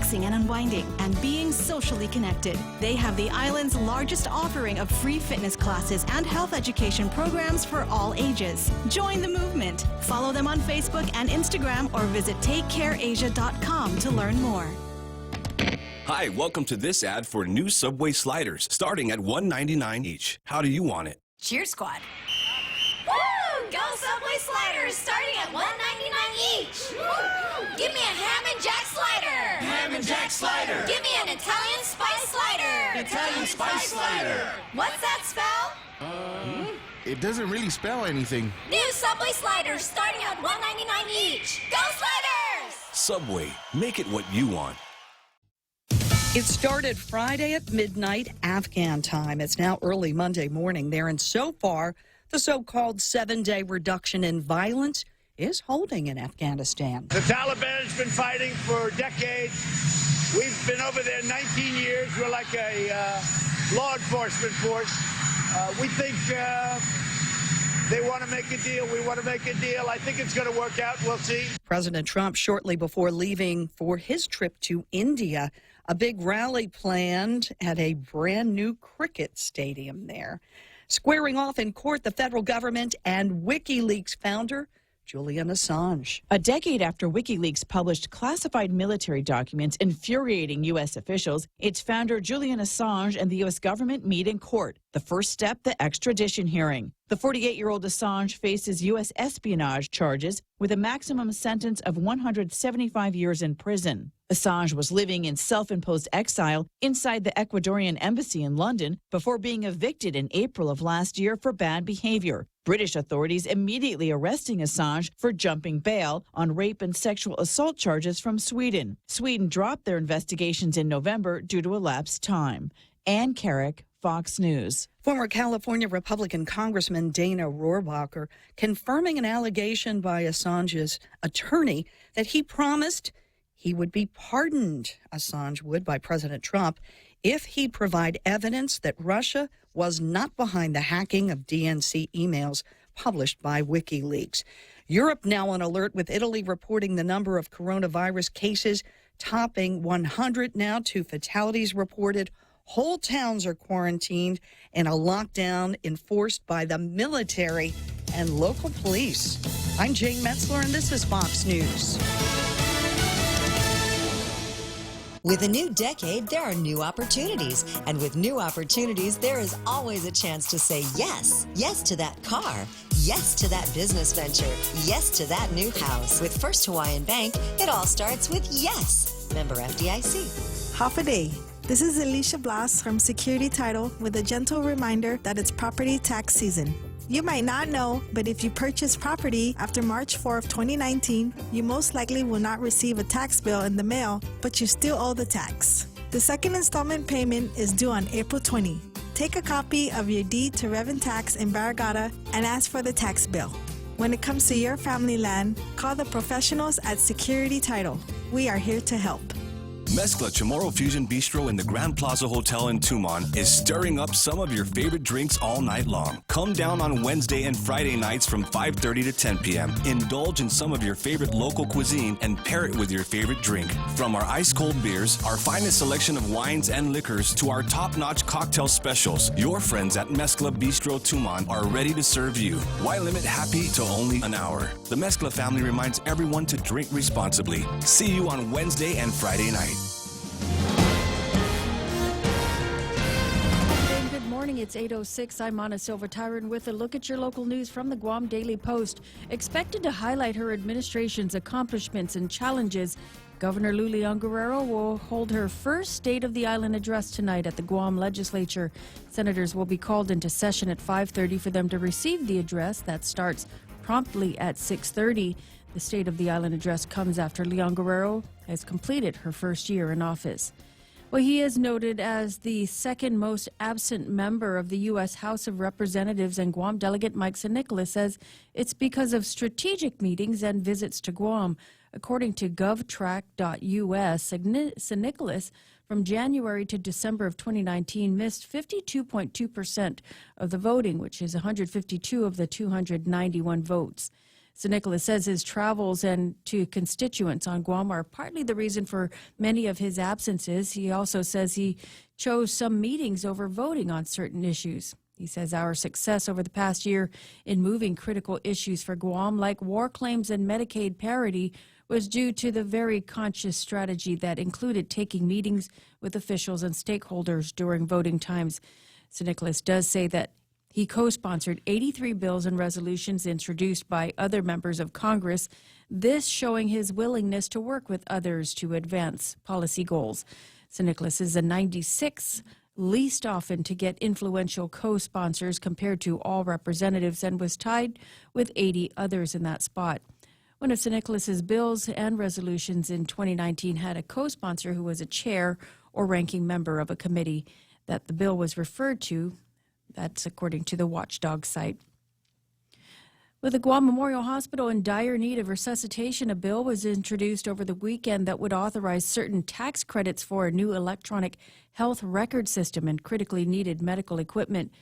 relaxing and unwinding, and being socially connected. They have the island's largest offering of free fitness classes and health education programs for all ages. Join the movement. Follow them on Facebook and Instagram or visit takecareasia.com to learn more. Hi, welcome to this ad for new Subway sliders, starting at $1.99 each. How do you want it? Cheer squad. Woo! Go Subway sliders, starting at $1.99 each. Woo! Give me a ham and jack slider. Ham and jack slider. Give me an Italian spice slider. Italian spice slider. What's that spell? It doesn't really spell anything. New Subway sliders, starting at $1.99 each. Go sliders! Subway, make it what you want. It started Friday at midnight Afghan time. It's now early Monday morning there, and so far, the so-called 7-day reduction in violence is holding in Afghanistan. The Taliban's been fighting for decades. We've been over there 19 years. We're like a law enforcement force. We think they want to make a deal. We want to make a deal. I think it's going to work out. We'll see. President Trump, shortly before leaving for his trip to India, a big rally planned at a brand new cricket stadium there. Squaring off in court, the federal government and WikiLeaks founder Julian Assange. A decade after WikiLeaks published classified military documents infuriating U.S. officials, its founder Julian Assange and the U.S. government meet in court. The first step, the extradition hearing. The 48-year-old Assange faces U.S. espionage charges with a maximum sentence of 175 years in prison. Assange was living in self-imposed exile inside the Ecuadorian embassy in London before being evicted in April of last year for bad behavior. British authorities immediately arresting Assange for jumping bail on rape and sexual assault charges from Sweden. Sweden dropped their investigations in November due to elapsed time. Ann Carrick, Fox News. Former California Republican Congressman Dana Rohrabacher confirming an allegation by Assange's attorney that he promised he would be pardoned, Assange would, by President Trump if he'd provide evidence that Russia was not behind the hacking of DNC emails published by WikiLeaks. Europe now on alert, with Italy reporting the number of coronavirus cases topping 100 now, 2 fatalities reported. Whole towns are quarantined and a lockdown enforced by the military and local police. I'm Jane Metzler, and this is Fox News. With a new decade, there are new opportunities. And with new opportunities, there is always a chance to say yes. Yes to that car. Yes to that business venture. Yes to that new house. With First Hawaiian Bank, it all starts with yes. Member FDIC. Half a day. This is Alicia Blas from Security Title with a gentle reminder that it's property tax season. You might not know, but if you purchase property after March 4 of 2019, you most likely will not receive a tax bill in the mail, but you still owe the tax. The second installment payment is due on April 20. Take a copy of your deed to Rev and Tax in Barragata and ask for the tax bill. When it comes to your family land, call the professionals at Security Title. We are here to help. Mezcla Chamorro Fusion Bistro in the Grand Plaza Hotel in Tumon is stirring up some of your favorite drinks all night long. Come down on Wednesday and Friday nights from 5:30 to 10 p.m. Indulge in some of your favorite local cuisine and pair it with your favorite drink. From our ice-cold beers, our finest selection of wines and liquors, to our top-notch cocktail specials, your friends at Mezcla Bistro Tumon are ready to serve you. Why limit happy to only an hour? The Mezcla family reminds everyone to drink responsibly. See you on Wednesday and Friday night. Good morning, it's 8:06. I'm Ana Silva Tyron with a look at your local news from the Guam Daily Post. Expected to highlight her administration's accomplishments and challenges, Governor Lulian Guerrero will hold her first State of the Island address tonight at the Guam Legislature. Senators will be called into session at 5:30 for them to receive the address. That starts promptly at 6:30. The State of the Island address comes after Leon Guerrero has completed her first year in office. Well, he is noted as the second most absent member of the U.S. House of Representatives, and Guam delegate Mike San Nicolas says it's because of strategic meetings and visits to Guam. According to govtrack.us, San Nicolas, from January to December of 2019, missed 52.2% of the voting, which is 152 of the 291 votes. So Nicholas says his travels and to constituents on Guam are partly the reason for many of his absences. He also says he chose some meetings over voting on certain issues. He says our success over the past year in moving critical issues for Guam, like war claims and Medicaid parity, was due to the very conscious strategy that included taking meetings with officials and stakeholders during voting times. So Nicholas does say that he co-sponsored 83 bills and resolutions introduced by other members of Congress, this showing his willingness to work with others to advance policy goals. So Nicholas is the 96th least often to get influential co-sponsors compared to all representatives and was tied with 80 others in that spot. One of St. Nicholas's bills and resolutions in 2019 had a co-sponsor who was a chair or ranking member of a committee that the bill was referred to. That's according to the Watchdog site. With the Guam Memorial Hospital in dire need of resuscitation, a bill was introduced over the weekend that would authorize certain tax credits for a new electronic health record system and critically needed medical equipment.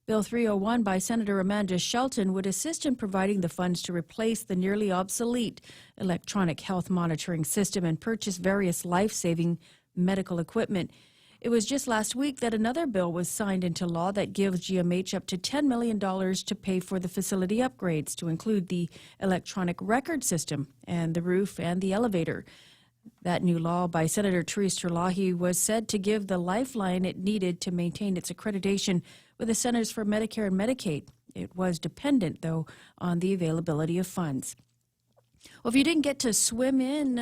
Bill 301 by Senator Amanda Shelton would assist in providing the funds to replace the nearly obsolete electronic health monitoring system and purchase various life-saving medical equipment. It was just last week that another bill was signed into law that gives GMH up to $10 million to pay for the facility upgrades, to include the electronic record system and the roof and the elevator. That new law by Senator Therese Terlahi was said to give the lifeline it needed to maintain its accreditation with the Centers for Medicare and Medicaid. It was dependent, though, on the availability of funds. Well, if you didn't get to swim in,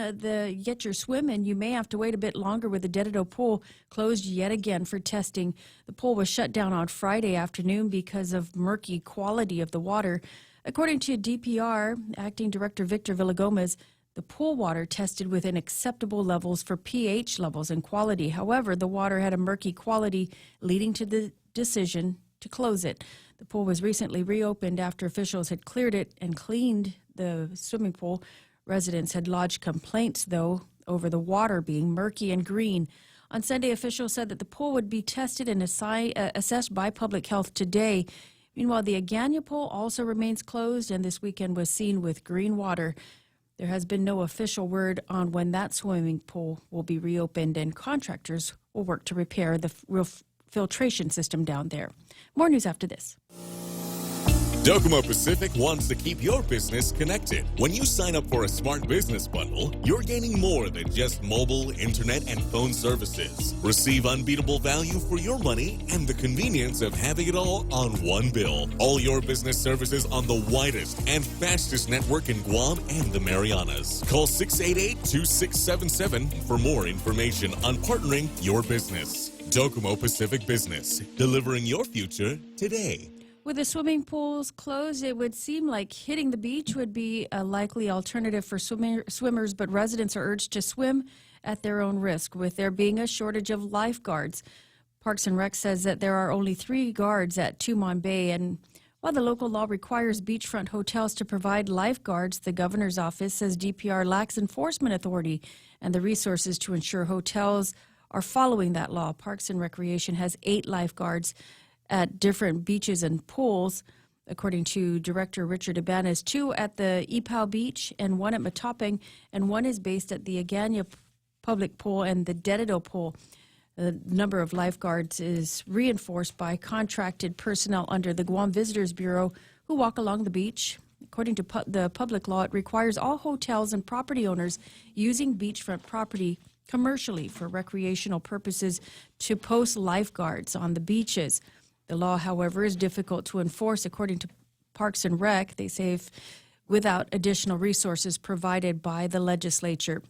get your swim in, you may have to wait a bit longer with the Dedido pool closed yet again for testing. The pool was shut down on Friday afternoon because of murky quality of the water. According to DPR, Acting Director Victor Villagomez, the pool water tested within acceptable levels for pH levels and quality. However, the water had a murky quality, leading to the decision to close it. The pool was recently reopened after officials had cleared it and cleaned the swimming pool. Residents had lodged complaints, though, over the water being murky and green. On Sunday, officials said that the pool would be tested and assessed by public health today. Meanwhile, the Agana pool also remains closed, and this weekend was seen with green water. There has been no official word on when that swimming pool will be reopened, and contractors will work to repair the filtration system down there. More news after this. Docomo Pacific wants to keep your business connected. When you sign up for a smart business bundle, you're gaining more than just mobile, internet, and phone services. Receive unbeatable value for your money and the convenience of having it all on one bill. All your business services on the widest and fastest network in Guam and the Marianas. Call 688-2677 for more information on partnering your business. Docomo Pacific Business, delivering your future today. With the swimming pools closed, it would seem like hitting the beach would be a likely alternative for swimmers, but residents are urged to swim at their own risk, with there being a shortage of lifeguards. Parks and Rec says that there are only 3 guards at Tumon Bay, and while the local law requires beachfront hotels to provide lifeguards, the governor's office says DPR lacks enforcement authority and the resources to ensure hotels are following that law. Parks and Recreation has 8 lifeguards at different beaches and pools. According to Director Richard Ibanez, 2 at the Ipao Beach and 1 at Matopeng, and 1 is based at the Agana Public Pool and the Dedido Pool. The number of lifeguards is reinforced by contracted personnel under the Guam Visitors Bureau who walk along the beach. According to the public law, it requires all hotels and property owners using beachfront property commercially for recreational purposes to post lifeguards on the beaches. The law, however, is difficult to enforce, according to Parks and Rec. They say without additional resources provided by the legislature.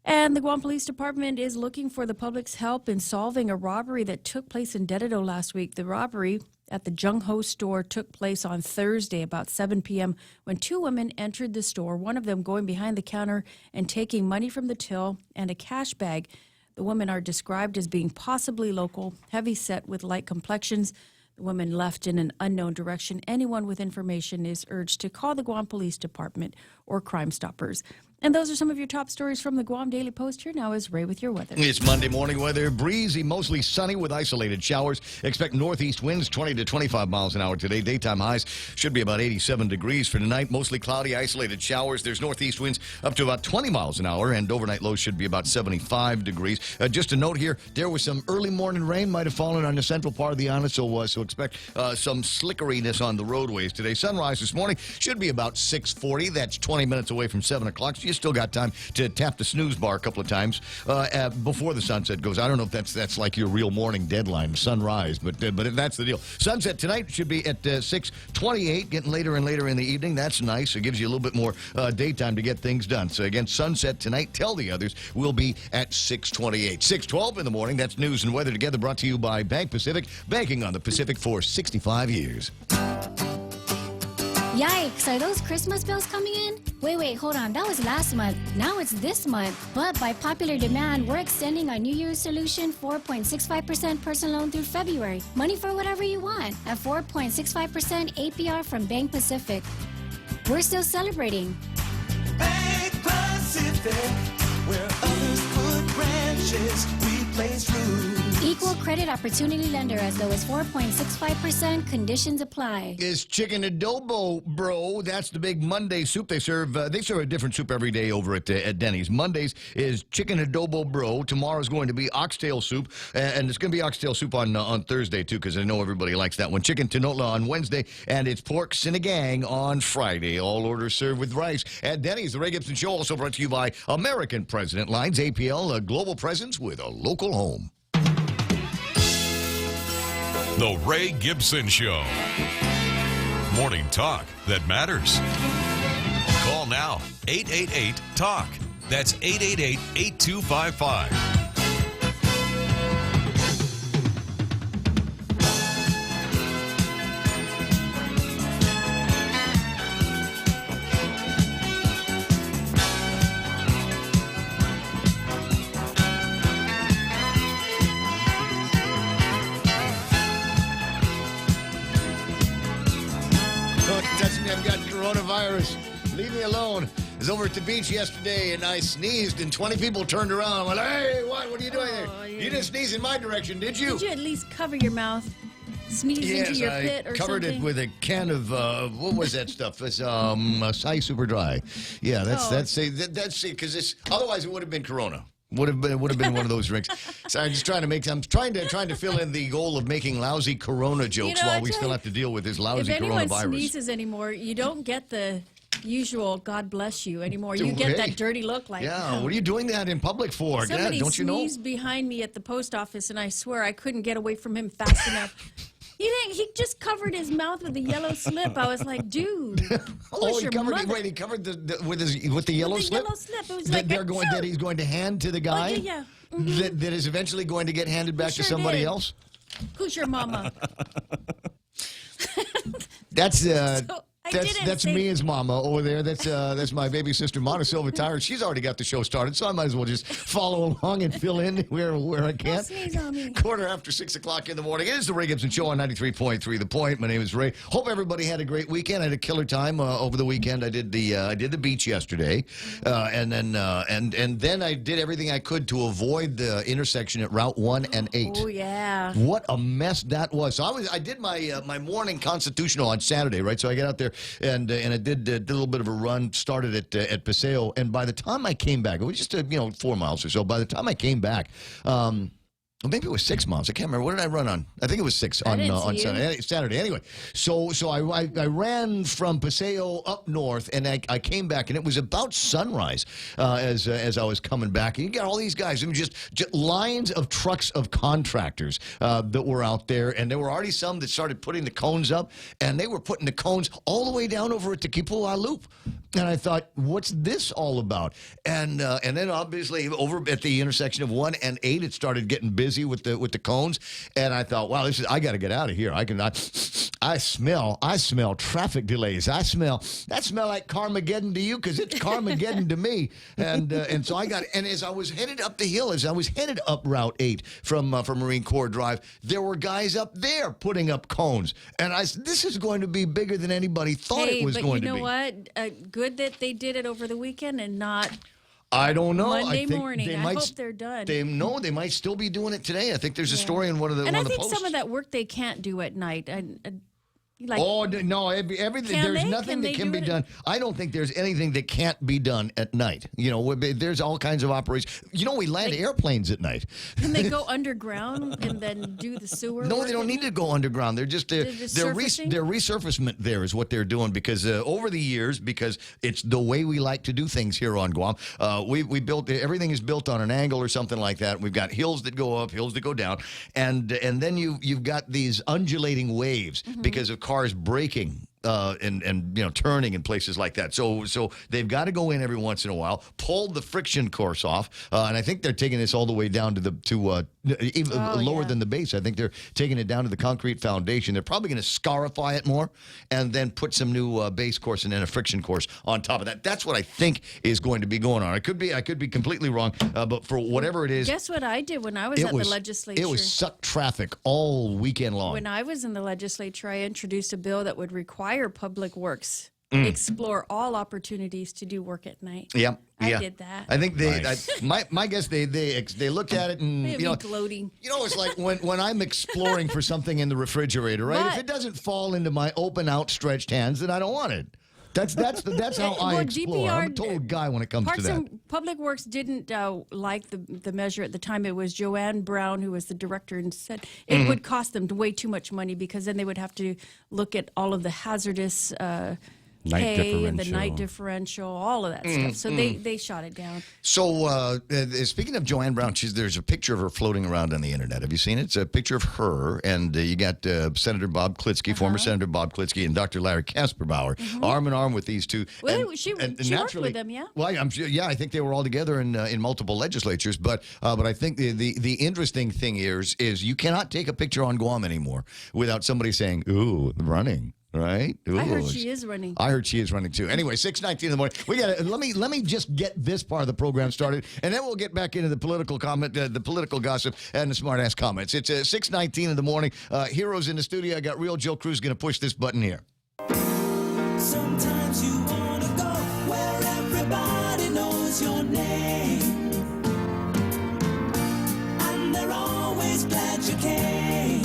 And the Guam Police Department is looking for the public's help in solving a robbery that took place in Dedido last week. The robbery at the Jung Ho store took place on Thursday about 7 p.m. when 2 women entered the store, one of them going behind the counter and taking money from the till and a cash bag. The women are described as being possibly local, heavy-set with light complexions. The women left in an unknown direction. Anyone with information is urged to call the Guam Police Department or Crime Stoppers. And those are some of your top stories from the Guam Daily Post. Here now is Ray with your weather. It's Monday morning weather. Breezy, mostly sunny with isolated showers. Expect northeast winds 20 to 25 miles an hour today. Daytime highs should be about 87 degrees for tonight. Mostly cloudy, isolated showers. There's northeast winds up to about 20 miles an hour, and overnight lows should be about 75 degrees. Just a note here, there was some early morning rain might have fallen on the central part of the island, so expect some slickeriness on the roadways today. Sunrise this morning should be about 6:40. That's 20 minutes away from 7 o'clock. So you still got time to tap the snooze bar a couple of times before the sunset goes. I don't know if that's like your real morning deadline, sunrise, but that's the deal. Sunset tonight should be at 6:28, getting later and later in the evening. That's nice. It gives you a little bit more daytime to get things done. So again, sunset tonight, tell the others, will be at 6:28. 6:12 in the morning. That's news and weather together, brought to you by Bank Pacific, banking on the Pacific for 65 years. Yikes, are those Christmas bills coming in? Wait, hold on. That was last month. Now it's this month. But by popular demand, we're extending our New Year's solution 4.65% personal loan through February. Money for whatever you want at 4.65% APR from Bank Pacific. We're still celebrating. Bank Pacific, where others put branches, we place roots. Equal credit opportunity lender as low as 4.65%. Conditions apply. Is chicken adobo, bro. That's the big Monday soup they serve. They serve a different soup every day over at Denny's. Mondays is chicken adobo, bro. Tomorrow's going to be oxtail soup, and it's going to be oxtail soup on Thursday, too, because I know everybody likes that one. Chicken tinola on Wednesday, and it's pork sinigang on Friday. All orders served with rice. At Denny's, the Ray Gibson Show, also brought to you by American President Lines, APL, a global presence with a local home. The Ray Gibson Show. Morning talk that matters. Call now, 888-TALK. That's 888-8255. I've got coronavirus. Leave me alone. I was over at the beach yesterday, and I sneezed, and 20 people turned around. I went, hey, what are you doing there? You didn't sneeze in my direction, did you? Did you at least cover your mouth? Sneeze into your pit or covered something? it with a can of, what was that stuff? It's Acai Super Dry. Yeah, that's because it's, otherwise it would have been Corona. Would have been one of those drinks. So I'm just trying to fill in the goal of making lousy Corona jokes while we still have to deal with this lousy coronavirus. If anyone sneezes anymore, you don't get the usual "God bless you" anymore. You get that dirty look like. Yeah, what are you doing that in public for? Somebody don't you know? sneezed behind me at the post office, and I swear I couldn't get away from him fast enough. He just covered his mouth with a yellow slip. I was like, dude, he covered with the yellow slip? Yellow slip. It was like that he's going to hand to the guy? Yeah. Mm-hmm. That is eventually going to get handed back to somebody else? Who's your mama? That's me as mama over there. That's my baby sister, Mona Silva Tyrus. She's already got the show started, so I might as well just follow along and fill in where I can. Don't sneeze on me. Quarter after 6 o'clock in the morning. It is the Ray Gibson Show on 93.3 The Point. My name is Ray. Hope everybody had a great weekend. I had a killer time over the weekend. I did the beach yesterday, and then I did everything I could to avoid the intersection at Route 1 and 8. Oh yeah. What a mess that was. So I did my morning constitutional on Saturday, right? So I got out there and I did a little bit of a run. Started at Paseo, and by the time I came back, it was just 4 miles or so. By the time I came back, well, maybe it was 6 miles. I can't remember. What did I run on? I think it was 6 on Saturday. Anyway, so I ran from Paseo up north, and I came back, and it was about sunrise as I was coming back. And you got all these guys. It was just lines of trucks of contractors that were out there, and there were already some that started putting the cones up, and they were putting the cones all the way down over at the Kipua Loop. And I thought, what's this all about? And then obviously over at the intersection of 1 and 8, it started getting busy with the cones, and I thought, wow, I got to get out of here. I smell traffic delays. That smell like Carmageddon to you, because it's Carmageddon to me. And so as I was headed up the hill, as I was headed up Route 8 from Marine Corps Drive, there were guys up there putting up cones, and I said, this is going to be bigger than anybody thought it was going to be. Hey, but you know what? good that they did it over the weekend and not I don't know. Monday I think morning. They I might, hope they're done. They might still be doing it today. I think there's a story in one of the And one I of the think posts. some of that work they can't do at night. Like, no, everything. There's nothing that can be done. I don't think there's anything that can't be done at night. You know, there's all kinds of operations. You know, we land airplanes at night. Can they go underground and then do the sewer? No, they don't need to go underground. They're just their resurfacement there is what they're doing because over the years, because it's the way we like to do things here on Guam. We built everything is built on an angle or something like that. We've got hills that go up, hills that go down, and then you've got these undulating waves because of cars braking and you know turning in places like that. So they've got to go in every once in a while, pull the friction course off, and I think they're taking this all the way down to even lower than the base. I think they're taking it down to the concrete foundation. They're probably going to scarify it more and then put some new base course and then a friction course on top of that. That's what I think is going to be going on. I could be completely wrong, but for whatever it is. Guess what I did when I was at the legislature? It was suck traffic all weekend long. When I was in the legislature, I introduced a bill that would require Public Works explore all opportunities to do work at night. Yeah, I did that. I think my guess they looked at it and you know gloating. You know, it's like when I'm exploring for something in the refrigerator, right? If it doesn't fall into my open, outstretched hands, then I don't want it. That's how I explore. I'm a total guy when it comes to that. Public Works didn't like the measure at the time. It was Joanne Brown who was the director and said it would cost them way too much money because then they would have to look at all of the hazardous pay and the night differential, all of that stuff. So they shot it down. So speaking of Joanne Brown, there's a picture of her floating around on the internet. Have you seen it? It's a picture of her, and you got Senator Bob Klitsky, former Senator Bob Klitsky, and Dr. Larry Kasperbauer, arm in arm with these two. Well, she worked with them, yeah. Well, I'm sure. Yeah, I think they were all together in multiple legislatures. But I think the interesting thing is you cannot take a picture on Guam anymore without somebody saying, "Ooh, running." Right? Ooh, I heard she is running. I heard she is running too. Anyway, 6:19 in the morning. We got let me just get this part of the program started, and then we'll get back into the political comment, the political gossip, and the smart ass comments. It's 6:19 in the morning. Heroes in the studio. I got Real Joe Cruz going to push this button here. Sometimes you wanna go where everybody knows your name, and they're always glad you came.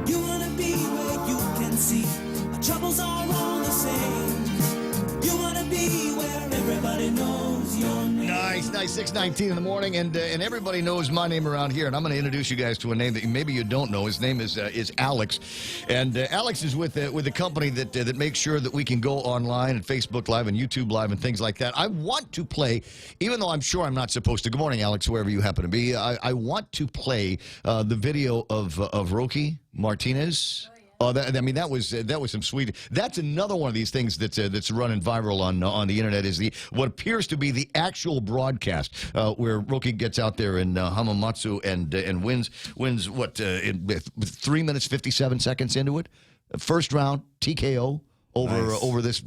You wanna be where you can see our troubles are all the same. You wanna be where everybody knows your name. Nice. 6:19 in the morning, and everybody knows my name around here, and I'm going to introduce you guys to a name that maybe you don't know. His name is Alex, and Alex is with a company that makes sure that we can go online and Facebook Live and YouTube Live and things like that. I want to play, even though I'm sure I'm not supposed to. Good morning, Alex, wherever you happen to be. I want to play the video of Rocky Martinez. Oh, that was some sweet. That's another one of these things that's running viral on the internet is what appears to be the actual broadcast where Roki gets out there in Hamamatsu and wins what in 3 minutes 57 seconds into it, first round TKO. Over this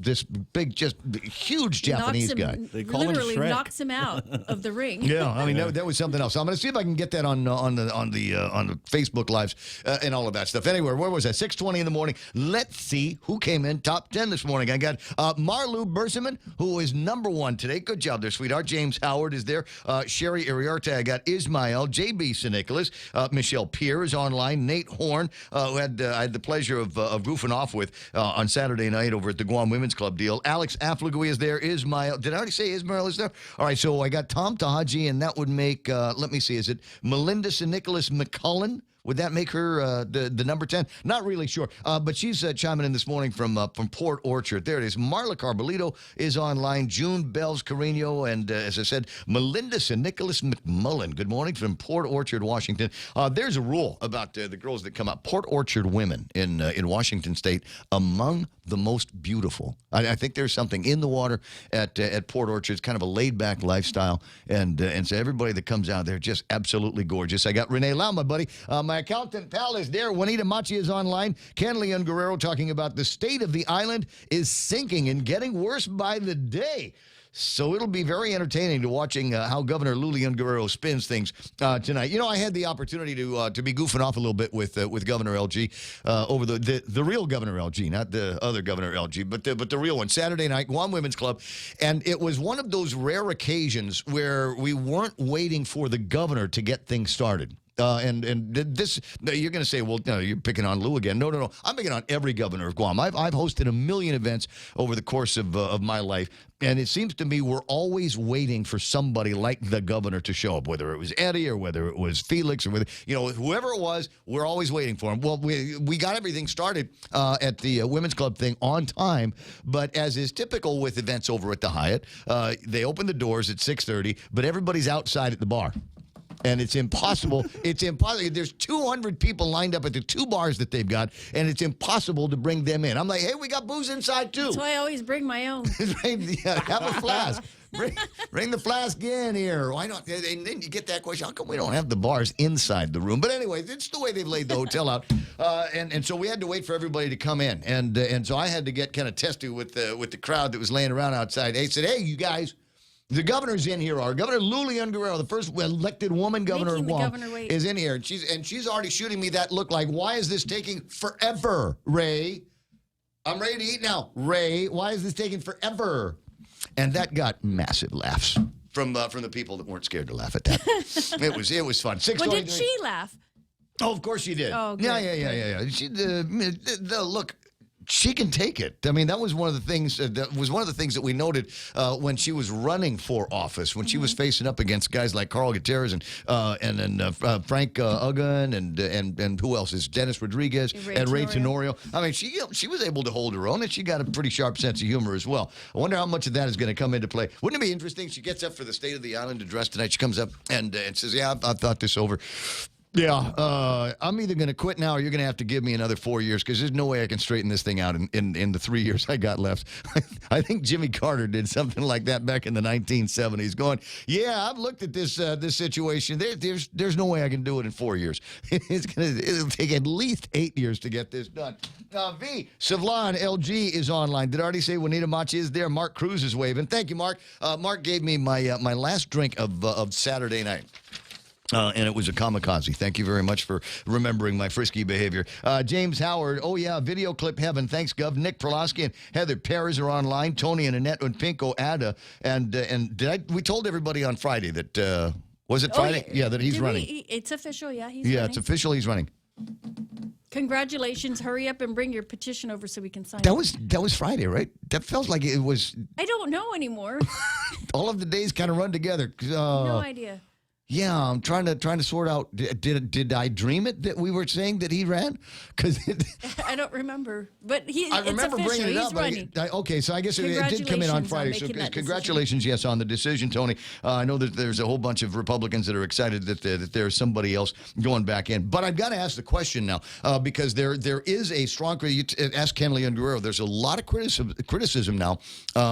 big, just huge Japanese guy. They literally knocks him out of the ring. Yeah, I mean that was something else. So I'm going to see if I can get that on the Facebook Lives and all of that stuff. Anyway, where was that? 6:20 in the morning. Let's see who came in top 10 this morning. I got Marlu Berseman, who is number 1 today. Good job there, sweetheart. James Howard is there. Sherry Iriarte. I got Ismael, JB St. Nicholas, Michelle Peer is online. Nate Horn, who I had the pleasure of goofing off with on Saturday night over at the Guam Women's Club deal. Alex Aflagui is there. Ismael. Did I already say Ismael is there? All right, so I got Tom Tahaji, and that would make, let me see, is it Melinda St. Nicholas McCullen? Would that make her the number 10? Not really sure. But she's chiming in this morning from Port Orchard. There it is. Marla Carbolito is online. June Bells Carino. And as I said, Melinda St. Nicholas McMullen. Good morning from Port Orchard, Washington. There's a rule about the girls that come out. Port Orchard women in Washington State, among the most beautiful. I think there's something in the water at Port Orchard. It's kind of a laid-back lifestyle. And so everybody that comes out there, just absolutely gorgeous. I got Renee Lau, my buddy. My accountant pal is there. Juanita Machi is online. Ken Leon Guerrero talking about the state of the island is sinking and getting worse by the day. So it'll be very entertaining to watching how Governor Lulian Guerrero spins things tonight. I had the opportunity to be goofing off a little bit with Governor LG over the real Governor LG, not the other Governor LG, but the real one. Saturday night, Guam Women's Club, and it was one of those rare occasions where we weren't waiting for the governor to get things started. And this, you're going to say, well, no, you're picking on Lou again. No. I'm picking on every governor of Guam. I've hosted a million events over the course of my life, and it seems to me we're always waiting for somebody like the governor to show up, whether it was Eddie or whether it was Felix or whether, whoever it was, we're always waiting for him. Well, we got everything started at the Women's Club thing on time, but as is typical with events over at the Hyatt, they open the doors at 6:30, but everybody's outside at the bar. And it's impossible. It's impossible. There's 200 people lined up at the 2 bars that they've got, and it's impossible to bring them in. I'm like, hey, we got booze inside, too. That's why I always bring my own. Have a flask. Bring the flask in here. Why not? And then you get that question, how come we don't have the bars inside the room? But anyway, it's the way they've laid the hotel out. And so we had to wait for everybody to come in. And so I had to get kind of testy with the crowd that was laying around outside. They said, hey, you guys, the governor's in here. Our Governor Lulian Guerrero, the first elected woman governor of Guam, is in here. And she's already shooting me that look like, why is this taking forever, Ray? I'm ready to eat now. Ray, why is this taking forever? And that got massive laughs from the people that weren't scared to laugh at that. It was fun. Well, did she laugh? Oh, of course she did. Oh, good. Yeah. She, look, she can take it. I mean, that was one of the things that we noted when she was running for office, when she was facing up against guys like Carl Gutierrez and Frank Uggan and who else is Dennis Rodriguez and Ray Tenorio. I mean, she was able to hold her own, and she got a pretty sharp sense of humor as well. I wonder how much of that is going to come into play. Wouldn't it be interesting? She gets up for the State of the Island address tonight. She comes up and says, "Yeah, I've thought this over." Yeah, I'm either going to quit now or you're going to have to give me another 4 years because there's no way I can straighten this thing out in the 3 years I got left. I think Jimmy Carter did something like that back in the 1970s going, yeah, I've looked at this situation. There's no way I can do it in 4 years. It'll take at least 8 years to get this done. V. Savlan, LG is online. Did I already say Juanita Machi is there? Mark Cruz is waving. Thank you, Mark. Mark gave me my last drink of Saturday night. And it was a kamikaze. Thank you very much for remembering my frisky behavior. James Howard, oh yeah, video clip heaven. Thanks, Gov. Nick Perlowski and Heather Perez are online. Tony and Annette and Pinko Ada. And we told everybody on Friday that, was it Friday? Yeah, that he's running. It's official, yeah, he's running. Yeah, it's official, he's running. Congratulations. Hurry up and bring your petition over so we can sign it. That was Friday, right? That felt like it was. I don't know anymore. All of the days kind of run together. No idea. Yeah, I'm trying to sort out. Did I dream it that we were saying that he ran? Because I don't remember, but I remember bringing it up. Okay, so I guess it did come in on Friday. So congratulations, yes, on the decision, Tony. I know that there's a whole bunch of Republicans that are excited that there's somebody else going back in. But I've got to ask the question now because there is a strong. Ask Kenley and Guerrero. There's a lot of criticism now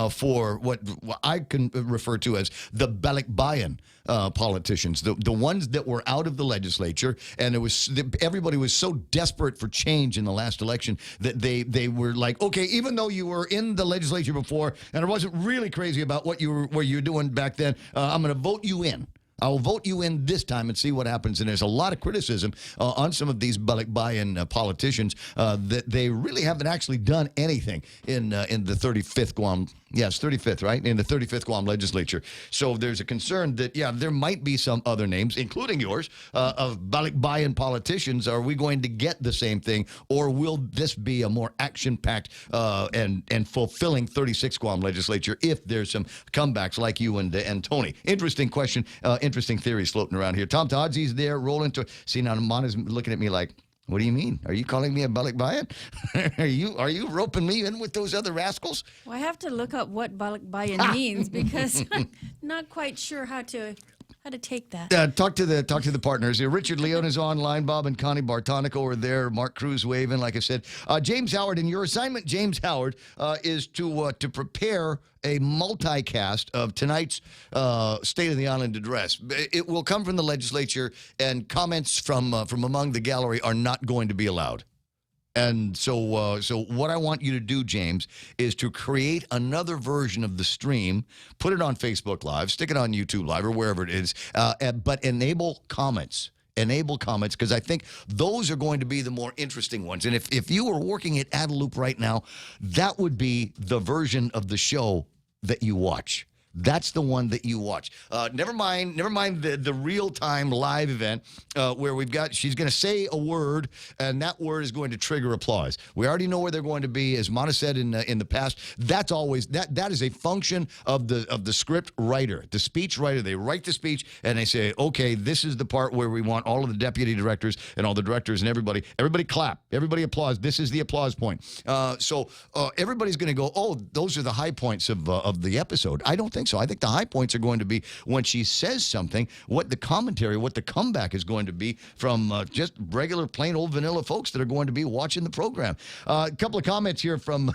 for what I can refer to as the balikbayan politicians. The ones that were out of the legislature, and everybody was so desperate for change in the last election that they were like, okay, even though you were in the legislature before, and I wasn't really crazy about what you were doing back then, I'm going to vote you in. I'll vote you in this time and see what happens. And there's a lot of criticism on some of these balikbayan politicians that they really haven't actually done anything in the 35th Guam. Yes, 35th, right? In the 35th Guam legislature. So there's a concern that, yeah, there might be some other names, including yours, of balikbayan politicians. Are we going to get the same thing, or will this be a more action-packed and fulfilling 36th Guam legislature if there's some comebacks like you and Tony? Interesting question. Interesting theories floating around here. Tom Todzie's there, rolling to. See, now Mana's looking at me like, what do you mean? Are you calling me a balikbayan? Are you roping me in with those other rascals? Well, I have to look up what balikbayan means because I'm not quite sure how to take that. Talk to the partners here. Richard Leon is online. Bob and Connie Bartonico are there. Mark Cruz waving, like I said. James Howard, and your assignment, James Howard, is to prepare a multicast of tonight's State of the Island address. It will come from the legislature, and comments from among the gallery are not going to be allowed. And so what I want you to do, James, is to create another version of the stream, put it on Facebook Live, stick it on YouTube Live or wherever it is, but enable comments. Enable comments, because I think those are going to be the more interesting ones. And if you were working at Adeloop right now, that would be the version of the show that you watch. That's the one that you watch. Never mind the real-time live event where she's going to say a word, and that word is going to trigger applause. We already know where they're going to be. As Mana said in the past, that's always that is a function of the script writer, the speech writer. They write the speech and they say, okay, this is the part where we want all of the deputy directors and all the directors and everybody clap, everybody applause. This is the applause point. So everybody's going to go, oh, those are the high points of the episode. I don't think so. I think the high points are going to be when she says something, what the commentary, what the comeback is going to be from just regular, plain old vanilla folks that are going to be watching the program. A couple of comments here from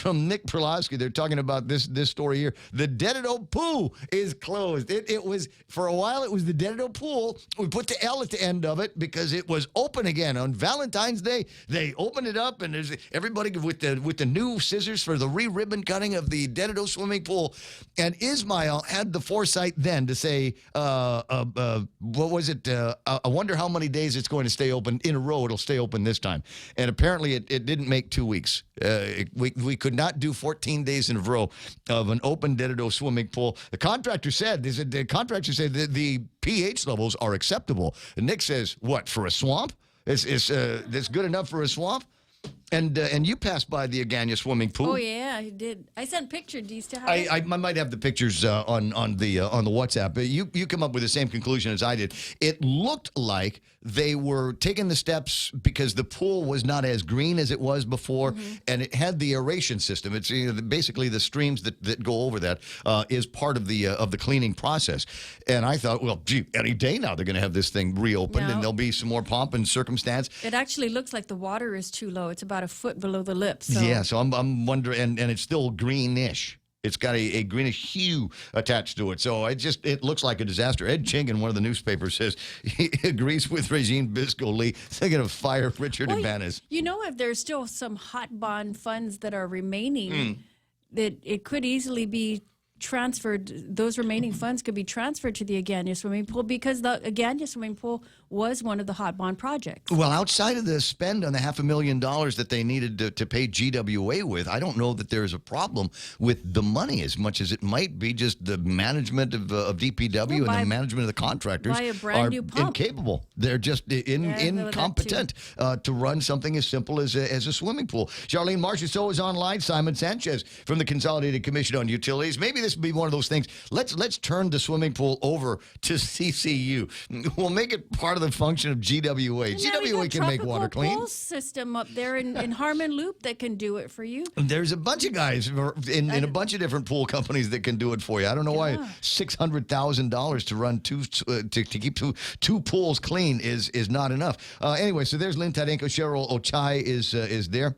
Nick Perlowski. They're talking about this story here. The Dededo Pool is closed. It was, for a while, it was the Dededo Pool. We put the L at the end of it because it was open again. On Valentine's Day, they opened it up, and there's everybody with the new scissors for the re-ribbon cutting of the Dededo swimming pool. And Ismail had the foresight then to say, what was it? I wonder how many days it's going to stay open in a row. It'll stay open this time. And apparently it didn't make 2 weeks. We could not do 14 days in a row of an open Dededo swimming pool. The contractor said the pH levels are acceptable. And Nick says, what, for a swamp? Is this good enough for a swamp? And you passed by the Agana swimming pool. Oh yeah, I did. I sent pictures. Do you still have it? I might have the pictures on the WhatsApp. But you come up with the same conclusion as I did. It looked like they were taking the steps because the pool was not as green as it was before, and it had the aeration system. It's basically the streams that go over that is part of the cleaning process. And I thought, well, gee, any day now they're going to have this thing reopened, and there'll be some more pomp and circumstance. It actually looks like the water is too low. It's about a foot below the lip. So. Yeah, so I'm wondering, and it's still greenish. It's got a greenish hue attached to it. So it looks like a disaster. Ed Ching in one of the newspapers says he agrees with Regine Bisco-Lee. They're going to fire Richard Ibanez. You know, if there's still some hot bond funds that are remaining, that it could easily be transferred. Those remaining funds could be transferred to the Agana swimming pool because the Agana swimming pool was one of the hot bond projects. Well, outside of the spend on the $500,000 that they needed to pay GWA with, I don't know that there's a problem with the money as much as it might be just the management of DPW and the management of the contractors buy a brand new pump. Incapable. They're just incompetent to run something as simple as a swimming pool. Charlene Marchessault is online. Simon Sanchez from the Consolidated Commission on Utilities. Maybe this would be one of those things. Let's turn the swimming pool over to CCU. We'll make it part of the function of GWA. And GWA can make water clean. Pool system up there in Harmon Loop that can do it for you. There's a bunch of guys in a bunch of different pool companies that can do it for you. I don't know why $600,000 to run to keep two pools clean is not enough. Anyway, so there's Lynn Tadenko. Cheryl Ochai is there.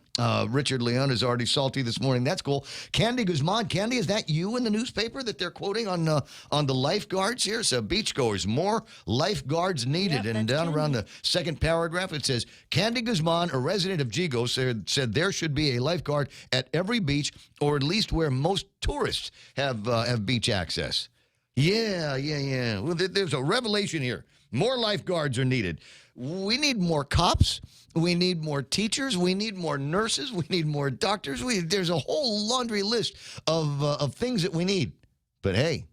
Richard Leon is already salty this morning. That's cool. Candy Guzman. Candy, is that you in the newspaper that they're quoting on the lifeguards here? So beachgoers, more lifeguards needed. And down around the second paragraph, it says, Candy Guzman, a resident of Gigo, said there should be a lifeguard at every beach, or at least where most tourists have beach access. Yeah. Well, there's a revelation here. More lifeguards are needed. We need more cops. We need more teachers. We need more nurses. We need more doctors. There's a whole laundry list of things that we need. But hey,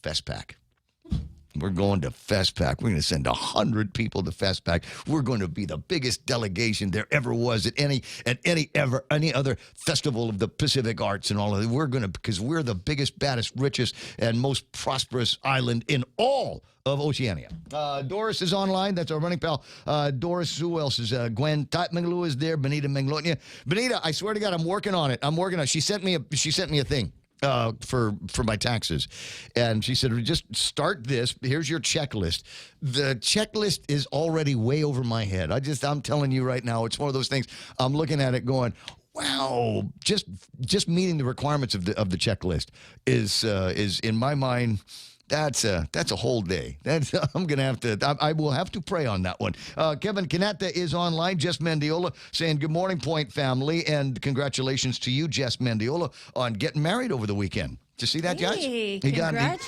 FestPac. We're going to FestPac. We're going to send 100 people to FestPac. We're going to be the biggest delegation there ever was at any other festival of the Pacific Arts and all of it. Because we're the biggest, baddest, richest, and most prosperous island in all of Oceania. Doris is online. That's our running pal. Doris, who else is? Gwen Tatmanglu is there. Benita Menglotnia. Benita, I swear to God, I'm working on it. She sent me a thing. For my taxes, and she said, just start this. Here's your checklist. The checklist is already way over my head. I'm telling you right now, it's one of those things. I'm looking at it going, wow, just meeting the requirements of the checklist is in my mind That's a whole day. I'm gonna have to. I will have to pray on that one. Kevin Canetta is online. Jess Mendiola saying good morning, Point family, and congratulations to you, Jess Mendiola, on getting married over the weekend. Did you see that, guys? Hey, congratulations.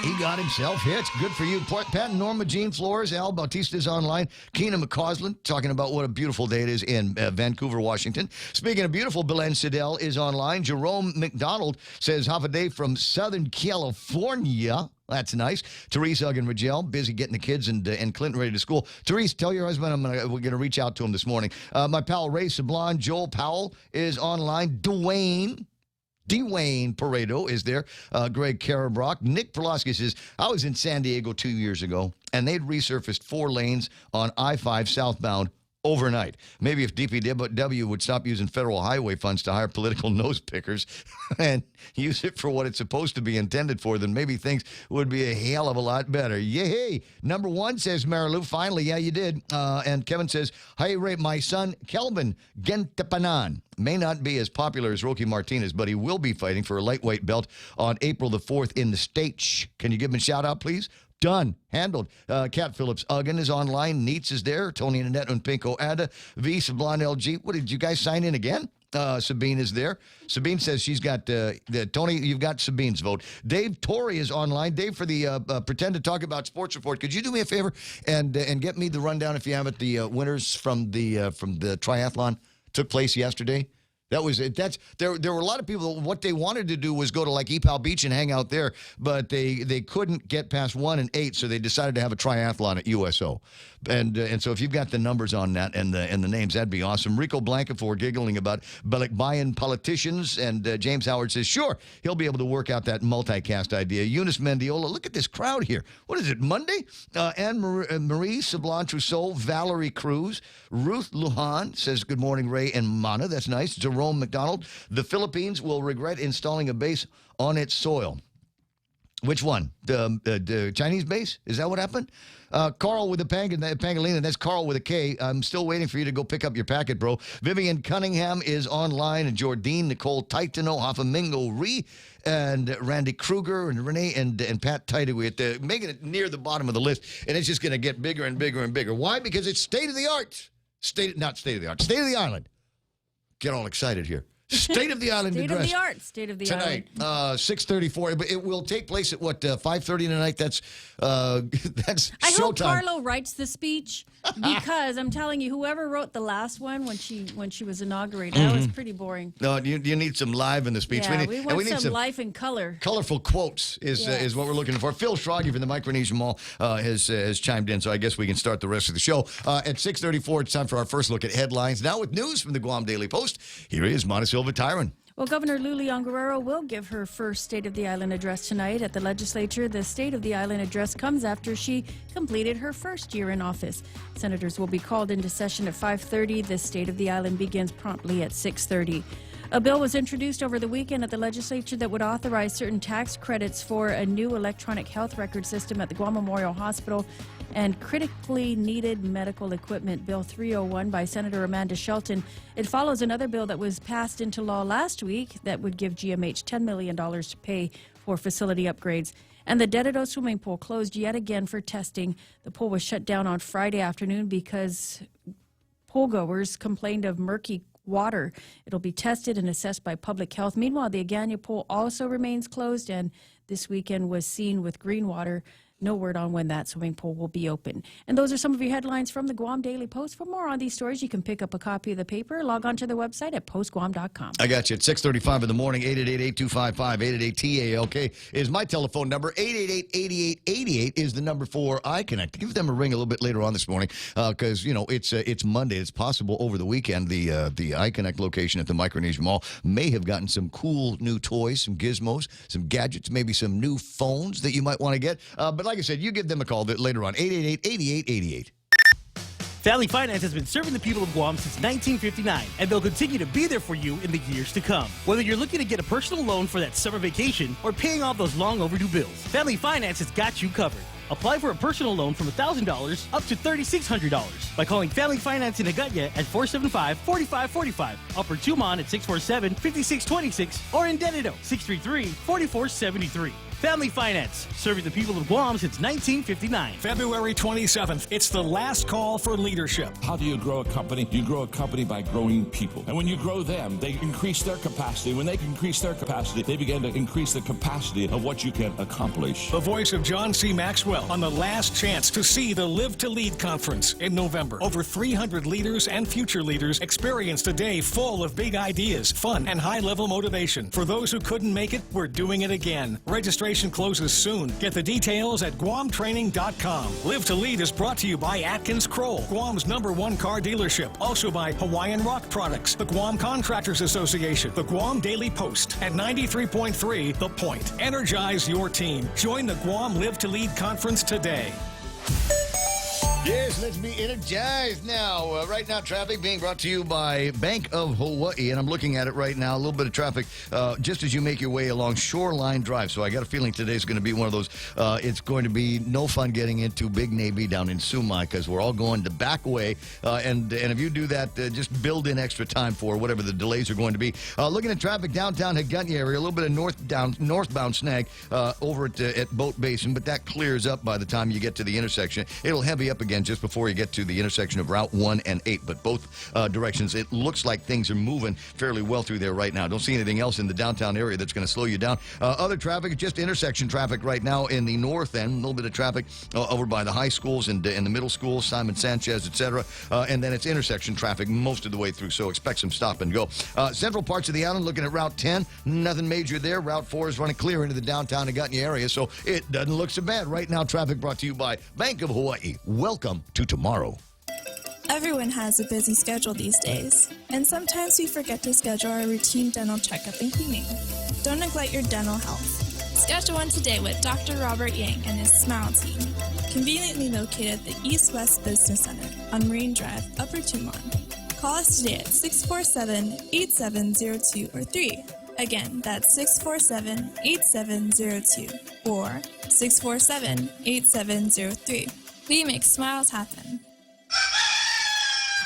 He got himself hitched. Good for you. Pat and Norma, Jean Flores, Al Bautista is online. Keena McCausland talking about what a beautiful day it is in Vancouver, Washington. Speaking of beautiful, Belen Siddell is online. Jerome McDonald says, half a day from Southern California. That's nice. Therese Uggan-Rigel, busy getting the kids and Clinton ready to school. Therese, tell your husband we're going to reach out to him this morning. My pal Ray Sablon, Joel Powell is online. Dwayne Paredo is there. Greg Karabrock. Nick Perlosky says, I was in San Diego 2 years ago, and they'd resurfaced 4 lanes on I-5 southbound overnight. Maybe if DPW would stop using federal highway funds to hire political nose pickers and use it for what it's supposed to be intended for, then maybe things would be a hell of a lot better. Yay! Number 1 says, Marilu, finally, yeah, you did. And Kevin says, hey, Ray, my son, Kelvin Gentapanan, may not be as popular as Rocky Martinez, but he will be fighting for a lightweight belt on April the 4th in the States. Can you give him a shout-out, please? Done. Handled. Kat Phillips Uggan is online. Neats is there. Tony Nanette and Pinko Ada. V. Sablon LG. What, did you guys sign in again? Sabine is there. Sabine says she's got Tony, you've got Sabine's vote. Dave Torrey is online. Dave, for the Pretend to Talk About Sports Report, could you do me a favor and get me the rundown, if you have it, the winners from the triathlon took place yesterday? That was it. There were a lot of people. What they wanted to do was go to like Epal Beach and hang out there, but they couldn't get past 1 and 8, so they decided to have a triathlon at USO. And so if you've got the numbers on that and the names, that'd be awesome. Rico Blankenfor giggling about Balikbayan politicians, and James Howard says sure he'll be able to work out that multicast idea. Eunice Mendiola, look at this crowd here. What is it, Monday? Marie Sablon Trousseau, Valerie Cruz, Ruth Lujan says good morning, Ray and Mana. That's nice. Jerome McDonald, the Philippines will regret installing a base on its soil. Which one? The Chinese base? Is that what happened? Carl with the Pangolina. That's Carl with a K. I'm still waiting for you to go pick up your packet, bro. Vivian Cunningham is online, and Jordine, Nicole Titano, Hafamingo Ree, and Randy Kruger, and Renee, and Pat Tideway, making it near the bottom of the list, and it's just going to get bigger and bigger and bigger. Why? Because it's state of the art. State of the island. Get all excited here. State of the island address. State of the tonight, island. 6:34. But it will take place at what 5:30 tonight. That's I hope showtime. Carlo writes the speech, because I'm telling you, whoever wrote the last one when she was inaugurated, that was pretty boring. No, you need some live in the speech. Yeah, we need need some life in color. Colorful quotes is what we're looking for. Phil Schrage from the Micronesian Mall has chimed in, so I guess we can start the rest of the show. At 6:34, it's time for our first look at headlines. Now with news from the Guam Daily Post, here is Montecillo Tyron. Well, Governor Lulian Guerrero will give her first State of the Island address tonight at the legislature. The State of the Island address comes after she completed her first year in office. Senators will be called into session at 5:30. The State of the Island begins promptly at 6:30. A bill was introduced over the weekend at the legislature that would authorize certain tax credits for a new electronic health record system at the Guam Memorial Hospital and critically needed medical equipment. Bill 301 by Senator Amanda Shelton. It follows another bill that was passed into law last week that would give GMH $10 million to pay for facility upgrades. And the Dededo swimming pool closed yet again for testing. The pool was shut down on Friday afternoon because poolgoers complained of murky water. It'll be tested and assessed by public health. Meanwhile, the Agana pool also remains closed, and this weekend was seen with green water. No word on when that swimming pool will be open. And those are some of your headlines from the Guam Daily Post. For more on these stories, you can pick up a copy of the paper. Log on to the website at postguam.com. I got you at 6:35 in the morning. 888-8255-888-TALK is my telephone number. 888-8888 is the number for iConnect. Give them a ring a little bit later on this morning because it's Monday. It's possible over the weekend the iConnect location at the Micronesian Mall may have gotten some cool new toys, some gizmos, some gadgets, maybe some new phones that you might want to get. But like I said, you give them a call later on. 888-8888. Family Finance has been serving the people of Guam since 1959, and they'll continue to be there for you in the years to come. Whether you're looking to get a personal loan for that summer vacation or paying off those long overdue bills, Family Finance has got you covered. Apply for a personal loan from $1,000 up to $3,600 by calling Family Finance in Agutya at 475-4545, Upper Tumon at 647-5626, or in Dededo 633-4473. Family Finance, serving the people of Guam since 1959. February 27th, it's the last call for leadership. How do you grow a company? You grow a company by growing people. And when you grow them, they increase their capacity. When they increase their capacity, they begin to increase the capacity of what you can accomplish. The voice of John C. Maxwell on the last chance to see the Live to Lead conference in November. Over 300 leaders and future leaders experienced a day full of big ideas, fun, and high-level motivation. For those who couldn't make it, we're doing it again. Registration closes soon. Get the details at guamtraining.com. Live to Lead is brought to you by Atkins Kroll, Guam's #1 car dealership. Also by Hawaiian Rock Products, the Guam Contractors Association, the Guam Daily Post, and 93.3 The Point. Energize your team. Join the Guam Live to Lead conference today. Yes, let's be energized now. Right now, traffic being brought to you by Bank of Hawaii, and I'm looking at it right now. A little bit of traffic just as you make your way along Shoreline Drive. So I got a feeling today's going to be one of those. It's going to be no fun getting into Big Navy down in Sumai because we're all going the back way. And if you do that, just build in extra time for whatever the delays are going to be. Looking at traffic downtown Hagutney area, a little bit of northbound snag over at Boat Basin, but that clears up by the time you get to the intersection. It'll heavy up again just before you get to the intersection of Route 1 and 8. But both directions, it looks like things are moving fairly well through there right now. Don't see anything else in the downtown area that's going to slow you down. Other traffic, just intersection traffic right now in the north end. A little bit of traffic over by the high schools and in the middle schools, Simon Sanchez, etc. And then it's intersection traffic most of the way through, so expect some stop and go. Central parts of the island, looking at Route 10, nothing major there. Route 4 is running clear into the downtown Hagutney area, so it doesn't look so bad. Right now, traffic brought to you by Bank of Hawaii. Welcome to tomorrow. Everyone has a busy schedule these days, and sometimes we forget to schedule our routine dental checkup and cleaning. Don't neglect your dental health. Schedule one today with Dr. Robert Yang and his Smile team, conveniently located at the East West Business Center on Marine Drive, Upper Tumon. Call us today at 647-8702 or 3. Again, that's 647-8702 or 647-8703. We make smiles happen.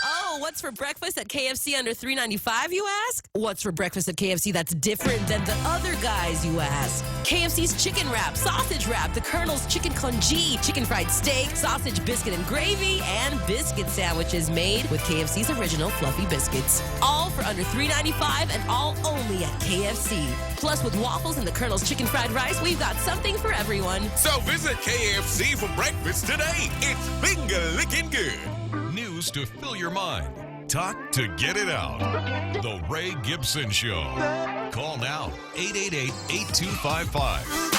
Oh, what's for breakfast at KFC under $3.95, you ask? What's for breakfast at KFC that's different than the other guys, you ask? KFC's chicken wrap, sausage wrap, the Colonel's chicken congee, chicken fried steak, sausage biscuit and gravy, and biscuit sandwiches made with KFC's original fluffy biscuits. All for under $3.95 and all only at KFC. Plus, with waffles and the Colonel's chicken fried rice, we've got something for everyone. So visit KFC for breakfast today. It's finger-licking good. News to fill your mind. Talk to get it out. The Ray Gibson Show. Call now, 888-8255.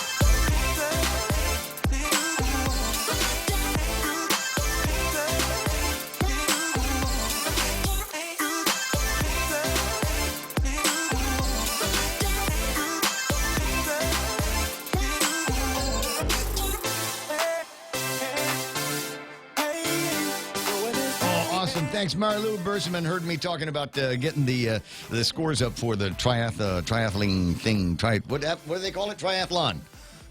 Thanks, Marilu Berseman heard me talking about getting the scores up for the triathling thing. What do they call it? Triathlon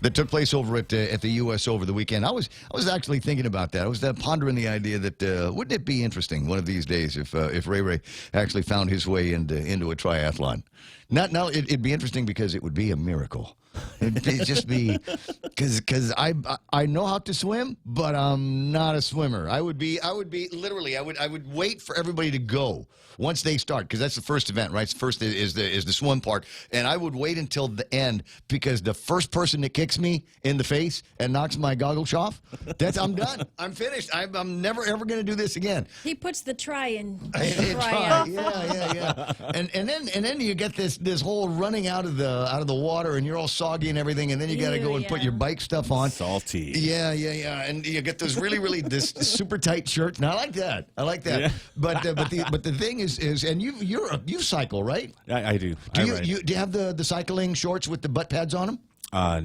that took place over at the U.S. over the weekend. I was actually thinking about that. I was pondering the idea that wouldn't it be interesting one of these days if Ray actually found his way into a triathlon. It'd be interesting because it would be a miracle. It'd just be because I know how to swim, but I'm not a swimmer. I would wait for everybody to go once they start, because that's the first event, right? First is the swim part, and I would wait until the end, because the first person that kicks me in the face and knocks my goggles off, I'm done. I'm finished. I'm never ever going to do this again. He puts the try in. Yeah. And then you get this whole running out of the water, and you're all soggy and everything, and then you got to go and put your bike stuff on. Salty. Yeah. And you get those really this super tight shirts. And I like that. Yeah. But the thing is and you cycle, right? I do. Do you have the cycling shorts with the butt pads on them?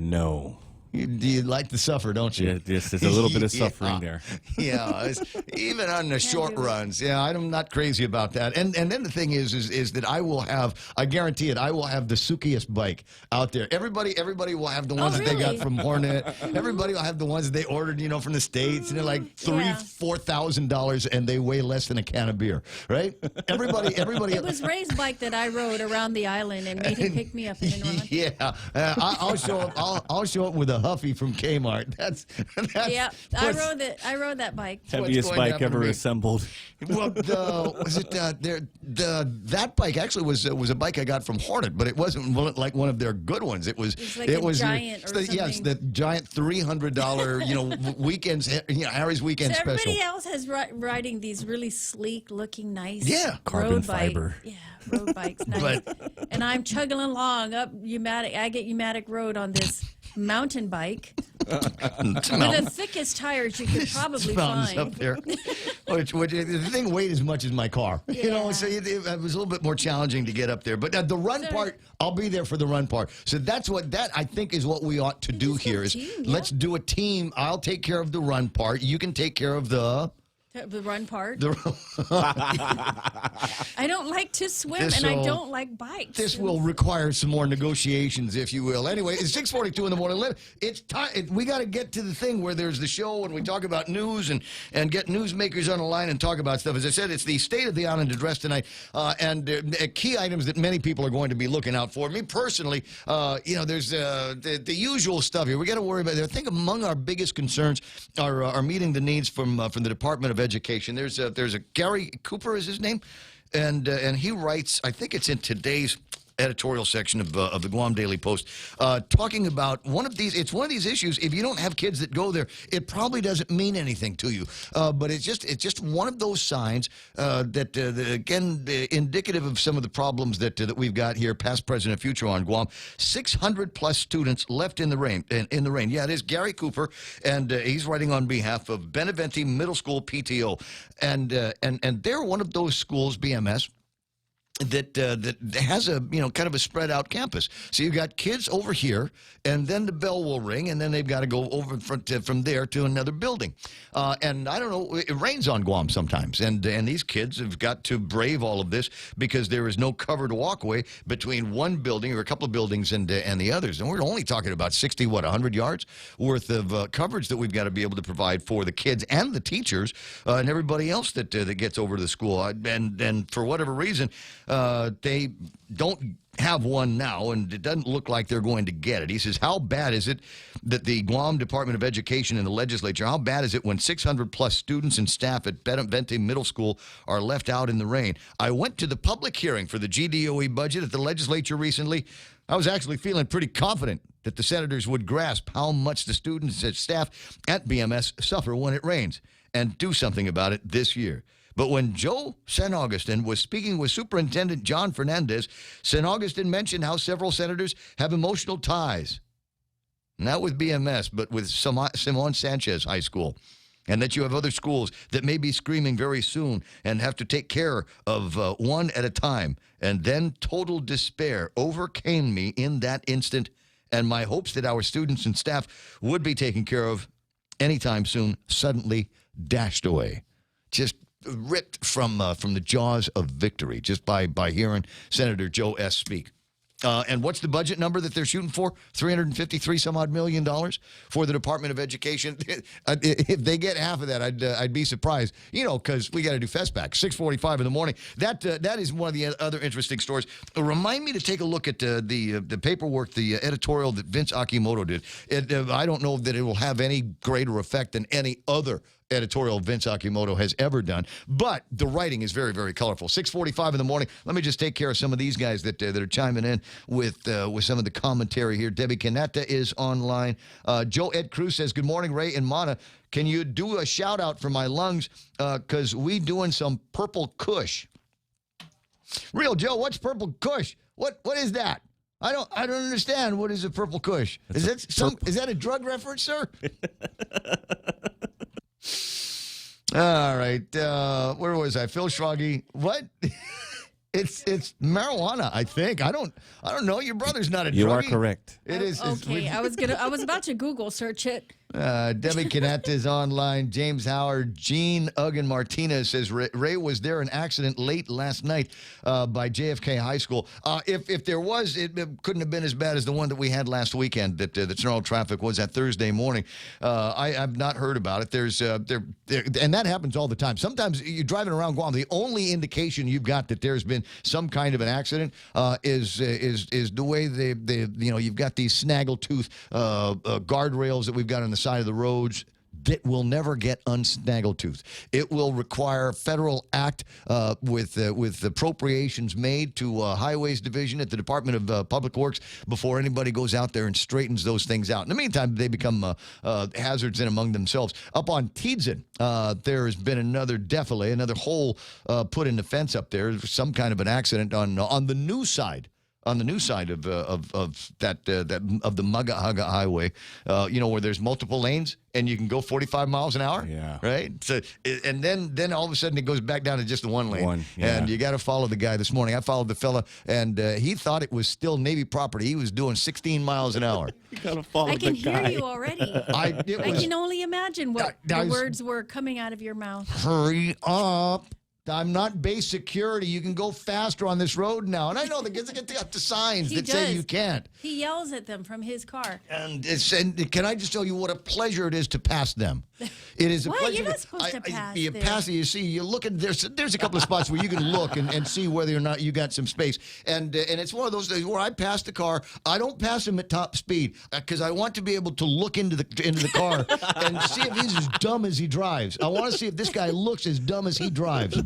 No. You like to suffer, don't you? Yeah, yes, there's a little bit of suffering there. Yeah, even on the short runs. Yeah, I'm not crazy about that. And then the thing is that I guarantee it, I will have the sukiest bike out there. Everybody will have the ones that they got from Hornet. Everybody will have the ones that they ordered, from the States, and they're like $4,000, and they weigh less than a can of beer, right? Everybody. It was Ray's bike that I rode around the island and made him pick me up and then run. Yeah, I'll show up. I'll show up with a Huffy from Kmart. That's yeah. I rode that bike. Heaviest bike ever assembled. Well, that bike actually was a bike I got from Hornet, but it wasn't like one of their good ones. It was giant yes, the giant $300 weekends, Harry's weekend so special. Everybody else has riding these really sleek looking nice carbon road fiber. Yeah, road bikes, nice. And I'm chugging along up I get Umatic Road on this mountain bike with the thickest tires you could probably find up there. which the thing weighed as much as my car. So it was a little bit more challenging to get up there. But the run part, I'll be there for the run part. So that I think is what we ought to do here is let's do a team. I'll take care of the run part. You can take care of the run part. I don't like to swim, and I don't like bikes. This will require some more negotiations, if you will. Anyway, it's 6:42 in the morning. It's time. We got to get to the thing where there's the show and we talk about news and get newsmakers on the line and talk about stuff. As I said, it's the State of the Island address tonight, and key items that many people are going to be looking out for. Me personally, there's the usual stuff here. We got to worry about. I think among our biggest concerns are meeting the needs from the Department of Education. There's a Gary Cooper is his name, and he writes, I think it's in today's editorial section of the Guam Daily Post, talking about one of these issues. If you don't have kids that go there, it probably doesn't mean anything to you. But it's just one of those signs that again indicative of some of the problems that we've got here, past, present, and future on Guam. 600 plus students left in the rain. Yeah, it is Gary Cooper, and he's writing on behalf of Benevente Middle School PTO, and they're one of those schools, BMS, that has a kind of a spread out campus. So you've got kids over here, and then the bell will ring, and then they've got to go over from there to another building. And I don't know, it rains on Guam sometimes, and these kids have got to brave all of this because there is no covered walkway between one building or a couple of buildings and the others. And we're only talking about 100 yards worth of coverage that we've got to be able to provide for the kids and the teachers and everybody else that gets over to the school. And for whatever reason, they don't have one now, and it doesn't look like they're going to get it. He says, how bad is it that the Guam Department of Education and the legislature, how bad is it when 600 plus students and staff at Benevente Middle School are left out in the rain? I went to the public hearing for the GDOE budget at the legislature recently. I was actually feeling pretty confident that the senators would grasp how much the students and staff at BMS suffer when it rains and do something about it this year. But when Joe San Augustin was speaking with Superintendent John Fernandez, San Augustin mentioned how several senators have emotional ties, not with BMS, but with Simon Sanchez High School, and that you have other schools that may be screaming very soon and have to take care of one at a time. And then total despair overcame me in that instant, and my hopes that our students and staff would be taken care of anytime soon suddenly dashed away. Just ripped from the jaws of victory just by hearing Senator Joe S. speak. And what's the budget number that they're shooting for? $353 million for the Department of Education. If they get half of that, I'd be surprised. Because we got to do FESPAC, 6:45 in the morning. That is one of the other interesting stories. Remind me to take a look at the paperwork, the editorial that Vince Akimoto did. I don't know that it will have any greater effect than any other editorial Vince Akimoto has ever done, but the writing is very, very colorful. 6:45 in the morning. Let me just take care of some of these guys that are chiming in with some of the commentary here. Debbie Canetta is online. Joe Ed Cruz says, good morning, Ray and Mana. Can you do a shout out for my lungs? Because we doing some purple kush. Real Joe, what's purple kush? What is that? I don't understand. What is a purple kush? Is that a drug reference, sir? All right. Where was I? Phil Schraggy. What? It's marijuana, I think. I don't know. Your brother's not a druggie. You are correct. It is. Okay, I was about to Google search it. Debbie Canette is online. James Howard, Gene Uggan Martinez says Ray was there in an accident late last night by JFK High School. If there was, it couldn't have been as bad as the one that we had last weekend. That the snarl traffic was that Thursday morning. I've not heard about it. There's and that happens all the time. Sometimes you're driving around Guam. The only indication you've got that there's been some kind of an accident is the way they you've got these snaggletooth guardrails that we've got on the side of the roads that will never get unsnaggletooth. It will require federal act with appropriations made to Highways Division at the Department of Public Works before anybody goes out there and straightens those things out. In the meantime, they become hazards in among themselves. Up on Tiedzin, there has been another defile, another hole put in the fence up there. Some kind of an accident on the new side. On the new side of the Mugahaga Highway, where there's multiple lanes and you can go 45 miles an hour. Yeah. Right. So, and then all of a sudden it goes back down to just the one lane. And you got to follow the guy this morning. I followed the fella, and he thought it was still Navy property. He was doing 16 miles an hour. You got to follow I can the guy. hear you already. I can only imagine what the words were coming out of your mouth. Hurry up. I'm not base security. You can go faster on this road now. And I know that gets the signs that say you can't. He yells at them from his car. And can I just tell you what a pleasure it is to pass them? It is a pleasure. You're not supposed to pass You them. pass it, you see, you look, and there's a couple of spots where you can look and see whether or not you got some space. And it's one of those days where I pass the car. I don't pass him at top speed because I want to be able to look into the car and see if he's as dumb as he drives. I want to see if this guy looks as dumb as he drives.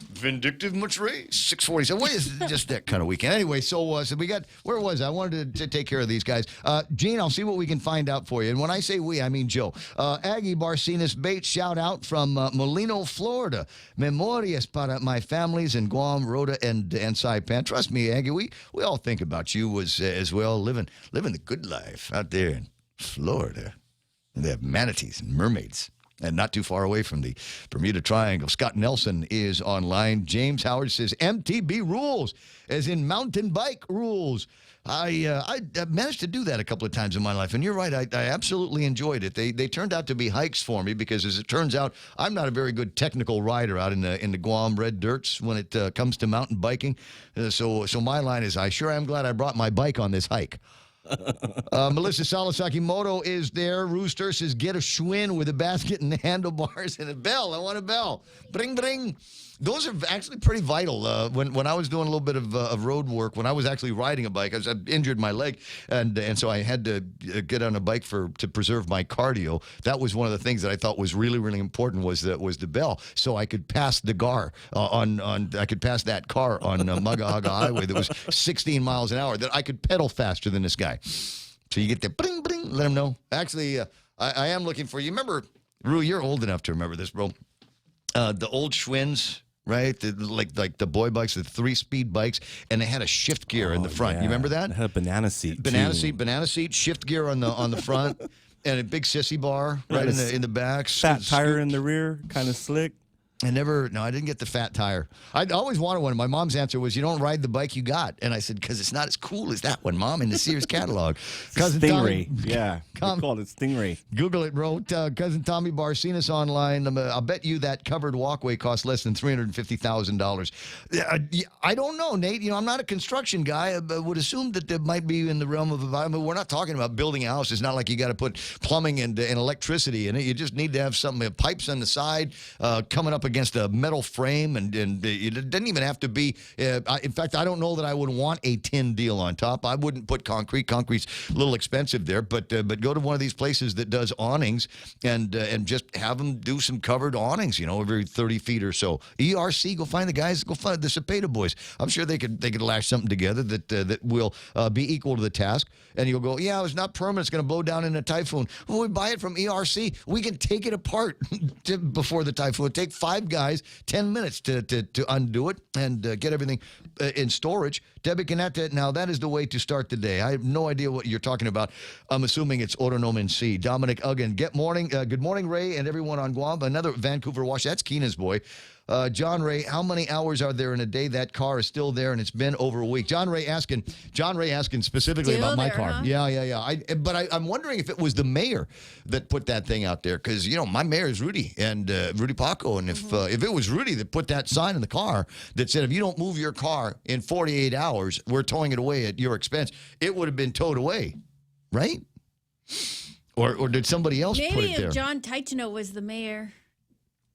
Vindictive much race 647. Well, it's just that kind of weekend. Anyway, so we got, where was I? I wanted to take care of these guys. Gene, I'll see what we can find out for you. And when I say we, I mean Joe. Aggie Barcenas Bates, shout out from Molino, Florida. Memorias para my families in Guam, Rhoda, and Saipan. Trust me, Aggie, we all think about you as well, living the good life out there in Florida. And they have manatees and mermaids. And not too far away from the Bermuda Triangle. Scott Nelson is online. James Howard says MTB rules, as in mountain bike rules. I managed to do that a couple of times in my life. And you're right, I absolutely enjoyed it. They turned out to be hikes for me because, as it turns out, I'm not a very good technical rider out in the Guam red dirts when it comes to mountain biking. So my line is, I sure am glad I brought my bike on this hike. Melissa Salasaki Moto is there. Rooster says, get a Schwinn with a basket and handlebars and a bell. I want a bell. Bring, bring. Those are actually pretty vital. When I was doing a little bit of road work, when I was actually riding a bike, I injured my leg, and so I had to get on a bike to preserve my cardio. That was one of the things that I thought was really, really important was the bell, so I could pass the car I could pass that car on Mugahaga Highway that was 16 miles an hour. That I could pedal faster than this guy. So you get the bling bling. Let him know. Actually, I am looking for you. Remember, Rue, you're old enough to remember this, bro. The old Schwinns. Right, like the boy bikes, the 3-speed bikes, and they had a shift gear in the front. Yeah. You remember that? It had a banana seat. Banana seat, shift gear on the front, and a big sissy bar right in the back. Fat tire in the rear, kind of slick. I didn't get the fat tire. I always wanted one. My mom's answer was, you don't ride the bike you got. And I said, because it's not as cool as that one, Mom, in the Sears catalog. Cousin Stingray. Tommy, yeah, they called it Stingray. Google it, bro. Cousin Tommy Barcenas online. I'll bet you that covered walkway costs less than $350,000. I don't know, Nate. I'm not a construction guy. I would assume that there might be in the realm of, we're not talking about building a house. It's not like you got to put plumbing and electricity in it. You just need to have some pipes on the side coming up against a metal frame, and it doesn't even have to be. In fact, I don't know that I would want a tin deal on top. I wouldn't put concrete. Concrete's a little expensive there, but go to one of these places that does awnings and just have them do some covered awnings. Every 30 feet or so. ERC, go find the guys. Go find the Cepeda boys. I'm sure they could lash something together that will be equal to the task. And you'll go, yeah, it's not permanent. It's going to blow down in a typhoon. When we buy it from ERC, we can take it apart before the typhoon. It'll take 5 guys 10 minutes to undo it and get everything in storage. Debbie Canetta, now that is the way to start the day. I have no idea what you're talking about. I'm assuming it's Autonomen C. Dominic Uggan, good morning, Ray, and everyone on Guam. Another Vancouver wash. That's Keenan's boy. John Ray, how many hours are there in a day? That car is still there, and it's been over a week. John Ray asking specifically Still about my there, car. huh? Yeah. I'm wondering if it was the mayor that put that thing out there, because my mayor is Rudy and Rudy Paco, and if it was Rudy that put that sign in the car that said, if you don't move your car in 48 hours, we're towing it away at your expense, it would have been towed away, right? Or did somebody else put it Maybe there? if John Titano was the mayor.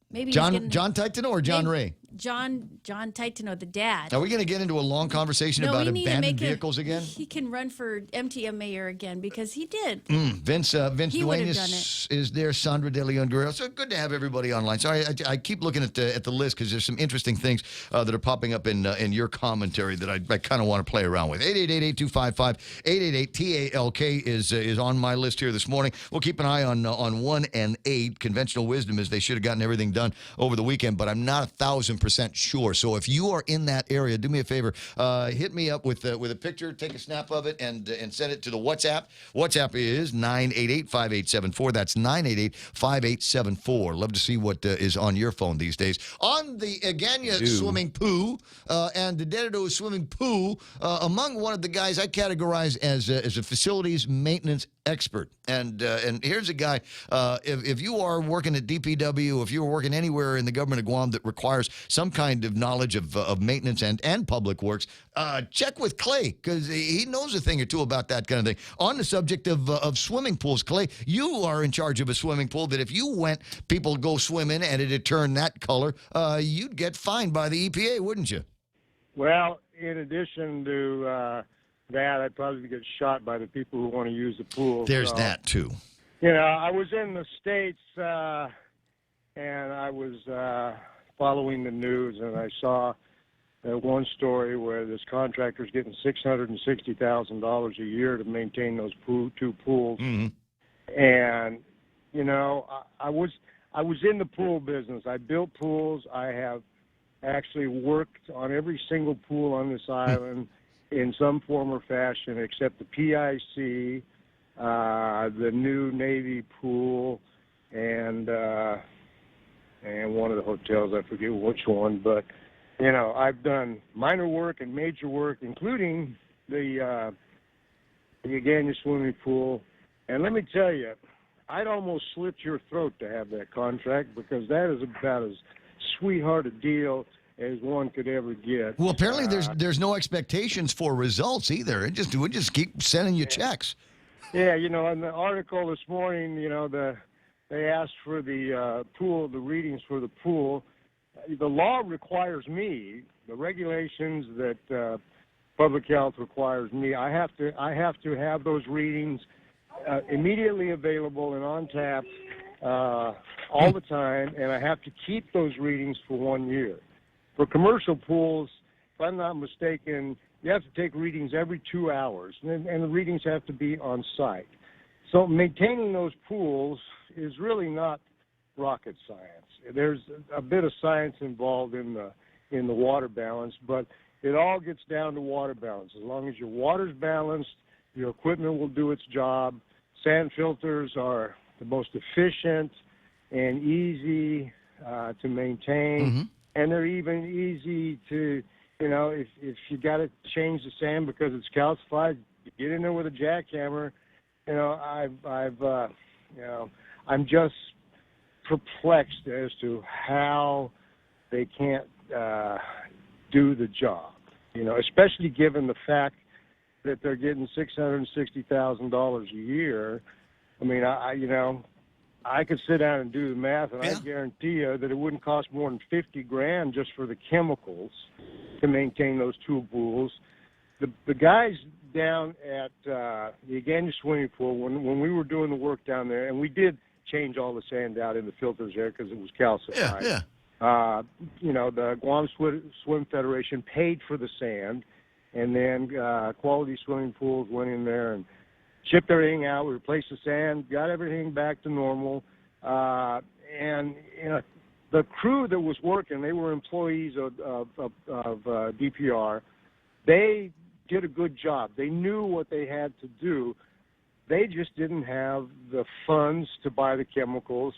Maybe John he's getting, Titano or John Ray? John Titano, the dad. Are we going to get into a long conversation No, about we need to abandoned make it- vehicles again? He can run for MTM mayor again because he did. Vince He would Duane have done it. is there. Sandra De Leon Guerrero. So good to have everybody online. Sorry, I keep looking at the list because there's some interesting things that are popping up in your commentary that I kind of want to play around with. 888-8255-888-TALK is on my list here this morning. We'll keep an eye on 1 and 8. Conventional wisdom is they should have gotten everything done over the weekend, but I'm not 1,000% sure. So if you are in that area, do me a favor, hit me up with a picture, take a snap of it, and send it to the WhatsApp. WhatsApp is 988-5874. That's 988-5874. Love to see what is on your phone these days. On the Aganya swimming pool and the Dededo swimming pool, among one of the guys I categorize as a facilities maintenance expert. And here's a guy, if you are working at DPW, if you're working anywhere in the government of Guam that requires some kind of knowledge of maintenance and public works, check with Clay, because he knows a thing or two about that kind of thing. On the subject of swimming pools, Clay, you are in charge of a swimming pool that if you went, people go swim in and it had turned that color, you'd get fined by the EPA, wouldn't you? Well, in addition to that, I'd probably get shot by the people who want to use the pool. There's so, that, too. I was in the States, and I was following the news, and I saw one story where this contractor's getting $660,000 a year to maintain those two pools. Mm-hmm. And, I was in the pool business. I built pools. I have actually worked on every single pool on this island in some form or fashion, except the PIC, the new Navy pool, and one of the hotels. I forget which one, but I've done minor work and major work, including the Aganya swimming pool. And let me tell you, I'd almost slit your throat to have that contract, because that is about as sweetheart a deal as one could ever get. Well, apparently there's no expectations for results either. We just keep sending you checks. Yeah, in the article this morning, they asked for the pool, the readings for the pool. The law requires me, the regulations that public health requires me, I have to have those readings immediately available and on tap all the time, and I have to keep those readings for 1 year. For commercial pools, if I'm not mistaken, you have to take readings every 2 hours, and the readings have to be on site. So maintaining those pools is really not rocket science. There's a bit of science involved in the water balance, but it all gets down to water balance. As long as your water's balanced, your equipment will do its job. Sand filters are the most efficient and easy to maintain. Mm-hmm. And they're even easy to, if you got to change the sand because it's calcified, you get in there with a jackhammer. I'm just perplexed as to how they can't do the job. Especially given the fact that they're getting $660,000 a year. I mean, I could sit down and do the math, and I guarantee you that it wouldn't cost more than $50,000 just for the chemicals to maintain those two pools. The guys down at the Aganya swimming pool, when we were doing the work down there, and we did change all the sand out in the filters there because it was calcified. Yeah. The Guam Swim Federation paid for the sand, and then Quality Swimming Pools went in there and shipped everything out. We replaced the sand, got everything back to normal. And the crew that was working, they were employees of DPR. They did a good job. They knew what they had to do. They just didn't have the funds to buy the chemicals,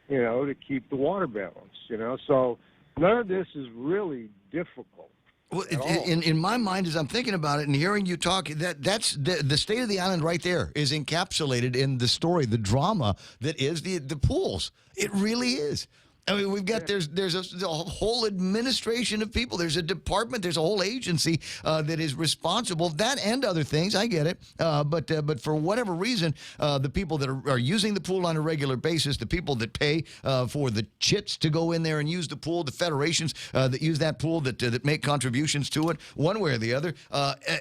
to keep the water balanced, So None of this is really difficult. Well, in my mind, as I'm thinking about it and hearing you talk, that's the state of the island right there is encapsulated in the story, the drama that is the pools. It really is. I mean, we've got there's a whole administration of people. There's a department. There's a whole agency that is responsible. That and other things. I get it. But for whatever reason, the people that are using the pool on a regular basis, the people that pay for the chits to go in there and use the pool, the federations that use that pool that make contributions to it, one way or the other,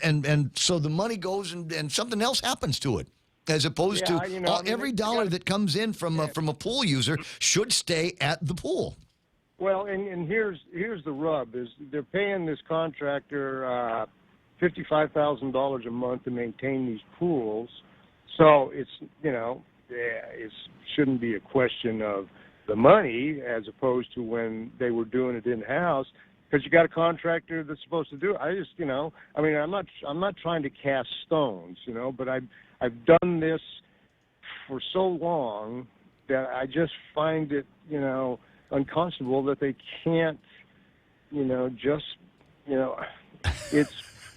and so the money goes and something else happens to it. As opposed to every dollar that comes in from a pool user should stay at the pool. Well, and here's the rub: is they're paying this contractor $55,000 a month to maintain these pools. So it shouldn't be a question of the money as opposed to when they were doing it in house. Because you got a contractor that's supposed to do it. I'm not trying to cast stones, but I've done this for so long that I just find it, unconscionable that they can't,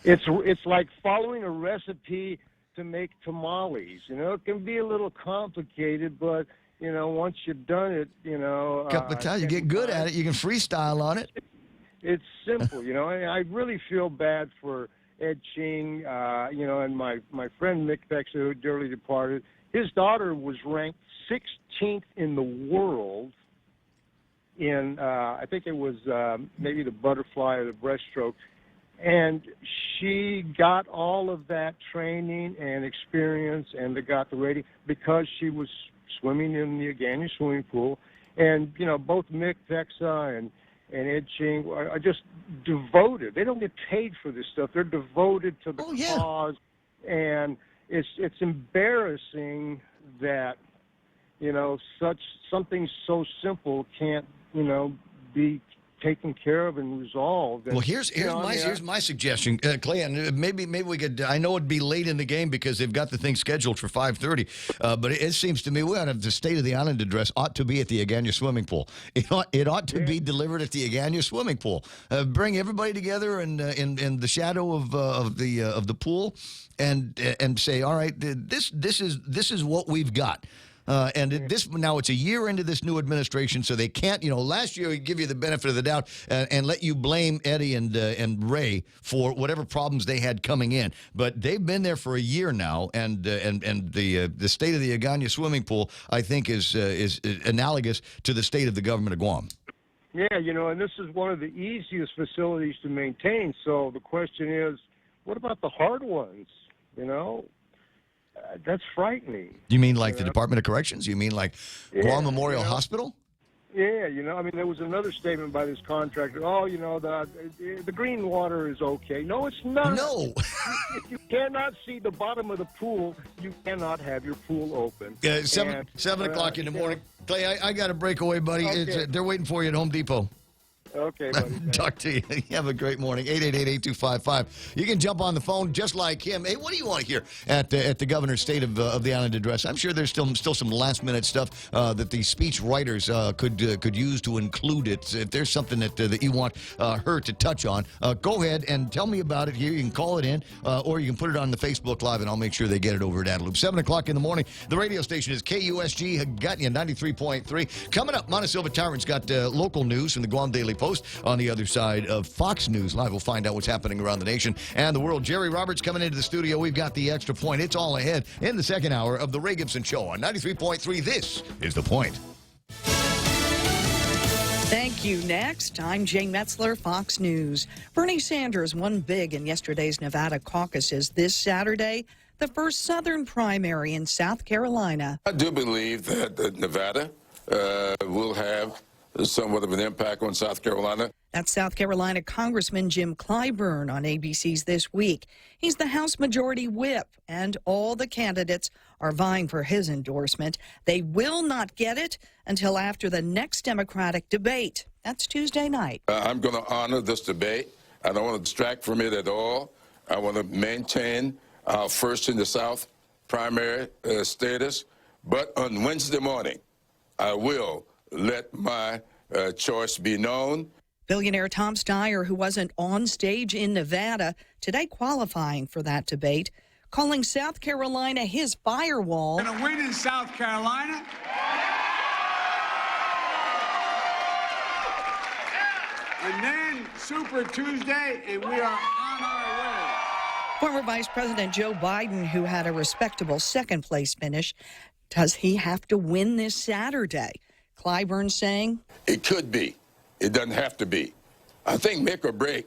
it's like following a recipe to make tamales. It can be a little complicated, but once you've done it, couple of times you get good at it, you can freestyle on it. It's simple, I really feel bad for Ed Ching, and my friend Mick Fexer, who dearly departed. His daughter was ranked 16th in the world in, I think it was maybe the butterfly or the breaststroke. And she got all of that training and experience and got the rating because she was swimming in the Agania swimming pool. And, both Mick Fexer and Ed Ching are just devoted. They don't get paid for this stuff. They're devoted to the cause, and it's embarrassing that something so simple can't be taken care of and resolved. Well, here's my suggestion, Clay, and maybe we could. I know it'd be late in the game because they've got the thing scheduled for 5:30. But it seems to me we ought to have the State of the Island address ought to be at the Agania swimming pool. It ought to be delivered at the Agania swimming pool. Bring everybody together in the shadow of the pool, and say, all right, this is what we've got. Now it's a year into this new administration, so they can't. Last year we give you the benefit of the doubt and let you blame Eddie and Ray for whatever problems they had coming in. But they've been there for a year now, and the state of the Agania swimming pool, I think, is analogous to the state of the government of Guam. Yeah, and this is one of the easiest facilities to maintain. So the question is, what about the hard ones? That's frightening. You mean like the Department of Corrections? You mean like Guam Memorial Hospital? Yeah, there was another statement by this contractor. Oh, the green water is okay. No, it's not. No. If you cannot see the bottom of the pool, you cannot have your pool open. 7 o'clock in the morning. Clay, I got to break away, buddy. Okay. They're waiting for you at Home Depot. Okay, buddy. Talk to you. Have a great morning. 888-8255. You can jump on the phone just like him. Hey, what do you want to hear at the governor's State of the Island address? I'm sure there's still some last-minute stuff that the speech writers could use to include it. If there's something that you want her to touch on, go ahead and tell me about it here. You can call it in, or you can put it on the Facebook Live, and I'll make sure they get it over at Adaloop. 7 o'clock in the morning. The radio station is KUSG, got you 93.3. Coming up, Montecillo Tyrant's got local news from the Guam Daily Post. On the other side of Fox News Live, we'll find out what's happening around the nation and the world. Jerry Roberts coming into the studio. We've got the extra point. It's all ahead in the second hour of the Ray Gibson Show on 93.3. This is The Point. Thank you. Next, I'm Jane Metzler, Fox News. Bernie Sanders won big in yesterday's Nevada caucuses. This Saturday, the first Southern primary in South Carolina. I do believe that Nevada will have somewhat of an impact on South Carolina. That's South Carolina Congressman Jim Clyburn on ABC's This Week. He's the House Majority Whip, and all the candidates are vying for his endorsement. They will not get it until after the next Democratic debate. That's Tuesday night. I'm going to honor this debate. I don't want to distract from it at all. I want to maintain our first in the South primary status. But on Wednesday morning, I will let my choice be known. Billionaire Tom Steyer, who wasn't on stage in Nevada, today qualifying for that debate, calling South Carolina his firewall. Gonna win in South Carolina. And then Super Tuesday, and we are on our way. Former Vice President Joe Biden, who had a respectable second-place finish, does he have to win this Saturday? Clyburn saying, It could be. It doesn't have to be. I think make or break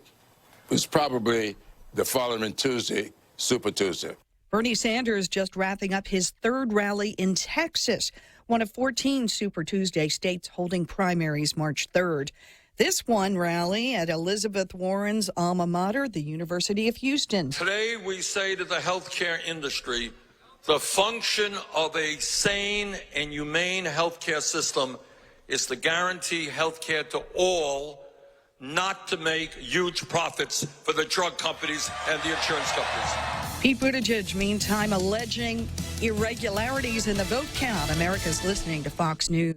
was probably the following Tuesday, Super Tuesday. Bernie Sanders just wrapping up his third rally in Texas, one of 14 Super Tuesday states holding primaries March 3rd. This one rally at Elizabeth Warren's alma mater, the University of Houston. Today we say to the healthcare industry, the function of a sane and humane healthcare system is to guarantee healthcare to all, not to make huge profits for the drug companies and the insurance companies. Pete Buttigieg, meantime, alleging irregularities in the vote count. America's listening to Fox News.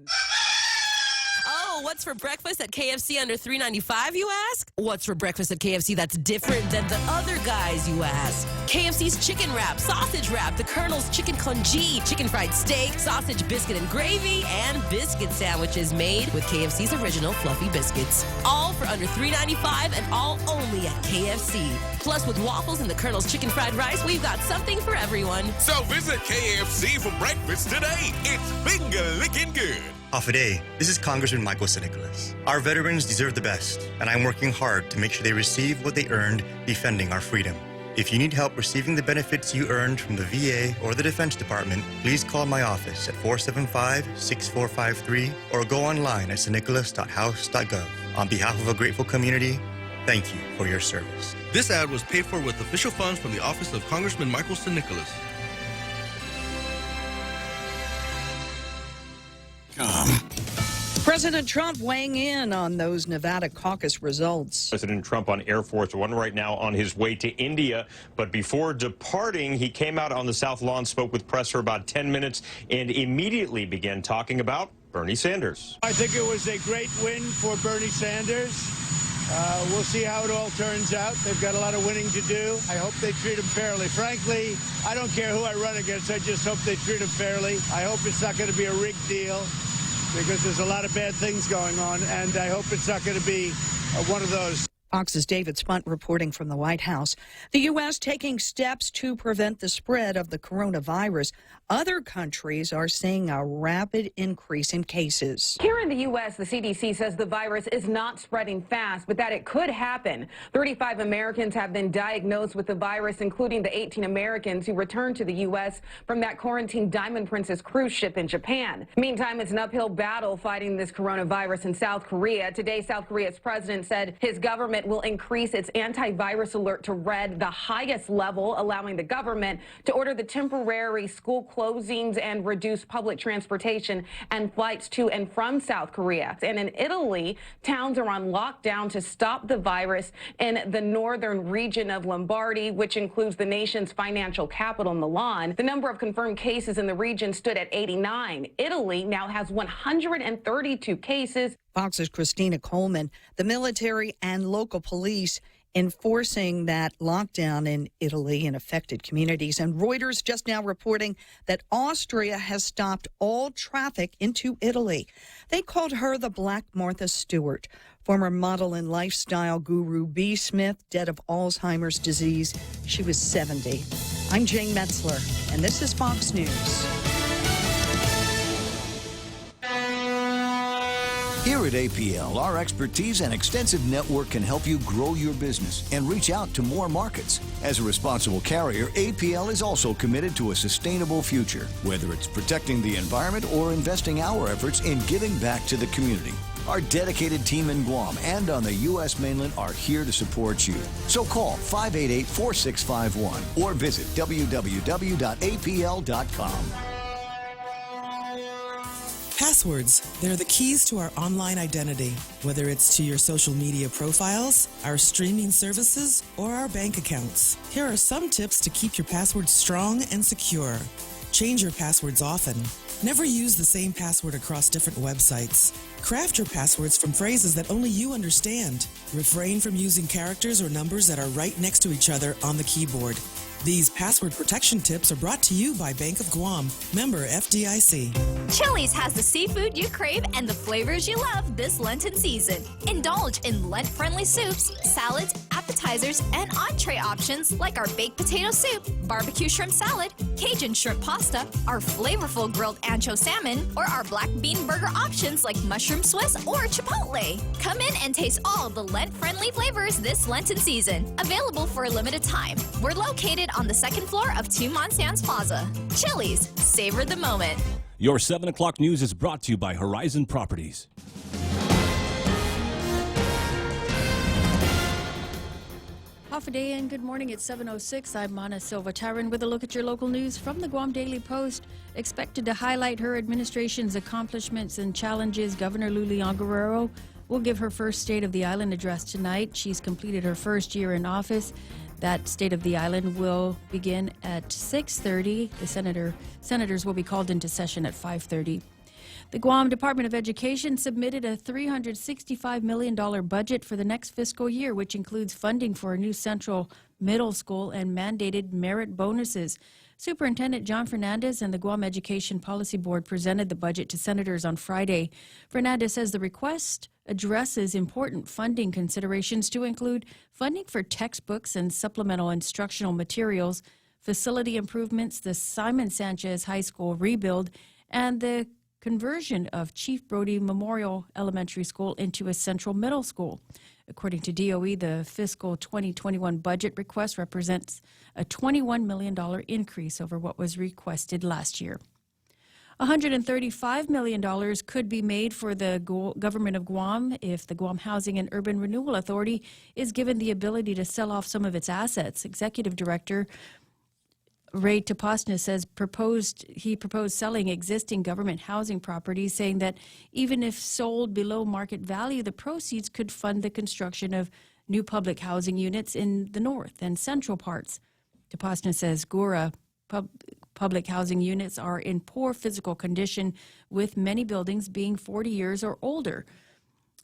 What's for breakfast at KFC under $3.95, you ask? What's for breakfast at KFC that's different than the other guys, you ask? KFC's chicken wrap, sausage wrap, the Colonel's chicken congee, chicken fried steak, sausage biscuit and gravy, and biscuit sandwiches made with KFC's original fluffy biscuits. All for under $3.95 and all only at KFC. Plus, with waffles and the Colonel's chicken fried rice, we've got something for everyone. So visit KFC for breakfast today. It's finger-licking good. Off day, this is Congressman Michael Nicholas. Our veterans deserve the best, and I'm working hard to make sure they receive what they earned defending our freedom. If you need help receiving the benefits you earned from the VA or the Defense Department, please call my office at 475-6453 or go online at stnicholas.house.gov. On behalf of a grateful community, thank you for your service. This ad was paid for with official funds from the office of Congressman Michael Nicholas. President Trump weighing in on those Nevada caucus results. President Trump on Air Force One right now on his way to India. But before departing, he came out on the South Lawn, spoke with press for about 10 minutes, and immediately began talking about Bernie Sanders. I think it was a great win for Bernie Sanders. We'll see how it all turns out. They've got a lot of winning to do. I hope they treat him fairly. Frankly, I don't care who I run against. I just hope they treat him fairly. I hope it's not going to be a rigged deal, because there's a lot of bad things going on, and I hope it's not going to be one of those. Fox's David Spunt reporting from the White House. The U.S. taking steps to prevent the spread of the coronavirus. Other countries are seeing a rapid increase in cases. Here in the U.S., the CDC says the virus is not spreading fast, but that it could happen. 35 Americans have been diagnosed with the virus, including the 18 Americans who returned to the U.S. from that quarantined Diamond Princess cruise ship in Japan. Meantime, it's an uphill battle fighting this coronavirus in South Korea. Today, South Korea's president said his government will increase its antivirus alert to red, the highest level, allowing the government to order the temporary school closings and reduce public transportation and flights to and from South Korea. And in Italy, towns are on lockdown to stop the virus in the northern region of Lombardy, which includes the nation's financial capital, Milan. The number of confirmed cases in the region stood at 89. Italy now has 132 cases. Fox's Christina Coleman. The military and local police enforcing that lockdown in Italy in affected communities. And Reuters just now reporting that Austria has stopped all traffic into Italy. They called her the Black Martha Stewart. Former model and lifestyle guru B. Smith, dead of Alzheimer's disease. She was 70. I'm Jane Metzler, and this is Fox News. Here at APL, our expertise and extensive network can help you grow your business and reach out to more markets. As a responsible carrier, APL is also committed to a sustainable future, whether it's protecting the environment or investing our efforts in giving back to the community. Our dedicated team in Guam and on the U.S. mainland are here to support you. So call 588-4651 or visit www.apl.com. Passwords, they're the keys to our online identity, whether it's to your social media profiles, our streaming services, or our bank accounts. Here are some tips to keep your passwords strong and secure. Change your passwords often. Never use the same password across different websites. Craft your passwords from phrases that only you understand. Refrain from using characters or numbers that are right next to each other on the keyboard. These password protection tips are brought to you by Bank of Guam, member FDIC. Chili's has the seafood you crave and the flavors you love this Lenten season. Indulge in Lent-friendly soups, salads, appetizers, and entree options like our baked potato soup, barbecue shrimp salad, Cajun shrimp pasta, our flavorful grilled ancho salmon, or our black bean burger options like mushroom Swiss or chipotle. Come in and taste all of the Lent-friendly flavors this Lenten season. Available for a limited time. We're located on the second floor of 2 Monsands Plaza. Chili's, savor the moment. Your 7 o'clock news is brought to you by Horizon Properties. Half a day and good morning. It's 7:06. I'm Mana Silva Tyron with a look at your local news from the Guam Daily Post. Expected to highlight her administration's accomplishments and challenges, Governor Lulian Guerrero will give her first State of the Island address tonight. She's completed her first year in office. That State of the Island will begin at 6:30. The senators will be called into session at 5:30. The Guam Department of Education submitted a $365 million budget for the next fiscal year, which includes funding for a new central middle school and mandated merit bonuses. Superintendent John Fernandez and the Guam Education Policy Board presented the budget to senators on Friday. Fernandez says the request addresses important funding considerations to include funding for textbooks and supplemental instructional materials, facility improvements, the Simon Sanchez High School rebuild, and the conversion of Chief Brody Memorial Elementary School into a central middle school. According to DOE, the fiscal 2021 budget request represents a $21 million increase over what was requested last year. $135 million could be made for the government of Guam if the Guam Housing and Urban Renewal Authority is given the ability to sell off some of its assets. Executive Director Ray Tapasna says he proposed selling existing government housing properties, saying that even if sold below market value, the proceeds could fund the construction of new public housing units in the north and central parts. Tapasna says Gura public housing units are in poor physical condition, with many buildings being 40 years or older.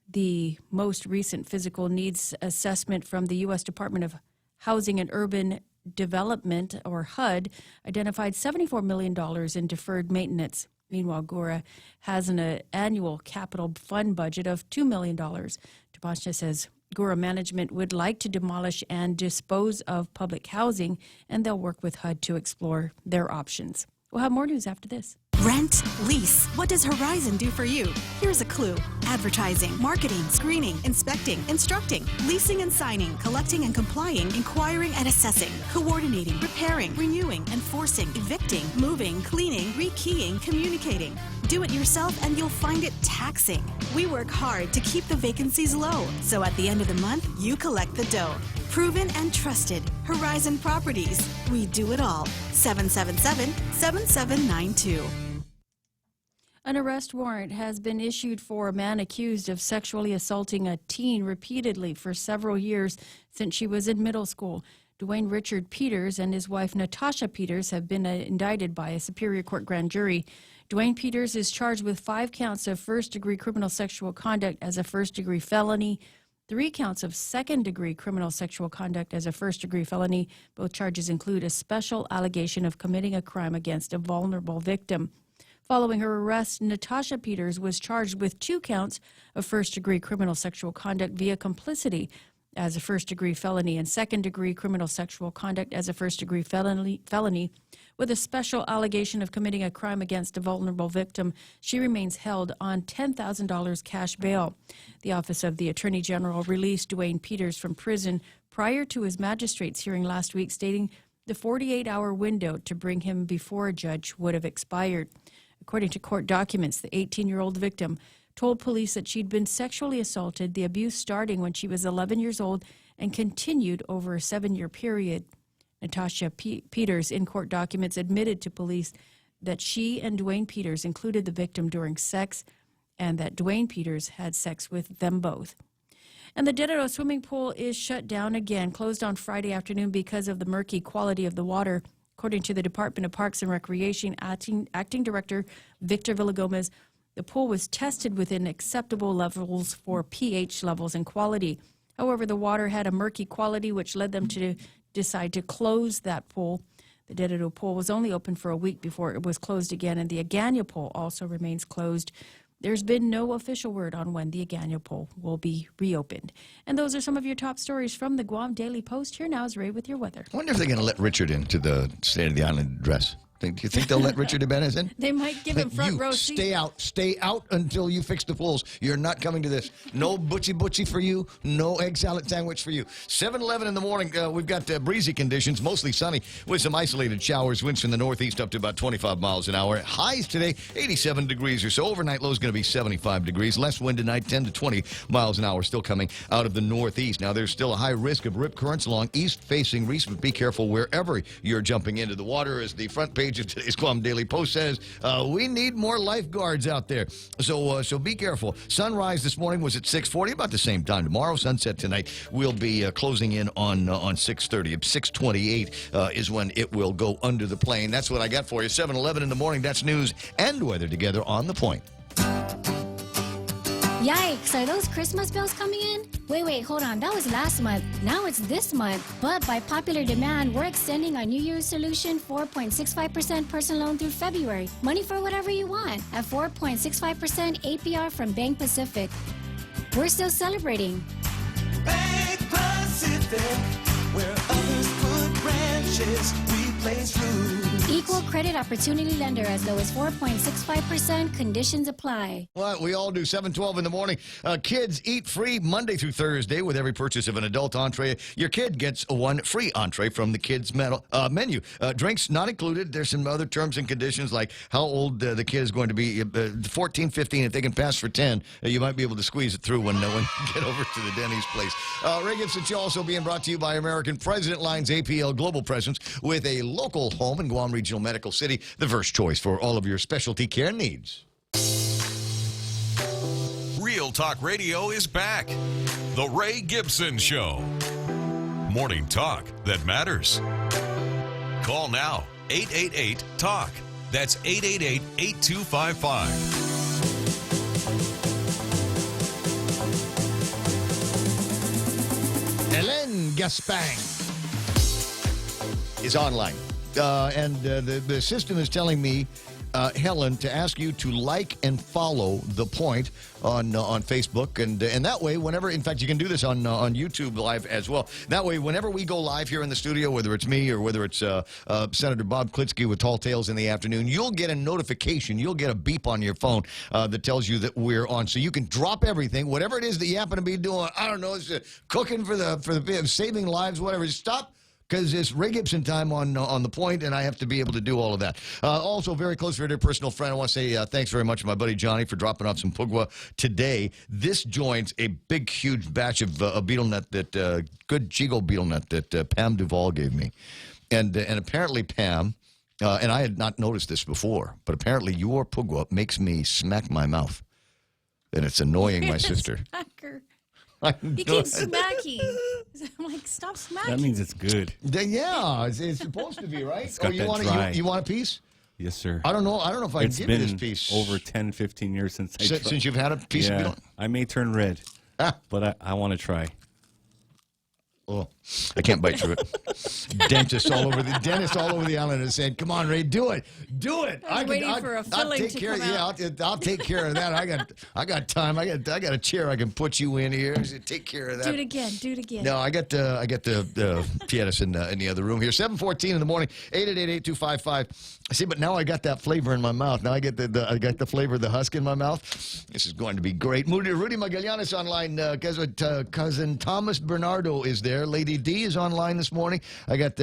The most recent physical needs assessment from the U.S. Department of Housing and Urban Development, or HUD, identified $74 million in deferred maintenance. Meanwhile, Gura has an annual capital fund budget of $2 million. Tapasna says Gura management would like to demolish and dispose of public housing, and they'll work with HUD to explore their options. We'll have more news after this. Rent, lease. What does Horizon do for you? Here's a clue. Advertising, marketing, screening, inspecting, instructing, leasing and signing, collecting and complying, inquiring and assessing, coordinating, repairing, renewing, enforcing, evicting, moving, cleaning, rekeying, communicating. Do it yourself and you'll find it taxing. We work hard to keep the vacancies low, so at the end of the month, you collect the dough. Proven and trusted. Horizon Properties. We do it all. 777-7792. An arrest warrant has been issued for a man accused of sexually assaulting a teen repeatedly for several years since she was in middle school. Dwayne Richard Peters and his wife Natasha Peters have been indicted by a Superior Court grand jury. Dwayne Peters is charged with 5 counts of first-degree criminal sexual conduct as a first-degree felony, 3 counts of second-degree criminal sexual conduct as a first-degree felony. Both charges include a special allegation of committing a crime against a vulnerable victim. Following her arrest, Natasha Peters was charged with 2 counts of first-degree criminal sexual conduct via complicity as a first-degree felony and second-degree criminal sexual conduct as a first-degree felony with a special allegation of committing a crime against a vulnerable victim. She remains held on $10,000 cash bail. The Office of the Attorney General released Dwayne Peters from prison prior to his magistrate's hearing last week, stating the 48-hour window to bring him before a judge would have expired. According to court documents, the 18-year-old victim told police that she'd been sexually assaulted, the abuse starting when she was 11 years old and continued over a 7-year period. Natasha Peters, in court documents, admitted to police that she and Dwayne Peters included the victim during sex and that Dwayne Peters had sex with them both. And the Dedero swimming pool is shut down again, closed on Friday afternoon because of the murky quality of the water. According to the Department of Parks and Recreation Acting Director Victor Villagomez, the pool was tested within acceptable levels for pH levels and quality. However, the water had a murky quality, which led them to decide to close that pool. The Dededo pool was only open for a week before it was closed again, and the Agana pool also remains closed. There's been no official word on when the Agana pool will be reopened. And those are some of your top stories from the Guam Daily Post. Here now is Ray with your weather. I wonder if they're going to let Richard into the State of the Island address. Do you think they'll let Richard Ibanez in? They might give him front row seat. Stay out until you fix the pools. You're not coming to this. No butchie for you. No egg salad sandwich for you. 7:11 in the morning. We've got breezy conditions, mostly sunny with some isolated showers. Winds from the northeast up to about 25 miles an hour. Highs today, 87 degrees or so. Overnight low is going to be 75 degrees. Less wind tonight, 10 to 20 miles an hour. Still coming out of the northeast. Now, there's still a high risk of rip currents along east-facing reefs, but be careful wherever you're jumping into the water. As the front page of today's Guam Daily Post says, we need more lifeguards out there. So be careful. Sunrise this morning was at 6:40, about the same time tomorrow. Sunset tonight will be closing in on 6:30. 6:28 is when it will go under the plane. That's what I got for you. 7:11 in the morning. That's news and weather together on The Point. Yikes, are those Christmas bills coming in? Wait, hold on. That was last month. Now it's this month. But by popular demand, we're extending our New Year's solution 4.65% personal loan through February. Money for whatever you want at 4.65% APR from Bank Pacific. We're still celebrating. Bank Pacific, where others put branches, we place roots. Equal credit opportunity lender as low as 4.65%. Conditions apply. Well, we all do. 7:12 in the morning. Kids eat free Monday through Thursday with every purchase of an adult entree. Your kid gets one free entree from the kids' menu. Drinks not included. There's some other terms and conditions like how old the kid is going to be. 14, 15. If they can pass for 10, you might be able to squeeze it through when you get over to the Denny's place. Ray Gibson Show also being brought to you by American President Line's APL Global Presence with a local home in Guam Regional Medical City, the first choice for all of your specialty care needs. Real Talk Radio is back. The Ray Gibson Show. Morning talk that matters. Call now, 888-TALK. That's 888-8255. Helen Gaspang is online. And the system is telling me, Helen, to ask you to like and follow The Point on Facebook. And that way, whenever, in fact, you can do this on YouTube Live as well. That way, whenever we go live here in the studio, whether it's me or whether it's Senator Bob Klitsky with Tall Tales in the afternoon, you'll get a notification. You'll get a beep on your phone that tells you that we're on. So you can drop everything, whatever it is that you happen to be doing. I don't know, it's cooking for the saving lives, whatever. Stop. Because it's Ray Gibson time on The Point, and I have to be able to do all of that. Also, very close, very dear personal friend. I want to say thanks very much to my buddy Johnny for dropping off some pugwa today. This joins a big, huge batch of beetle nut good Chigo beetle nut that Pam Duvall gave me. And apparently, Pam, and I had not noticed this before, but apparently your pugwa makes me smack my mouth. And it's annoying my sister. He keeps smacking. I'm like, stop smacking. That means it's good. Yeah, it's supposed to be, right? It's got that you want a piece? Yes, sir. I don't know if I can give you this piece. Over 10, 15 years since you've had a piece of beetle. I may turn red, but I want to try. Oh, I can't bite through it. Dentists all over the island are saying, "Come on, Ray, do it, do it." I was waiting for a filling to come out. I'll take care of that. I got time. I got a chair I can put you in here. Take care of that. Do it again. No, I got the pianist in the other room here. 7:14 in the morning. 888-8255. See, but now I got that flavor in my mouth. Now I got the flavor of the husk in my mouth. This is going to be great. Rudy Magallanes online. Cousin Thomas Bernardo is there. Lady D is online this morning. I got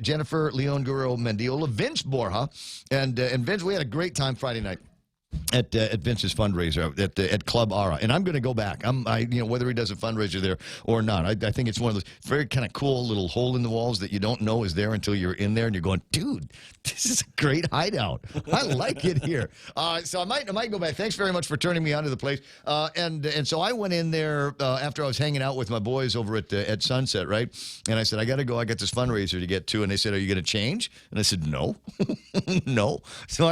Jennifer Leon Guerrero Mendiola, Vince Borja, and Vince. We had a great time Friday night. at Vince's fundraiser at Club Ara, and I'm going to go back. Whether he does a fundraiser there or not, I think it's one of those very kind of cool little hole in the walls that you don't know is there until you're in there, and you're going, dude, this is a great hideout. I like it here. So I might go back. Thanks very much for turning me on to the place. And so I went in there after I was hanging out with my boys over at Sunset, right? And I said, I got to go. I got this fundraiser to get to, and they said, are you going to change? And I said, no, no. So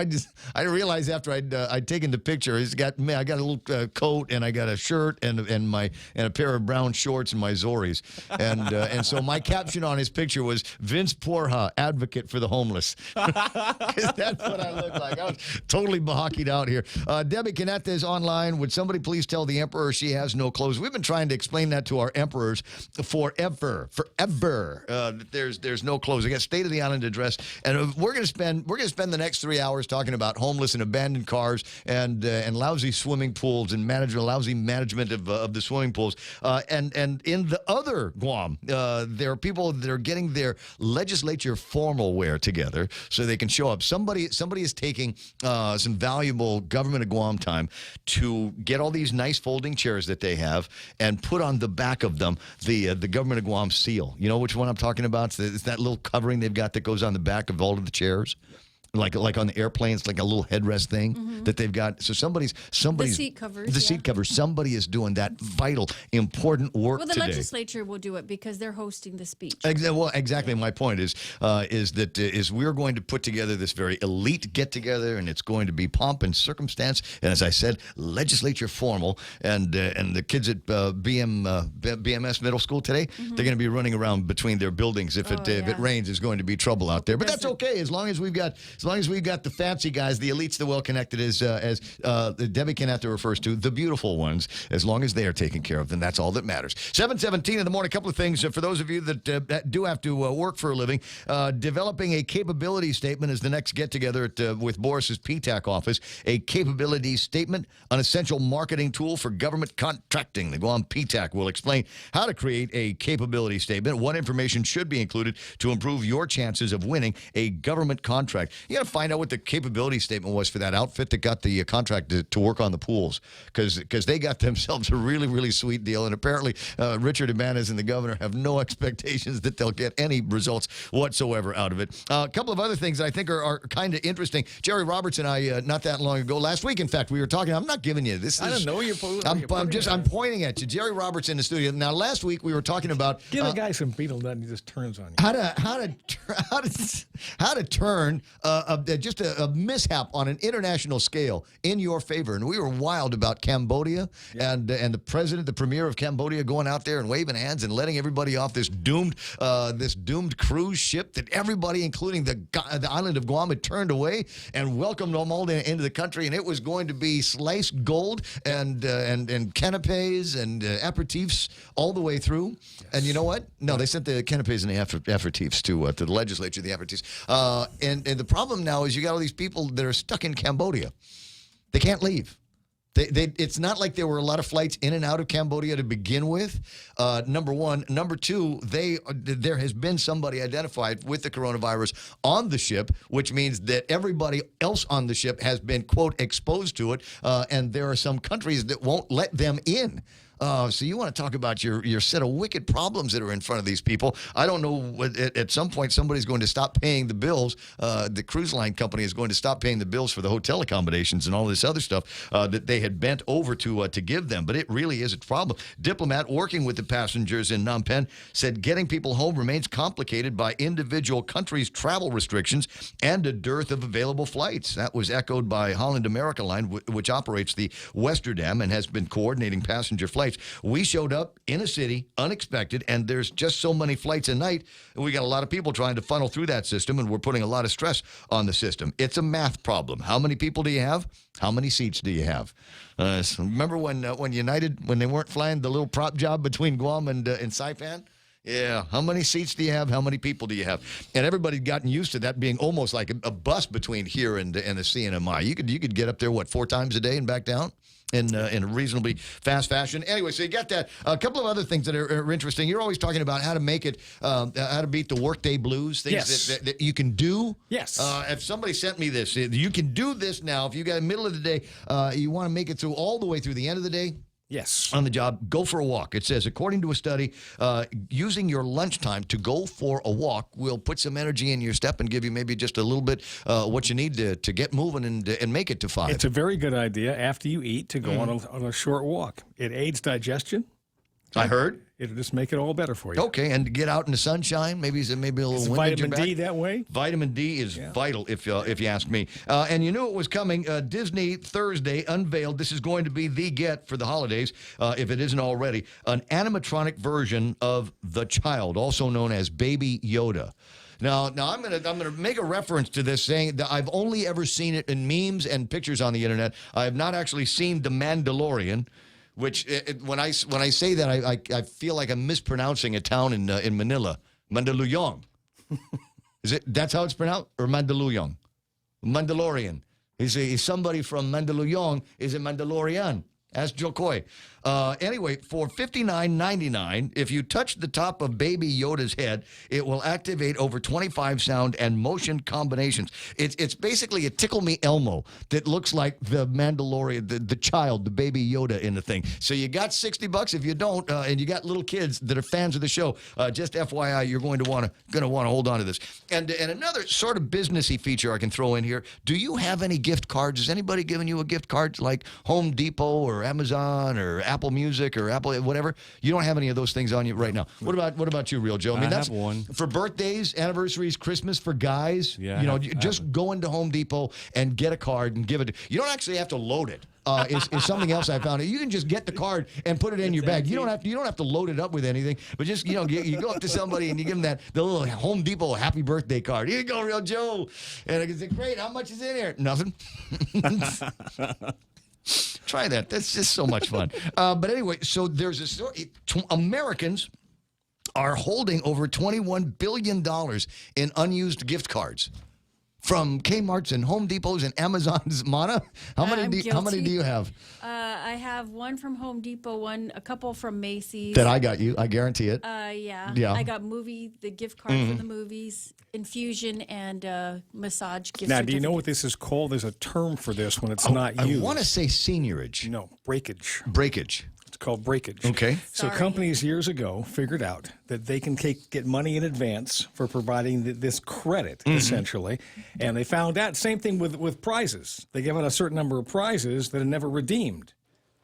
I realized after I'd taken the picture, I got a little coat, and I got a shirt and a pair of brown shorts and my Zoris, and so my caption on his picture was Vince Porha, advocate for the homeless. 'Cause that's what I look like. I was totally bahakied out here. Debbie Canetta is online. Would somebody please tell the emperor she has no clothes? We've been trying to explain that to our emperors forever. That there's no clothes. They got state of the island address, and we're gonna spend the next 3 hours talking about homeless and abandoned cars and lousy swimming pools and lousy management of the swimming pools. And in the other Guam, there are people that are getting their legislature formal wear together so they can show up. Somebody is taking some valuable government of Guam time to get all these nice folding chairs that they have and put on the back of them the government of Guam seal. You know which one I'm talking about? It's that little covering they've got that goes on the back of all of the chairs. Like on the airplanes, like a little headrest thing that they've got. So somebody's the seat covers. Seat covers. Somebody is doing that vital, important work Well, the today. legislature will do it because they're hosting the speech. Well, exactly. My point is that we're going to put together this very elite get together, and it's going to be pomp and circumstance. And as I said, legislature formal. And the kids at BMS Middle School today, they're going to be running around between their buildings. If it rains, there's going to be trouble out there. But that's okay as long as we've got the fancy guys, the elites, the well-connected, as Debbie Canetta refers to, the beautiful ones. As long as they are taken care of, then that's all that matters. 7:17 in the morning. A couple of things for those of you that do have to work for a living. Developing a capability statement is the next get-together with Boris's PTAC office. A capability statement, an essential marketing tool for government contracting. The Guam PTAC will explain how to create a capability statement, what information should be included to improve your chances of winning a government contract. You got to find out what the capability statement was for that outfit that got the contract to work on the pools, because they got themselves a really, really sweet deal. And apparently Richard Ibanez and the governor have no expectations that they'll get any results whatsoever out of it. A couple of other things that I think are kind of interesting. Jerry Roberts and I, not that long ago, last week, in fact, we were talking. I'm not giving you this. I don't know you're. I'm pointing at you. Jerry Roberts in the studio. Now, last week we were talking about give a guy some beetle nut and he just turns on you. How to turn just a mishap on an international scale in your favor. And we were wild about Cambodia and the president, the premier of Cambodia, going out there and waving hands and letting everybody off this doomed cruise ship that everybody, including the island of Guam, had turned away and welcomed them all into the country. And it was going to be sliced gold and canapes and aperitifs all the way through. Yes. And you know what? No, they sent the canapes and the aperitifs to the legislature, the aperitifs. And the problem now is you got all these people that are stuck in Cambodia. They can't leave. It's not like there were a lot of flights in and out of Cambodia to begin with, number one. Number two, there has been somebody identified with the coronavirus on the ship, which means that everybody else on the ship has been, quote, exposed to it, and there are some countries that won't let them in. So you want to talk about your set of wicked problems that are in front of these people. I don't know, at some point somebody's going to stop paying the bills. The cruise line company is going to stop paying the bills for the hotel accommodations and all this other stuff that they had bent over to give them. But it really is a problem. Diplomat working with the passengers in Phnom Penh said getting people home remains complicated by individual countries' travel restrictions and a dearth of available flights. That was echoed by Holland America Line, which operates the Westerdam and has been coordinating passenger flights. We showed up in a city, unexpected, and there's just so many flights a night. And we got a lot of people trying to funnel through that system, and we're putting a lot of stress on the system. It's a math problem. How many people do you have? How many seats do you have? So remember when United, when they weren't flying the little prop job between Guam and Saipan? Yeah. How many seats do you have? How many people do you have? And everybody's gotten used to that being almost like a bus between here and the CNMI. You could get up there, 4 times a day and back down? In a reasonably fast fashion. Anyway, so you got that. A couple of other things that are interesting. You're always talking about how to make it, how to beat the workday blues, things that you can do. Yes. If somebody sent me this, you can do this now. If you got middle of the day, you want to make it through all the way through the end of the day. Yes. On the job, go for a walk. It says, according to a study, using your lunchtime to go for a walk will put some energy in your step and give you maybe just a little bit what you need to get moving and make it to 5. It's a very good idea after you eat to go on a short walk. It aids digestion. I heard. It'll just make it all better for you. Okay, and to get out in the sunshine, maybe a little wind vitamin D that way. Vitamin D is vital, if you ask me. And you knew it was coming. Disney Thursday unveiled. This is going to be the get for the holidays, if it isn't already. An animatronic version of the child, also known as Baby Yoda. Now I'm gonna make a reference to this, saying that I've only ever seen it in memes and pictures on the internet. I have not actually seen The Mandalorian. Which, when I say that, I feel like I'm mispronouncing a town in Manila, Mandaluyong. That's how it's pronounced, or Mandaluyong? Mandalorian. Is somebody from Mandaluyong? Is it Mandalorian? Ask Joe Coy. Anyway, for $59.99, if you touch the top of Baby Yoda's head, it will activate over 25 sound and motion combinations. It's basically a Tickle Me Elmo that looks like the Mandalorian, the child, the Baby Yoda in the thing. So you got $60 if you don't, and you got little kids that are fans of the show. Just FYI, you're going to want to hold on to this. And another sort of businessy feature I can throw in here. Do you have any gift cards? Has anybody given you a gift card like Home Depot or Amazon or Apple Music or Apple whatever? You don't have any of those things on you right now. What about you, Real Joe? I have one. For birthdays, anniversaries, Christmas, for guys. Yeah, just go into Home Depot and get a card and give it. You don't actually have to load it. Is something else I found. You can just get the card and put it in your bag. You don't have to load it up with anything. But just you go up to somebody and you give them the little Home Depot happy birthday card. Here you go, Real Joe. And I can say, great. How much is in here? Nothing. Try that. That's just so much fun. But anyway, so there's a story. Americans are holding over $21 billion in unused gift cards from Kmart's and Home Depots and Amazon's. Mana, how many do you have? I have one from Home Depot, a couple from Macy's. That I got you. I guarantee it. Yeah. I got the gift card for the movies, infusion, and massage gift Now, do you know what this is called? There's a term for this when it's not used. I want to say seniorage. No, breakage. Breakage. It's called breakage. Okay. So companies years ago figured out that they can get money in advance for providing this credit, essentially. And they found out, same thing with prizes. They give out a certain number of prizes that are never redeemed,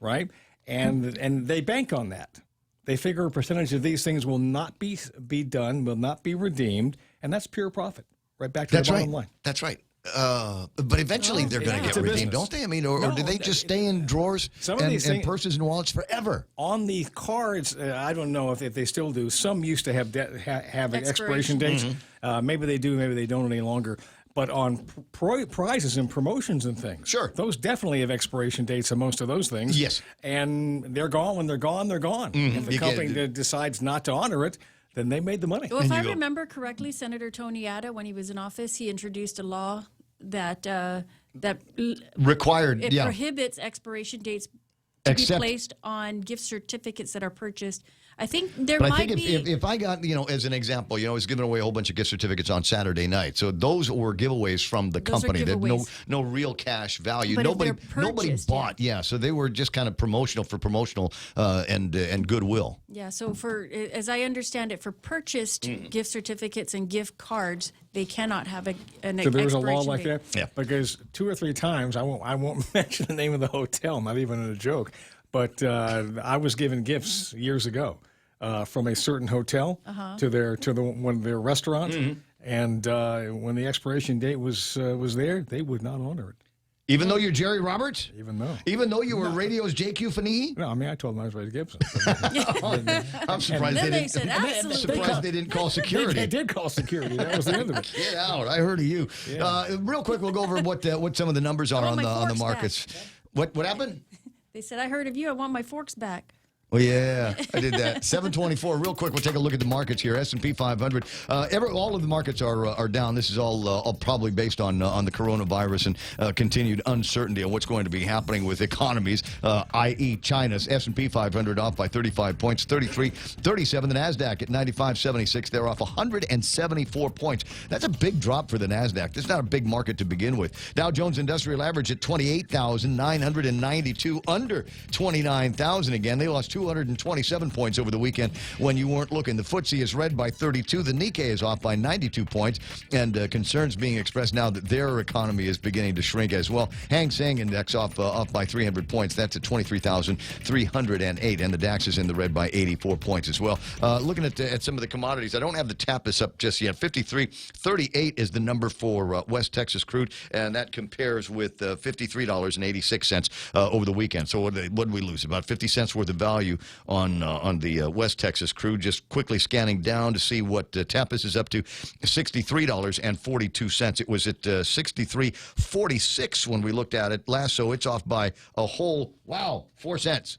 right? And they bank on that. They figure a percentage of these things will not be done, will not be redeemed, and that's pure profit. Right back to the bottom line. That's right. But eventually they're going to get redeemed, don't they? I mean, or do they just stay in drawers and purses and wallets forever? On the cards, I don't know if they still do. Some used to have expiration dates. Maybe they do, maybe they don't any longer. But on prizes and promotions and things, sure, those definitely have expiration dates on most of those things. Yes. And they're gone. When they're gone, they're gone. If the company decides not to honor it, then they made the money. Well, if I remember correctly, Senator Tony Atta, when he was in office, he introduced a law that required, prohibits expiration dates to be placed on gift certificates that are purchased. I think if I got, as an example, I was giving away a whole bunch of gift certificates on Saturday night. So those were giveaways from the company that no real cash value. But nobody bought. Yeah. So they were just kind of promotional and goodwill. Yeah. So as I understand it, for purchased gift certificates and gift cards, they cannot have an expiration date. So there's a law like that? Yeah. Because 2 or 3 times, I won't mention the name of the hotel, not even in a joke, but I was given gifts years ago from a certain hotel to one of their restaurants, and when the expiration date was there, they would not honor it. Even though you're Jerry Roberts? Even though you were radio's JQ Fanihi? No, I mean, I told them I was Ray Gibson. I'm surprised they didn't call security. They did call security. That was the end of it. Get out. I heard of you. Yeah. Real quick, we'll go over what some of the numbers are on the markets. What happened? They said, I heard of you. I want my forks back. Well, yeah, I did that. 724. Real quick, we'll take a look at the markets here. S&P 500. All of the markets are down. This is all probably based on the coronavirus and continued uncertainty on what's going to be happening with economies, i.e. China's S&P 500 off by 35 points, 33.37. The NASDAQ at 95.76. They're off 174 points. That's a big drop for the NASDAQ. This is not a big market to begin with. Dow Jones Industrial Average at 28,992, under 29,000 again. They lost 227 points over the weekend when you weren't looking. The FTSE is red by 32. The Nikkei is off by 92 points, and concerns being expressed now that their economy is beginning to shrink as well. Hang Seng Index off by 300 points. That's at 23,308, and the DAX is in the red by 84 points as well. Looking at some of the commodities, I don't have the TAPIS up just yet. 53.38 is the number for West Texas crude, and that compares with $53.86 over the weekend. So what did we lose? About 50 cents worth of value on the West Texas crude. Just quickly scanning down to see what TAPIS is up to. $63.42. It was at $63.46 when we looked at it last, so it's off by a whole, 4 cents.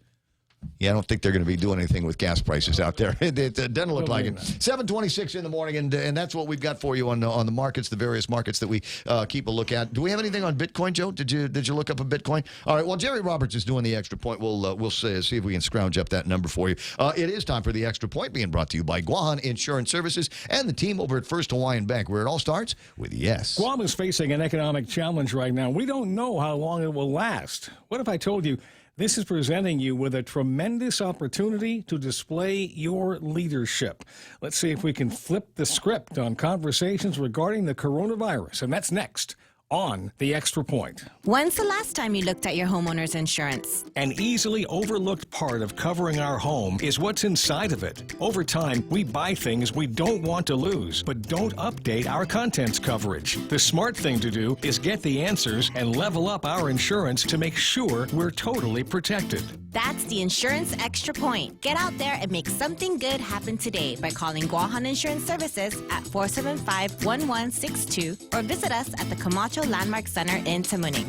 Yeah, I don't think they're going to be doing anything with gas prices out there. It doesn't look like it. 7:26 in the morning, and that's what we've got for you on the markets, the various markets that we keep a look at. Do we have anything on Bitcoin, Joe? Did you look up a Bitcoin? All right. Well, Jerry Roberts is doing the extra point. We'll see if we can scrounge up that number for you. It is time for the extra point, being brought to you by Guahan Insurance Services and the team over at First Hawaiian Bank, where it all starts with yes. Guam is facing an economic challenge right now. We don't know how long it will last. What if I told you this is presenting you with a tremendous opportunity to display your leadership? Let's see if we can flip the script on conversations regarding the coronavirus. And that's next on The Extra Point. When's the last time you looked at your homeowner's insurance? An easily overlooked part of covering our home is what's inside of it. Over time, we buy things we don't want to lose, but don't update our contents coverage. The smart thing to do is get the answers and level up our insurance to make sure we're totally protected. That's the Insurance Extra Point. Get out there and make something good happen today by calling Guahan Insurance Services at 475-1162 or visit us at the Camacho Landmark Center in Tamuning.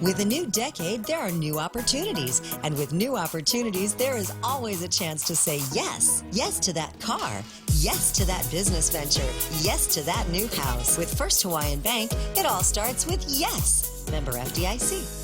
With a new decade, there are new opportunities. And with new opportunities, there is always a chance to say yes. Yes to that car. Yes to that business venture. Yes to that new house. With First Hawaiian Bank, it all starts with yes. Member FDIC.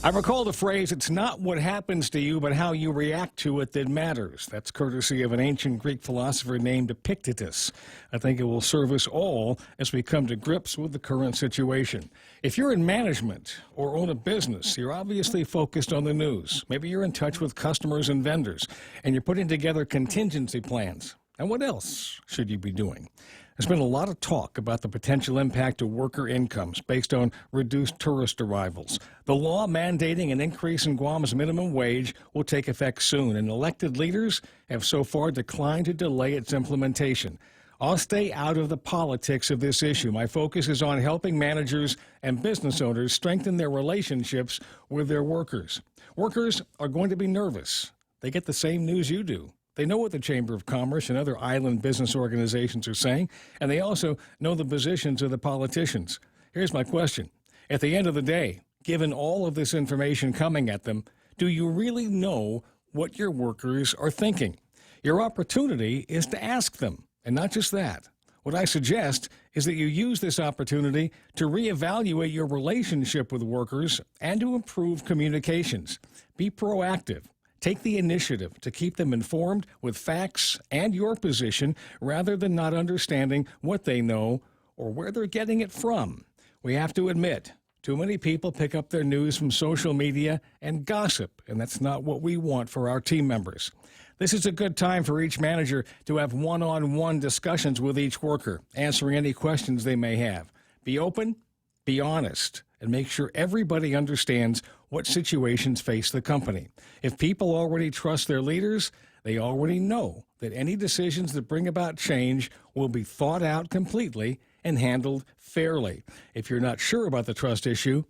I recall the phrase, it's not what happens to you, but how you react to it that matters. That's courtesy of an ancient Greek philosopher named Epictetus. I think it will serve us all as we come to grips with the current situation. If you're in management or own a business, you're obviously focused on the news. Maybe you're in touch with customers and vendors, and you're putting together contingency plans. And what else should you be doing? There's been a lot of talk about the potential impact of worker incomes based on reduced tourist arrivals. The law mandating an increase in Guam's minimum wage will take effect soon, and elected leaders have so far declined to delay its implementation. I'll stay out of the politics of this issue. My focus is on helping managers and business owners strengthen their relationships with their workers. Workers are going to be nervous. They get the same news you do. They know what the Chamber of Commerce and other island business organizations are saying, and they also know the positions of the politicians. Here's my question. At the end of the day, given all of this information coming at them, do you really know what your workers are thinking? Your opportunity is to ask them, and not just that. What I suggest is that you use this opportunity to reevaluate your relationship with workers and to improve communications. Be proactive. Take the initiative to keep them informed with facts and your position rather than not understanding what they know or where they're getting it from. We have to admit, too many people pick up their news from social media and gossip, and that's not what we want for our team members. This is a good time for each manager to have one-on-one discussions with each worker, answering any questions they may have. Be open, be honest, and make sure everybody understands what situations face the company. If people already trust their leaders, they already know that any decisions that bring about change will be thought out completely and handled fairly. If you're not sure about the trust issue,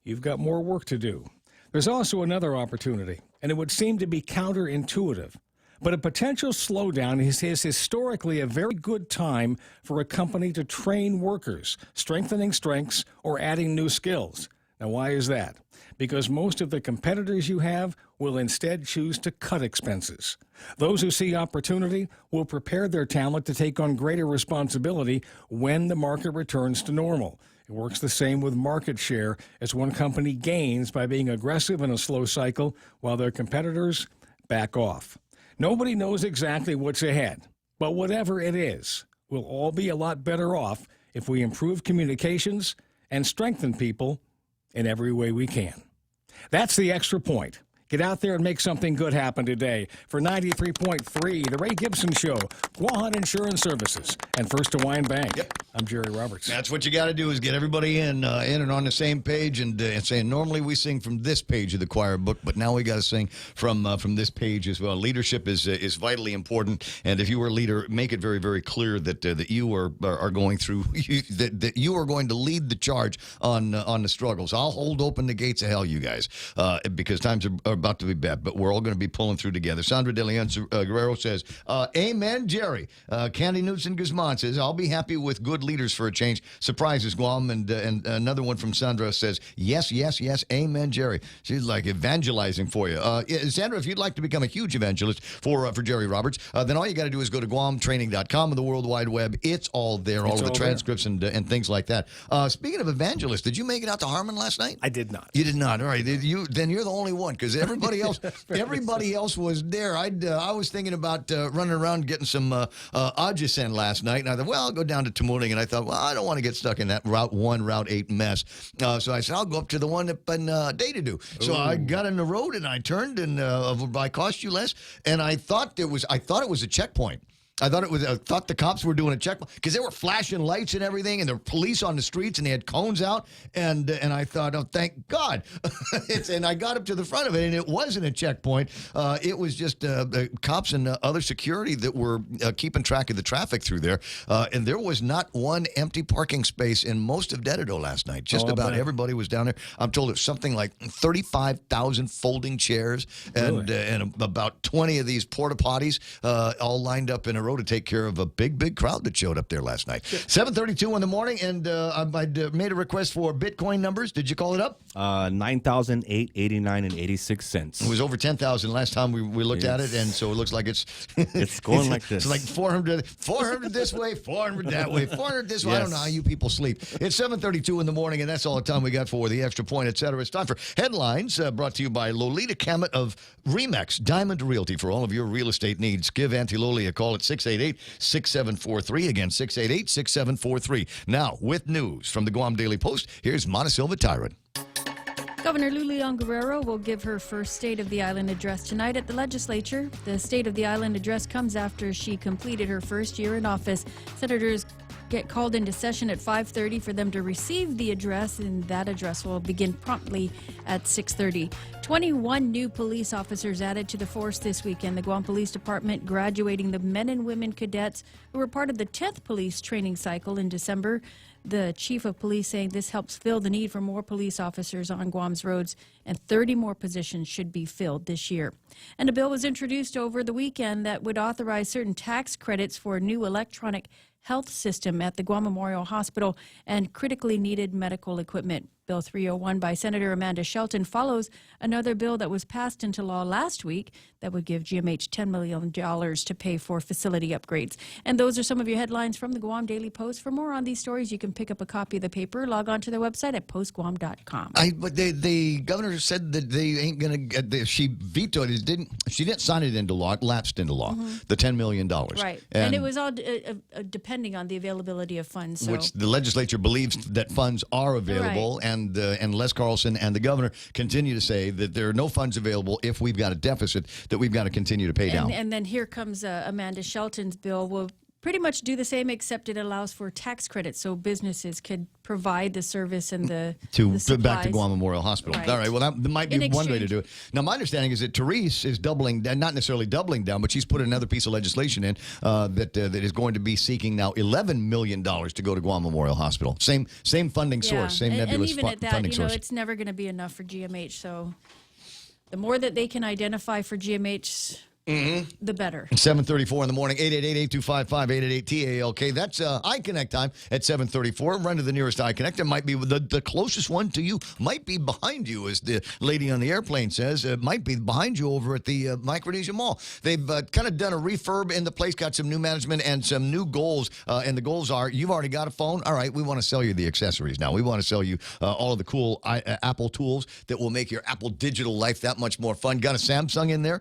you've got more work to do. There's also another opportunity, and it would seem to be counterintuitive. But a potential slowdown is historically a very good time for a company to train workers, strengthening strengths or adding new skills. Now, why is that? Because most of the competitors you have will instead choose to cut expenses. Those who see opportunity will prepare their talent to take on greater responsibility when the market returns to normal. It works the same with market share, as one company gains by being aggressive in a slow cycle while their competitors back off. Nobody knows exactly what's ahead, but whatever it is, we'll all be a lot better off if we improve communications and strengthen people in every way we can. That's the Extra Point. Get out there and make something good happen today. For 93.3, The Ray Gibson Show, Guahan Insurance Services, and First Hawaiian Bank. Yep. I'm Jerry Roberts. That's what you got to do, is get everybody in and on the same page, and saying normally we sing from this page of the choir book, but now we got to sing from this page as well. Leadership is vitally important, and if you are a leader, make it very, very clear that that you are going through that you are going to lead the charge on the struggles. I'll hold open the gates of hell, you guys, because times are about to be bad, but we're all going to be pulling through together. Sandra De Leon Guerrero says, amen, Jerry. Candy Newton Guzman says, I'll be happy with good leaders for a change. Surprises, Guam. And another one from Sandra says, yes, yes, yes, amen, Jerry. She's like evangelizing for you. Sandra, if you'd like to become a huge evangelist for Jerry Roberts, then all you got to do is go to guamtraining.com and the World Wide Web. It's all there, all of the transcripts and things like that. Speaking of evangelists, did you make it out to Harmon last night? I did not. You did not. All right. Then you're the only one, because everybody else was there. I was thinking about running around getting some Ajisen last night, and I thought, well, I'll go down to Tamuling, and I thought, well, I don't want to get stuck in that Route 1, Route 8 mess. So I said, I'll go up to the one up in Data-Do. So I got in the road, and I turned, and I cost you less, and I thought it was a checkpoint. I thought the cops were doing a check, because they were flashing lights and everything, and there were police on the streets, and they had cones out, and I thought, oh, thank God. And I got up to the front of it, and it wasn't a checkpoint. It was just the cops and other security that were keeping track of the traffic through there, and there was not one empty parking space in most of Dededo last night. Just about everybody was down there. I'm told it was something like 35,000 folding chairs, and about 20 of these porta potties all lined up in a row to take care of a big crowd that showed up there last night. 7:32 in the morning, and I'd made a request for Bitcoin numbers. Did you call it up? 9,889 and 86 cents. It was over 10,000 last time we looked at it, and so it looks like it's going like this. It's like 400 this way, 400 that way, 400 this way. Yes. I don't know how you people sleep. It's 7:32 in the morning, and that's all the time we got for the Extra Point, etc. It's time for headlines, brought to you by Lolita Kamet of Remax Diamond Realty. For all of your real estate needs, give Auntie Loli a call at 688-6743. Again, 688-6743. Now, with news from the Guam Daily Post, here's Montesilva Tyrant. Governor Lulian Guerrero will give her first State of the Island address tonight at the legislature. The State of the Island address comes after she completed her first year in office. Senators get called into session at 5:30 for them to receive the address, and that address will begin promptly at 6:30. 21 new police officers added to the force this weekend. The Guam Police Department graduating the men and women cadets who were part of the 10th police training cycle in December. The chief of police saying this helps fill the need for more police officers on Guam's roads, and 30 more positions should be filled this year. And a bill was introduced over the weekend that would authorize certain tax credits for a new electronic health system at the Guam Memorial Hospital and critically needed medical equipment. Bill 301 by Senator Amanda Shelton follows another bill that was passed into law last week that would give GMH $10 million to pay for facility upgrades. And those are some of your headlines from the Guam Daily Post. For more on these stories, you can pick up a copy of the paper. Log on to their website at postguam.com. But the governor said that they ain't going to, she vetoed it, she didn't sign it into law, it lapsed into law, the $10 million. Right. And it was all depending on the availability of funds. So. Which the legislature believes that funds are available, right. And Les Carlson and the governor continue to say that there are no funds available if we've got a deficit that we've got to continue to pay down. And then here comes Amanda Shelton's bill. Will pretty much do the same, except it allows for tax credits so businesses could provide the service and the back to Guam Memorial Hospital. Right. All right, well, that might be one way to do it. Now, my understanding is that Therese is doubling, not necessarily doubling down, but she's put another piece of legislation in that is going to be seeking now $11 million to go to Guam Memorial Hospital. Same funding source, same nebulous and even at that, funding source. It's never going to be enough for GMH. So the more that they can identify for GMH, the better. 7:34 in the morning, 888-8255-888-TALK. That's iConnect time at 7:34. Run to the nearest iConnect. It might be the closest one to you. Might be behind you, as the lady on the airplane says. It might be behind you over at the Micronesia Mall. They've kind of done a refurb in the place, got some new management and some new goals. And the goals are, you've already got a phone. All right, we want to sell you the accessories now. We want to sell you all of the cool Apple tools that will make your Apple digital life that much more fun. Got a Samsung in there?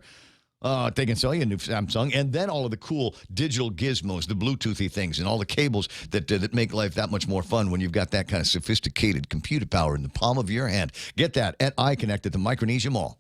They can sell you a new Samsung, and then all of the cool digital gizmos, the Bluetoothy things, and all the cables that make life that much more fun when you've got that kind of sophisticated computer power in the palm of your hand. Get that at iConnect at the Micronesia Mall.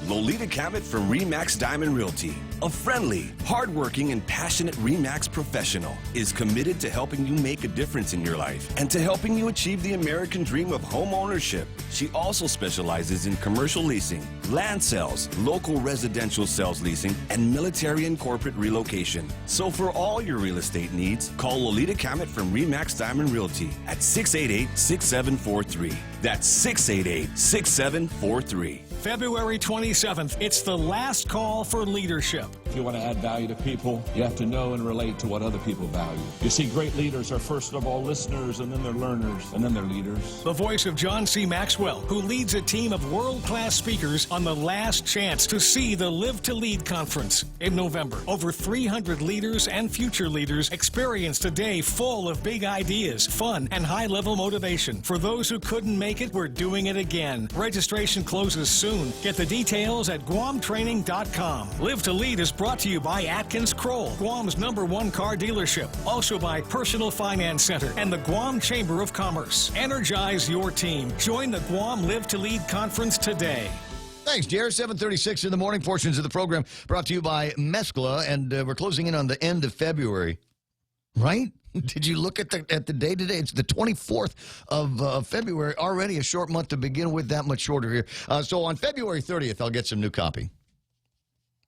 Lolita Cabot from RE/MAX Diamond Realty, a friendly, hardworking, and passionate RE/MAX professional, is committed to helping you make a difference in your life and to helping you achieve the American dream of home ownership. She also specializes in commercial leasing, land sales, local residential sales leasing, and military and corporate relocation. So for all your real estate needs, call Lolita Cabot from RE/MAX Diamond Realty at 688-6743. That's 688-6743. February 27th, it's the last call for leadership. If you want to add value to people, you have to know and relate to what other people value. You see, great leaders are first of all listeners, and then they're learners, and then they're leaders. The voice of John C. Maxwell, who leads a team of world-class speakers on the last chance to see the Live to Lead conference in November. Over 300 leaders and future leaders experienced a day full of big ideas, fun, and high-level motivation. For those who couldn't make it, we're doing it again. Registration closes soon. Get the details at GuamTraining.com. Live to Lead is brought to you by Atkins Kroll, Guam's #1 car dealership. Also by Personal Finance Center and the Guam Chamber of Commerce. Energize your team. Join the Guam Live to Lead conference today. Thanks, Jared. 7:36 in the morning. Portions of the program brought to you by Mescla, and we're closing in on the end of February. Right? Did you look at the day today? It's the 24th of February. Already a short month to begin with, that much shorter here. So on February 30th, I'll get some new copy.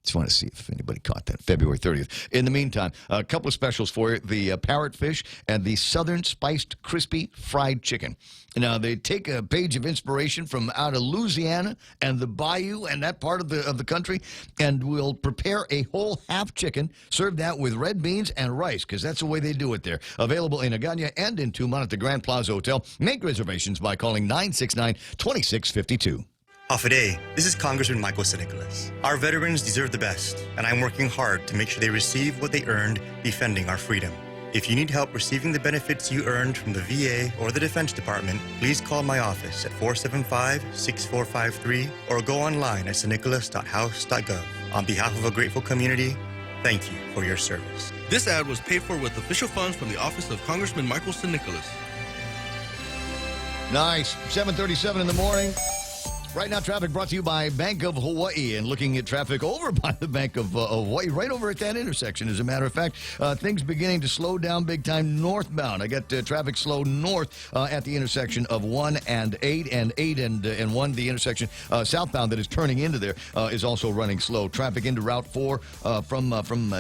Just want to see if anybody caught that. February 30th. In the meantime, a couple of specials for you. The parrotfish and the Southern Spiced Crispy Fried Chicken. Now, they take a page of inspiration from out of Louisiana and the bayou and that part of the country, and we'll prepare a whole half chicken, serve that with red beans and rice, because that's the way they do it there. Available in Agana and in Tumon at the Grand Plaza Hotel. Make reservations by calling 969-2652. Day, this is Congressman Michael Nicholas. Our veterans deserve the best, and I'm working hard to make sure they receive what they earned defending our freedom. If you need help receiving the benefits you earned from the VA or the Defense Department, please call my office at 475-6453 or go online at stnicholas.house.gov. On behalf of a grateful community, thank you for your service. This ad was paid for with official funds from the office of Congressman Michael Nicholas. Nice. 7:37 in the morning. Right now, traffic brought to you by Bank of Hawaii, and looking at traffic over by the Bank of Hawaii, right over at that intersection, as a matter of fact. Things beginning to slow down big time northbound. I got traffic slow north at the intersection of 1 and 8, and 8 and 1, the intersection southbound that is turning into there is also running slow. Traffic into Route 4 from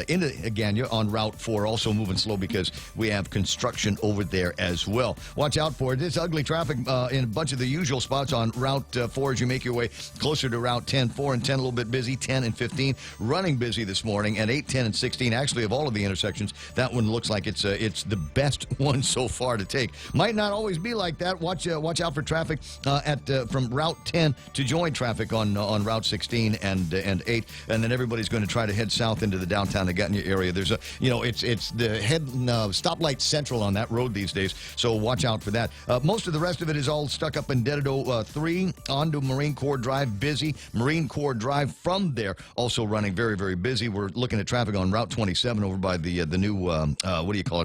into Agana on Route 4 also moving slow because we have construction over there as well. Watch out for it. It's ugly traffic in a bunch of the usual spots on Route 4 as you make your way closer to Route 10. 4 and 10 a little bit busy. 10 and 15 running busy this morning, and 8, 10, and 16 actually of all of the intersections, that one looks like it's the best one so far to take. Might not always be like that. Watch out for traffic from Route 10 to join traffic on Route 16 and 8, and then everybody's going to try to head south into the downtown Agana area. There's it's the head stoplight central on that road these days, so watch out for that. Most of the rest of it is all stuck up in Dededo 3 onto Marine Corps Drive, busy. Marine Corps Drive from there also running very, very busy. We're looking at traffic on Route 27 over by the new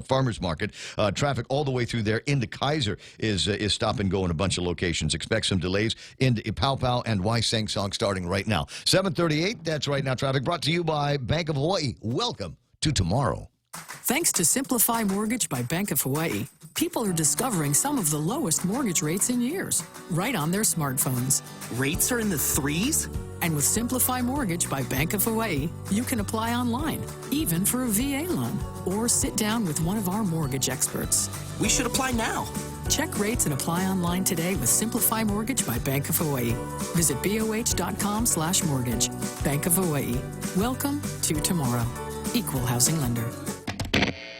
Farmers Market. Traffic all the way through there into Kaiser is stop and go in a bunch of locations. Expect some delays into Ipau and Waisangsong starting right now. 7:38. That's right now. Traffic brought to you by Bank of Hawaii. Welcome to tomorrow. Thanks to Simplify Mortgage by Bank of Hawaii, people are discovering some of the lowest mortgage rates in years, right on their smartphones. Rates are in the 3s? And with Simplify Mortgage by Bank of Hawaii, you can apply online, even for a VA loan, or sit down with one of our mortgage experts. We should apply now. Check rates and apply online today with Simplify Mortgage by Bank of Hawaii. Visit BOH.com/mortgage. Bank of Hawaii. Welcome to tomorrow. Equal housing lender.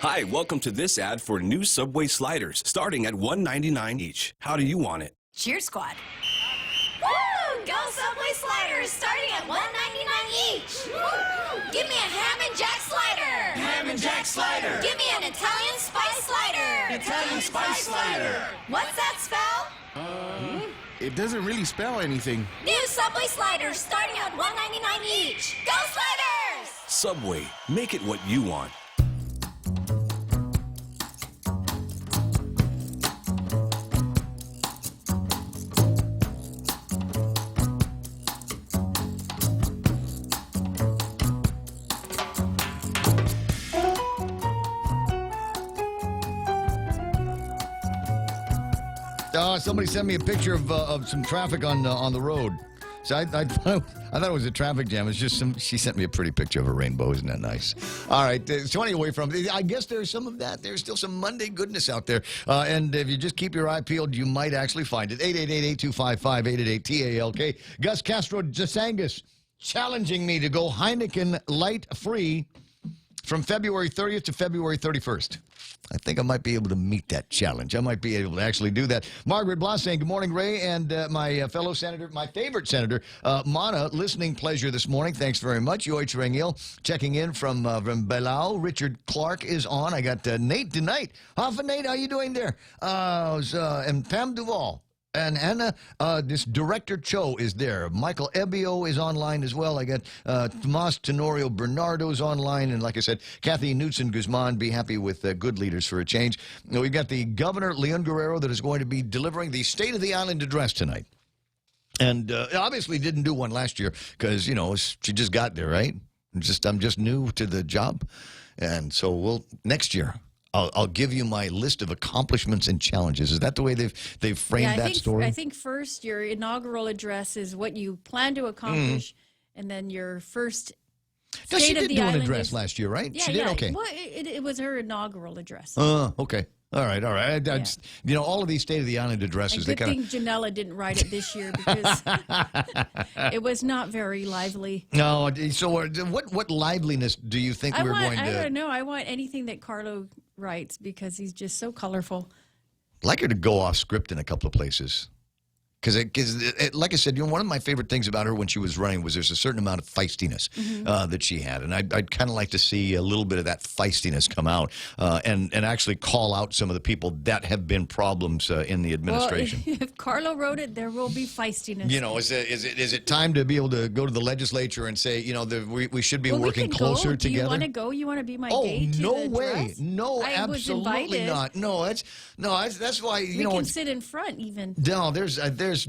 Hi, welcome to this ad for new Subway sliders, starting at $1.99 each. How do you want it? Cheer squad. Woo! Go Subway sliders starting at $1.99 each. Woo! Give me a ham and jack slider. Ham and jack slider. Give me an Italian spice slider. Italian spice slider. What's that spell? It doesn't really spell anything. New Subway sliders starting at $1.99 each. Go sliders! Subway, make it what you want. Somebody sent me a picture of some traffic on the road. So I thought it was a traffic jam. It's just she sent me a pretty picture of a rainbow. Isn't that nice? All right. So anyway, I guess there's some of that. There's still some Monday goodness out there. And if you just keep your eye peeled, you might actually find it. 888-8255-888-TALK. Gus Castro Jasangas challenging me to go Heineken Light Free from February 30th to February 31st. I think I might be able to meet that challenge. I might be able to actually do that. Margaret Blas saying, good morning, Ray, and my fellow senator, my favorite senator, Mana, listening pleasure this morning. Thanks very much. Yoich Rengil checking in from Belau. Richard Clark is on. I got Nate tonight. Nate, how you doing there? And Pam Duvall. And Anna, this director Cho is there. Michael Ebbio is online as well. I got Tomas Tenorio Bernardo's online. And like I said, Kathy Knudsen Guzman, be happy with good leaders for a change. We've got the governor, Leon Guerrero, that is going to be delivering the State of the Island address tonight. And obviously didn't do one last year because, she just got there, right? I'm just new to the job. And so next year. I'll give you my list of accomplishments and challenges. Is that the way they've framed that story? I think first your inaugural address is what you plan to accomplish, and then your first No, she State of did the do an Island address is- last year, right? Yeah, She did? yeah. Okay. Well, it was her inaugural address. Okay. All right. All of these State of the Island addresses, And they good kind thing Janella didn't write it this year because it was not very lively. No. So what liveliness do you think I we're going I to... don't know. I want anything that Carlo writes because he's just so colorful. I'd like her to go off script in a couple of places. Because, like I said, one of my favorite things about her when she was running was there's a certain amount of feistiness that she had. And I'd kind of like to see a little bit of that feistiness come out and actually call out some of the people that have been problems in the administration. Well, if Carlo wrote it, there will be feistiness. Is it time to be able to go to the legislature and say, we should be working closer Do together? you want to go? You want to be my Oh, date? no way. No, I was absolutely invited. not. No, that's why, We can sit in front even. No, there's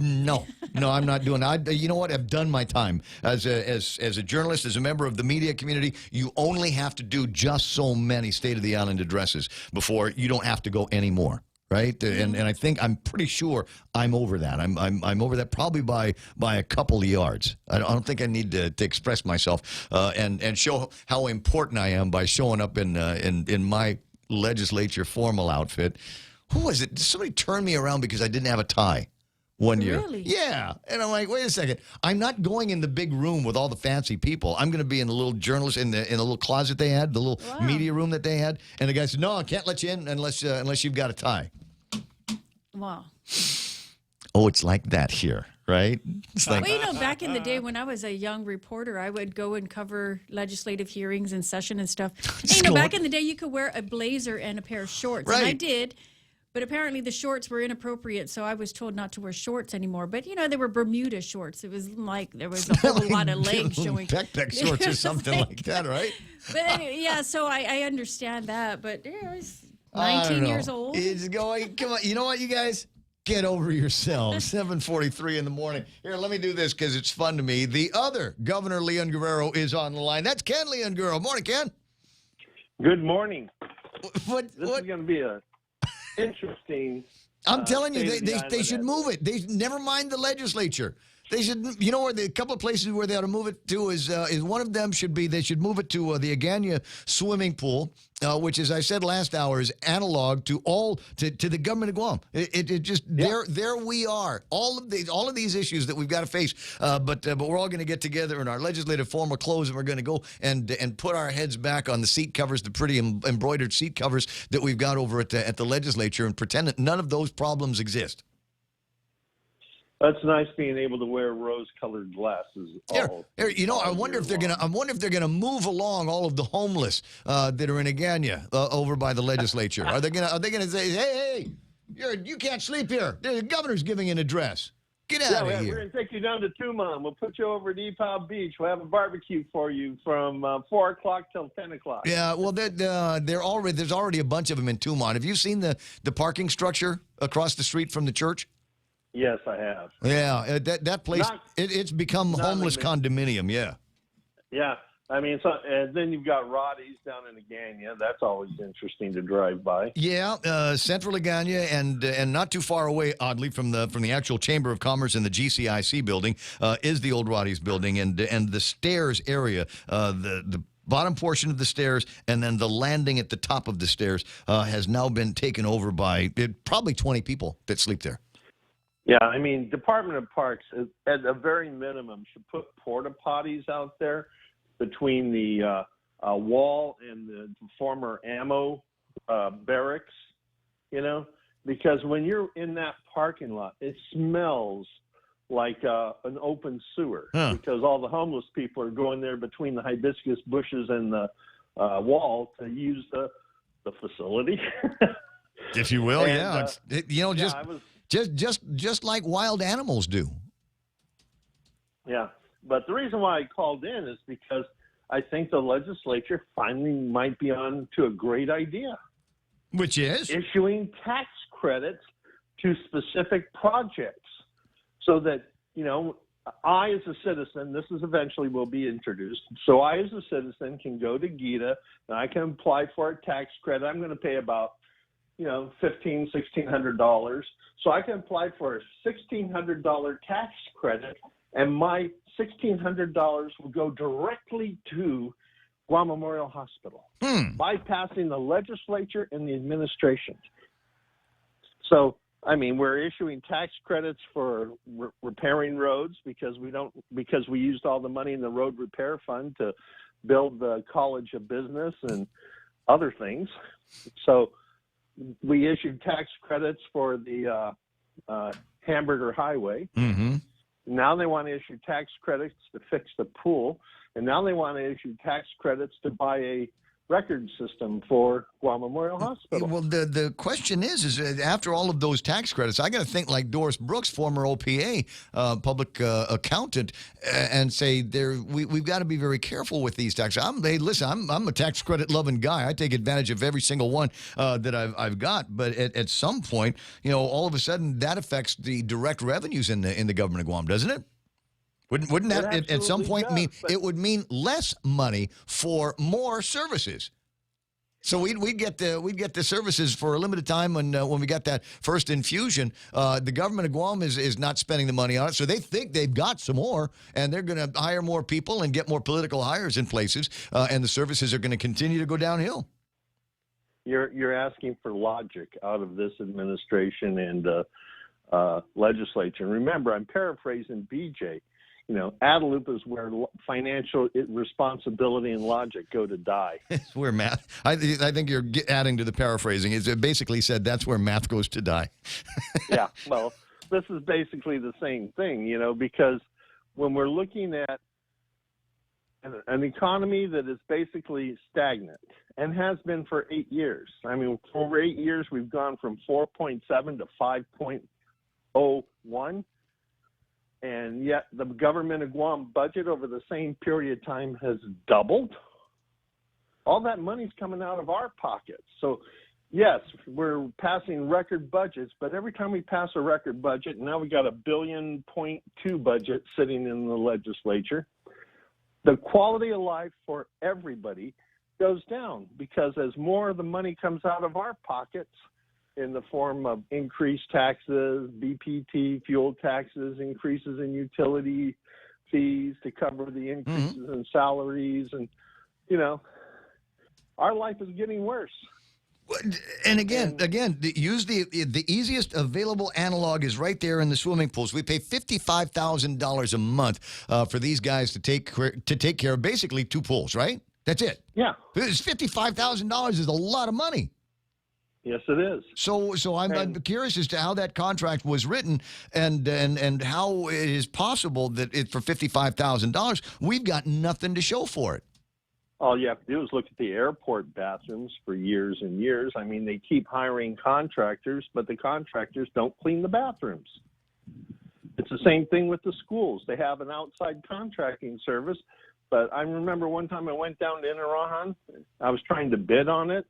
no, I'm not doing that. You know what? I've done my time as a journalist, as a member of the media community. You only have to do just so many State of the Island addresses before you don't have to go anymore. Right, and I'm pretty sure I'm over that. I'm over that probably by a couple of yards. I don't think I need to express myself and show how important I am by showing up in my legislature formal outfit. Who was it? Somebody turned me around because I didn't have a tie one year. Really? Yeah. And I'm like, wait a second. I'm not going in the big room with all the fancy people. I'm going to be in the little journalist in the little closet they had, the little media room that they had. And the guy said, no, I can't let you in unless you've got a tie. Wow. Oh, it's like that here, right? It's like, Well, back in the day when I was a young reporter, I would go and cover legislative hearings and session and stuff. And, back in the day, you could wear a blazer and a pair of shorts. And I Right. did. But apparently the shorts were inappropriate, so I was told not to wear shorts anymore. But, they were Bermuda shorts. It was like there was a whole lot of legs showing. Backpack shorts or something like that, right? But anyway, yeah, so I understand that. But I was I don't 19 know. years old. It's going, come on. You know what, you guys? Get over yourselves. 7:43 in the morning. Here, let me do this because it's fun to me. The other Governor Leon Guerrero is on the line. That's Ken Leon Guerrero. Morning, Ken. Good morning. What? This is going to be a interesting. I'm telling you, state of the they island should as move it. They never mind the legislature. They should, you know, where the couple of places where they ought to move it to is one of them should be they should move it to the Agania swimming pool, which, as I said last hour, is analog to the government of Guam. It just there we are. All of these issues that we've got to face, but we're all going to get together in our legislative formal clothes, and we're going to go and put our heads back on the seat covers, the pretty embroidered seat covers that we've got over at the legislature, and pretend that none of those problems exist. That's nice being able to wear rose-colored glasses. Here, you know, I wonder if they're gonna move along all of the homeless that are in Agania over by the legislature. Are they gonna say, hey, you can't sleep here? The governor's giving an address. Get out of here. We're going to take you down to Tuman. We'll put you over at Epau Beach. We'll have a barbecue for you from 4 o'clock till 10 o'clock. Yeah, well, there's already a bunch of them in Tuman. Have you seen the parking structure across the street from the church? Yes, I have. Yeah, that place, it's become homeless condominium, yeah. Yeah, I mean, and then you've got Roddy's down in Agania. That's always interesting to drive by. Yeah, Central Agania and not too far away, oddly, from the actual Chamber of Commerce and the GCIC building is the old Roddy's building, and the stairs area, the bottom portion of the stairs and then the landing at the top of the stairs has now been taken over by probably 20 people that sleep there. Yeah, I mean, Department of Parks, at a very minimum, should put porta potties out there between the wall and the former ammo barracks, you know, because when you're in that parking lot, it smells like an open sewer because all the homeless people are going there between the hibiscus bushes and the wall to use the facility. If you will, just like wild animals do. Yeah, but the reason why I called in is because I think the legislature finally might be on to a great idea. Which is? Issuing tax credits to specific projects so that, you know, I as a citizen, this is eventually will be introduced, so I as a citizen can go to GITA and I can apply for a tax credit. I'm going to pay about $1,600. So I can apply for a $1,600 tax credit, and my $1,600 will go directly to Guam Memorial Hospital, bypassing the legislature and the administration. So, I mean, we're issuing tax credits for repairing roads because we used all the money in the road repair fund to build the College of Business and other things. So we issued tax credits for the Hamburger Highway. Mm-hmm. Now they want to issue tax credits to fix the pool. And now they want to issue tax credits to buy a record system for Guam Memorial Hospital. Well, the question is after all of those tax credits, I got to think like Doris Brooks, former OPA public accountant, and say we've got to be very careful with these taxes. I'm a tax credit loving guy. I take advantage of every single one that I've got. But at some point, you know, all of a sudden that affects the direct revenues in the government of Guam, doesn't it? Wouldn't that at some point mean it would mean less money for more services? So we'd get the services for a limited time when we got that first infusion. The government of Guam is not spending the money on it, so they think they've got some more, and they're going to hire more people and get more political hires in places, and the services are going to continue to go downhill. You're asking for logic out of this administration and legislature. Remember, I'm paraphrasing BJ. You know, Adelupa is where financial responsibility and logic go to die. It's where math. I think you're adding to the paraphrasing. It basically said that's where math goes to die. Yeah, well, this is basically the same thing, you know, because when we're looking at an economy that is basically stagnant and has been for 8 years. I mean, for over 8 years, we've gone from 4.7 to 5.01. And yet the government of Guam budget over the same period of time has doubled. All that money's coming out of our pockets. So, yes, we're passing record budgets, but every time we pass a record budget, now we got a $1.2 billion budget sitting in the legislature. The quality of life for everybody goes down, because as more of the money comes out of our pockets in the form of increased taxes, BPT, fuel taxes, increases in utility fees to cover the increases in salaries, and, our life is getting worse. And again, use the easiest available analog is right there in the swimming pools. We pay $55,000 a month for these guys to take care of basically 2 pools, right? That's it. Yeah. It's $55,000 is a lot of money. Yes, it is. So I'm curious as to how that contract was written, and how it is possible that for $55,000 we've got nothing to show for it. All you have to do is look at the airport bathrooms for years and years. I mean, they keep hiring contractors, but the contractors don't clean the bathrooms. It's the same thing with the schools. They have an outside contracting service, but I remember one time I went down to Inarahan. I was trying to bid on it,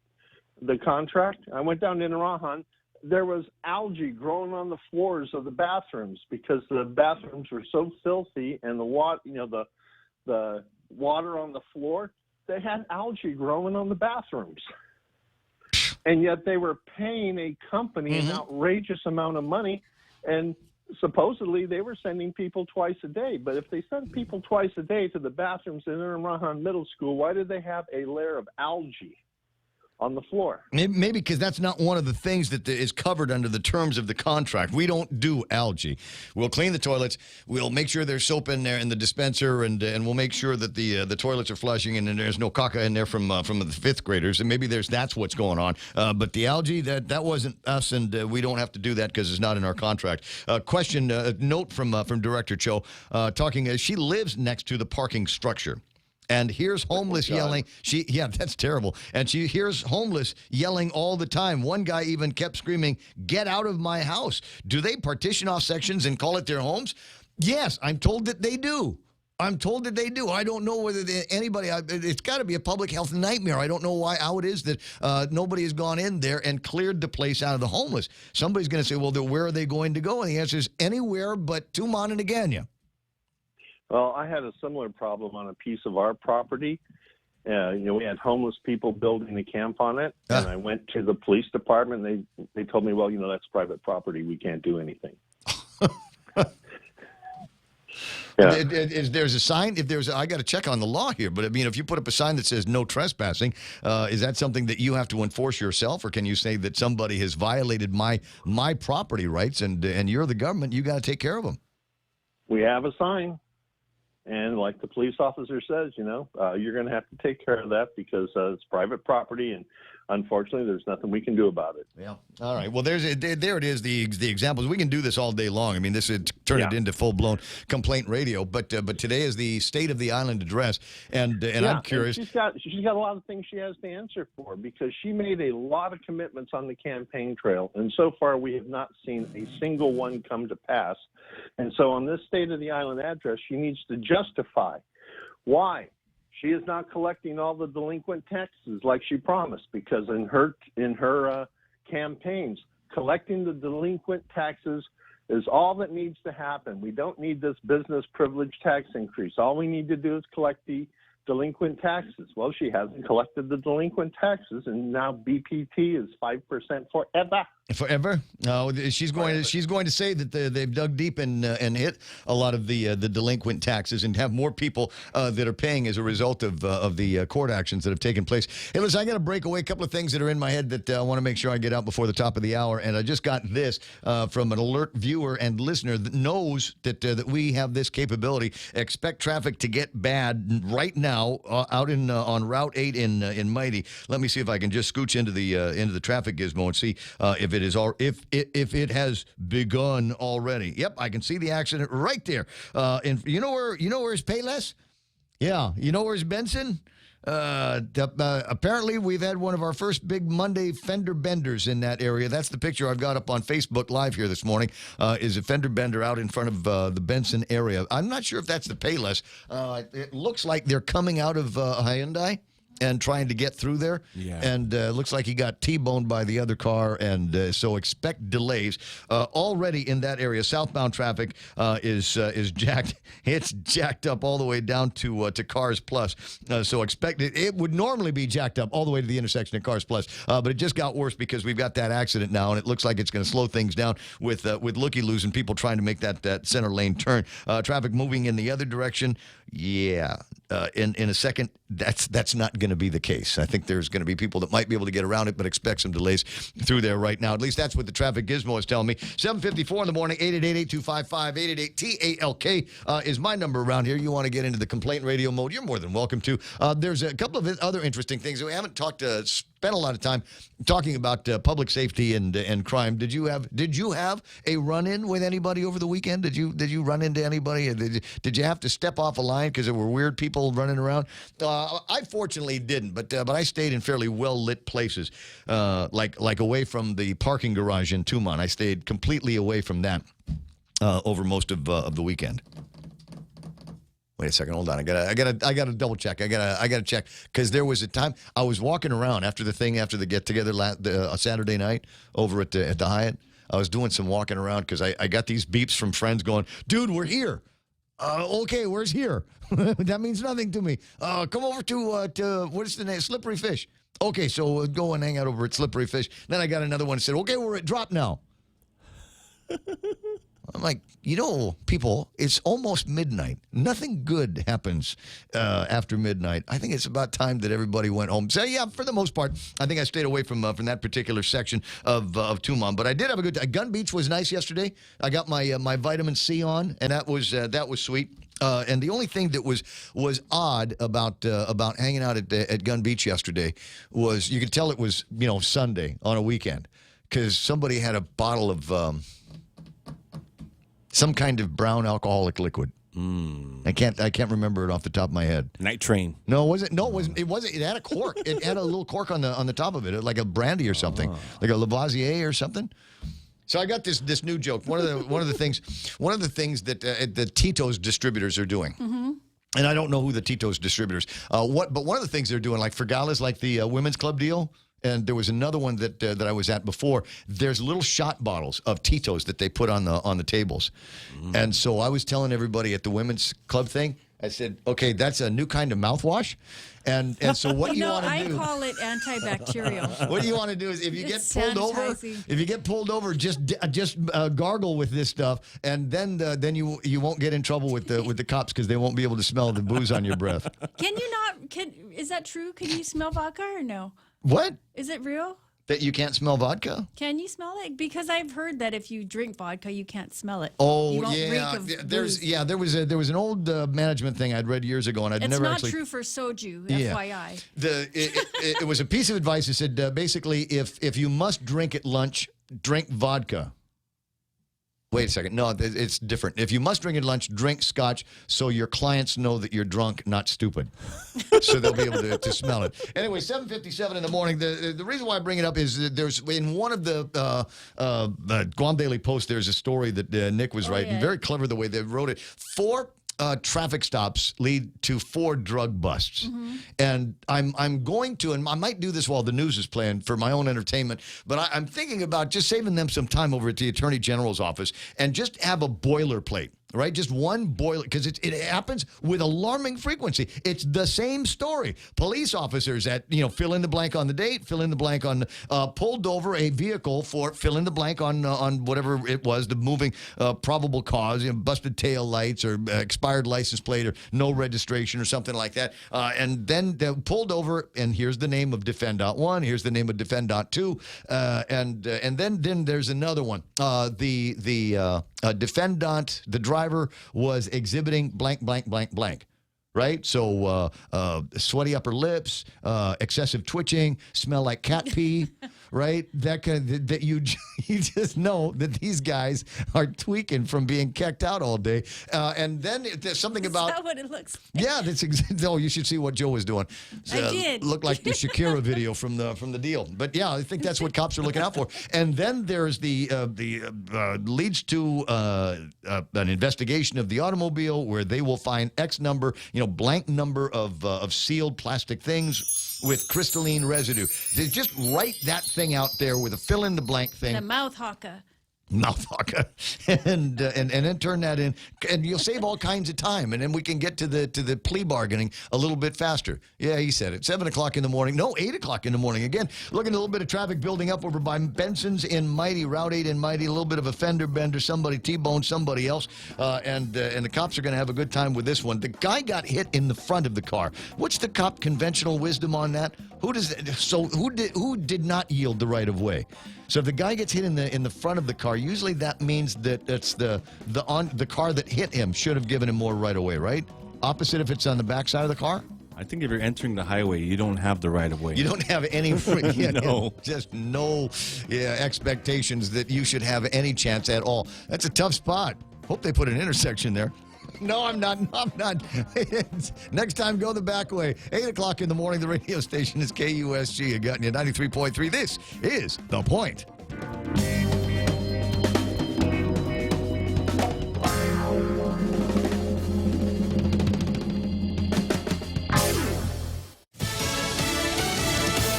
the contract. I went down to Inarahan. There was algae growing on the floors of the bathrooms because the bathrooms were so filthy, and the water, the water on the floor, they had algae growing on the bathrooms. And yet they were paying a company an outrageous amount of money, and supposedly they were sending people twice a day. But if they sent people twice a day to the bathrooms in Inarahan Middle School, why did they have a layer of algae on the floor? Maybe because that's not one of the things that is covered under the terms of the contract. We don't do algae. We'll clean the toilets. We'll make sure there's soap in there in the dispenser, and we'll make sure that the toilets are flushing and there's no caca in there from the 5th graders. And maybe that's what's going on. But the algae, that wasn't us, and we don't have to do that because it's not in our contract. Question, note from Director Cho, talking. She lives next to the parking structure. And here's homeless yelling. That's terrible. And she hears homeless yelling all the time. One guy even kept screaming, "Get out of my house." Do they partition off sections and call it their homes? Yes, I'm told that they do. I don't know whether anybody, it's got to be a public health nightmare. I don't know how it is that nobody has gone in there and cleared the place out of the homeless. Somebody's going to say, well, where are they going to go? And the answer is anywhere but Tumon and Agana. Well, I had a similar problem on a piece of our property. We had homeless people building a camp on it, and I went to the police department. They told me, well, that's private property. We can't do anything. Yeah. There's a sign. I got to check on the law here, but I mean, if you put up a sign that says no trespassing, is that something that you have to enforce yourself, or can you say that somebody has violated my property rights, and you're the government, you got to take care of them? We have a sign. And like the police officer says, you're going to have to take care of that because it's private property, and unfortunately, there's nothing we can do about it. Yeah. All right. Well, there it is. The examples. We can do this all day long. I mean, this would turn it into full blown complaint radio. But today is the State of the Island address, and I'm curious. And she's got a lot of things she has to answer for, because she made a lot of commitments on the campaign trail, and so far we have not seen a single one come to pass. And so on this State of the Island address, she needs to justify why she is not collecting all the delinquent taxes like she promised, because in her campaigns, collecting the delinquent taxes is all that needs to happen. We don't need this business privilege tax increase. All we need to do is collect the delinquent taxes. Well, she hasn't collected the delinquent taxes, and now BPT is 5% forever. Forever? No, she's going to say that they've dug deep and hit a lot of the delinquent taxes and have more people that are paying as a result of the court actions that have taken place. Hey, listen, I got to break away a couple of things that are in my head that I want to make sure I get out before the top of the hour. And I just got this from an alert viewer and listener that knows that we have this capability. Expect traffic to get bad right now out on Route 8 in Mighty. Let me see if I can just scooch into the traffic gizmo and see if it has begun already. Yep, I can see the accident right there. And you know where's Payless? Yeah, you know where's Benson? Apparently, we've had one of our first big Monday fender benders in that area. That's the picture I've got up on Facebook Live here this morning, is a fender bender out in front of the Benson area. I'm not sure if that's the Payless. It looks like they're coming out of Hyundai. and trying to get through there. Yeah. And looks like he got T-boned by the other car, and so expect delays already in that area. Southbound traffic is jacked. It's jacked up all the way down to Cars Plus. So expect it would normally be jacked up all the way to the intersection at Cars Plus, but it just got worse because we've got that accident now, and it looks like it's going to slow things down with looky-loos and people trying to make that center lane turn. Traffic moving in the other direction. Yeah. In a second, that's not going to be the case. I think there's going to be people that might be able to get around it, but expect some delays through there right now. At least that's what the traffic gizmo is telling me. 7:54 in the morning, 888-8255-888-TALK is my number around here. You want to get into the complaint radio mode, you're more than welcome to. There's a couple of other interesting things. We haven't spent a lot of time talking about public safety and crime. Did you have a run-in with anybody over the weekend? Did you run into anybody? Did you have to step off a line because there were weird people running around? I fortunately didn't, but I stayed in fairly well-lit places, like away from the parking garage in Tumon. I stayed completely away from that over most of the weekend. Wait a second, hold on. I gotta double check. I gotta check because there was a time I was walking around after the get together Saturday night over at the Hyatt. I was doing some walking around because I got these beeps from friends going, "Dude, we're here." Okay, where's here? That means nothing to me. Come over to what's the name? Slippery Fish. Okay, so we'll go and hang out over at Slippery Fish. Then I got another one that said, "Okay, we're at Drop Now." I'm like, people, it's almost midnight. Nothing good happens after midnight. I think it's about time that everybody went home. So, yeah, for the most part, I think I stayed away from that particular section of Tumon. But I did have a good time. Gun Beach was nice yesterday. I got my vitamin C on, and that was sweet. And the only thing that was odd about hanging out at Gun Beach yesterday was you could tell it was, Sunday on a weekend because somebody had a bottle of some kind of brown alcoholic liquid. I can't remember it off the top of my head. Night Train. No, was it? No, it wasn't. It wasn't. It had a cork. It had a little cork on the top of it, like a brandy or something, like a Lavoisier or something. So I got this new joke. One of the things that the Tito's distributors are doing. Mm-hmm. And I don't know who the Tito's distributors. But one of the things they're doing, like for galas, like the women's club deal. And there was another one that I was at before. There's little shot bottles of Tito's that they put on the tables. And so I was telling everybody at the women's club thing, I said, okay, that's a new kind of mouthwash. And so what you want to do? I call it antibacterial. What you want to do is if you get pulled over, just gargle with this stuff, and then you won't get in trouble with the cops because they won't be able to smell the booze on your breath. Can you not? Is that true? Can you smell vodka or no? What? Is it real? That you can't smell vodka? Can you smell it? Because I've heard that if you drink vodka, you can't smell it. Oh, yeah. There was an old management thing I'd read years ago, and It's not true for soju, FYI. It was a piece of advice that said basically if you must drink at lunch, drink vodka. Wait a second. No, it's different. If you must drink at lunch, drink scotch so your clients know that you're drunk, not stupid. So they'll be able to smell it. Anyway, 7:57 in the morning. The reason why I bring it up is that there's in one of the Guam Daily Post, there's a story that Nick was writing. Yeah. Very clever the way they wrote it. 4 traffic stops lead to 4 drug busts. Mm-hmm. And I'm going to, and I might do this while the news is playing for my own entertainment, but I'm thinking about just saving them some time over at the Attorney General's office and just have a boilerplate. Right? Just one boiler, because it happens with alarming frequency. It's the same story. Police officers at, fill in the blank on the date, fill in the blank on, pulled over a vehicle for fill in the blank on whatever it was, the moving probable cause, busted tail lights or expired license plate or no registration or something like that. And then they're pulled over, and here's the name of defendant 1, here's the name of defendant 2, and then there's another one. The defendant, the driver, was exhibiting blank, blank, blank, blank. Right? So sweaty upper lips, excessive twitching, smell like cat pee. right? That you just know that these guys are tweaking from being kicked out all day. And then there's something about... Is that what it looks like? Yeah, no, you should see what Joe was doing. I did. Looked like the Shakira video from the deal. But yeah, I think that's what cops are looking out for. And then there's the leads to an investigation of the automobile where they will find X number, blank number of sealed plastic things with crystalline residue. They just write that thing out there with a fill in the blank thing. The mouth hawker. and then turn that in, and you'll save all kinds of time, and then we can get to the plea bargaining a little bit faster. Yeah, he said it. 7 o'clock in the morning. No, 8 o'clock in the morning. Again, looking at a little bit of traffic building up over by Benson's in Mighty, Route 8 in Mighty. A little bit of a fender bender. Somebody T-boned somebody else, and the cops are going to have a good time with this one. The guy got hit in the front of the car. What's the cop conventional wisdom on that? Who did not yield the right of way? So if the guy gets hit in the front of the car, usually that means that it's the car that hit him should have given him more right of way, right? Opposite if it's on the back side of the car? I think if you're entering the highway, you don't have the right of way. You don't have any no expectations that you should have any chance at all. That's a tough spot. Hope they put an intersection there. No, I'm not. Next time, go the back way. 8 o'clock in the morning, the radio station is KUSG. You got you 93.3. This is The Point.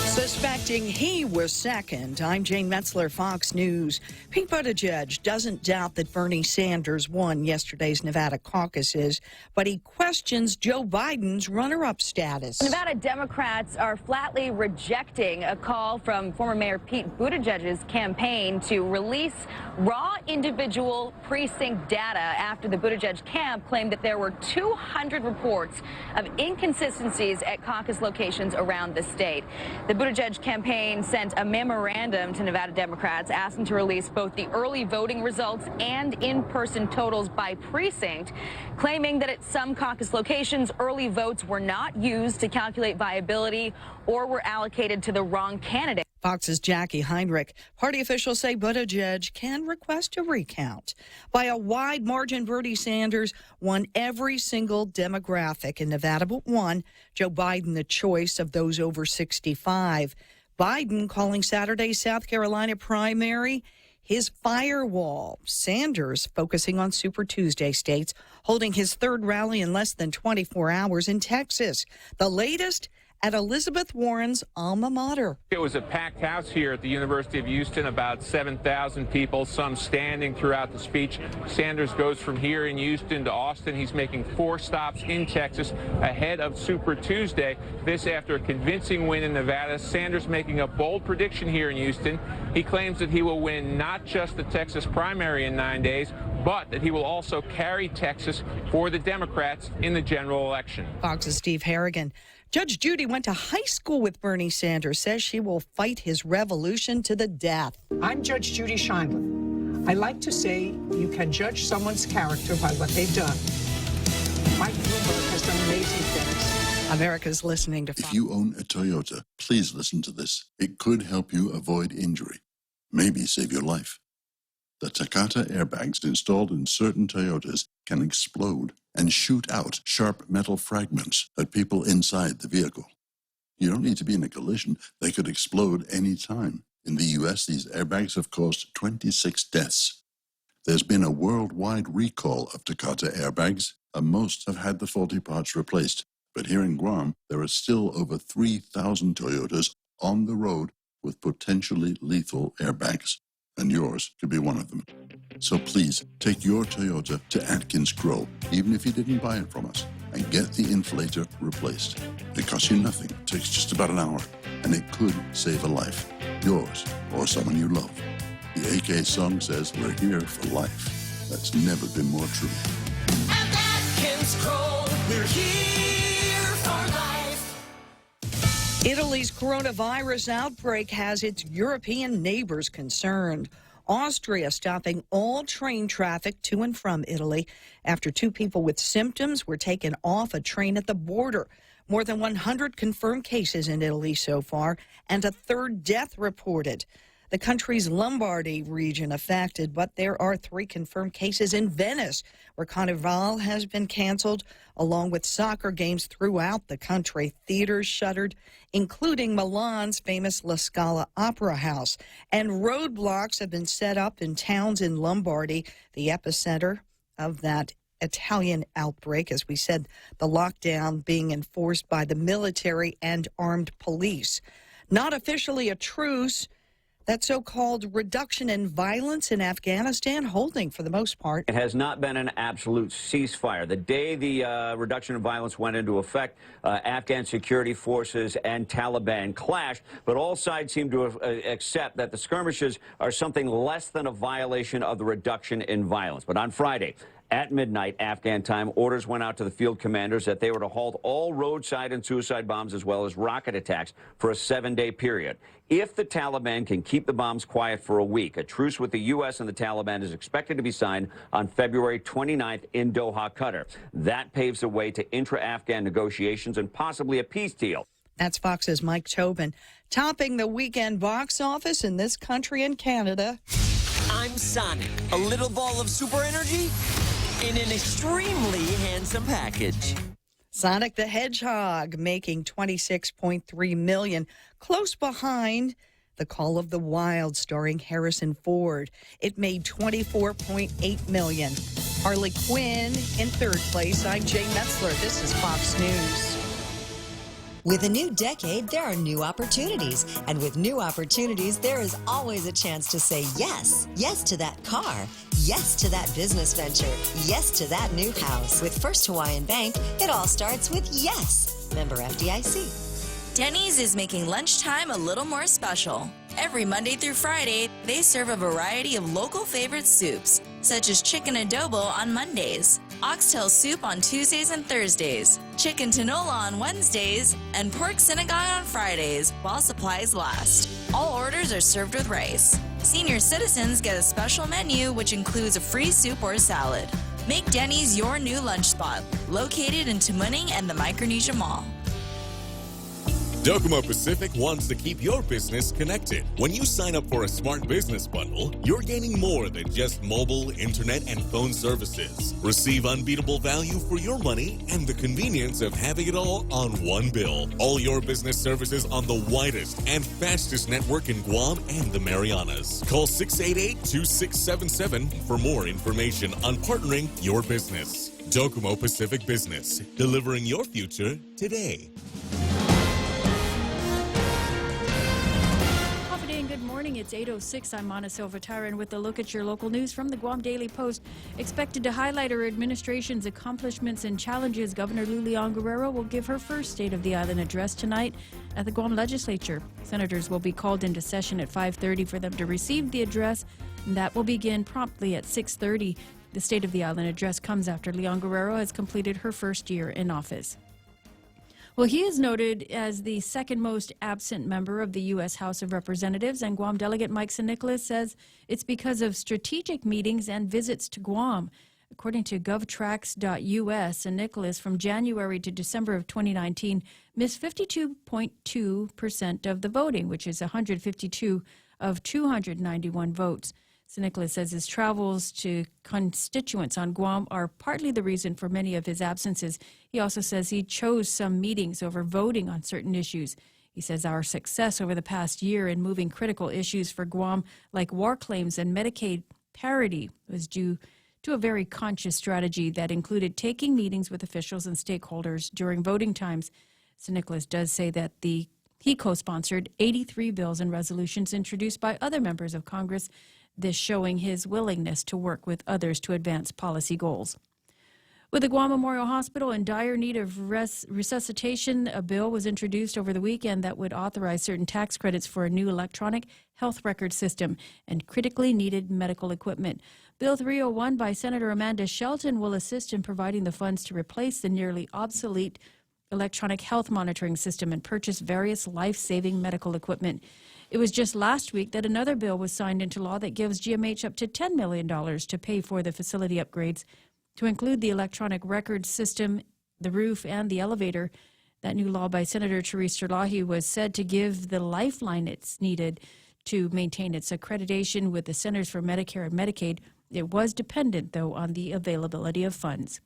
Suspecting he was second, I'm Jane Metzler, Fox News. Pete Buttigieg doesn't doubt that Bernie Sanders won yesterday's Nevada caucuses, but he questions Joe Biden's runner-up status. Nevada Democrats are flatly rejecting a call from former Mayor Pete Buttigieg's campaign to release raw individual precinct data after the Buttigieg camp claimed that there were 200 reports of inconsistencies at caucus locations around the state. The Buttigieg campaign sent a memorandum to Nevada Democrats asking to release both the early voting results and in-person totals by precinct, claiming that at some caucus locations, early votes were not used to calculate viability or were allocated to the wrong candidate. Fox's Jackie Heinrich. Party officials say Buttigieg can request a recount. By a wide margin, Bernie Sanders won every single demographic in Nevada but one. Joe Biden the choice of those over 65. Biden calling Saturday's South Carolina primary his firewall. Sanders focusing on Super Tuesday states, holding his third rally in less than 24 hours in Texas. The latest at Elizabeth Warren's alma mater. It was a packed house here at the University of Houston, about 7,000 people, some standing throughout the speech. Sanders goes from here in Houston to Austin. He's making 4 stops in Texas ahead of Super Tuesday. This after a convincing win in Nevada. Sanders making a bold prediction here in Houston. He claims that he will win not just the Texas primary in 9 days, but that he will also carry Texas for the Democrats in the general election. Fox's Steve Harrigan. Judge Judy went to high school with Bernie Sanders, says she will fight his revolution to the death. I'm Judge Judy Scheindler. I like to say you can judge someone's character by what they've done. Mike Bloomberg has done amazing things. America's listening to Fox. If you own a Toyota, please listen to this. It could help you avoid injury, maybe save your life. The Takata airbags installed in certain Toyotas can explode and shoot out sharp metal fragments at people inside the vehicle. You don't need to be in a collision. They could explode any time. In the U.S., these airbags have caused 26 deaths. There's been a worldwide recall of Takata airbags, and most have had the faulty parts replaced. But here in Guam, there are still over 3,000 Toyotas on the road with potentially lethal airbags, and yours could be one of them. So please, take your Toyota to Atkins Grow, even if you didn't buy it from us, and get the inflator replaced. It costs you nothing, it takes just about an hour, and it could save a life, yours or someone you love. The AK song says we're here for life. That's never been more true. At Atkins Grow, we're here for life. Italy's coronavirus outbreak has its European neighbors concerned. Austria stopping all train traffic to and from Italy after 2 people with symptoms were taken off a train at the border. More than 100 confirmed cases in Italy so far, and a third death reported. The country's Lombardy region affected, but there are 3 confirmed cases in Venice, where Carnival has been canceled, along with soccer games throughout the country. Theaters shuttered, including Milan's famous La Scala Opera House. And roadblocks have been set up in towns in Lombardy, the epicenter of that Italian outbreak. As we said, the lockdown being enforced by the military and armed police. Not officially a truce, that so-called reduction in violence in Afghanistan holding for the most part. It has not been an absolute ceasefire. The day the reduction in violence went into effect, Afghan security forces and Taliban clashed, but all sides seem to accept that the skirmishes are something less than a violation of the reduction in violence. But on Friday, at midnight, Afghan time, orders went out to the field commanders that they were to halt all roadside and suicide bombs as well as rocket attacks for a 7-day period. If the Taliban can keep the bombs quiet for a week, a truce with the U.S. and the Taliban is expected to be signed on February 29th in Doha, Qatar. That paves the way to intra-Afghan negotiations and possibly a peace deal. That's Fox's Mike Tobin. Topping the weekend box office in this country and Canada. I'm Sonic, a little ball of super energy in an extremely handsome package. Sonic the Hedgehog making $26.3 million, close behind The Call of the Wild starring Harrison Ford. It made $24.8 million. Harley Quinn in third place. I'm Jay Metzler. This is Fox News. With a new decade, there are new opportunities. And with new opportunities, there is always a chance to say yes. Yes to that car. Yes to that business venture. Yes to that new house. With First Hawaiian Bank, it all starts with yes. Member FDIC. Denny's is making lunchtime a little more special. Every Monday through Friday, they serve a variety of local favorite soups, such as chicken adobo on Mondays, oxtail soup on Tuesdays and Thursdays, chicken tinola on Wednesdays, and pork synagogue on Fridays, while supplies last. All orders are served with rice. Senior citizens get a special menu, which includes a free soup or salad. Make Denny's your new lunch spot, located in Tamuning and the Micronesia Mall. Docomo Pacific wants to keep your business connected. When you sign up for a smart business bundle, you're gaining more than just mobile, internet, and phone services. Receive unbeatable value for your money and the convenience of having it all on one bill. All your business services on the widest and fastest network in Guam and the Marianas. Call 688-2677 for more information on partnering your business. Docomo Pacific Business, delivering your future today. It's 8:06. I'm Mana Silva-Tyron with a look at your local news from the Guam Daily Post. Expected to highlight her administration's accomplishments and challenges, Governor Lulian Guerrero will give her first State of the Island address tonight at the Guam Legislature. Senators will be called into session at 5:30 for them to receive the address, and that will begin promptly at 6:30. The State of the Island address comes after Leon Guerrero has completed her first year in office. Well, he is noted as the second most absent member of the U.S. House of Representatives, and Guam Delegate Mike St. Nicholas says it's because of strategic meetings and visits to Guam. According to GovTrax.us, St. Nicholas from January to December of 2019 missed 52.2% of the voting, which is 152 of 291 votes. St. Nicholas says his travels to constituents on Guam are partly the reason for many of his absences. He also says he chose some meetings over voting on certain issues. He says our success over the past year in moving critical issues for Guam, like war claims and Medicaid parity, was due to a very conscious strategy that included taking meetings with officials and stakeholders during voting times. St. Nicholas does say that he co-sponsored 83 bills and resolutions introduced by other members of Congress, this showing his willingness to work with others to advance policy goals. With the Guam Memorial Hospital in dire need of resuscitation, a bill was introduced over the weekend that would authorize certain tax credits for a new electronic health record system and critically needed medical equipment. Bill 301 by Senator Amanda Shelton will assist in providing the funds to replace the nearly obsolete electronic health monitoring system and purchase various life-saving medical equipment. It was just last week that another bill was signed into law that gives GMH up to $10 million to pay for the facility upgrades to include the electronic record system, the roof, and the elevator That new law by Senator Therese Terlahi was said to give the lifeline it's needed to maintain its accreditation with the Centers for Medicare and Medicaid. It was dependent, though, on the availability of funds.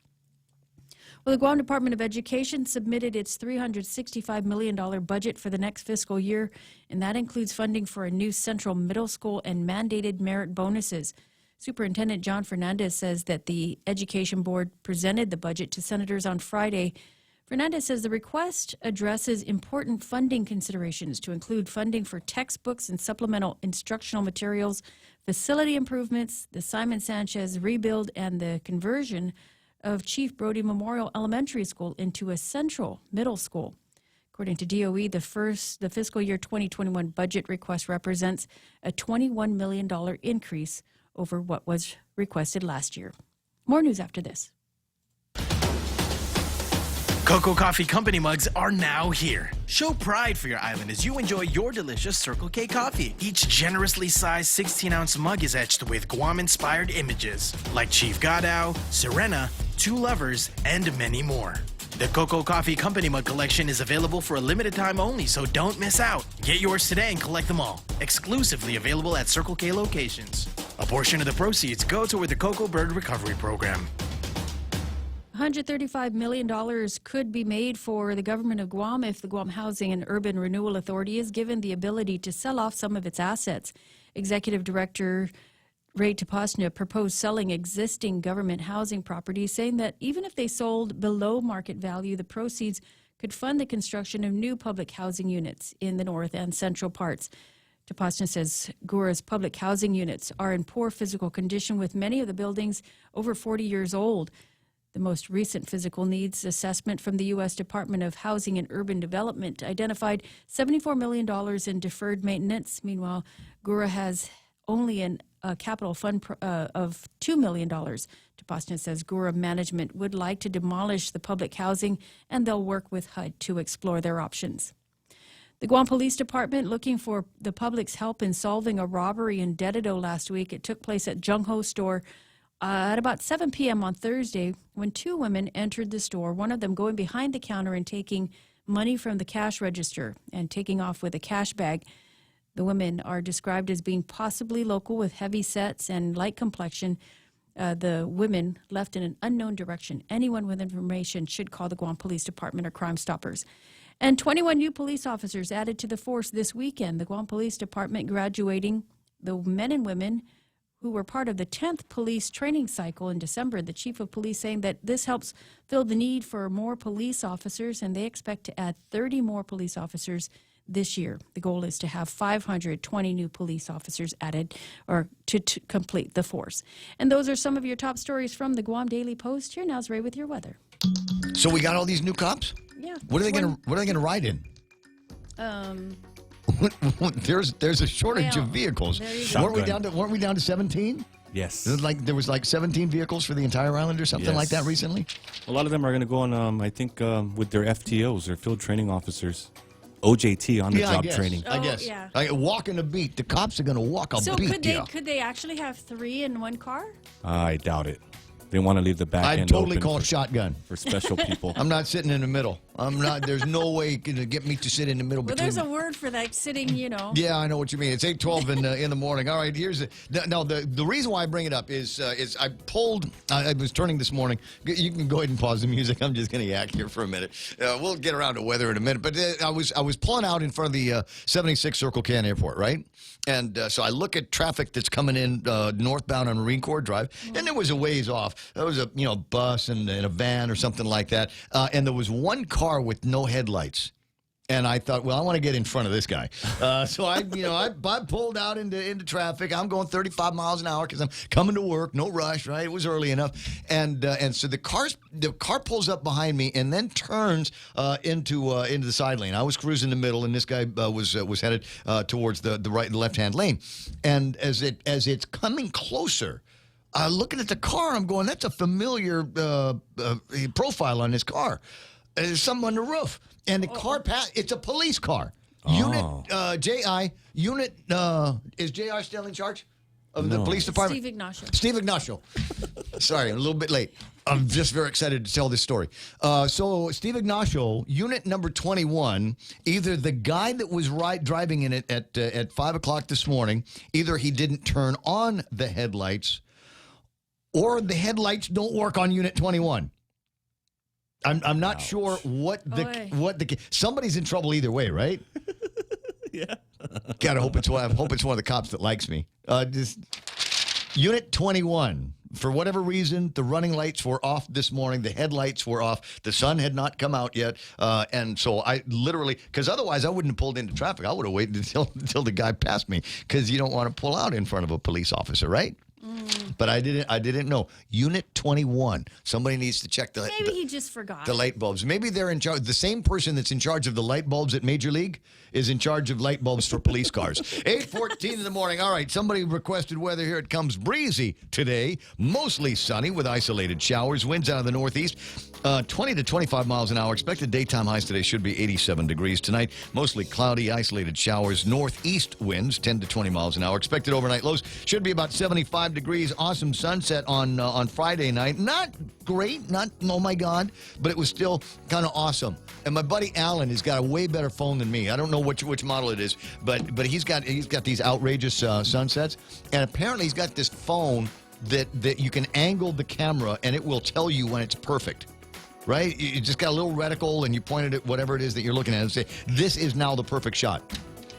Well, the Guam Department of Education submitted its $365 million budget for the next fiscal year, and that includes funding for a new central middle school and mandated merit bonuses. Superintendent John Fernandez says that the Education Board presented the budget to senators on Friday. Fernandez says the request addresses important funding considerations to include funding for textbooks and supplemental instructional materials, facility improvements, the Simon Sanchez rebuild, and the conversion of Chief Brody Memorial Elementary School into a central middle school. According to DOE, the fiscal year 2021 budget request represents a $21 million increase over what was requested last year. More news after this. Cocoa Coffee Company mugs are now here. Show pride for your island as you enjoy your delicious Circle K coffee. Each generously sized 16-ounce mug is etched with Guam-inspired images like Chief Gadao, Serena, Two Lovers, and many more. The Cocoa Coffee Company mug collection is available for a limited time only, so don't miss out. Get yours today and collect them all. Exclusively available at Circle K locations. A portion of the proceeds go toward the Cocoa Bird Recovery Program. $135 million could be made for the government of Guam if the Guam Housing and Urban Renewal Authority is given the ability to sell off some of its assets. Executive Director Ray Tapasna proposed selling existing government housing properties, saying that even if they sold below market value, the proceeds could fund the construction of new public housing units in the north and central parts. Tapasna says Gura's public housing units are in poor physical condition, with many of the buildings over 40 years old. The most recent physical needs assessment from the U.S. Department of Housing and Urban Development identified $74 million in deferred maintenance. Meanwhile, Gura has only a capital fund of $2 million. Tapasna says Gura management would like to demolish the public housing, and they'll work with HUD to explore their options. The Guam Police Department looking for the public's help in solving a robbery in Dededo last week. It took place at Jung Ho store at about 7 p.m. on Thursday when two women entered the store, one of them going behind the counter and taking money from the cash register and taking off with a cash bag. The women are described as being possibly local with heavy sets and light complexion. The women left in an unknown direction. Anyone with information should call the Guam Police Department or Crime Stoppers. And 21 new police officers added to the force this weekend. The Guam Police Department graduating the men and women who were part of the 10th police training cycle in December. The chief of police saying that this helps fill the need for more police officers, and they expect to add 30 more police officers this year. The goal is to have 520 new police officers added or to complete the force. And those are some of your top stories from the Guam Daily Post. Here now's Ray with your weather. So we got all these new cops? Yeah. What are they gonna ride in? There's a shortage of vehicles. Weren't we down to 17? Yes. There was 17 vehicles for the entire island or something like that recently? A lot of them are going to go on, I think, with their FTOs, their field training officers. OJT, on-the-job training. I guess. Walking the beat. The cops are going to walk a beat. So could they actually have three in one car? I doubt it. They want to leave the back end I'd totally open call it shotgun. For special people. I'm not sitting in the middle. There's no way you can get me to sit in the middle. Well, there's a word for that, sitting, Yeah, I know what you mean. It's 8:12 in the morning. All right, here's the reason why I bring it up is I was turning this morning. You can go ahead and pause the music. I'm just going to yak here for a minute. We'll get around to weather in a minute. But I was pulling out in front of the 76 Circle K Airport, right? And so I look at traffic that's coming in northbound on Marine Corps Drive, and there was a ways off. There was a bus and a van or something like that, and there was one car with no headlights. And I thought, well, I want to get in front of this guy. So I pulled out into traffic. I'm going 35 miles an hour because I'm coming to work. No rush, right? It was early enough. And so the car pulls up behind me and then turns into the side lane. I was cruising the middle, and this guy was headed towards the right and left-hand lane. And as it's coming closer, looking at the car, I'm going, that's a familiar profile on this car. There's something on the roof. And the car it's a police car. Unit J.I. Unit is J.R. still in charge of the police department? Steve Ignacio. Steve Ignacio. Sorry, I'm a little bit late. I'm just very excited to tell this story. So Steve Ignacio, unit number 21, either the guy that was driving in it at 5 o'clock this morning, either he didn't turn on the headlights or the headlights don't work on unit 21. I'm not sure what somebody's in trouble either way, right? Yeah. Gotta hope it's one of the cops that likes me. Just unit 21. For whatever reason, the running lights were off this morning. The headlights were off. The sun had not come out yet. And so I literally, because otherwise I wouldn't have pulled into traffic. I would have waited until the guy passed me, because you don't want to pull out in front of a police officer, right? But I didn't know. Unit 21. Somebody needs to check Maybe he just forgot. The light bulbs. Maybe they're in charge. The same person that's in charge of the light bulbs at Major League is in charge of light bulbs for police cars. 8:14 in the morning. All right, somebody requested weather. Here it comes. Breezy today. Mostly sunny with isolated showers. Winds out of the northeast. 20 to 25 miles an hour. Expected daytime highs today should be 87 degrees. Tonight, mostly cloudy, isolated showers. Northeast winds, 10 to 20 miles an hour. Expected overnight lows should be about 75 degrees. Awesome sunset on Friday night. Not great, not oh my God, but it was still kind of awesome. And my buddy Alan has got a way better phone than me. I don't know which model it is, but he's got these outrageous sunsets, and apparently he's got this phone that you can angle the camera and it will tell you when it's perfect. Right? You just got a little reticle and you point it at whatever it is that you're looking at and say, this is now the perfect shot.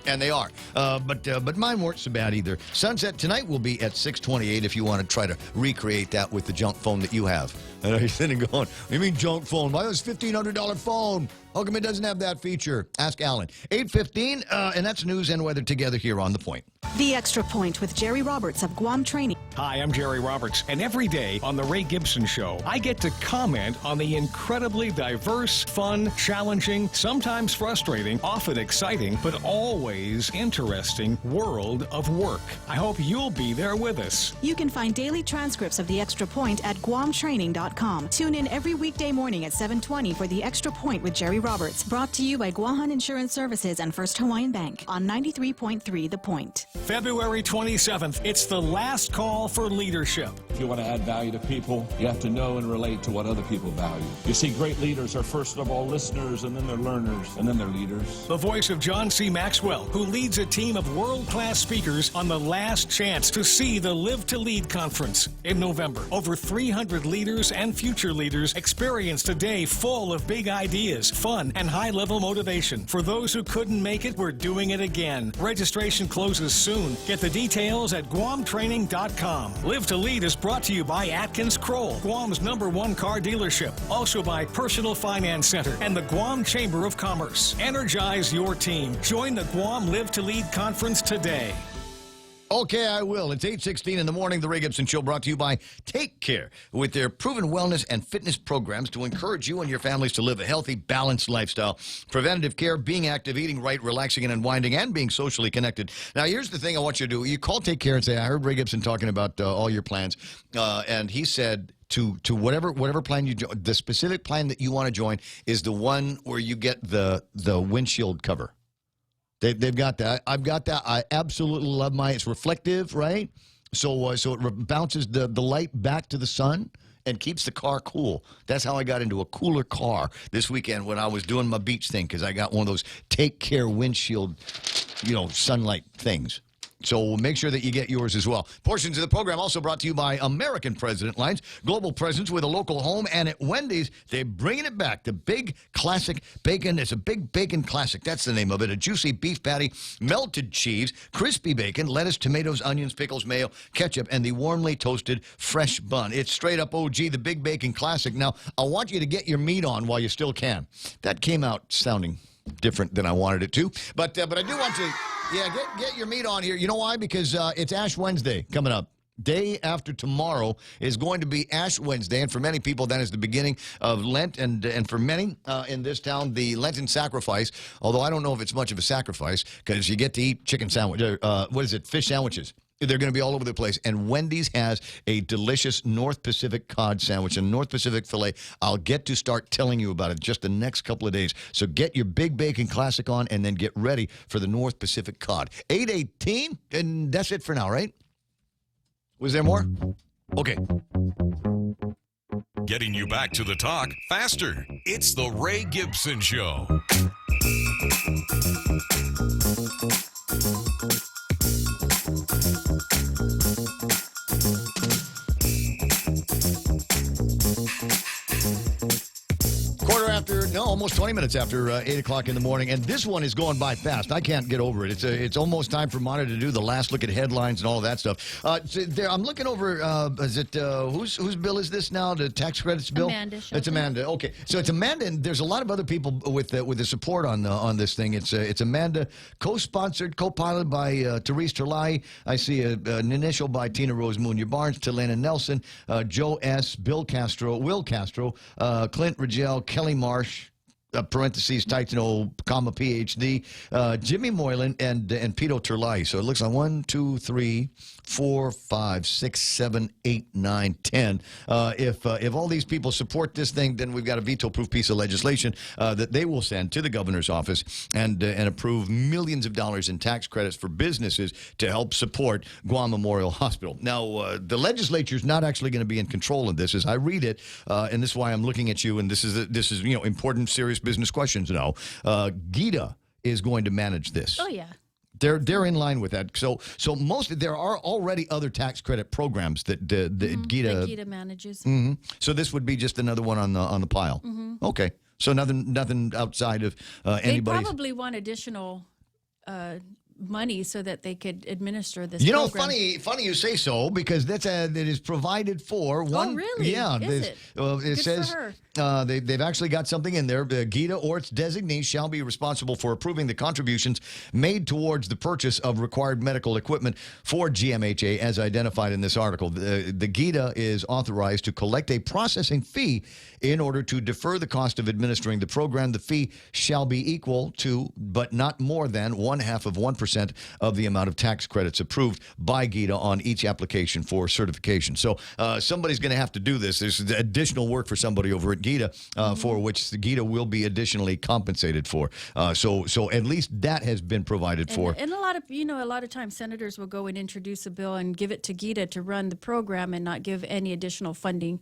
And they are. But mine weren't so bad either. Sunset tonight will be at 6:28 if you want to try to recreate that with the junk phone that you have. And you're sitting going, you mean junk phone? Why was $1,500 phone? How come it doesn't have that feature? Ask Alan. 8:15, and that's news and weather together here on The Point. The Extra Point with Jerry Roberts of Guam Training. Hi, I'm Jerry Roberts, and every day on The Ray Gibson Show, I get to comment on the incredibly diverse, fun, challenging, sometimes frustrating, often exciting, but always interesting world of work. I hope you'll be there with us. You can find daily transcripts of The Extra Point at guamtraining.com. Tune in every weekday morning at 7:20 for The Extra Point with Jerry Roberts, brought to you by Guahan Insurance Services and First Hawaiian Bank on 93.3 The Point. February 27th, it's the last call for leadership. If you want to add value to people, you have to know and relate to what other people value. You see, great leaders are first of all listeners, and then they're learners, and then they're leaders. The voice of John C. Maxwell, who leads a team of world-class speakers on the last chance to see the Live to Lead conference in November. Over 300 leaders and future leaders experienced a day full of big ideas, fun, and high-level motivation. For those who couldn't make it, we're doing it again. Registration closes soon. Get the details at guamtraining.com. Live to Lead is brought to you by Atkins Kroll, Guam's #1 car dealership. Also by Personal Finance Center and the Guam Chamber of Commerce. Energize your team. Join the Guam Live to Lead conference today. Okay, I will. It's 8:16 in the morning. The Ray Gibson Show brought to you by Take Care, with their proven wellness and fitness programs to encourage you and your families to live a healthy, balanced lifestyle. Preventative care, being active, eating right, relaxing and unwinding, and being socially connected. Now, here's the thing I want you to do. You call Take Care and say, I heard Ray Gibson talking about all your plans, and he said to whatever plan you join, the specific plan that you want to join is the one where you get the windshield cover. They've got that. I've got that. I absolutely love mine. It's reflective, right? So it bounces the light back to the sun and keeps the car cool. That's how I got into a cooler car this weekend when I was doing my beach thing, because I got one of those Take Care windshield, sunlight things. So make sure that you get yours as well. Portions of the program also brought to you by American President Lines, global presence with a local home, and at Wendy's, they're bringing it back. The Big Classic Bacon. It's a Big Bacon Classic. That's the name of it. A juicy beef patty, melted cheese, crispy bacon, lettuce, tomatoes, onions, pickles, mayo, ketchup, and the warmly toasted fresh bun. It's straight up OG, the Big Bacon Classic. Now, I want you to get your meat on while you still can. That came out sounding different than I wanted it to. But I do want you... Yeah, get your meat on here. You know why? Because it's Ash Wednesday coming up. Day after tomorrow is going to be Ash Wednesday, and for many people, that is the beginning of Lent, and for many in this town, the Lenten sacrifice, although I don't know if it's much of a sacrifice, because you get to eat chicken sandwich, fish sandwiches. They're going to be all over the place. And Wendy's has a delicious North Pacific cod sandwich and North Pacific filet. I'll get to start telling you about it just the next couple of days. So get your Big Bacon Classic on and then get ready for the North Pacific cod. 8:18, and that's it for now, right? Was there more? Okay. getting you back to the talk faster. It's the Ray Gibson Show. Almost 20 minutes after 8 o'clock in the morning, and this one is going by fast. I can't get over it. It's almost time for Monitor to do the last look at headlines and all of that stuff. I'm looking over, is it, whose bill is this now, the tax credits bill? Amanda. It's Amanda. Okay, so it's Amanda, and there's a lot of other people with the support on this thing. It's Amanda, co-sponsored, co-piloted by Therese Terlai. I see an initial by Tina Rose Munya-Barnes, Talena Nelson, Joe S., Will Castro, Clint Rigel, Kelly Marsh, parentheses, Titano, comma, PhD, Jimmy Moylan, and Pito Terlai. So it looks like 1, 2, 3, 4, 5, 6, 7, 8, 9, 10. If all these people support this thing, then we've got a veto-proof piece of legislation that they will send to the governor's office and approve millions of dollars in tax credits for businesses to help support Guam Memorial Hospital. Now, the legislature is not actually going to be in control of this. As I read it, and this is why I'm looking at you, and this is important, serious business questions now. Gita is going to manage this. Oh, yeah. They're in line with that. So there are already other tax credit programs that Gita manages. Mm-hmm. So this would be just another one on the pile. Mm-hmm. Okay. So nothing outside of anybody's. They probably want additional money so that they could administer this. You know, program. funny you say so, because that is provided for one. Oh, really? Yeah, is it? It Good says for they've actually got something in there. Gita or its designee shall be responsible for approving the contributions made towards the purchase of required medical equipment for GMHA, as identified in this article. The Gita is authorized to collect a processing fee in order to defer the cost of administering the program. The fee shall be equal to, but not more than, 1/2% of the amount of tax credits approved by Gita on each application for certification. So somebody's going to have to do this. There's additional work for somebody over at Gita, for which the Gita will be additionally compensated for. So at least that has been provided for. And a lot of times senators will go and introduce a bill and give it to Gita to run the program and not give any additional funding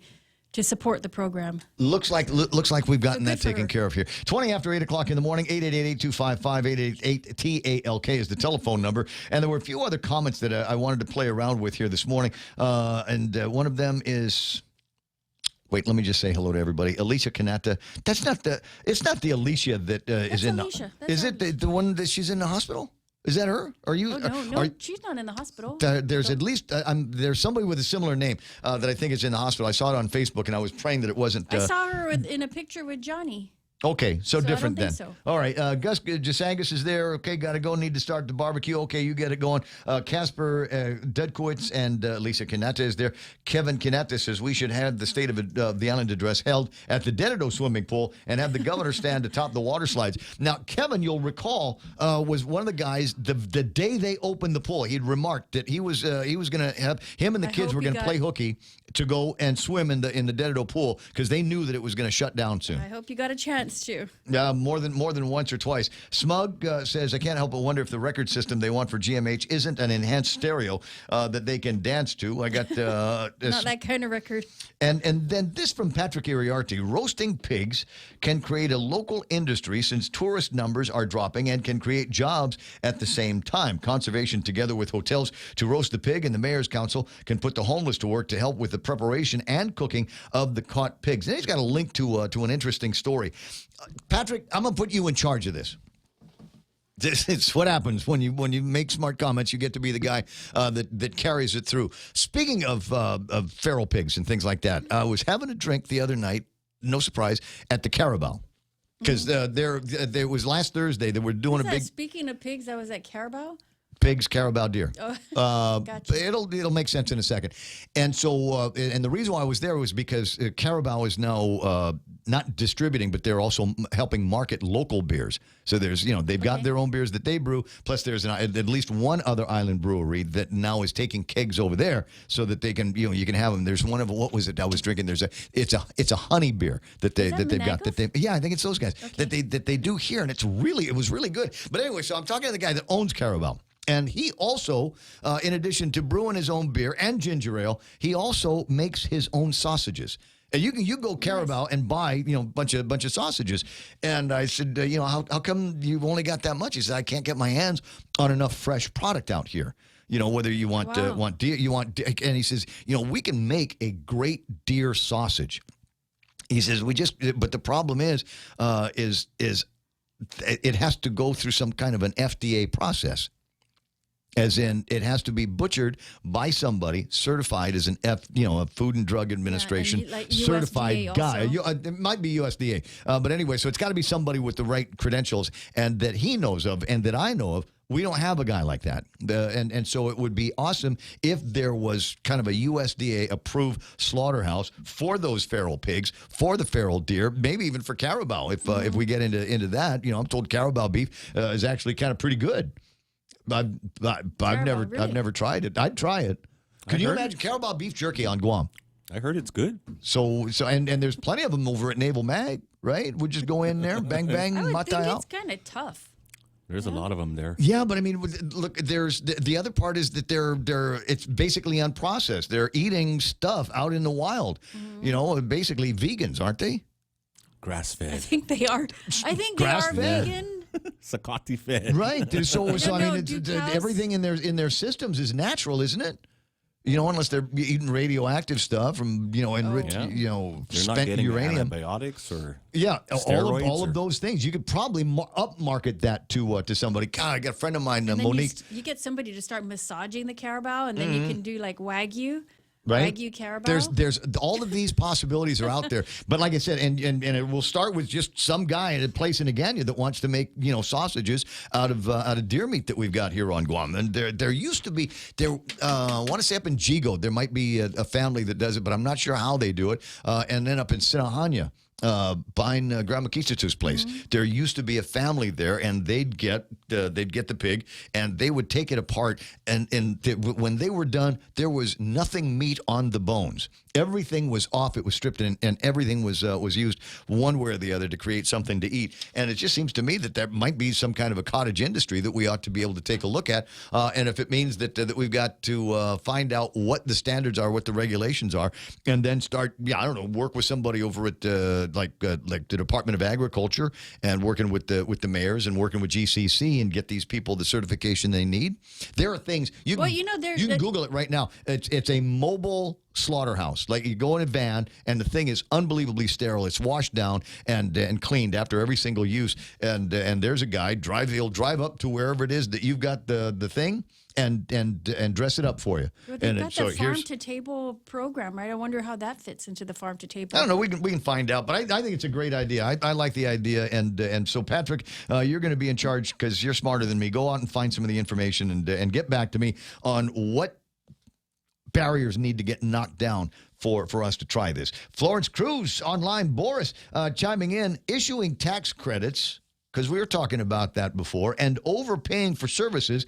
to support the program. Looks like we've gotten that taken care of here. 20 after 8 o'clock in the morning, 888-825-5888-TALK is the telephone number. And there were a few other comments that I wanted to play around with here this morning. And one of them is... Wait, let me just say hello to everybody. Alicia Kanata. It's not the Alicia that is in Alicia. Is it the one that she's in the hospital? Is that her? Are you? Oh, no, she's not in the hospital. There's at least there's somebody with a similar name that I think is in the hospital. I saw it on Facebook, and I was praying that it wasn't. I saw her in a picture with Johnny. Okay, so different I don't then. think so. All right, Gus Jasangas is there. Okay, got to go. Need to start the barbecue. Okay, you get it going. Casper Dudkowitz and Lisa Kanata is there. Kevin Kanata says we should have the State of the Island address held at the Denado swimming pool and have the governor stand atop the water slides. Now, Kevin, you'll recall, was one of the guys the day they opened the pool. He'd remarked that he was going to have him and the kids were going to play hooky to go and swim in the Denado pool because they knew that it was going to shut down soon. I hope you got a chance to. More than once or twice. Smug says, I can't help but wonder if the record system they want for GMH isn't an enhanced stereo that they can dance to. I got not that kind of record. And then this from Patrick Iriarty. Roasting pigs can create a local industry since tourist numbers are dropping and can create jobs at the same time. Conservation, together with hotels to roast the pig, and the Mayor's Council can put the homeless to work to help with the preparation and cooking of the caught pigs. And he's got a link to an interesting story. Patrick, I'm going to put you in charge of this. It's what happens when you make smart comments. You get to be the guy that carries it through. Speaking of feral pigs and things like that, I was having a drink the other night, no surprise, at the Carabao. Because there was last Thursday, they were doing a big... Speaking of pigs, I was at Carabao? Pigs, Carabao, deer. Gotcha. It'll make sense in a second. And so, and the reason why I was there was because Carabao is now not distributing, but they're also helping market local beers. So there's, they've got their own beers that they brew. Plus, there's at least one other island brewery that now is taking kegs over there so that they can, you can have them. There's one of what was it I was drinking? It's a honey beer that they've got. Yeah, I think it's those guys that they do here, and it was really good. But anyway, so I'm talking to the guy that owns Carabao. And he also, in addition to brewing his own beer and ginger ale, he also makes his own sausages. And you can go Carabao and buy bunch of sausages. And I said, how come you've only got that much? He said, I can't get my hands on enough fresh product out here. Whether you want deer, and he says, we can make a great deer sausage. He says, but the problem is it has to go through some kind of an FDA process. As in, it has to be butchered by somebody certified as a Food and Drug Administration certified guy. It might be USDA, but anyway, so it's got to be somebody with the right credentials and that he knows of and that I know of. We don't have a guy like that, and so it would be awesome if there was kind of a USDA approved slaughterhouse for those feral pigs, for the feral deer, maybe even for Carabao. If we get into that, I'm told Carabao beef is actually kind of pretty good. I've never tried it. I'd try it. Can you imagine Carabao beef jerky on Guam? I heard it's good. So and there's plenty of them over at Naval Mag, right? We just go in there, bang bang, I would mata think out. it's kind of tough. There's a lot of them there. Yeah, but I mean, look, there's the other part is that it's basically unprocessed. They're eating stuff out in the wild. Basically vegans, aren't they? Grass fed. I think they are. I think they are vegan. Sakati fed. Right. So I mean, everything in their systems is natural, isn't it? Unless they're eating radioactive stuff from enriched They're not spent getting uranium, antibiotics or all of those things. You could probably upmarket that to somebody. God, I got a friend of mine, Monique. You get somebody to start massaging the Carabao, and then you can do like Wagyu. Right? Wagyu Carabao. There's all of these possibilities are out there. But like I said, and it will start with just some guy at a place in Agana that wants to make sausages out of deer meat that we've got here on Guam. And there used to be I want to say up in Jigo there might be a family that does it, but I'm not sure how they do it. And then up in Sinahanya, behind Grandma Kisatu's place, there used to be a family there, and they'd get the pig and they would take it apart, and when they were done, there was nothing meat on the bones. Everything was off. It was stripped, and everything was used one way or the other to create something to eat. And it just seems to me that there might be some kind of a cottage industry that we ought to be able to take a look at. And if it means that we've got to find out what the standards are, what the regulations are, and then start, work with somebody over at like the Department of Agriculture and working with the mayors and working with GCC and get these people the certification they need. There are things you can Google it right now. It's a mobile slaughterhouse. Like you go in a van and the thing is unbelievably sterile. It's washed down and cleaned after every single use. And there's a guy he'll drive up to wherever it is that you've got the thing and dress it up for you. Well, they've got the farm to table program, right? I wonder how that fits into the farm to table. I don't know. We can find out, but I think it's a great idea. I like the idea, and so Patrick, you're going to be in charge because you're smarter than me. Go out and find some of the information and get back to me on what barriers need to get knocked down for us to try this. Florence Cruz online. Boris chiming in, issuing tax credits, because we were talking about that before, and overpaying for services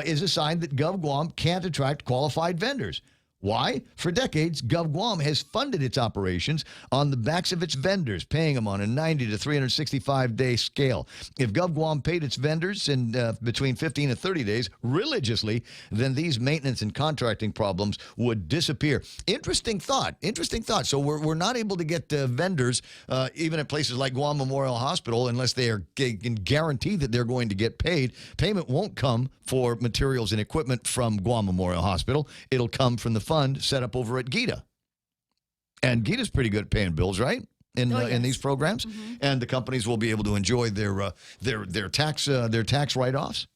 is a sign that Gov Guam can't attract qualified vendors. Why? For decades, Gov Guam has funded its operations on the backs of its vendors, paying them on a 90 to 365-day scale. If Gov Guam paid its vendors in between 15 and 30 days religiously, then these maintenance and contracting problems would disappear. Interesting thought. So we're not able to get vendors, even at places like Guam Memorial Hospital, unless they can guarantee that they're going to get paid. Payment won't come for materials and equipment from Guam Memorial Hospital. It'll come from the fund set up over at Gita. And Gita's pretty good at paying bills, right? In these programs. And the companies will be able to enjoy their tax write-offs.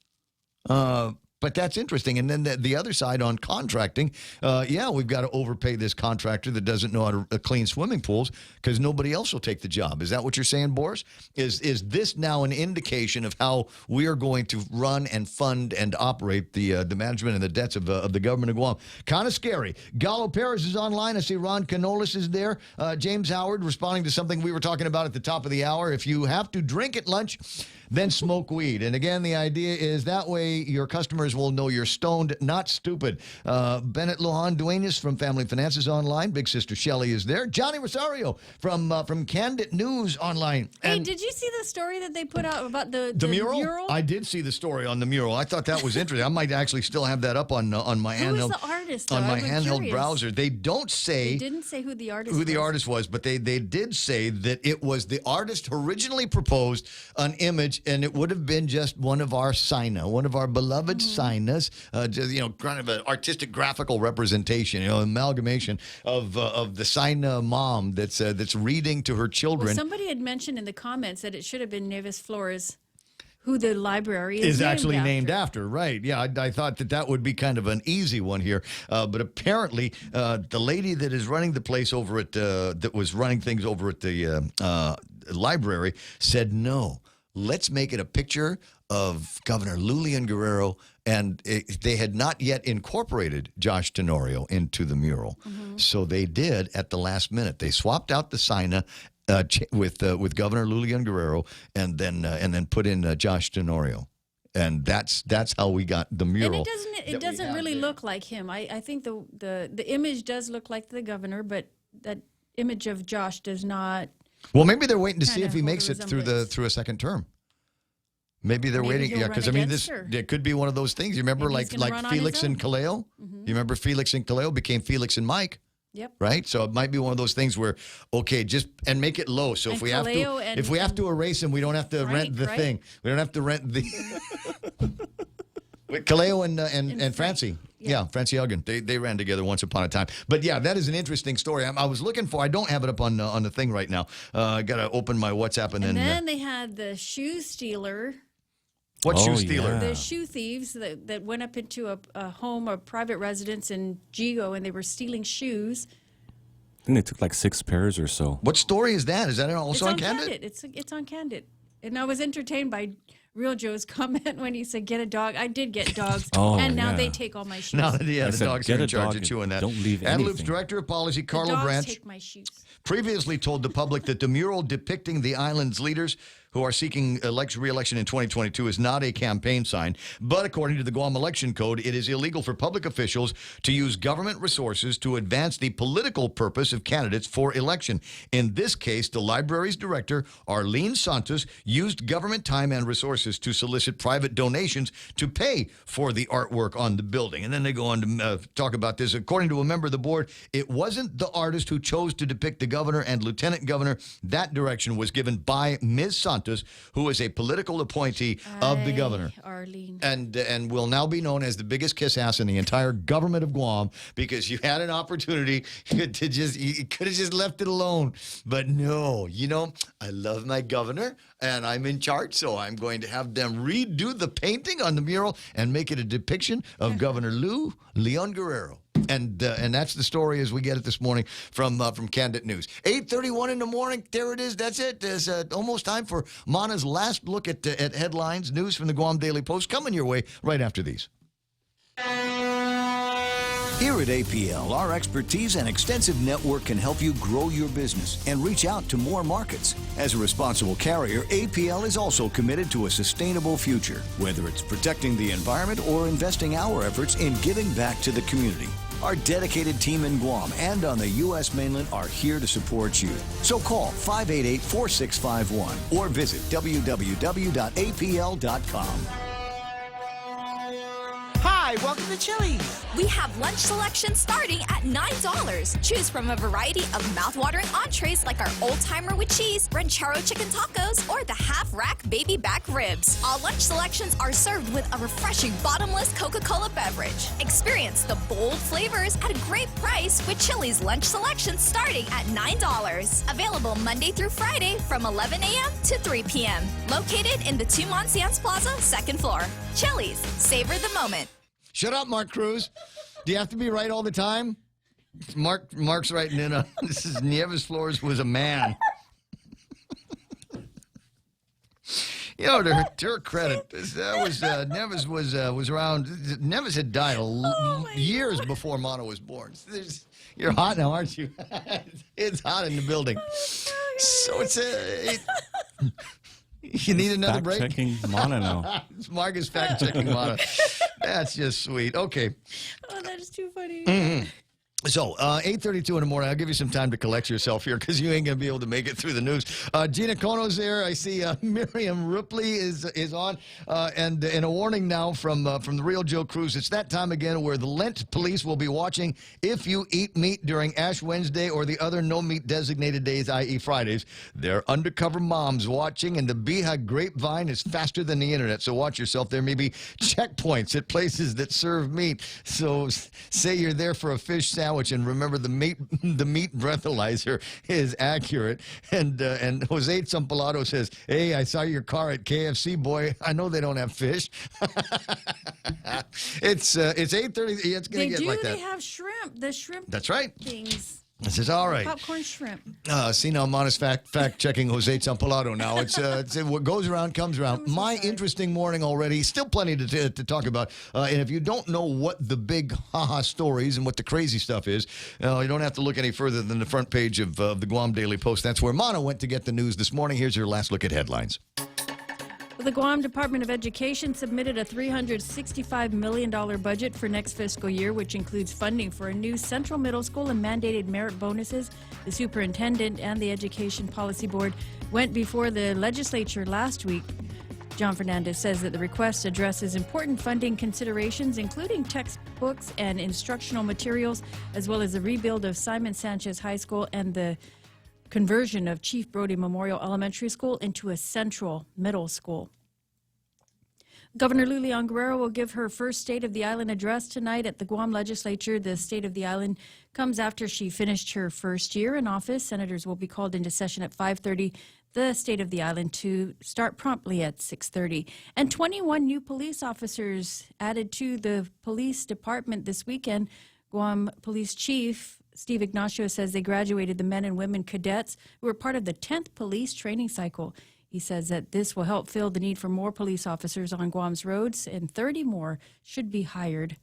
But that's interesting. And then the other side on contracting, we've got to overpay this contractor that doesn't know how to clean swimming pools because nobody else will take the job. Is that what you're saying, Boris? Is this now an indication of how we are going to run and fund and operate the management and the debts of the government of Guam? Kind of scary. Gallo Perez is online. I see Ron Canolis is there. James Howard responding to something we were talking about at the top of the hour. If you have to drink at lunch, then smoke weed. And again, the idea is that way your customers will know you're stoned, not stupid. Bennett Lohan Duenas from Family Finances Online. Big Sister Shelley is there. Johnny Rosario from Candid News Online. Hey, did you see the story that they put out about the mural? I did see the story on the mural. I thought that was interesting. I might actually still have that up on my handheld. Who was the artist? artist, though? on my I'm handheld curious. browser. They don't say They didn't say who the artist was, but they did say that it was the artist originally proposed an image, and it would have been just one of our Sina, one of our beloved Sinas, just, kind of an artistic graphical representation, amalgamation of the Sina mom that's reading to her children. Well, somebody had mentioned in the comments that it should have been Neves Flores, who the library is actually named after. Right. Yeah, I thought that would be kind of an easy one here. But apparently, the lady that is running the place over at, that was running things over at the library said, no, let's make it a picture of Governor Lulian Guerrero. And they had not yet incorporated Josh Tenorio into the mural. So they did at the last minute. They swapped out the Sina with Governor Lulian Guerrero, and then put in Josh Tenorio, and that's how we got the mural. And it doesn't really look like him. I think the image does look like the governor, but that image of Josh does not. Well, maybe they're waiting to see if he makes it through a second term. Maybe they're waiting. Yeah, because it could be one of those things. You remember, like Felix and Kaleo. You remember Felix and Kaleo became Felix and Mike. Yep. Right. So it might be one of those things where, okay, just and make it low. So if we have to erase him, we don't have to rent the thing. We don't have to rent the. With Kaleo and Francie. Yeah, Francie Huggan. They ran together once upon a time. But yeah, that is an interesting story. I was looking for. I don't have it up on the thing right now. I got to open my WhatsApp and then they had the shoe stealer. What shoe stealer? The shoe thieves that went up into a home, a private residence in Gigo, and they were stealing shoes. I think they took like 6 pairs or so. What story is that? Is that also on Candid? It's on Candid. And I was entertained by Real Joe's comment when he said, get a dog. I did get dogs, and now they take all my shoes. Now, the dogs are in charge of chewing that. Don't leave anything. Loop's Director of Policy, Carlo dogs Branch, take my shoes. Previously told the public that the mural depicting the island's leaders who are seeking re-election in 2022 is not a campaign sign. But according to the Guam Election Code, it is illegal for public officials to use government resources to advance the political purpose of candidates for election. In this case, the library's director, Arlene Santos, used government time and resources to solicit private donations to pay for the artwork on the building. And then they go on to talk about this. According to a member of the board, it wasn't the artist who chose to depict the governor and lieutenant governor. That direction was given by Ms. Santos, who is a political appointee of the governor. Arlene. And will now be known as the biggest kiss ass in the entire government of Guam, because you had an opportunity you could have just left it alone. But no, I love my governor and I'm in charge, so I'm going to have them redo the painting on the mural and make it a depiction of Governor Leon Guerrero. And that's the story as we get it this morning from Candid News. 8:31 in the morning. There it is. That's it. It's almost time for Mana's last look at headlines, news from the Guam Daily Post, coming your way right after these. Here at APL, our expertise and extensive network can help you grow your business and reach out to more markets. As a responsible carrier, APL is also committed to a sustainable future, whether it's protecting the environment or investing our efforts in giving back to the community. Our dedicated team in Guam and on the U.S. mainland are here to support you. So call 588-4651 or visit www.apl.com. Hi, welcome to Chili's. We have lunch selection starting at $9. Choose from a variety of mouthwatering entrees like our Old Timer with cheese, ranchero chicken tacos, or the half-rack baby back ribs. All lunch selections are served with a refreshing bottomless Coca-Cola beverage. Experience the bold flavors at a great price with Chili's lunch selection starting at $9. Available Monday through Friday from 11 a.m. to 3 p.m. Located in the Two Monsians Plaza, 2nd floor. Chili's, savor the moment. Shut up, Mark Cruz. Do you have to be right all the time? Mark's writing in. This is Nieves Flores was a man. To her credit, that was Nieves was around. Nieves had died years before Mono was born. You're hot now, aren't you? It's hot in the building. So you need another break? Fact-checking Mana now. Mark is fact-checking Mana. That's just sweet. Okay. Oh, that is too funny. Mm-hmm. So, 8:32 in the morning. I'll give you some time to collect yourself here because you ain't going to be able to make it through the news. Gina Kono's there. I see Miriam Ripley is on. And a warning now from the Real Joe Cruz. It's that time again where the Lent police will be watching if you eat meat during Ash Wednesday or the other no-meat designated days, i.e. Fridays. They're undercover moms watching, and the Beha grapevine is faster than the internet. So watch yourself. There may be checkpoints at places that serve meat. So say you're there for a fish sandwich, and remember the meat breathalyzer is accurate. And Jose Zampalado says, "Hey, I saw your car at KFC, boy. I know they don't have fish." It's 8:30. It's gonna get like that. They have shrimp. The shrimp. That's right. Things. This is all right. Popcorn shrimp. See, now I'm honest fact checking Jose Zampalado now. It's what goes around comes around. My interesting morning already. Still plenty to talk about. And if you don't know what the big haha stories and what the crazy stuff is, you don't have to look any further than the front page of the Guam Daily Post. That's where Mana went to get the news this morning. Here's your last look at headlines. The Guam Department of Education submitted a $365 million budget for next fiscal year, which includes funding for a new central middle school and mandated merit bonuses. The superintendent and the Education Policy Board went before the legislature last week. John Fernandez says that the request addresses important funding considerations, including textbooks and instructional materials, as well as the rebuild of Simon Sanchez High School and the conversion of Chief Brody Memorial Elementary School into a central middle school. Governor Lulian Guerrero will give her first State of the Island address tonight at the Guam Legislature. The State of the Island comes after she finished her first year in office. Senators will be called into session at 5:30. The State of the Island to start promptly at 6:30. And 21 new police officers added to the police department this weekend. Guam Police Chief Steve Ignacio says they graduated the men and women cadets who were part of the 10th police training cycle. He says that this will help fill the need for more police officers on Guam's roads, and 30 more should be hired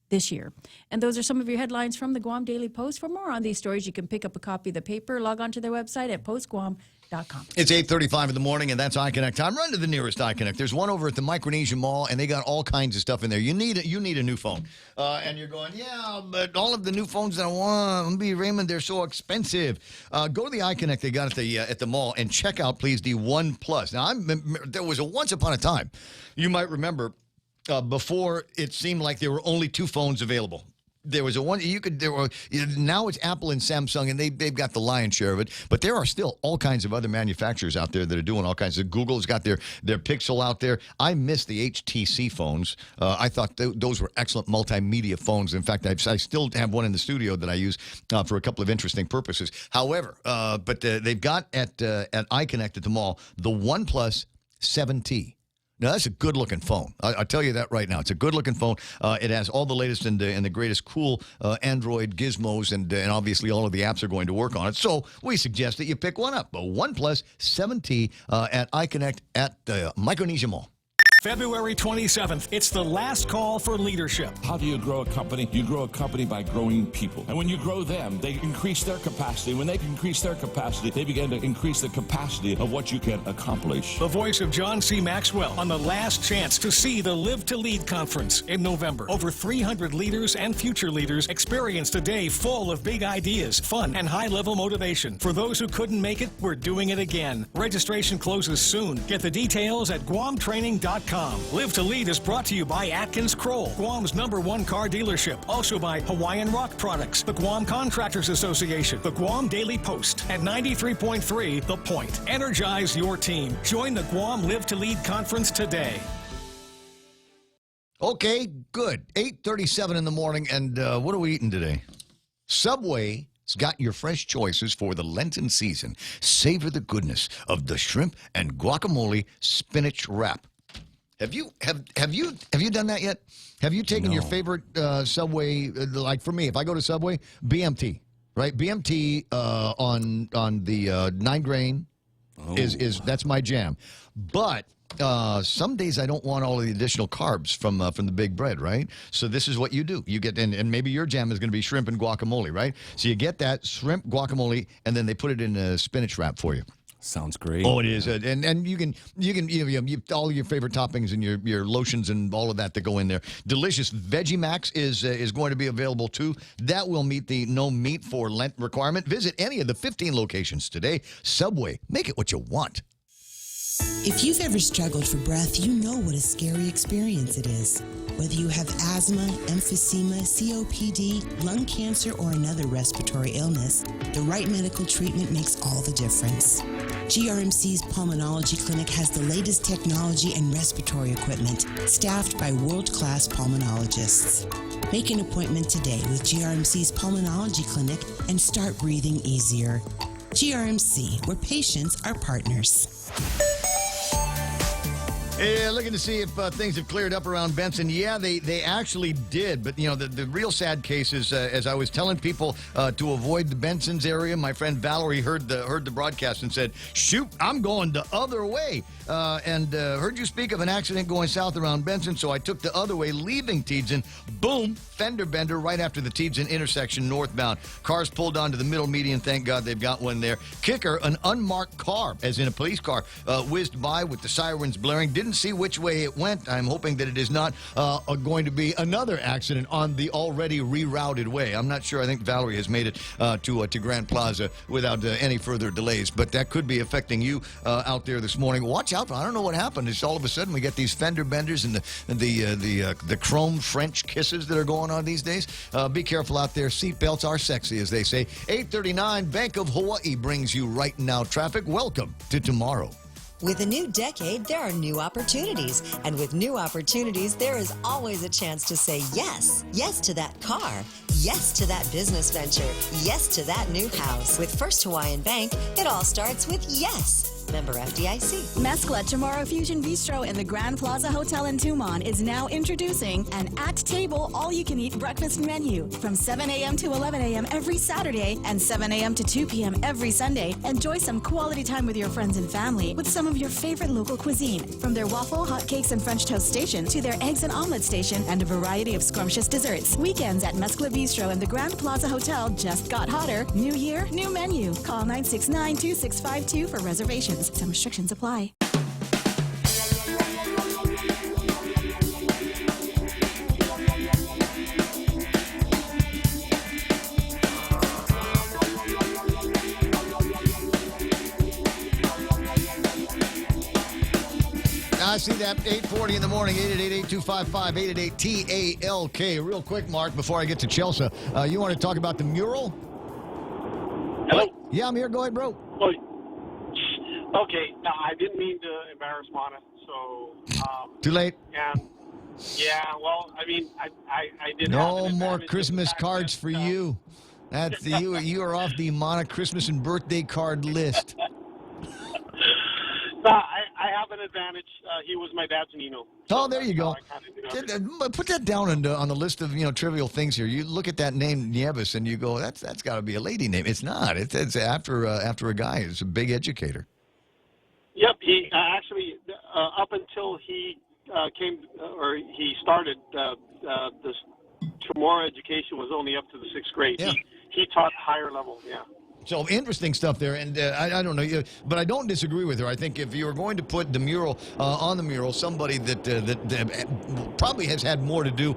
this year. And those are some of your headlines from the Guam Daily Post. For more on these stories, you can pick up a copy of the paper, log on to their website at postguam.com. It's 8:35 in the morning, and that's iConnect time. Run to the nearest iConnect. There's one over at the Micronesia Mall, and they got all kinds of stuff in there. You need a new phone. And you're going, yeah, but all of the new phones that I want, Raymond, they're so expensive. Go to the iConnect they got at the mall and check out, please, the One Plus. Now, there was a once upon a time, you might remember, before it seemed like there were only two phones available. There was now it's Apple and Samsung, and they've got the lion's share of it. But there are still all kinds of other manufacturers out there that are doing all kinds of. Google's got their Pixel out there. I miss the HTC phones. I thought those were excellent multimedia phones. In fact, I still have one in the studio that I use for a couple of interesting purposes. However, but they've got at iConnect at the mall the OnePlus 7T. Now, that's a good-looking phone. I'll tell you that right now. It's a good-looking phone. It has all the latest and the greatest cool Android gizmos, and obviously all of the apps are going to work on it. So we suggest that you pick one up, a OnePlus 7T at iConnect at Micronesia Mall. February 27th, it's the last call for leadership. How do you grow a company? You grow a company by growing people. And when you grow them, they increase their capacity. When they increase their capacity, they begin to increase the capacity of what you can accomplish. The voice of John C. Maxwell on the last chance to see the Live to Lead conference in November. Over 300 leaders and future leaders experienced a day full of big ideas, fun, and high-level motivation. For those who couldn't make it, we're doing it again. Registration closes soon. Get the details at guamtraining.com. Live to Lead is brought to you by Atkins Kroll, Guam's #1 car dealership. Also by Hawaiian Rock Products, the Guam Contractors Association, the Guam Daily Post, at 93.3 The Point. Energize your team. Join the Guam Live to Lead conference today. Okay, good. 8:37 in the morning, and what are we eating today? Subway's got your fresh choices for the Lenten season. Savor the goodness of the shrimp and guacamole spinach wrap. Have you done that yet? Have you taken your favorite Subway, like for me, if I go to Subway, BMT, right? BMT on the 9 grain is that's my jam. But some days I don't want all of the additional carbs from the big bread, right? So this is what you do. You get, and maybe your jam is going to be shrimp and guacamole, right? So you get that shrimp, guacamole, and then they put it in a spinach wrap for you. Sounds great. Oh, it is, and you can all your favorite toppings and your lotions and all of that go in there. Delicious Veggie-Max is going to be available too. That will meet the no meat for Lent requirement. Visit any of the 15 locations today. Subway, make it what you want. If you've ever struggled for breath, you know what a scary experience it is. Whether you have asthma, emphysema, COPD, lung cancer, or another respiratory illness, the right medical treatment makes all the difference. GRMC's Pulmonology Clinic has the latest technology and respiratory equipment, staffed by world-class pulmonologists. Make an appointment today with GRMC's Pulmonology Clinic and start breathing easier. GRMC, where patients are partners. Yeah, looking to see if things have cleared up around Benson. Yeah, they actually did. But, the real sad case is, as I was telling people to avoid the Benson's area, my friend Valerie heard the broadcast and said, shoot, I'm going the other way. And heard you speak of an accident going south around Benson, so I took the other way, leaving Tiedzen. Boom, fender bender right after the Tiedzen intersection northbound. Cars pulled onto the middle median. Thank God they've got one there. Kicker, an unmarked car, as in a police car, whizzed by with the sirens blaring. Didn't see which way it went. I'm hoping that it is not going to be another accident on the already rerouted way. I'm not sure. I think Valerie has made it to Grand Plaza without any further delays, but that could be affecting you out there this morning. Watch out. I don't know what happened. It's all of a sudden we get these fender benders and the chrome French kisses that are going on these days. Be careful out there. Seatbelts are sexy, as they say. 8:39, Bank of Hawaii brings you right now traffic. Welcome to tomorrow. With a new decade, there are new opportunities. And with new opportunities, there is always a chance to say yes. Yes to that car. Yes to that business venture. Yes to that new house. With First Hawaiian Bank, it all starts with yes. Member FDIC. Mescla Chamorro Fusion Bistro in the Grand Plaza Hotel in Tumon is now introducing an at-table all-you-can-eat breakfast menu from 7 a.m. to 11 a.m. every Saturday and 7 a.m. to 2 p.m. every Sunday. Enjoy some quality time with your friends and family with some of your favorite local cuisine, from their waffle, hotcakes, and French toast station to their eggs and omelet station and a variety of scrumptious desserts. Weekends at Mescla Bistro in the Grand Plaza Hotel just got hotter. New year, new menu. Call 969-2652 for reservations. Some restrictions apply. I see that. 8:40 in the morning, 888-8255, 888-TALK. Real quick, Mark, before I get to Chelsea, you want to talk about the mural? Hello? Yeah, I'm here. Go ahead, bro. Well, okay, I didn't mean to embarrass Mana, so... Too late. And, yeah, well, I mean, I did No more Christmas cards for you. That's you are off the Mana Christmas and birthday card list. I have an advantage. He was my dad's Nino. Oh, there you go. Put that down on the list of trivial things here. You look at that name Nieves and you go, that's got to be a lady name. It's not. It's after a guy. It's a big educator. Yep. He actually up until he he started this Chamorro education was only up to the 6th grade. Yeah. He taught higher level. Yeah. So interesting stuff there, and I don't know, but I don't disagree with her. I think if you were going to put the mural on the mural, somebody that probably has had more to do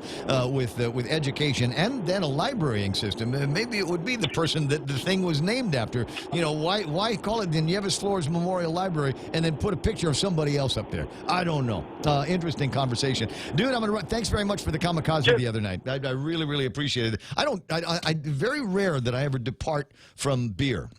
with education and then a librarying system, maybe it would be the person that the thing was named after. Why call it the Nieves Flores Memorial Library and then put a picture of somebody else up there? I don't know. Interesting conversation, dude. I'm gonna run. Thanks very much for the kamikaze the other night. I really, really appreciated it. I very rare that I ever depart from beer.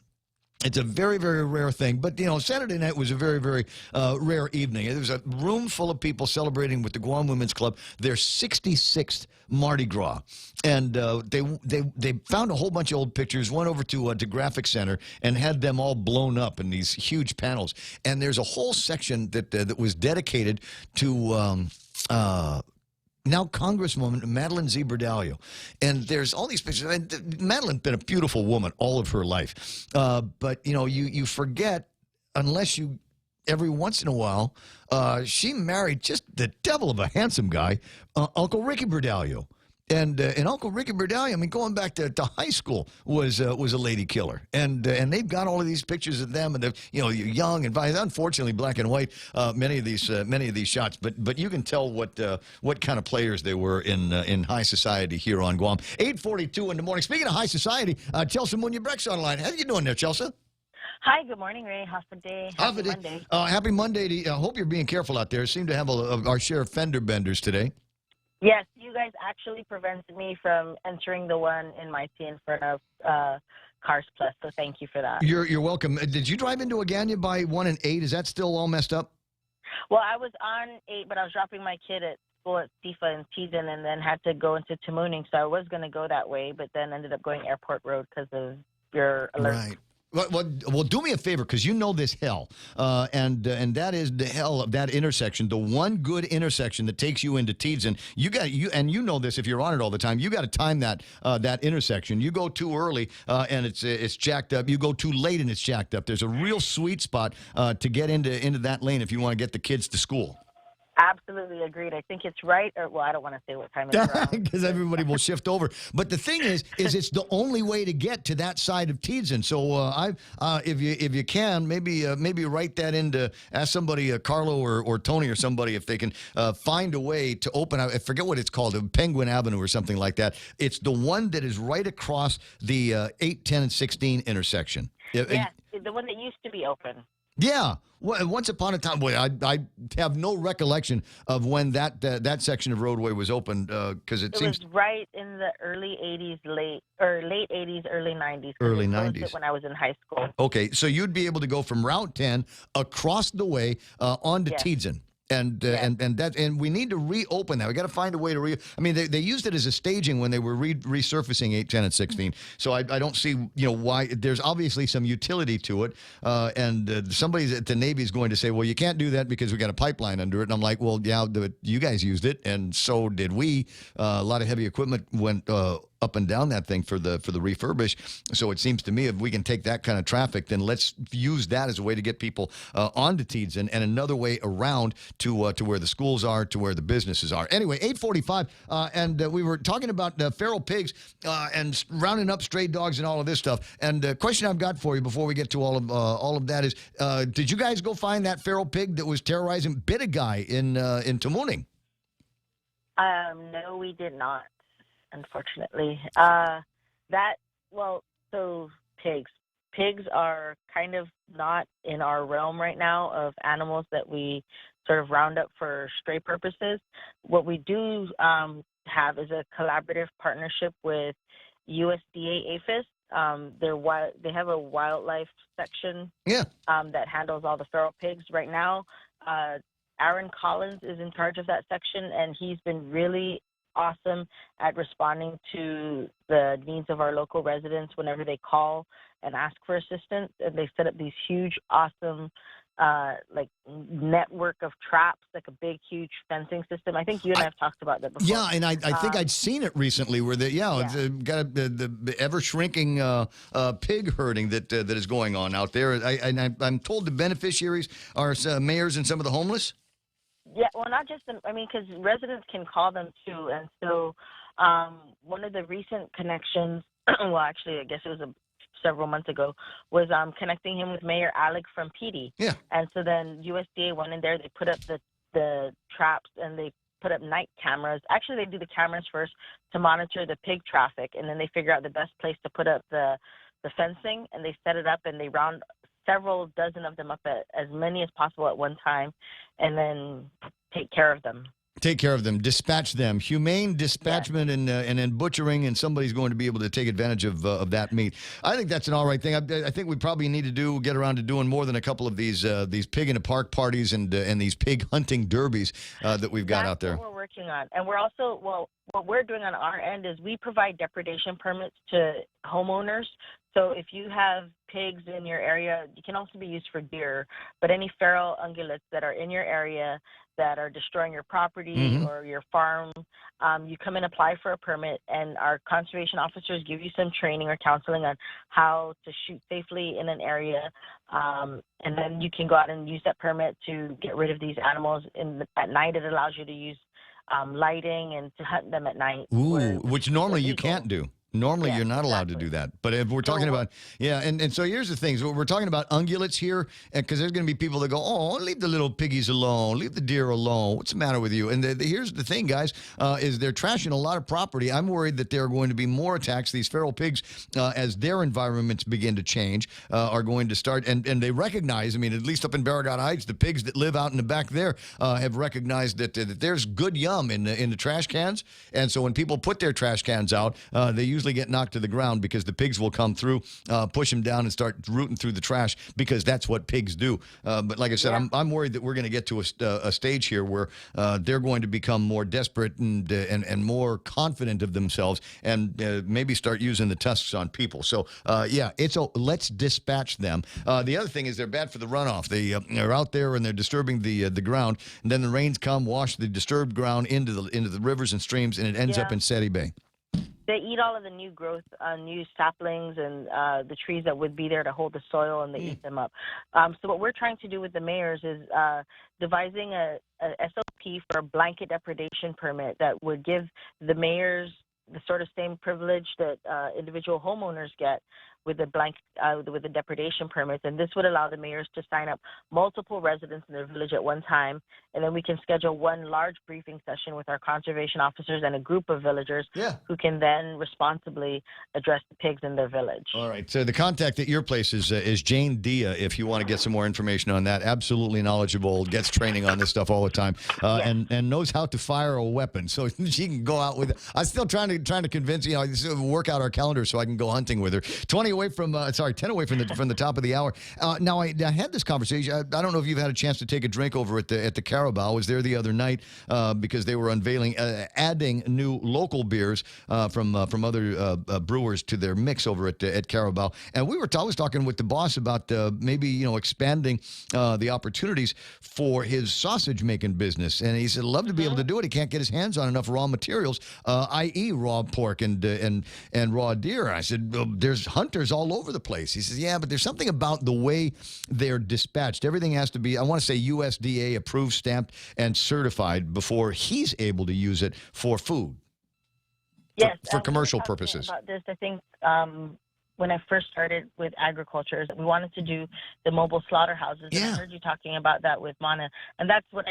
It's a very, very rare thing. But, Saturday night was a very, very rare evening. There was a room full of people celebrating with the Guam Women's Club their 66th Mardi Gras. And they found a whole bunch of old pictures, went over to Graphic Center and had them all blown up in these huge panels. And there's a whole section that was dedicated to now Congresswoman Madeline Z. Berdalio. And there's all these pictures. Madeline's been a beautiful woman all of her life. But, you forget, unless you, every once in a while, she married just the devil of a handsome guy, Uncle Ricky Berdalio. And Uncle Ricky Berdalia, I mean, going back to high school, was a lady killer, and they've got all of these pictures of them, and you're young and unfortunately black and white. Many of these shots, but you can tell what kind of players they were in high society here on Guam. 8:42 in the morning. Speaking of high society, Chelsea Munoz online. How you doing there, Chelsea? Hi, good morning, Ray. How's the day? Happy Monday. Happy Monday. I hope you're being careful out there. Seem to have our share of fender benders today. Yes, you guys actually prevented me from entering the one in my tea in front of Cars Plus, so thank you for that. You're welcome. Did you drive into Agana by 1 and 8? Is that still all messed up? Well, I was on 8, but I was dropping my kid at school at Tifa and Teason and then had to go into Tamuning, so I was going to go that way, but then ended up going Airport Road because of your alert. Right. Well, do me a favor, because you know this hell, and that is the hell of that intersection. The one good intersection that takes you into Teason. You know this if you're on it all the time. You got to time that intersection. You go too early and it's jacked up. You go too late and it's jacked up. There's a real sweet spot to get into that lane if you want to get the kids to school. Absolutely agreed. I think it's right. I don't want to say what time it's around. Because everybody will shift over. But the thing is it's the only way to get to that side of Teason. So if you can, maybe write that into, ask somebody, Carlo or Tony or somebody, if they can find a way to open, I forget what it's called, Penguin Avenue or something like that. It's the one that is right across the 8, 10, and 16 intersection. Yes, the one that used to be open. Yeah. Once upon a time, boy, I have no recollection of when that section of roadway was open, because it seems was right in the early 80s, late 80s, early 90s. Early I closed 90s. it when I was in high school. Okay, so you'd be able to go from Route 10 across the way onto Yes. Teason. And we need to reopen that. We got to find a way to I mean, they used it as a staging when they were resurfacing 8, 10, and 16. So I don't see why. There's obviously some utility to it. And somebody at the Navy is going to say, well, you can't do that because we got a pipeline under it. And I'm like, well, yeah, you guys used it, and so did we. A lot of heavy equipment went up and down that thing for the refurbish. So it seems to me if we can take that kind of traffic, then let's use that as a way to get people onto Teason, and another way around to where the schools are, to where the businesses are. Anyway, 8:45, and we were talking about feral pigs and rounding up stray dogs and all of this stuff. And the question I've got for you before we get to all of that is, did you guys go find that feral pig that was terrorizing, bit a guy in Tamuning? No, we did not. Unfortunately, so pigs are kind of not in our realm right now of animals that we sort of round up for stray purposes. What we do have is a collaborative partnership with USDA APHIS. They have a wildlife section that handles all the feral pigs right now. Aaron Collins is in charge of that section, and he's been really awesome at responding to the needs of our local residents whenever they call and ask for assistance. And they set up these huge, awesome, network of traps, like a big, huge fencing system. I think you and I have talked about that before. Yeah, and I think I'd seen it recently where it's got the ever shrinking pig herding that is going on out there. I'm told the beneficiaries are mayors and some of the homeless. Yeah, well, not just them. I mean, because residents can call them too. And so one of the recent connections, well, actually, I guess it was several months ago, was connecting him with Mayor Alec from PD. Yeah. And so then USDA went in there, they put up the traps, and they put up night cameras. Actually, they do the cameras first to monitor the pig traffic, and then they figure out the best place to put up the fencing, and they set it up, and they round several dozen of them up, at as many as possible at one time, and then take care of them. Take care of them, dispatch them, humane dispatchment, and then butchering, and somebody's going to be able to take advantage of that meat. I think that's an all right thing. I think we probably need to get around to doing more than a couple of these pig in a park parties and these pig hunting derbies that we've got out there. That's what we're working on, and we're also what we're doing on our end is we provide depredation permits to homeowners. So if you have pigs in your area, it can also be used for deer, but any feral ungulates that are in your area that are destroying your property or your farm, you come and apply for a permit, and our conservation officers give you some training or counseling on how to shoot safely in an area, and then you can go out and use that permit to get rid of these animals. At night, it allows you to use lighting and to hunt them at night. Ooh, which normally you can't do. Normally, you're not allowed to do that. But if we're talking about, and so here's the thing. So we're talking about ungulates here, because there's going to be people that go, oh, leave the little piggies alone. Leave the deer alone. What's the matter with you? And here's the thing, guys, is they're trashing a lot of property. I'm worried that there are going to be more attacks. These feral pigs, as their environments begin to change, are going to start. And they recognize, I mean, at least up in Barragat Heights, the pigs that live out in the back there have recognized that there's good yum in the trash cans. And so when people put their trash cans out, they usually get knocked to the ground because the pigs will come through, push them down, and start rooting through the trash, because that's what pigs do. But like I said, I'm worried that we're going to get to a stage here where they're going to become more desperate and more confident of themselves, and maybe start using the tusks on people. So let's dispatch them. The other thing is they're bad for the runoff. They're out there and they're disturbing the ground, and then the rains come, wash the disturbed ground into the rivers and streams, and it ends up in Seti Bay. They eat all of the new growth, new saplings, and the trees that would be there to hold the soil, and they eat them up. So what we're trying to do with the mayors is devising a SOP for a blanket depredation permit that would give the mayors the sort of same privilege that individual homeowners get with the depredation permits, and this would allow the mayors to sign up multiple residents in their village at one time, and then we can schedule one large briefing session with our conservation officers and a group of villagers who can then responsibly address the pigs in their village. All right. So the contact at your place is Jane Dia, if you want to get some more information on that. Absolutely knowledgeable, gets training on this stuff all the time, and knows how to fire a weapon. So she can go out with it. I'm still trying to convince, work out our calendar so I can go hunting with her. 10 away from the top of the hour. Now, I had this conversation. I don't know if you've had a chance to take a drink over at the Carabao. I was there the other night because they were unveiling, adding new local beers from other brewers to their mix over at Carabao. And I was talking with the boss about maybe expanding the opportunities for his sausage making business. And he said, love to be able to do it. He can't get his hands on enough raw materials, i.e. raw pork and raw deer. I said, there's hunters all over the place. He says, yeah, but there's something about the way they're dispatched. Everything has to be, I want to say, USDA approved, stamped, and certified before he's able to use it for food. Yes, for commercial purposes. About this, I think when I first started with agriculture, is that we wanted to do the mobile slaughterhouses. And I heard you talking about that with Mana, and that's what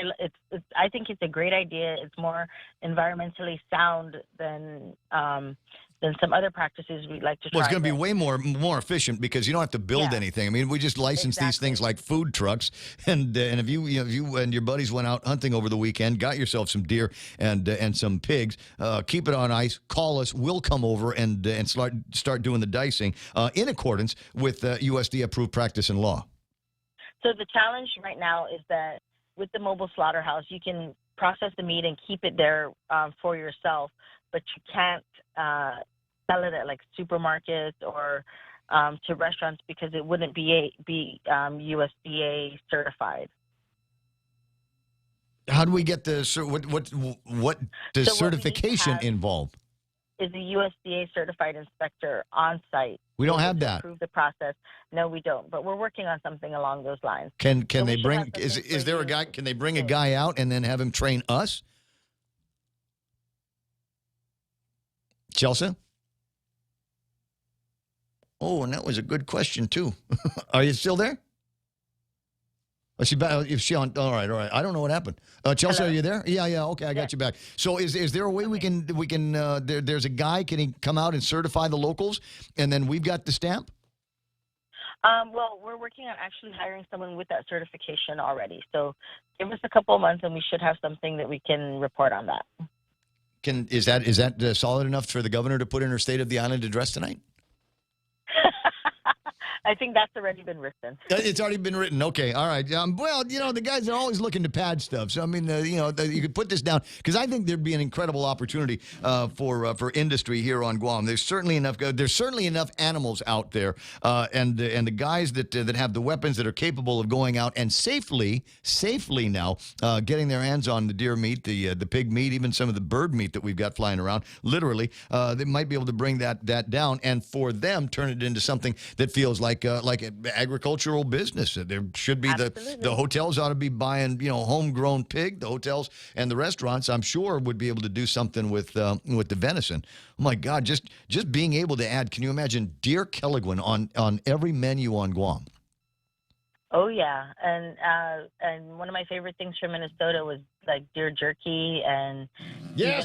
I think it's a great idea. It's more environmentally sound than some other practices we'd like to try. Well, it's going to be way more efficient because you don't have to build anything. I mean, we just license these things like food trucks, and if you and your buddies went out hunting over the weekend, got yourself some deer and some pigs, keep it on ice. Call us. We'll come over and start doing the dicing in accordance with USDA approved practice and law. So the challenge right now is that with the mobile slaughterhouse, you can process the meat and keep it there for yourself, but you can't sell it at like supermarkets or to restaurants because it wouldn't be USDA certified. How do we get the what does certification involve? Is a USDA certified inspector on site? We don't have that. Approve the process. No, we don't. But we're working on something along those lines. Can they bring? Is there a guy? Can they bring a guy out and then have him train us? Chelsea? Oh, and that was a good question, too. Are you still there? Is she back? If she on? All right. I don't know what happened. Chelsea, Hello? Are you there? Yeah. Okay, I got you back. So, is there a way we can? There's a guy. Can he come out and certify the locals, and then we've got the stamp? Well, we're working on actually hiring someone with that certification already. So, give us a couple of months, and we should have something that we can report on that. Is that solid enough for the governor to put in her State of the Island address tonight? I think that's already been written. It's already been written. Okay. All right. Well, the guys are always looking to pad stuff. So, I mean, you could put this down because I think there'd be an incredible opportunity for industry here on Guam. There's certainly enough animals out there, and the guys that have the weapons that are capable of going out and safely now getting their hands on the deer meat, the pig meat, even some of the bird meat that we've got flying around. Literally, they might be able to bring that down, and for them turn it into something that feels like like an agricultural business. There should be the hotels ought to be buying homegrown pig. The hotels and the restaurants, I'm sure, would be able to do something with the venison. Oh my God, just being able to add. Can you imagine deer Kelligwin on every menu on Guam? Oh yeah, and one of my favorite things from Minnesota was like deer jerky and even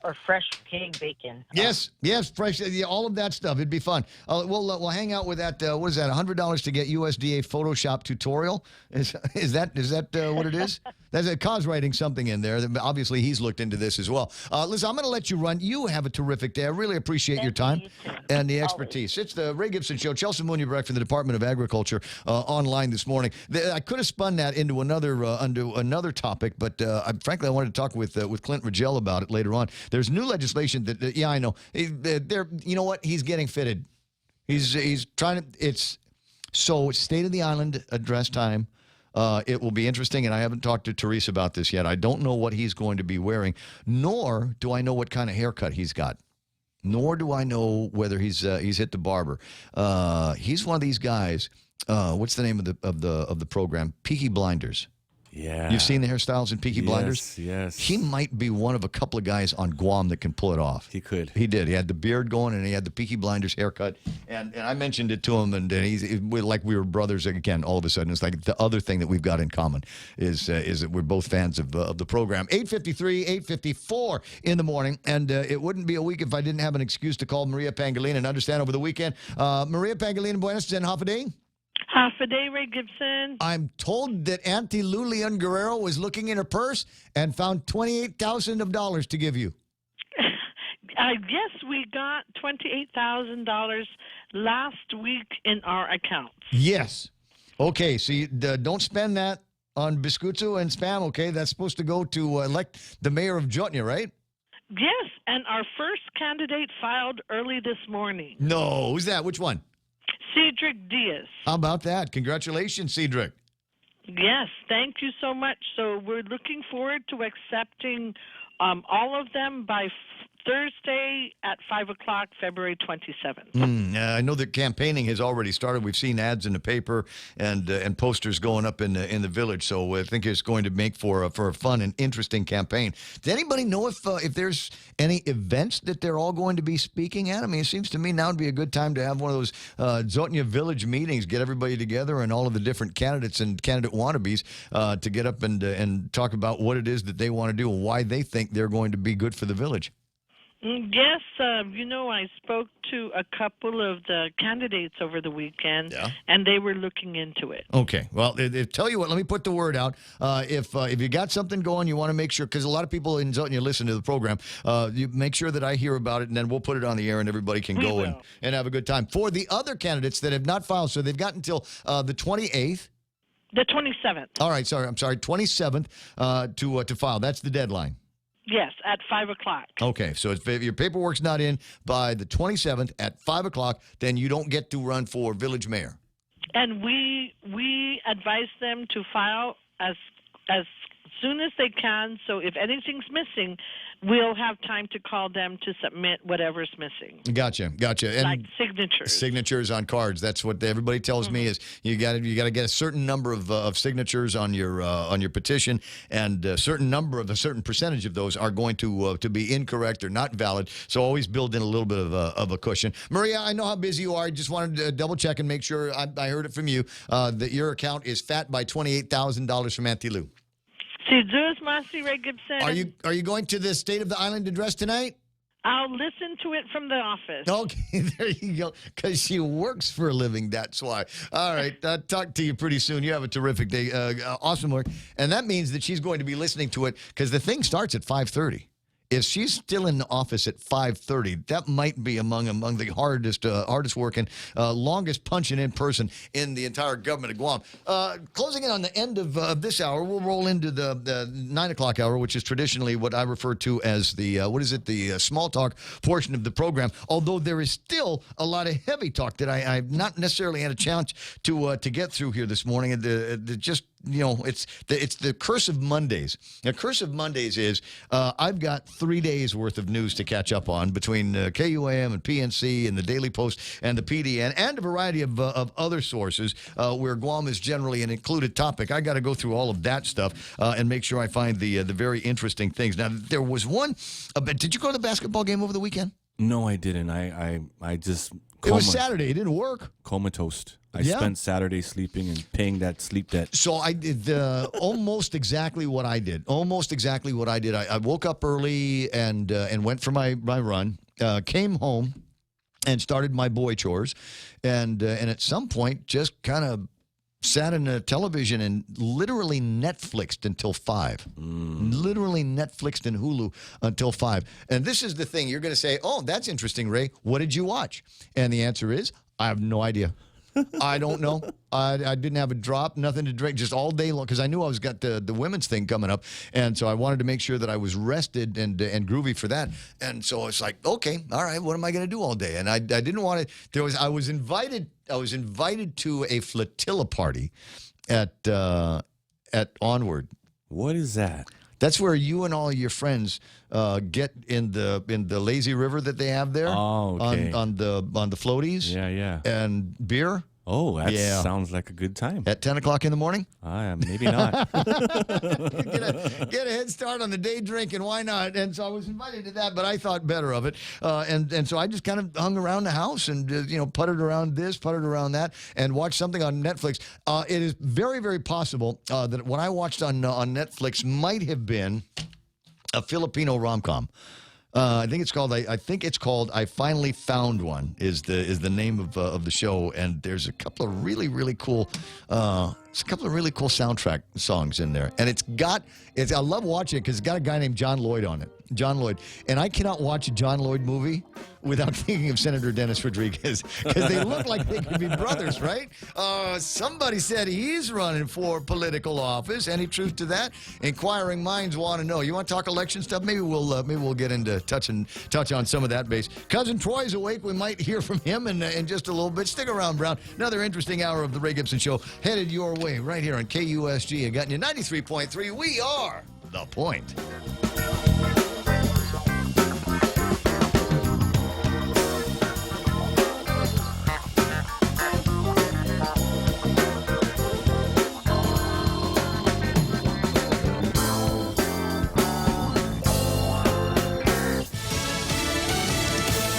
or fresh pig bacon. Yes, fresh. Yeah, all of that stuff. It'd be fun. We'll hang out with that. What is that? $100 to get USDA Photoshop tutorial. Is that what it is? That's a cause writing something in there. Obviously, he's looked into this as well. Listen, I'm going to let you run. You have a terrific day. I really appreciate your time and the expertise. It's the Ray Gibson Show. Chelsea Munyabrecht from the Department of Agriculture online this morning. I could have spun that into another topic, but frankly, I wanted to talk with Clint Rigel about it later on. There's new legislation that I know. You know what? He's getting fitted. He's trying to. It's so State of the Island address time. It will be interesting, and I haven't talked to Therese about this yet. I don't know what he's going to be wearing, nor do I know what kind of haircut he's got, nor do I know whether he's hit the barber. He's one of these guys. What's the name of the program? Peaky Blinders. Yeah. You've seen the hairstyles in Peaky Blinders? Yes. He might be one of a couple of guys on Guam that can pull it off. He could. He did. He had the beard going, and he had the Peaky Blinders haircut. And I mentioned it to him, and he's like we were brothers again. All of a sudden, it's like the other thing that we've got in common is that we're both fans of the program. 8:53, 8:54 in the morning, and it wouldn't be a week if I didn't have an excuse to call Maria Pangilinan and understand over the weekend. Maria Pangilinan, buenos and half a day. Half a day, Ray Gibson. I'm told that Auntie Lulian Guerrero was looking in her purse and found $28,000 to give you. Yes, we got $28,000 last week in our accounts. Yes. Okay, so you, don't spend that on biscuito and spam, okay? That's supposed to go to elect the mayor of Jotnia, right? Yes, and our first candidate filed early this morning. No, who's that? Which one? Cedric Diaz. How about that? Congratulations, Cedric. Yes, thank you so much. So we're looking forward to accepting all of them by Thursday at 5 o'clock, February 27th. I know that campaigning has already started. We've seen ads in the paper and posters going up in the village. So I think it's going to make for a fun and interesting campaign. Does anybody know if there's any events that they're all going to be speaking at? I mean, it seems to me now would be a good time to have one of those Zotnia Village meetings, get everybody together and all of the different candidates and candidate wannabes to get up and talk about what it is that they want to do and why they think they're going to be good for the village. Yes, I spoke to a couple of the candidates over the weekend, and they were looking into it. Okay. Well, tell you what, let me put the word out. If you got something going, you want to make sure, because a lot of people in Zotnia listen to the program, you make sure that I hear about it, and then we'll put it on the air, and everybody can go and have a good time. For the other candidates that have not filed, so they've got until the 28th. The 27th. All right. I'm sorry. 27th to file. That's the deadline. Yes, at 5 o'clock. Okay, so if your paperwork's not in by the 27th at 5 o'clock, then you don't get to run for village mayor. And we advise them to file as soon as they can, so if anything's missing, we'll have time to call them to submit whatever's missing. Gotcha. And like signatures. Signatures on cards. That's what everybody tells me is you got to get a certain number of signatures on your petition, and a certain percentage of those are going to be incorrect or not valid. So always build in a little bit of a cushion. Maria, I know how busy you are. I just wanted to double check and make sure I heard it from you that your account is fat by $28,000 from Auntie Lou. Ray Gibson. Are you going to the State of the Island address tonight? I'll listen to it from the office. Okay, there you go. Because she works for a living, that's why. All right, I'll talk to you pretty soon. You have a terrific day. Awesome work. And that means that she's going to be listening to it because the thing starts at 5:30. If she's still in the office at 5:30, that might be among the hardest working, longest punching in person in the entire government of Guam. Closing in on the end of this hour, we'll roll into the 9 o'clock hour, which is traditionally what I refer to as the small talk portion of the program. Although there is still a lot of heavy talk that I've not necessarily had a chance to get through here this morning. And just it's the curse of Mondays. The curse of Mondays is I've got 3 days worth of news to catch up on between KUAM and PNC and the Daily Post and the PDN and a variety of other sources where Guam is generally an included topic. I got to go through all of that stuff and make sure I find the very interesting things. Now, there was one. Did you go to the basketball game over the weekend? No, I didn't. I just... It was Saturday. It didn't work. Comatose. I spent Saturday sleeping and paying that sleep debt. So I did almost exactly what I did. Almost exactly what I did. I woke up early and went for my run. Came home and started my boy chores, and at some point just kind of sat in the television and literally Netflixed until 5. Literally Netflixed and Hulu until 5. And this is the thing. You're going to say, oh, that's interesting, Ray. What did you watch? And the answer is, I have no idea. I don't know. I didn't have a drop, nothing to drink, just all day long, because I knew I was got the women's thing coming up, and so I wanted to make sure that I was rested and groovy for that. And so it's like, okay, all right, what am I going to do all day? And I didn't want to. I was invited to a flotilla party at Onward. What is that? That's where you and all your friends get in the lazy river that they have there. Oh, okay. on the floaties. Yeah. And beer. Oh, that sounds like a good time. At 10 o'clock in the morning? Maybe not. Get a head start on the day drinking. Why not? And so I was invited to that, but I thought better of it. And so I just kind of hung around the house and, puttered around this, puttered around that, and watched something on Netflix. It is very, very possible that what I watched on Netflix might have been a Filipino rom-com. I think it's called I Finally Found One is the name of the show, and there's a couple of really cool soundtrack songs in there, and I love watching it because it's got a guy named John Lloyd on it. John Lloyd, and I cannot watch a John Lloyd movie without thinking of Senator Dennis Rodriguez because they look like they could be brothers, right? Somebody said he's running for political office. Any truth to that? Inquiring minds want to know. You want to talk election stuff? Maybe we'll get into touch on some of that base. Cousin Troy's awake. We might hear from him in just a little bit. Stick around, Brown. Another interesting hour of the Ray Gibson Show headed your way right here on KUSG. I got you 93.3. We are The Point.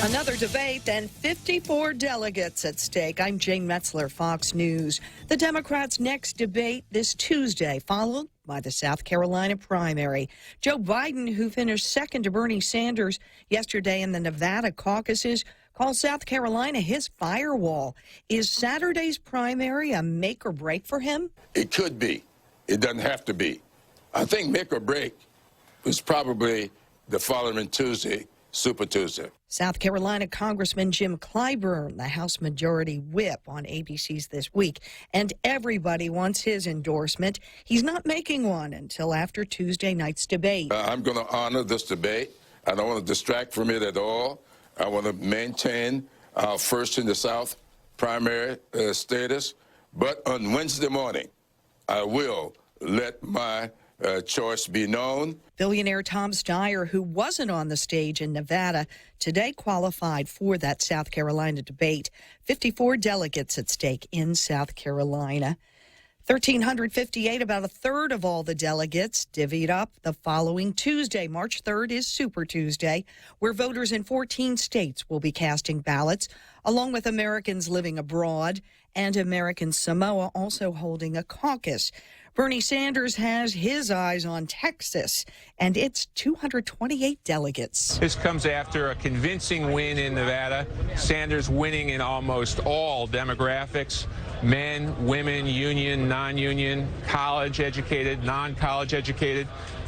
Another debate and 54 delegates at stake. I'm Jane Metzler, Fox News. The Democrats' next debate this Tuesday, followed by the South Carolina primary. Joe Biden, who finished second to Bernie Sanders yesterday in the Nevada caucuses, calls South Carolina his firewall. Is Saturday's primary a make or break for him? It could be. It doesn't have to be. I think make or break was probably the following Tuesday, Super Tuesday. South Carolina Congressman Jim Clyburn, the House Majority Whip, on ABC's This Week. And everybody wants his endorsement. He's not making one until after Tuesday night's debate. I'm going to honor this debate. I don't want to distract from it at all. I want to maintain our first in the South primary status. But on Wednesday morning, I will let my choice be known. Billionaire Tom Steyer, who wasn't on the stage in Nevada, today qualified for that South Carolina debate. 54 delegates at stake in South Carolina. 1,358, about a third of all the delegates, divvied up the following Tuesday. March 3rd is Super Tuesday, where voters in 14 states will be casting ballots, along with Americans living abroad and American Samoa also holding a caucus. Bernie Sanders has his eyes on Texas and its 228 delegates. This comes after a convincing win in Nevada. Sanders winning in almost all demographics: men, women, union, non-union, college educated, non-college educated.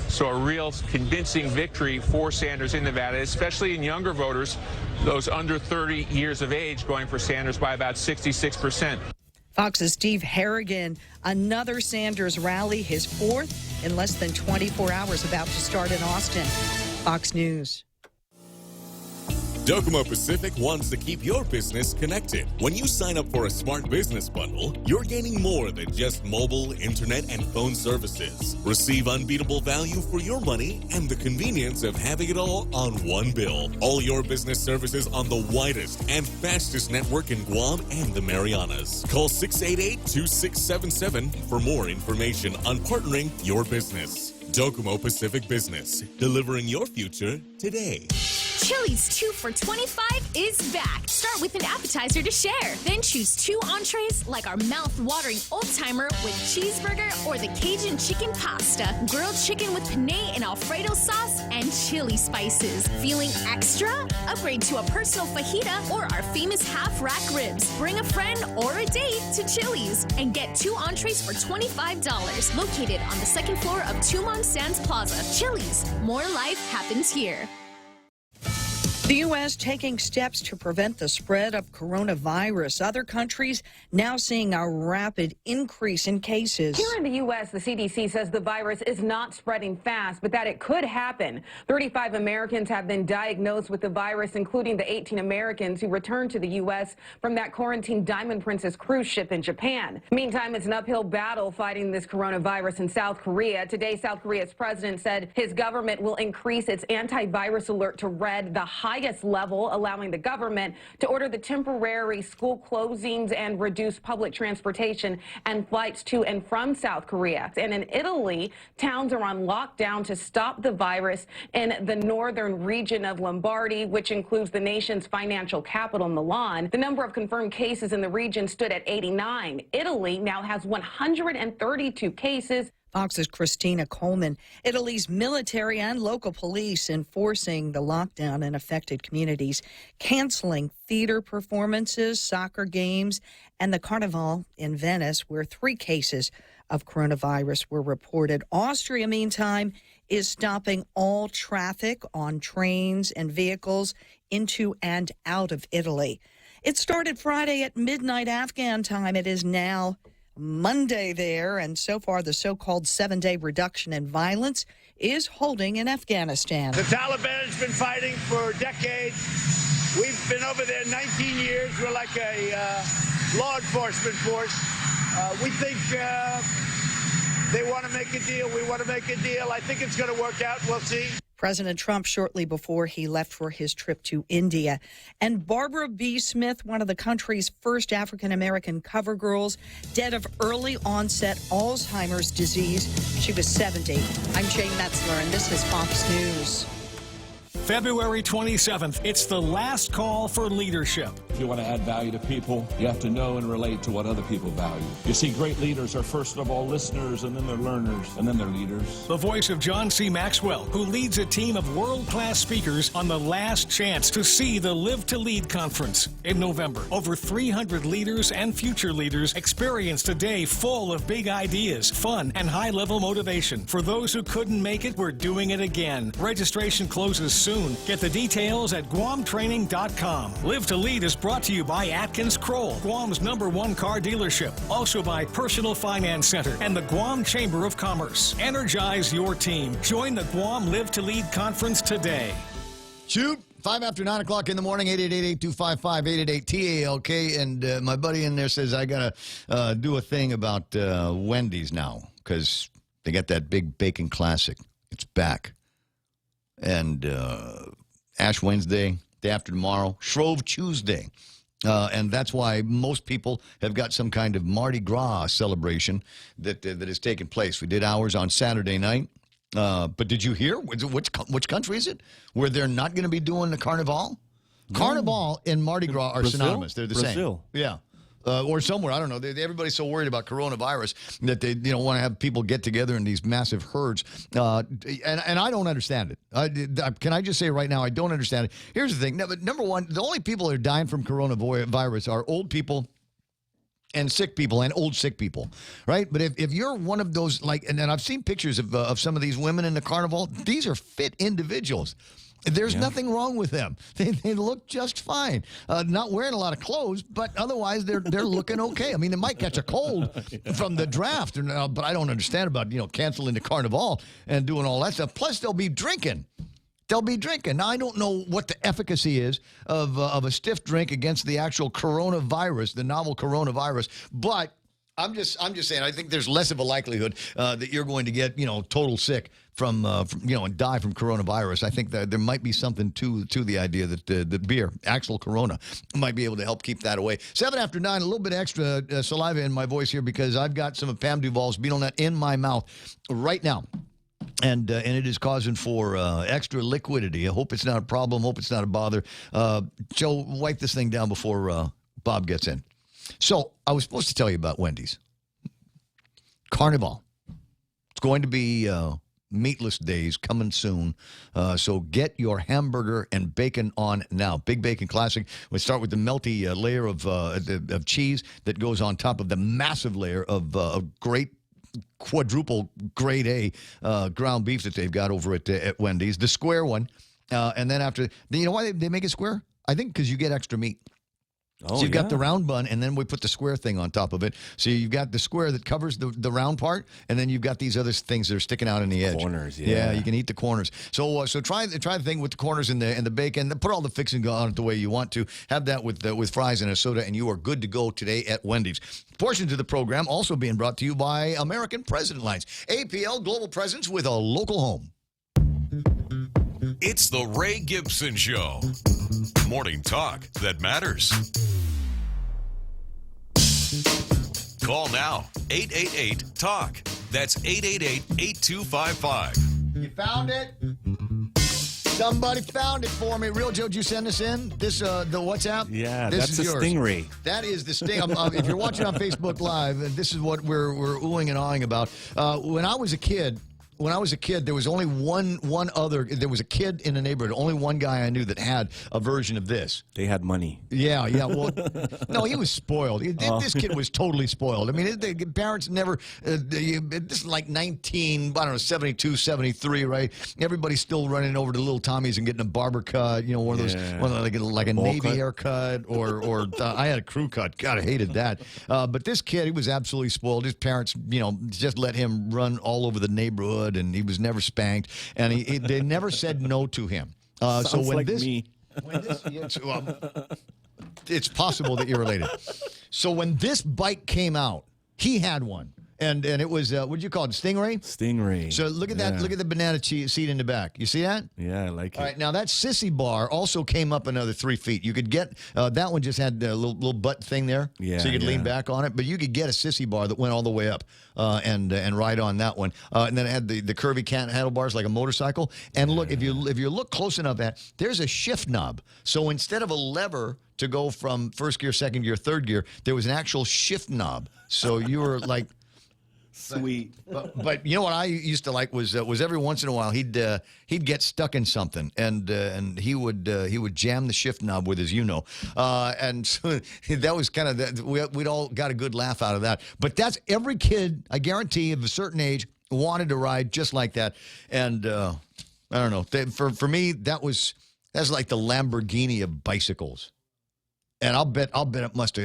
So a real convincing victory for Sanders in Nevada, especially in younger voters, those under 30 years of age, going for Sanders by about 66%. Fox's Steve Harrigan, another Sanders rally, his fourth in less than 24 hours, about to start in Austin. Fox News. Docomo Pacific wants to keep your business connected. When you sign up for a smart business bundle, you're gaining more than just mobile, internet, and phone services. Receive unbeatable value for your money and the convenience of having it all on one bill. All your business services on the widest and fastest network in Guam and the Marianas. Call 688-2677 for more information on partnering your business. Docomo Pacific Business, delivering your future today. Chili's 2 for $25 is back. Start with an appetizer to share. Then choose 2 entrees like our mouth-watering old-timer with cheeseburger or the Cajun chicken pasta, grilled chicken with penne and Alfredo sauce, and chili spices. Feeling extra? Upgrade to a personal fajita or our famous half-rack ribs. Bring a friend or a date to Chili's and get 2 entrees for $25. Located on the second floor of Tumon Sands Plaza. Chili's. More life happens here. The U.S. taking steps to prevent the spread of coronavirus. Other countries now seeing a rapid increase in cases. Here in the U.S., the CDC says the virus is not spreading fast, but that it could happen. 35 Americans have been diagnosed with the virus, including the 18 Americans who returned to the U.S. from that quarantined Diamond Princess cruise ship in Japan. Meantime, it's an uphill battle fighting this coronavirus in South Korea. Today, South Korea's president said his government will increase its antivirus alert to red, the highest level, allowing the government to order the temporary school closings and reduce public transportation and flights to and from South Korea. And in Italy, towns are on lockdown to stop the virus in the northern region of Lombardy, which includes the nation's financial capital, Milan. The number of confirmed cases in the region stood at 89. Italy now has 132 cases. Fox's Christina Coleman. Italy's military and local police enforcing the lockdown in affected communities, canceling theater performances, soccer games, and the Carnival in Venice, where 3 cases of coronavirus were reported. Austria, meantime, is stopping all traffic on trains and vehicles into and out of Italy. It started Friday at midnight Afghan time. It is now Monday there, and so far the so-called 7-day reduction in violence is holding in Afghanistan. The Taliban has been fighting for decades. We've been over there 19 years. We're like a law enforcement force. We think they want to make a deal. We want to make a deal. I think it's going to work out. We'll see. President Trump shortly before he left for his trip to India. And Barbara B. Smith, one of the country's first African-American cover girls, dead of early onset Alzheimer's disease. She was 70. I'm Jay Metzler, and this is Fox News. February 27th, it's the last call for leadership. If you want to add value to people, you have to know and relate to what other people value. You see, great leaders are first of all listeners, and then they're learners, and then they're leaders. The voice of John C. Maxwell, who leads a team of world-class speakers on the last chance to see the Live to Lead conference in November. Over 300 leaders and future leaders experienced a day full of big ideas, fun, and high-level motivation. For those who couldn't make it, we're doing it again. Registration closes soon. Get the details at GuamTraining.com. Live to Lead is brought to you by Atkins Kroll, Guam's #1 car dealership. Also by Personal Finance Center and the Guam Chamber of Commerce. Energize your team. Join the Guam Live to Lead conference today. Shoot. 5 after 9 o'clock in the morning, 888-825-888-TALK. And my buddy in there says, I got to do a thing about Wendy's now because they got that big bacon classic. It's back. And Ash Wednesday, day after tomorrow, Shrove Tuesday. And that's why most people have got some kind of Mardi Gras celebration that is taking place. We did ours on Saturday night. But did you hear? Which country is it where they're not going to be doing the Carnival? No. Carnival and Mardi Gras are synonymous. They're the same. Yeah. Or somewhere, I don't know. Everybody's so worried about coronavirus that they want to have people get together in these massive herds. And I don't understand it. Can I just say right now, I don't understand it. Here's the thing. Number one, the only people that are dying from coronavirus are old people and sick people and old sick people, right? But if you're one of those, like, and I've seen pictures of some of these women in the carnival, these are fit individuals. There's nothing wrong with them. They look just fine. Not wearing a lot of clothes, but otherwise they're looking okay. I mean, they might catch a cold from the draft, but I don't understand about canceling the carnival and doing all that stuff. Plus, they'll be drinking. they'll be drinking. Now, I don't know what the efficacy is of a stiff drink against the actual coronavirus, the novel coronavirus, but I'm just saying, I think there's less of a likelihood that you're going to get, total sick from and die from coronavirus. I think that there might be something to the idea that the beer, actual Corona, might be able to help keep that away. 7 after 9, a little bit extra saliva in my voice here because I've got some of Pam Duvall's Beetle Nut in my mouth right now. And it is causing for extra liquidity. I hope it's not a problem. Hope it's not a bother. Joe, wipe this thing down before Bob gets in. So I was supposed to tell you about Wendy's. Carnival. It's going to be meatless days coming soon. So get your hamburger and bacon on now. Big Bacon Classic. We start with the melty layer of cheese that goes on top of the massive layer of great quadruple grade A ground beef that they've got over at Wendy's. The square one. And then after, you know why they make it square? I think because you get extra meat. Oh, so you've got the round bun, and then we put the square thing on top of it. So you've got the square that covers the round part, and then you've got these other things that are sticking out in the edge. Corners, yeah. You can eat the corners. So try the thing with the corners and the bacon. Then put all the fixing on it the way you want to. Have that with fries and a soda, and you are good to go today at Wendy's. Portions of the program also being brought to you by American President Lines. APL Global Presence with a local home. It's the Ray Gibson Show. Morning talk that matters. Call now, 888-TALK. That's 888-8255. You found it? Somebody found it for me. Real Joe, did you send this in? The WhatsApp? Yeah, this that's is the yours. Stingray. That is the sting. If you're watching on Facebook Live, this is what we're oohing and awing about. When I was a kid, there was only one other. There was a kid in the neighborhood. Only one guy I knew that had a version of this. They had money. Yeah. Well, no, he was spoiled. This kid was totally spoiled. I mean, the parents never. This is like 72, 73, right? Everybody's still running over to Little Tommy's and getting a barber cut. One of those, like a Navy cut. haircut, or I had a crew cut. God, I hated that. But this kid, he was absolutely spoiled. His parents, just let him run all over the neighborhood. And he was never spanked, and they never said no to him. Sounds like me. It's possible that you're related. So when this bike came out, he had one. And it was, what did you call it, Stingray? Stingray. So look at that. Look at the banana seat in the back. You see that? Yeah, I like it. All right, now that Sissy bar also came up another 3 feet. You could get, that one just had a little butt thing there. Yeah, so you could lean back on it. But you could get a Sissy bar that went all the way up and ride on that one. And then it had the curvy handlebars like a motorcycle. And look, if you look close enough there's a shift knob. So instead of a lever to go from first gear, second gear, third gear, there was an actual shift knob. So you were like... Sweet. But you know what I used to like was every once in a while he'd get stuck in something and he would jam the shift knob with his and so that was kind of we'd all got a good laugh out of that. But that's every kid, I guarantee, of a certain age wanted to ride just like that. And I don't know, for me that's like the Lamborghini of bicycles. And I'll bet it must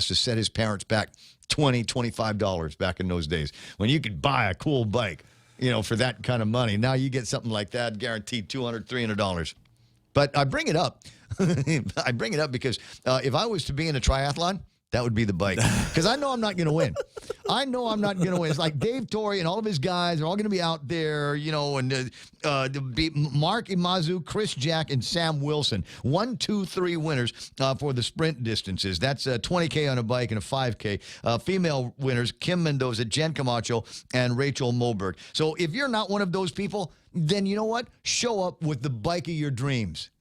have set his parents back $20, $25 back in those days when you could buy a cool bike, for that kind of money. Now you get something like that, guaranteed $200, $300. But I bring it up. I bring it up because if I was to be in a triathlon, that would be the bike. Because I know I'm not going to win. I know I'm not going to win. It's like Dave Torrey and all of his guys are all going to be out there, and be Mark Imazu, Chris Jack, and Sam Wilson. 1, 2, 3 winners for the sprint distances. That's 20K on a bike and a 5K. Female winners, Kim Mendoza, Jen Camacho, and Rachel Moberg. So if you're not one of those people, then you know what? Show up with the bike of your dreams.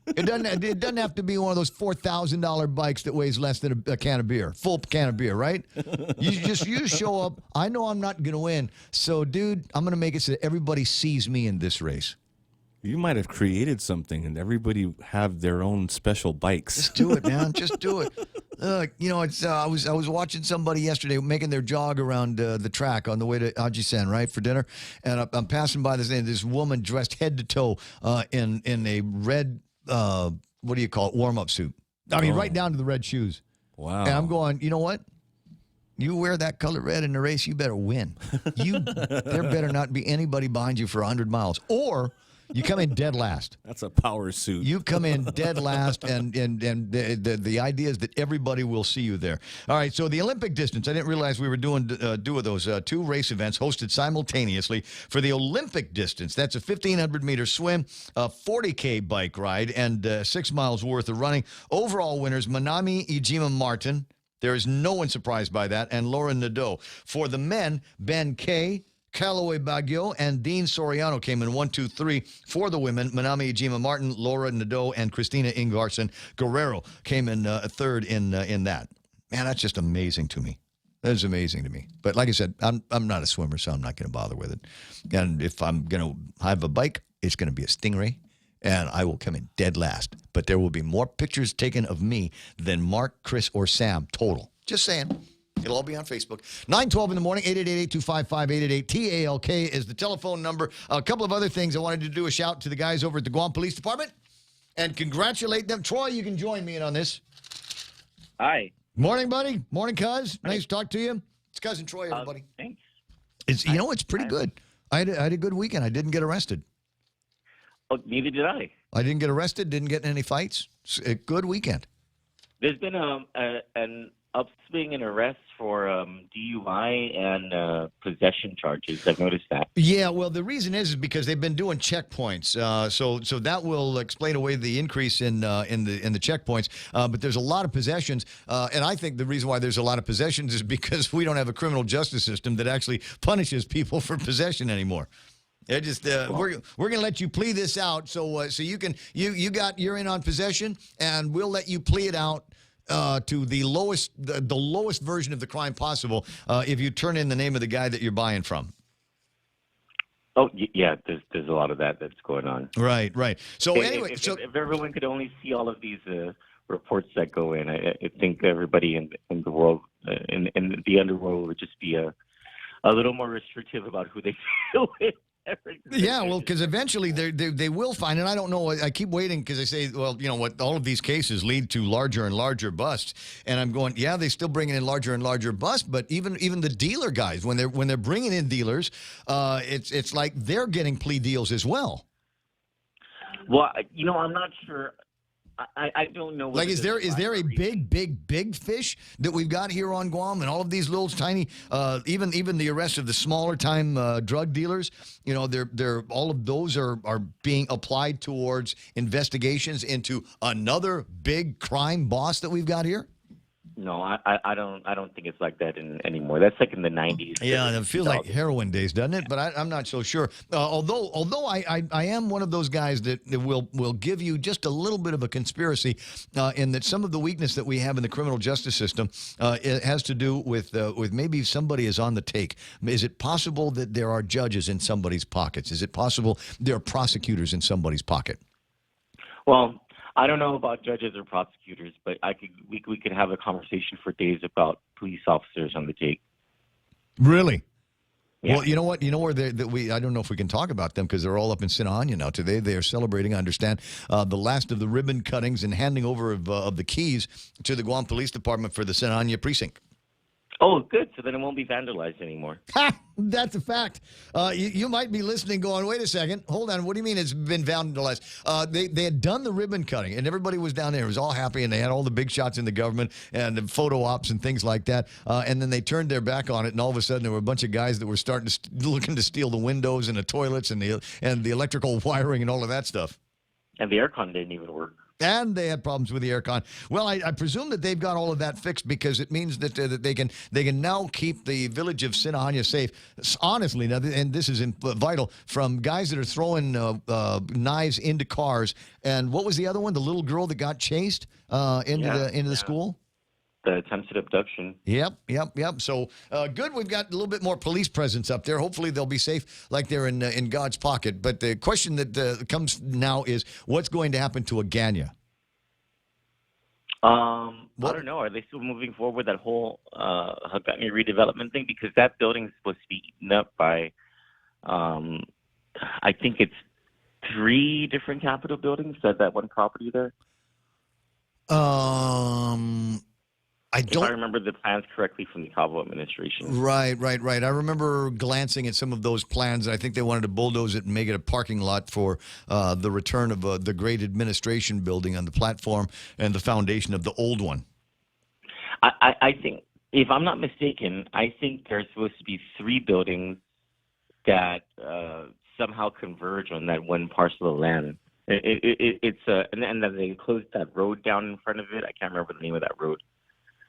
It doesn't have to be one of those $4,000 bikes that weighs less than a can of beer, full can of beer, right? You show up. I know I'm not going to win. So, dude, I'm going to make it so that everybody sees me in this race. You might have created something and everybody have their own special bikes. Just do it, man. Just do it. It's I was watching somebody yesterday making their jog around the track on the way to Ajisen, right, for dinner. And I'm passing by this woman dressed head to toe in a red, what do you call it, warm-up suit. I mean, right down to the red shoes. Wow. And I'm going, you know what? You wear that color red in the race, you better win. There better not be anybody behind you for 100 miles. Or You come in dead last. That's a power suit. You come in dead last, and the idea is that everybody will see you there. All right, so the Olympic distance, I didn't realize we were doing those two race events hosted simultaneously for the Olympic distance. That's a 1,500-meter swim, a 40K bike ride, and 6 miles worth of running. Overall winners, Manami Ijima-Martin. There is no one surprised by that, and Laura Nadeau. For the men, Ben Kay, Callaway Baggio, and Dean Soriano came in 1, 2, 3. For the women, Manami Ijima-Martin, Laura Nadeau, and Christina Ingarson Guerrero came in third in that. Man, that's just amazing to me. That is amazing to me. But like I said, I'm not a swimmer, so I'm not going to bother with it. And if I'm going to have a bike, it's going to be a Stingray, and I will come in dead last. But there will be more pictures taken of me than Mark, Chris, or Sam total. Just saying. It'll all be on Facebook. 9:12 in the morning, 888-825-5888. TALK is the telephone number. A couple of other things I wanted to do a shout to the guys over at the Guam Police Department and congratulate them. Troy, you can join me in on this. Hi. Morning, buddy. Morning, cuz. Nice to talk to you. It's Cousin Troy, everybody. Thanks. It's pretty good. I had a good weekend. I didn't get arrested. Oh, neither did I. I didn't get arrested, didn't get in any fights. It's a good weekend. There's been an upswing in arrests for DUI and possession charges. I've noticed that. Yeah, well, the reason is because they've been doing checkpoints. So that will explain away the increase in the checkpoints. But there's a lot of possessions, and I think the reason why there's a lot of possessions is because we don't have a criminal justice system that actually punishes people for possession anymore. They're just we're going to let you plea this out, so you're in on possession, and we'll let you plea it out to the lowest version of the crime possible if you turn in the name of the guy that you're buying from. Oh, yeah, there's a lot of that's going on. Right. So anyway, if everyone could only see all of these reports that go in, I think everybody in the world, in the underworld, would just be a little more restrictive about who they deal with. Yeah, well, because eventually they will find, and I don't know, I keep waiting because they say, well, you know what, all of these cases lead to larger and larger busts, and I'm going, yeah, they still bringing in larger and larger busts, but even the dealer guys, when they're bringing in dealers, it's like they're getting plea deals as well. Well, I'm not sure. I don't know. Like, is there a big fish that we've got here on Guam, and all of these little tiny, even the arrest of the smaller time drug dealers? You know, they're all of those are being applied towards investigations into another big crime boss that we've got here. No, I don't think it's like that anymore. That's like in the 90s. Yeah, it feels like heroin days, doesn't it? But I'm not so sure. Although I am one of those guys that will give you just a little bit of a conspiracy in that some of the weakness that we have in the criminal justice system it has to do with maybe somebody is on the take. Is it possible that there are judges in somebody's pockets? Is it possible there are prosecutors in somebody's pocket? Well, I don't know about judges or prosecutors, but we could have a conversation for days about police officers on the take. Really? Yeah. Well, you know what? You know where I don't know if we can talk about them because they're all up in Sinaña now. Today they are celebrating, I understand, the last of the ribbon cuttings and handing over of the keys to the Guam Police Department for the Sinaña precinct. Oh, good. So then it won't be vandalized anymore. Ha! That's a fact. You might be listening going, wait a second. Hold on. What do you mean it's been vandalized? They had done the ribbon cutting, and everybody was down there. It was all happy, and they had all the big shots in the government and the photo ops and things like that. And then they turned their back on it, and all of a sudden there were a bunch of guys that were looking to steal the windows and the toilets and the electrical wiring and all of that stuff. And the aircon didn't even work. And they had problems with the aircon. Well, I presume that they've got all of that fixed because it means that they can now keep the village of Sinaña safe. Honestly, now, and this is vital, from guys that are throwing knives into cars. And what was the other one? The little girl that got chased into the school? The attempted abduction. Yep. So good. We've got a little bit more police presence up there. Hopefully they'll be safe like they're in God's pocket. But the question that comes now is what's going to happen to Agana? I don't know. Are they still moving forward with that whole Hagani redevelopment thing? Because that building is supposed to be eaten up by, I think it's 3 different Capitol buildings at that one property there. If I remember the plans correctly from the Cabo administration. Right. I remember glancing at some of those plans. I think they wanted to bulldoze it and make it a parking lot for the return of the great administration building on the platform and the foundation of the old one. I think, if I'm not mistaken, I think there's supposed to be 3 buildings that somehow converge on that one parcel of land. And then they closed that road down in front of it. I can't remember the name of that road.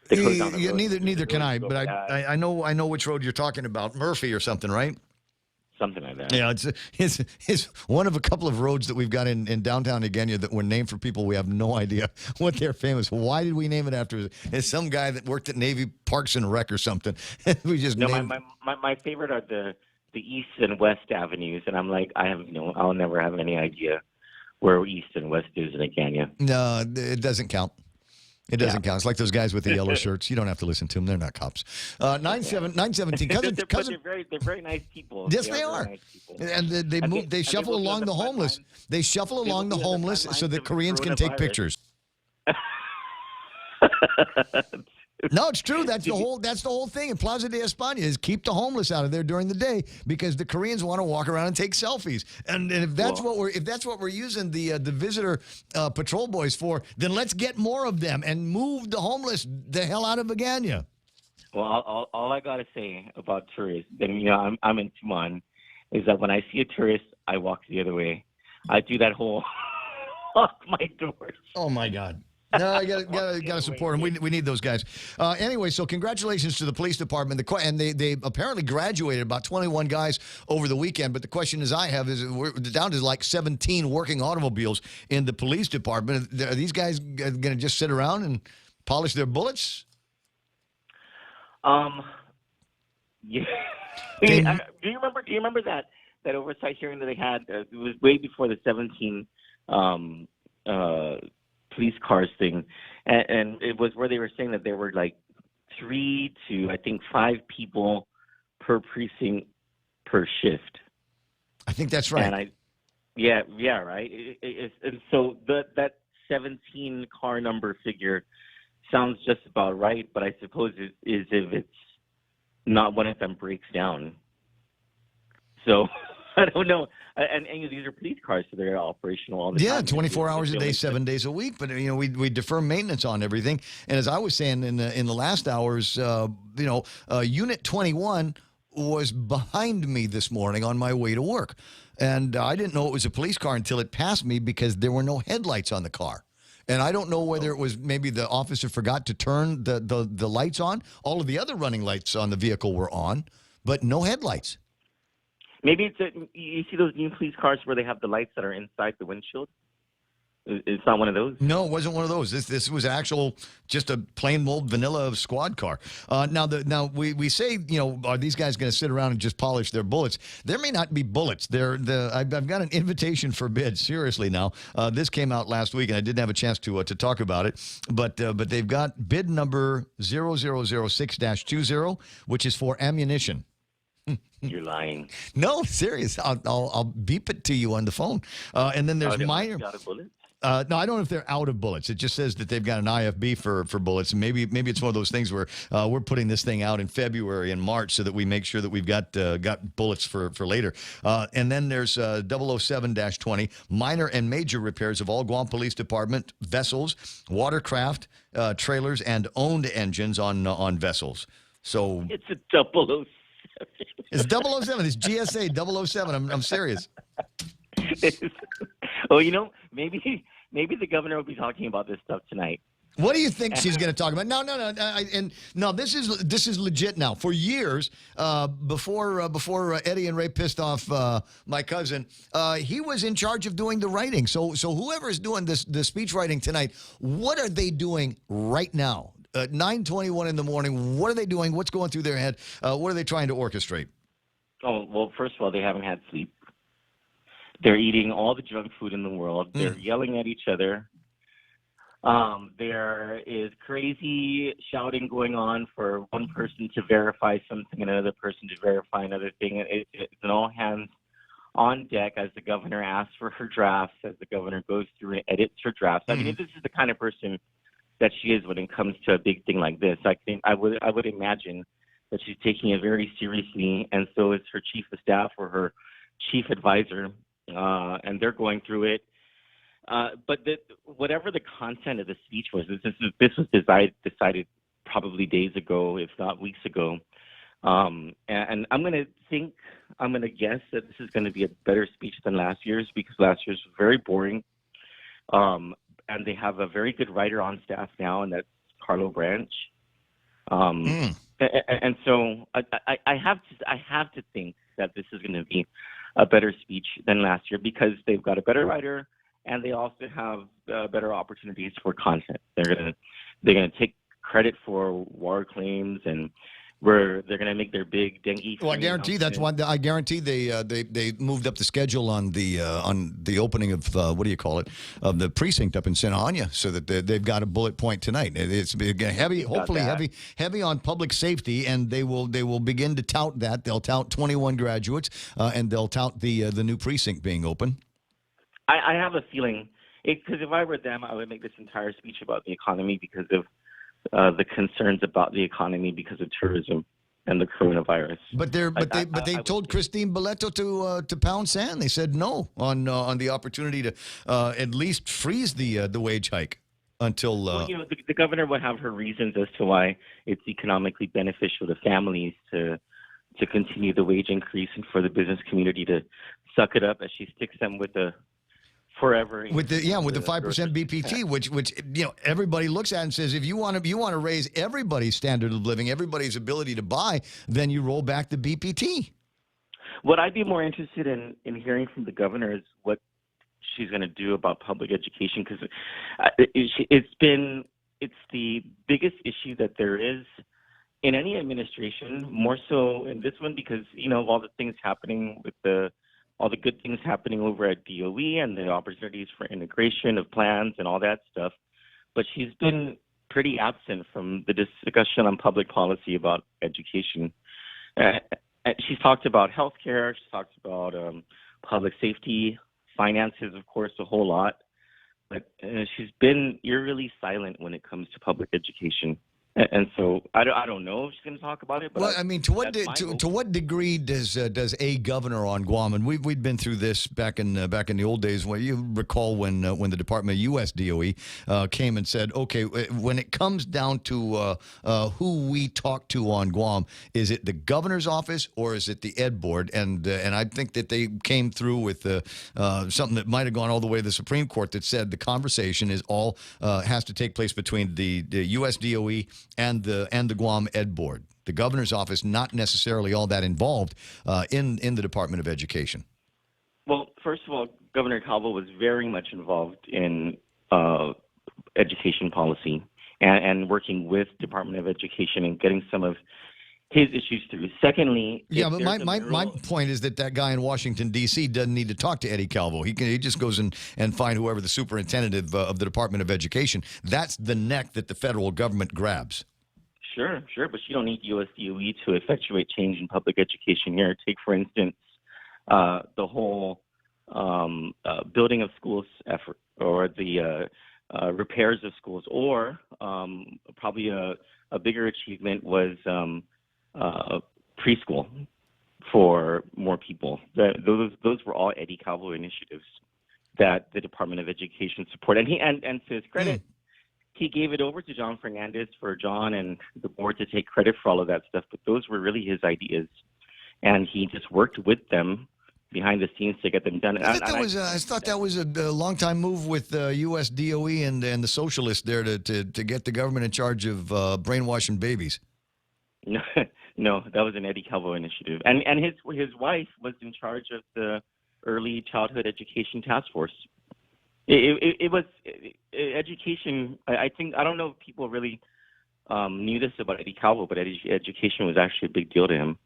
They closed down the road. Neither can I, but I know which road you're talking about. Murphy or something, right? Something like that. Yeah, it's one of a couple of roads that we've got in downtown Agenia that were named for people we have no idea what they're famous. Why did we name it after? It's some guy that worked at Navy Parks and Rec or something. We just my favorite are the East and West avenues, and I'm like, I'll never have any idea where East and West is in Agenia. No, it doesn't count. It doesn't count. It's like those guys with the yellow shirts. You don't have to listen to them. They're not cops. 917. They're very nice people. Yes, they are. Nice people. And they shuffle along the homeless. They shuffle along the homeless so that Koreans can take pictures. No, it's true. That's the whole thing in Plaza de España is keep the homeless out of there during the day because the Koreans want to walk around and take selfies. And if that's what we're using the visitor patrol boys for, then let's get more of them and move the homeless the hell out of Agania. Well, all I gotta say about tourists, and I'm in Tuman, is that when I see a tourist, I walk the other way. I do that whole lock my doors. Oh my God. No, I gotta support them. We need those guys. Anyway, so congratulations to the police department. And they apparently graduated about 21 guys over the weekend. But the question I have is we're down to like 17 working automobiles in the police department. Are these guys going to just sit around and polish their bullets? Yeah. Do you remember that oversight hearing that they had? It was way before the 17 police cars thing, and it was where they were saying that there were like 3 to I think 5 people per precinct per shift. I think that's right. And right. And so that 17 car number figure sounds just about right, but I suppose it is if it's not one of them breaks down. So I don't know. And these are police cars, so they're operational all the time. Yeah, 24 hours a day, 7 days a week. But we defer maintenance on everything. And as I was saying in the last hours, Unit 21 was behind me this morning on my way to work, and I didn't know it was a police car until it passed me because there were no headlights on the car. And I don't know whether it was maybe the officer forgot to turn the lights on. All of the other running lights on the vehicle were on, but no headlights. Maybe you see those new police cars where they have the lights that are inside the windshield? It's not one of those? No, it wasn't one of those. This was just a plain old vanilla squad car. Now we say, are these guys going to sit around and just polish their bullets? There may not be bullets. I've got an invitation for bid. Seriously now. This came out last week, and I didn't have a chance to talk about it. But they've got bid number 0006-20, which is for ammunition. You're lying. No, serious. I'll beep it to you on the phone. And then there's minor. Out of bullets? No, I don't know if they're out of bullets. It just says that they've got an IFB for bullets. And maybe it's one of those things where we're putting this thing out in February and March so that we make sure that we've got bullets for later. And then there's 007-20, minor and major repairs of all Guam Police Department vessels, watercraft, trailers, and owned engines on vessels. So it's a 007. It's 007. It's GSA 007. I'm serious. Well, maybe the governor will be talking about this stuff tonight. What do you think she's going to talk about? No. This is legit now. For years, before Eddie and Ray pissed off my cousin, he was in charge of doing the writing. So whoever is doing the speech writing tonight, what are they doing right now? 9:21 in the morning. What are they doing? What's going through their head? What are they trying to orchestrate? Oh, well, first of all, they haven't had sleep. They're eating all the junk food in the world. They're yelling at each other. There is crazy shouting going on for one person to verify something and another person to verify another thing. It's an all hands on deck as the governor asks for her drafts, as the governor goes through and edits her drafts. I mean, this is the kind of person that she is when it comes to a big thing like this. I would imagine that she's taking it very seriously, and so is her chief of staff or her chief advisor, and they're going through it. But whatever the content of the speech was, this was decided probably days ago, if not weeks ago. And I'm going to guess that this is going to be a better speech than last year's, because last year's was very boring. And they have a very good writer on staff now, and that's Carlo Branch. And so I have to think that this is going to be a better speech than last year, because they've got a better writer, and they also have better opportunities for content. They're gonna take credit for war claims, and where they're gonna make their big dengue. Well, I guarantee that's why. I guarantee they moved up the schedule on the opening of what do you call it, of the precinct up in Santa Ana, so that they've got a bullet point tonight. It's heavy, hopefully heavy on public safety, and they will begin to tout that. They'll tout 21 graduates, and they'll tout the new precinct being open. I have a feeling, because if I were them, I would make this entire speech about the economy, because of the concerns about the economy because of tourism and the coronavirus. But they told Christine Biletto to pound sand. They said no on the opportunity to at least freeze the wage hike until. Well, the governor would have her reasons as to why it's economically beneficial to families to continue the wage increase, and for the business community to suck it up as she sticks them with the. Forever with the 5% BPT, which everybody looks at and says, if you want to raise everybody's standard of living, everybody's ability to buy, then you roll back the BPT. What I'd be more interested in hearing from the governor is what she's going to do about public education, because it's the biggest issue that there is in any administration, more so in this one, because of all the things happening with all the good things happening over at DOE and the opportunities for integration of plans and all that stuff. But she's been pretty absent from the discussion on public policy about education. She's talked about healthcare. She's talked about public safety, finances, of course, a whole lot. But she's been eerily silent when it comes to public education. And so I don't know if she's going to talk about it. But well, I mean, to what degree does a governor on Guam, and we'd been through this back in the old days, where you recall when the Department of U.S. DOE came and said, okay, when it comes down to who we talk to on Guam, is it the governor's office or is it the Ed Board? And I think that they came through with something that might have gone all the way to the Supreme Court that said the conversation is all has to take place between the U.S. DOE and the Guam Ed Board. The governor's office not necessarily all that involved in the Department of Education. Well, first of all, Governor Calvo was very much involved in education policy and working with Department of Education and getting some of his issues through. Secondly, yeah, but my point is that guy in Washington, D.C. doesn't need to talk to Eddie Calvo. He just goes and find whoever the superintendent of the Department of Education. That's the neck that the federal government grabs. Sure, but you don't need U.S. DOE to effectuate change in public education here. Take, for instance, the whole building of schools effort, or the repairs of schools, or probably a bigger achievement was preschool for more people. Those were all Eddie Calvo initiatives that the Department of Education supported. And to his credit, he gave it over to John Fernandez for John and the board to take credit for all of that stuff. But those were really his ideas, and he just worked with them behind the scenes to get them done. I thought that was a long-time move with U.S. DOE and the socialists there to get the government in charge of brainwashing babies. No, that was an Eddie Calvo initiative, and his wife was in charge of the Early Childhood Education Task Force. It was education. I don't know if people really knew this about Eddie Calvo, but education was actually a big deal to him.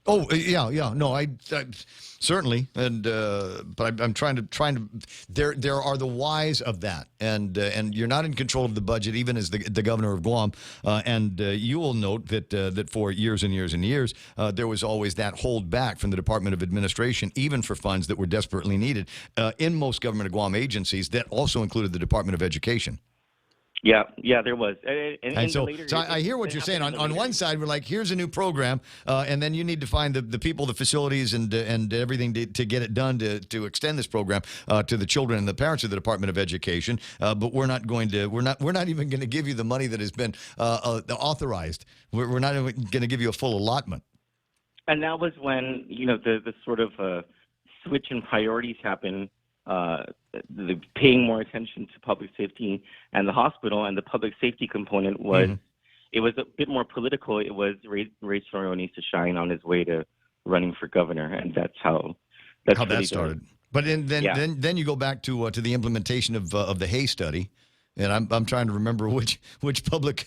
Oh yeah. No, I certainly, and but I'm trying to. There are the whys of that, and you're not in control of the budget, even as the governor of Guam. And you will note that for years and years and years, there was always that hold back from the Department of Administration, even for funds that were desperately needed in most government of Guam agencies that also included the Department of Education. Yeah, there was. And so I hear what you're saying. On one side, we're like, here's a new program, and then you need to find the people, the facilities, and everything to get it done to extend this program to the children and the parents of the Department of Education. But we're not even going to give you the money that has been authorized. We're not even going to give you a full allotment. And that was when the sort of switch in priorities happened. The paying more attention to public safety and the hospital, and the public safety component was it was a bit more political. It was Ray Sorono needs to shine on his way to running for governor, and that's how that started. But then you go back to the implementation of the Hay study. And I'm trying to remember which public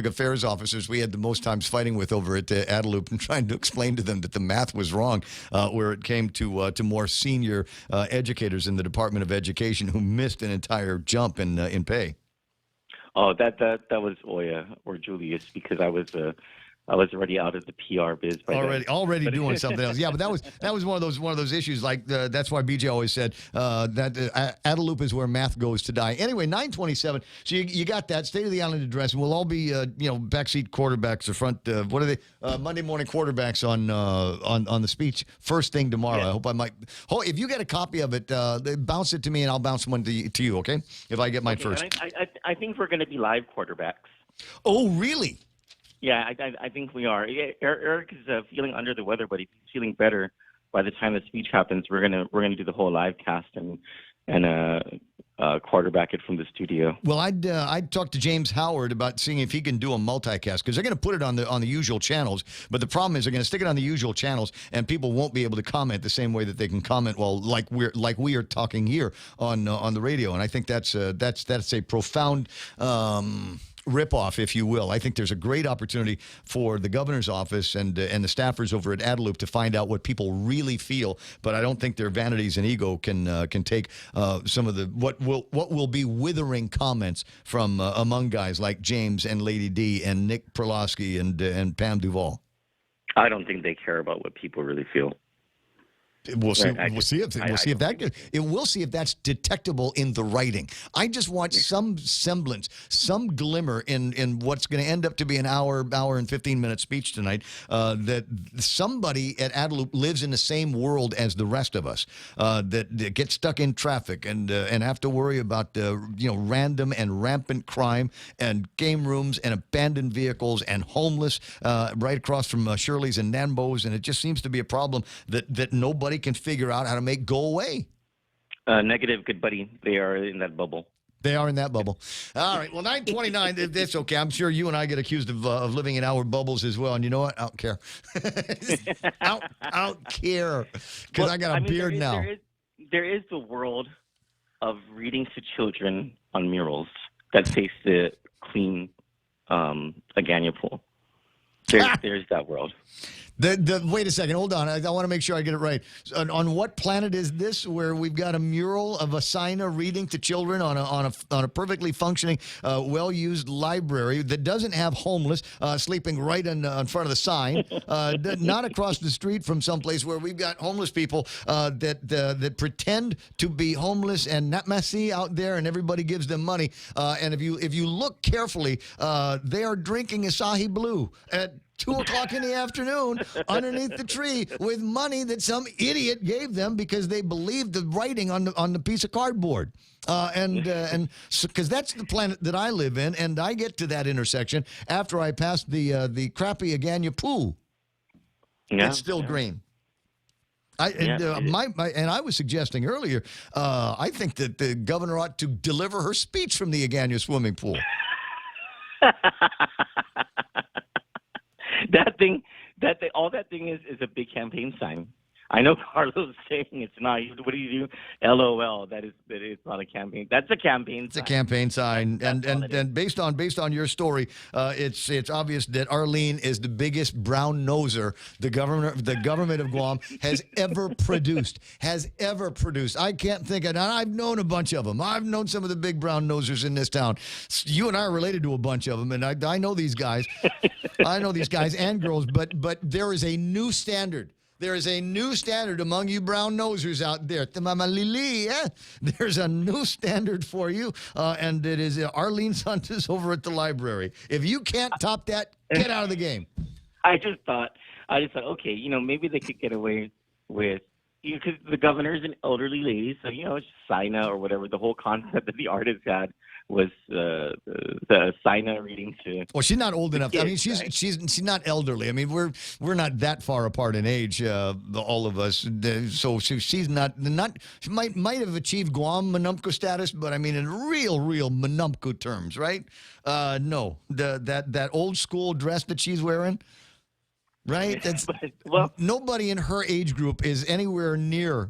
affairs officers we had the most times fighting with over at Adelup, and trying to explain to them that the math was wrong, where it came to more senior educators in the Department of Education who missed an entire jump in pay. Oh, that was Oya or Julius, because I was already out of the PR biz by then. Already doing something else. Yeah, but that was one of those issues. Like that's why BJ always said that Adelup is where math goes to die. Anyway, 9:27. So you got that State of the Island address, and we'll all be backseat quarterbacks or front. What are they? Monday morning quarterbacks on the speech first thing tomorrow. Yeah. I hope I might. If you get a copy of it, bounce it to me, and I'll bounce one to you. Okay? If I get mine first. I think we're going to be live quarterbacks. Oh, really? Yeah, I think we are. Eric is feeling under the weather, but if he's feeling better by the time the speech happens, we're gonna do the whole live cast and quarterback it from the studio. Well, I'd talk to James Howard about seeing if he can do a multicast, because they're going to put it on the usual channels. But the problem is they're going to stick it on the usual channels, and people won't be able to comment the same way that they can comment. Well, like we are talking here on the radio, and I think that's a profound. Ripoff, if you will. I think there's a great opportunity for the governor's office and the staffers over at Adelup to find out what people really feel. But I don't think their vanities and ego can take some of the what will be withering comments from among guys like James and Lady D and Nick Perlowski and Pam Duvall. I don't think they care about what people really feel. We'll see if that's detectable in the writing. I just want some semblance, some glimmer in what's going to end up to be an hour and 15-minute speech tonight. That somebody at Adelup lives in the same world as the rest of us. That gets stuck in traffic and have to worry about random and rampant crime and game rooms and abandoned vehicles and homeless right across from Shirley's and Nambo's, and it just seems to be a problem that nobody can figure out how to make go away. Negative, good buddy. They are in that bubble. They are in that bubble. All right. Well, 9:29. That's okay. I'm sure you and I get accused of living in our bubbles as well. And you know what? I don't care. I don't care because I got a beard now. There is the world of reading to children on murals that face the clean Agania pool. There's that world. Wait a second. Hold on. I want to make sure I get it right. On what planet is this where we've got a mural of a signer reading to children on a perfectly functioning, well-used library that doesn't have homeless sleeping right in front of the sign, not across the street from someplace where we've got homeless people that pretend to be homeless and not messy out there, and everybody gives them money. And if you look carefully, they are drinking Asahi Blue at 2 o'clock in the afternoon underneath the tree with money that some idiot gave them because they believed the writing on the piece of cardboard. And because that's the planet that I live in, and I get to that intersection after I pass the crappy Agania Pool. Yeah, it's still green. And I was suggesting earlier, I think that the governor ought to deliver her speech from the Agania swimming pool. All that thing is a big campaign sign. I know Carlos saying it's not. What do you do? LOL. That is not a campaign. That's a campaign. It's a campaign sign. And based on your story, it's obvious that Arlene is the biggest brown noser the government of Guam has ever produced. I can't think of. And I've known a bunch of them. I've known some of the big brown nosers in this town. You and I are related to a bunch of them, and I know these guys. I know these guys and girls. But there is a new standard. There is a new standard among you brown nosers out there. There's a new standard for you, and it is Arlene Santos over at the library. If you can't top that, get out of the game. I just thought, okay, maybe they could get away with, because the governor is an elderly lady, so, Sina or whatever, the whole concept that the artist had was the Sina reading to. Well, she's not old enough. kids, I mean, she's not elderly. I mean, we're not that far apart in age, all of us. So she's not. She might have achieved Guam Manumco status, but I mean, in real Manumco terms, right? No, that old school dress that she's wearing. Right? That's, nobody in her age group is anywhere near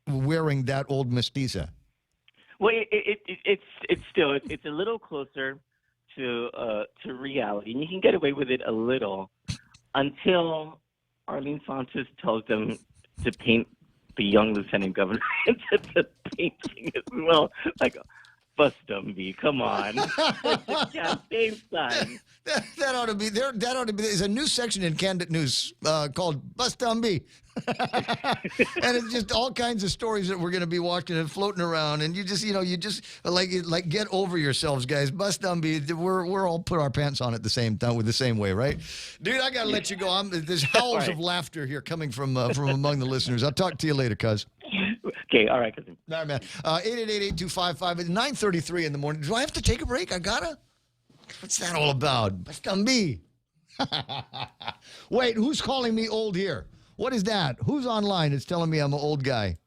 wearing that old mestiza. Well, it's still a little closer to reality, and you can get away with it a little until Arlene Santos tells them to paint the young lieutenant governor into the painting as well. Like, Bustumby, come on. The campaign sign. That ought to be there. That ought to be. There's a new section in Candid News called Bustumby. And it's just all kinds of stories that we're going to be watching and floating around. And you just like get over yourselves, guys. Bustumby, we're all put our pants on at the same time with the same way, right? Dude, I got to let you go. There's howls of laughter here coming from among the listeners. I'll talk to you later, cuz. Okay, all right, cousin. All right, man. 888-8255. It's 9:33 in the morning. Do I have to take a break? I gotta? What's that all about? Bustumby. Wait, who's calling me old here? What is that? Who's online that's telling me I'm an old guy?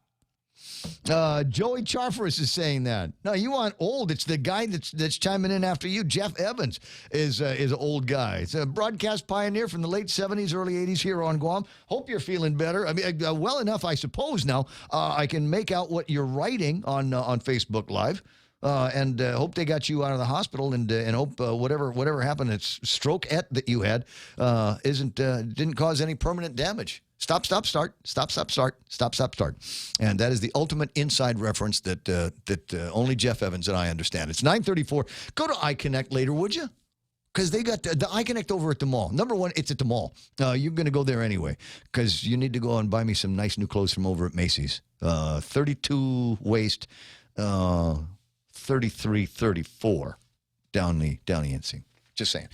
Joey Charfris is saying that. No, you aren't old. It's the guy that's chiming in after you. Jeff Evans is an old guy. It's a broadcast pioneer from the late 70s, early 80s here on Guam. Hope you're feeling better. I mean, well enough, I suppose, now. I can make out what you're writing on Facebook Live. And hope they got you out of the hospital, and hope whatever happened, it's stroke-et that you had didn't cause any permanent damage. Stop, start. Stop, start. And that is the ultimate inside reference that only Jeff Evans and I understand. It's 9:34. Go to iConnect later, would you? Because they got the iConnect over at the mall. Number one, it's at the mall. You're going to go there anyway because you need to go and buy me some nice new clothes from over at Macy's. 32 waist, 33, 34 down the inseam. Just saying.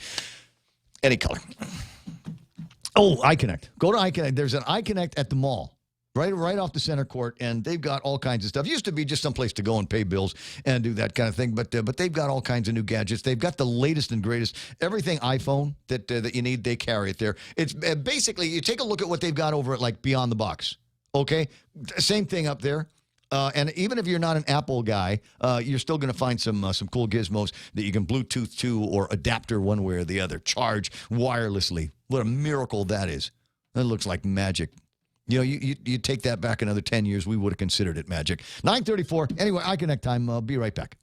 Any color. Oh, iConnect. Go to iConnect. There's an iConnect at the mall, right off the center court, and they've got all kinds of stuff. It used to be just some place to go and pay bills and do that kind of thing, but they've got all kinds of new gadgets. They've got the latest and greatest. Everything iPhone that you need, they carry it there. It's basically, you take a look at what they've got over at like Beyond the Box. Okay, same thing up there. And even if you're not an Apple guy, you're still going to find some cool gizmos that you can Bluetooth to or adapter one way or the other, charge wirelessly. What a miracle that is. That looks like magic. You take that back another 10 years, we would have considered it magic. 9:34. Anyway, iConnect time. I'll be right back.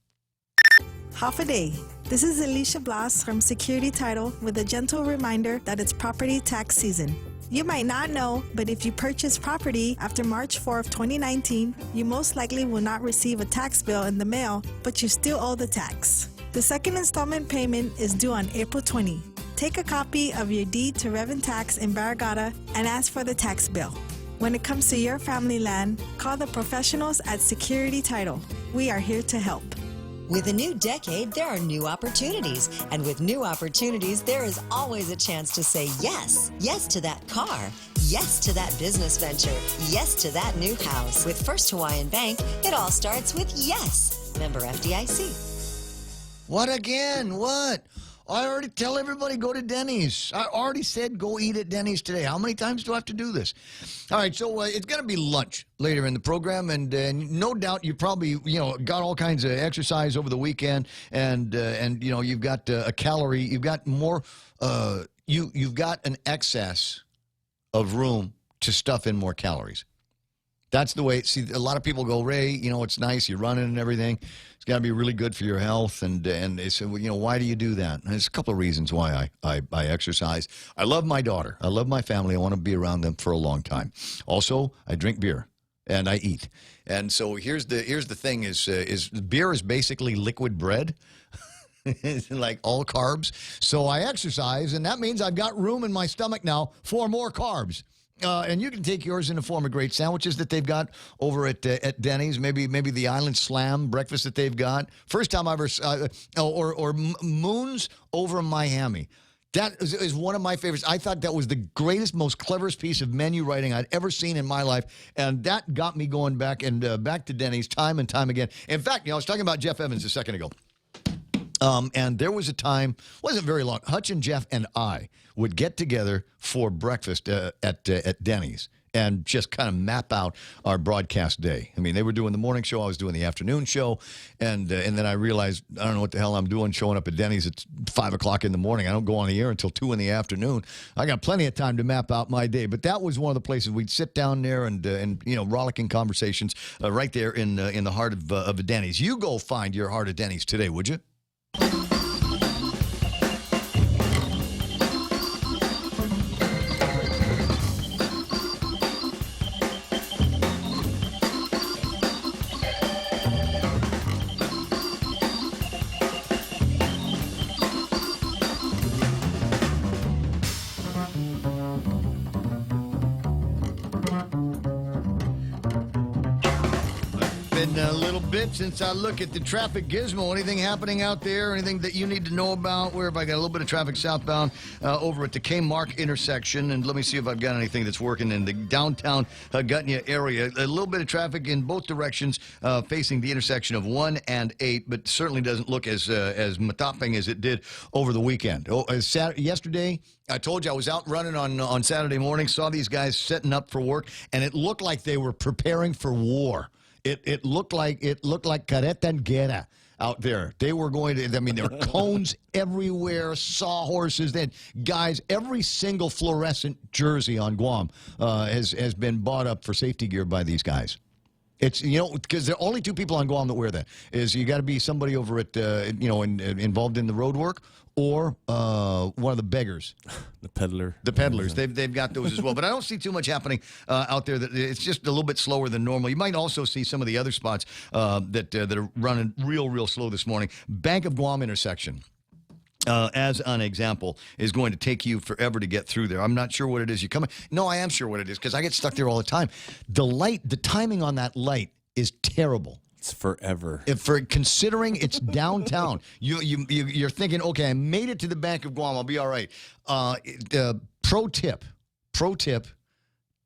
Half a day. This is Alicia Blas from Security Title with a gentle reminder that it's property tax season. You might not know, but if you purchase property after March 4th, 2019, you most likely will not receive a tax bill in the mail, but you still owe the tax. The second installment payment is due on April 20. Take a copy of your deed to Rev and Tax in Barragata and ask for the tax bill. When it comes to your family land, call the professionals at Security Title. We are here to help. With a new decade, there are new opportunities. And with new opportunities, there is always a chance to say yes. Yes to that car. Yes to that business venture. Yes to that new house. With First Hawaiian Bank, it all starts with yes. Member FDIC. What again? What? I already tell everybody go to Denny's. I already said go eat at Denny's today. How many times do I have to do this? All right, so it's going to be lunch later in the program, and no doubt you probably got all kinds of exercise over the weekend, and you've got a calorie, you've got more, you've got an excess of room to stuff in more calories. That's the way. See, a lot of people go, Ray, it's nice, you're running and everything. It's got to be really good for your health. And they say, why do you do that? And there's a couple of reasons why I exercise. I love my daughter. I love my family. I want to be around them for a long time. Also, I drink beer and I eat. And so here's the thing is beer is basically liquid bread. Like all carbs. So I exercise, and that means I've got room in my stomach now for more carbs. And you can take yours in the form of great sandwiches that they've got over at Denny's. Maybe the Island Slam breakfast that they've got. First time I ever or Moons over Miami. That is one of my favorites. I thought that was the greatest, most cleverest piece of menu writing I'd ever seen in my life, and that got me going back to Denny's time and time again. In fact, I was talking about Jeff Evans a second ago. And there was a time, wasn't very long, Hutch and Jeff and I would get together for breakfast at Denny's and just kind of map out our broadcast day. I mean, they were doing the morning show, I was doing the afternoon show, and then I realized, I don't know what the hell I'm doing showing up at Denny's at 5 o'clock in the morning. I don't go on the air until 2 in the afternoon. I got plenty of time to map out my day, but that was one of the places we'd sit down there and rollicking conversations right there in the heart of the Denny's. You go find your heart of Denny's today, would you? A little bit since I look at the traffic gizmo. Anything happening out there? Anything that you need to know about? Where have I got a little bit of traffic southbound over at the Kmark intersection? And let me see if I've got anything that's working in the downtown Gutnia area. A little bit of traffic in both directions facing the intersection of 1 and 8, but certainly doesn't look as matopping as it did over the weekend. Yesterday, I told you I was out running on Saturday morning, saw these guys setting up for work, and it looked like they were preparing for war. It looked like careta and guerra out there. They were going to, there were cones everywhere, sawhorses. Then guys, every single fluorescent jersey on Guam has been bought up for safety gear by these guys. It's, because there are only two people on Guam that wear that. Is you got to be somebody over at, involved in the road work, or one of the beggars. The peddler. The peddlers. They've got those as well. But I don't see too much happening out there. It's just a little bit slower than normal. You might also see some of the other spots that are running real slow this morning. Bank of Guam intersection. As an example, is going to take you forever to get through there. I'm not sure what it is. You come. No, I am sure what it is because I get stuck there all the time. The timing on that light is terrible. It's forever. Considering it's downtown, you're thinking, okay, I made it to the Bank of Guam, I'll be all right. Pro tip,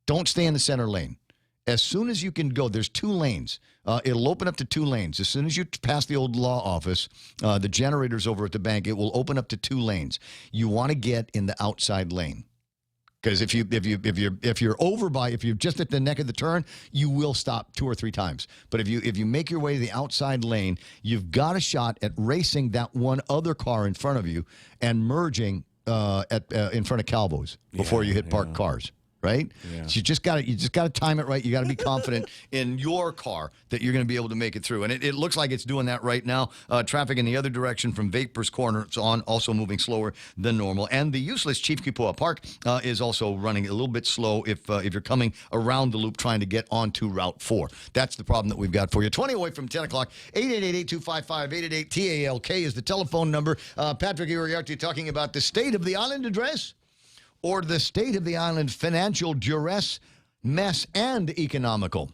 don't stay in the center lane. As soon as you can go, there's 2 lanes. It'll open up to 2 lanes. As soon as you pass the old law office, the generators over at the bank, it will open up to 2 lanes. You want to get in the outside lane. Because if you're just at the neck of the turn, you will stop 2 or 3 times. But if you make your way to the outside lane, you've got a shot at racing that one other car in front of you and merging in front of Calvo's before you hit parked cars. Right? Yeah. So you just got to time it right. You got to be confident in your car that you're going to be able to make it through. And it looks like it's doing that right now. Traffic in the other direction from Vapors Corner, it's also moving slower than normal. And the useless Chief Kipoa Park is also running a little bit slow if you're coming around the loop trying to get onto Route 4. That's the problem that we've got for you. 20 away from 10 o'clock. 888-825-888-TALK is the telephone number. Patrick Iriarte talking about the state of the island address. Or the state of the island financial duress, mess, and economical?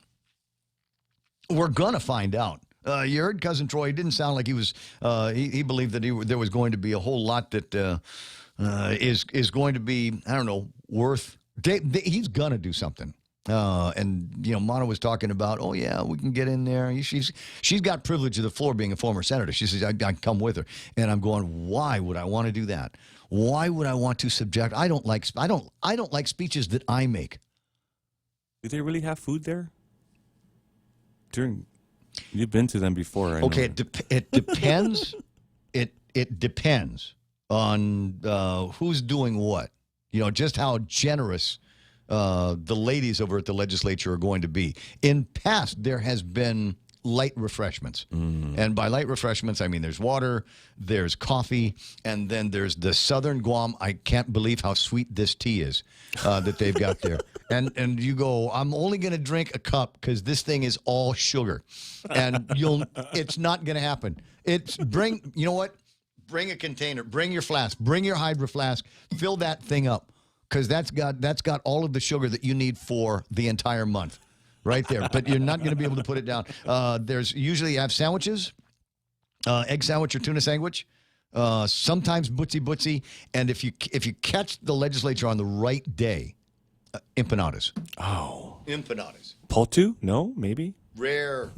We're going to find out. You heard Cousin Troy. He didn't sound like he was, he believed that there was going to be a whole lot that is going to be, I don't know, worth. He's going to do something. And, Mana was talking about, oh, yeah, we can get in there. She's got privilege of the floor being a former senator. She says, I'd come with her. And I'm going, why would I want to do that? Why would I want to subject? I don't like speeches that I make. Do they really have food there? You've been to them before. Okay, it depends. It depends on who's doing what. Just how generous the ladies over at the legislature are going to be. In past, there has been light refreshments. And by light refreshments, I mean there's water, there's coffee, and then there's the Southern Guam. I can't believe how sweet this tea is that they've got there. And you go, I'm only going to drink a cup because this thing is all sugar. And it's not going to happen. You know what? Bring a container, bring your flask, bring your Hydro flask, fill that thing up. because that's got all of the sugar that you need for the entire month, right there. But you're not going to be able to put it down. There's usually you have sandwiches, egg sandwich or tuna sandwich. Sometimes butzi, and if you catch the legislature on the right day, empanadas. Oh, empanadas. Potu? No, maybe. Rare.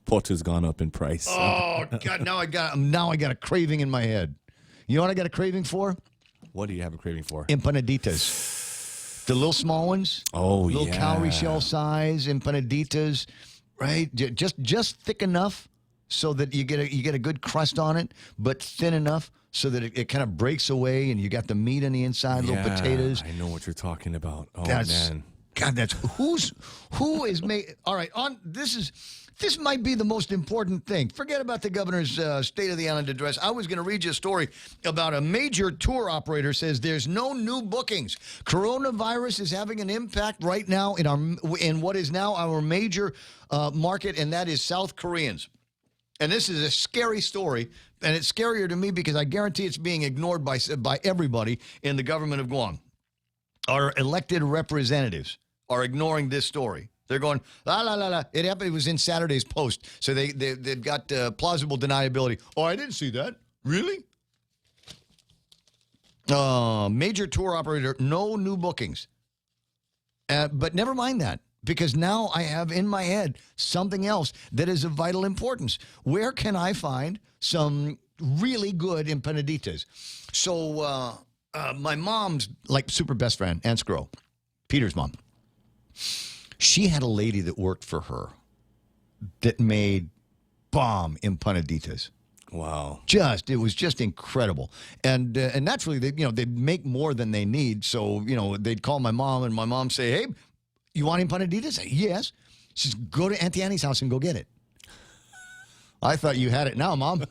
Potu's gone up in price. Oh God! Now I got a craving in my head. You know what I got a craving for? What do you have a craving for? Empanaditas. The little small ones. Oh, little cowrie shell size empanaditas, right? Just thick enough so that you get a good crust on it, but thin enough so that it kind of breaks away and you got the meat on the inside, little potatoes. I know what you're talking about. Oh, man. God, who is made. All right, this might be the most important thing. Forget about the governor's State of the Island address. I was going to read you a story about a major tour operator says there's no new bookings. Coronavirus is having an impact right now in what is now our major market, and that is South Koreans. And this is a scary story, and it's scarier to me because I guarantee it's being ignored by everybody in the government of Guam. Our elected representatives are ignoring this story. They're going, la, la, la, la. It happened. It was in Saturday's Post. So they've got plausible deniability. Oh, I didn't see that. Really? Major tour operator, no new bookings. But never mind that, because now I have in my head something else that is of vital importance. Where can I find some really good empanaditas? So my mom's super best friend, Aunt Scro, Peter's mom. She had a lady that worked for her that made bomb empanaditas. Wow. It was just incredible. And naturally, they'd make more than they need. So, they'd call my mom, and my mom say, hey, you want empanaditas? Yes. She says, go to Auntie Annie's house and go get it. I thought you had it now, Mom.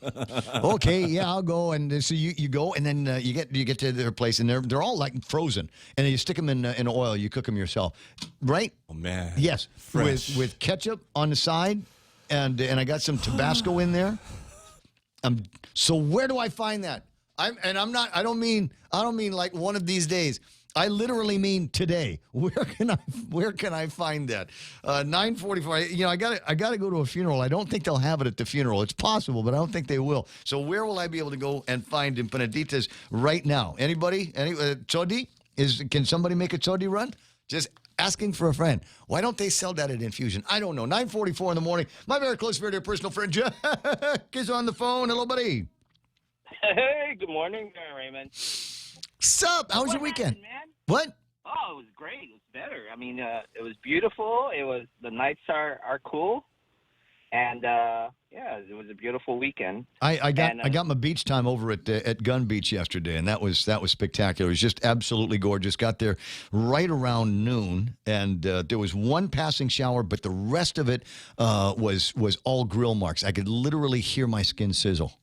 Okay, yeah, I'll go. And so you go, and then you get to their place, and they're all like frozen, and then you stick them in oil. You cook them yourself, right? Oh man, yes, fresh. with ketchup on the side, and I got some Tabasco in there. So where do I find that? I don't mean like one of these days. I literally mean today. Where can I find that? 9:44. I gotta go to a funeral. I don't think they'll have it at the funeral. It's possible, but I don't think they will. So where will I be able to go and find empanaditas right now? Anybody? Chodi? Can somebody make a chodi run? Just asking for a friend. Why don't they sell that at Infusion? I don't know. 9:44 in the morning. My very close, very dear personal friend Jack is on the phone. Hello, buddy. Hey, good morning, Raymond. Sup? How was your weekend? Happened, man? What? Oh, it was great. It was better. I mean, it was beautiful. The nights are cool, and it was a beautiful weekend. I got my beach time over at Gun Beach yesterday, and that was spectacular. It was just absolutely gorgeous. Got there right around noon, and there was one passing shower, but the rest of it was all grill marks. I could literally hear my skin sizzle.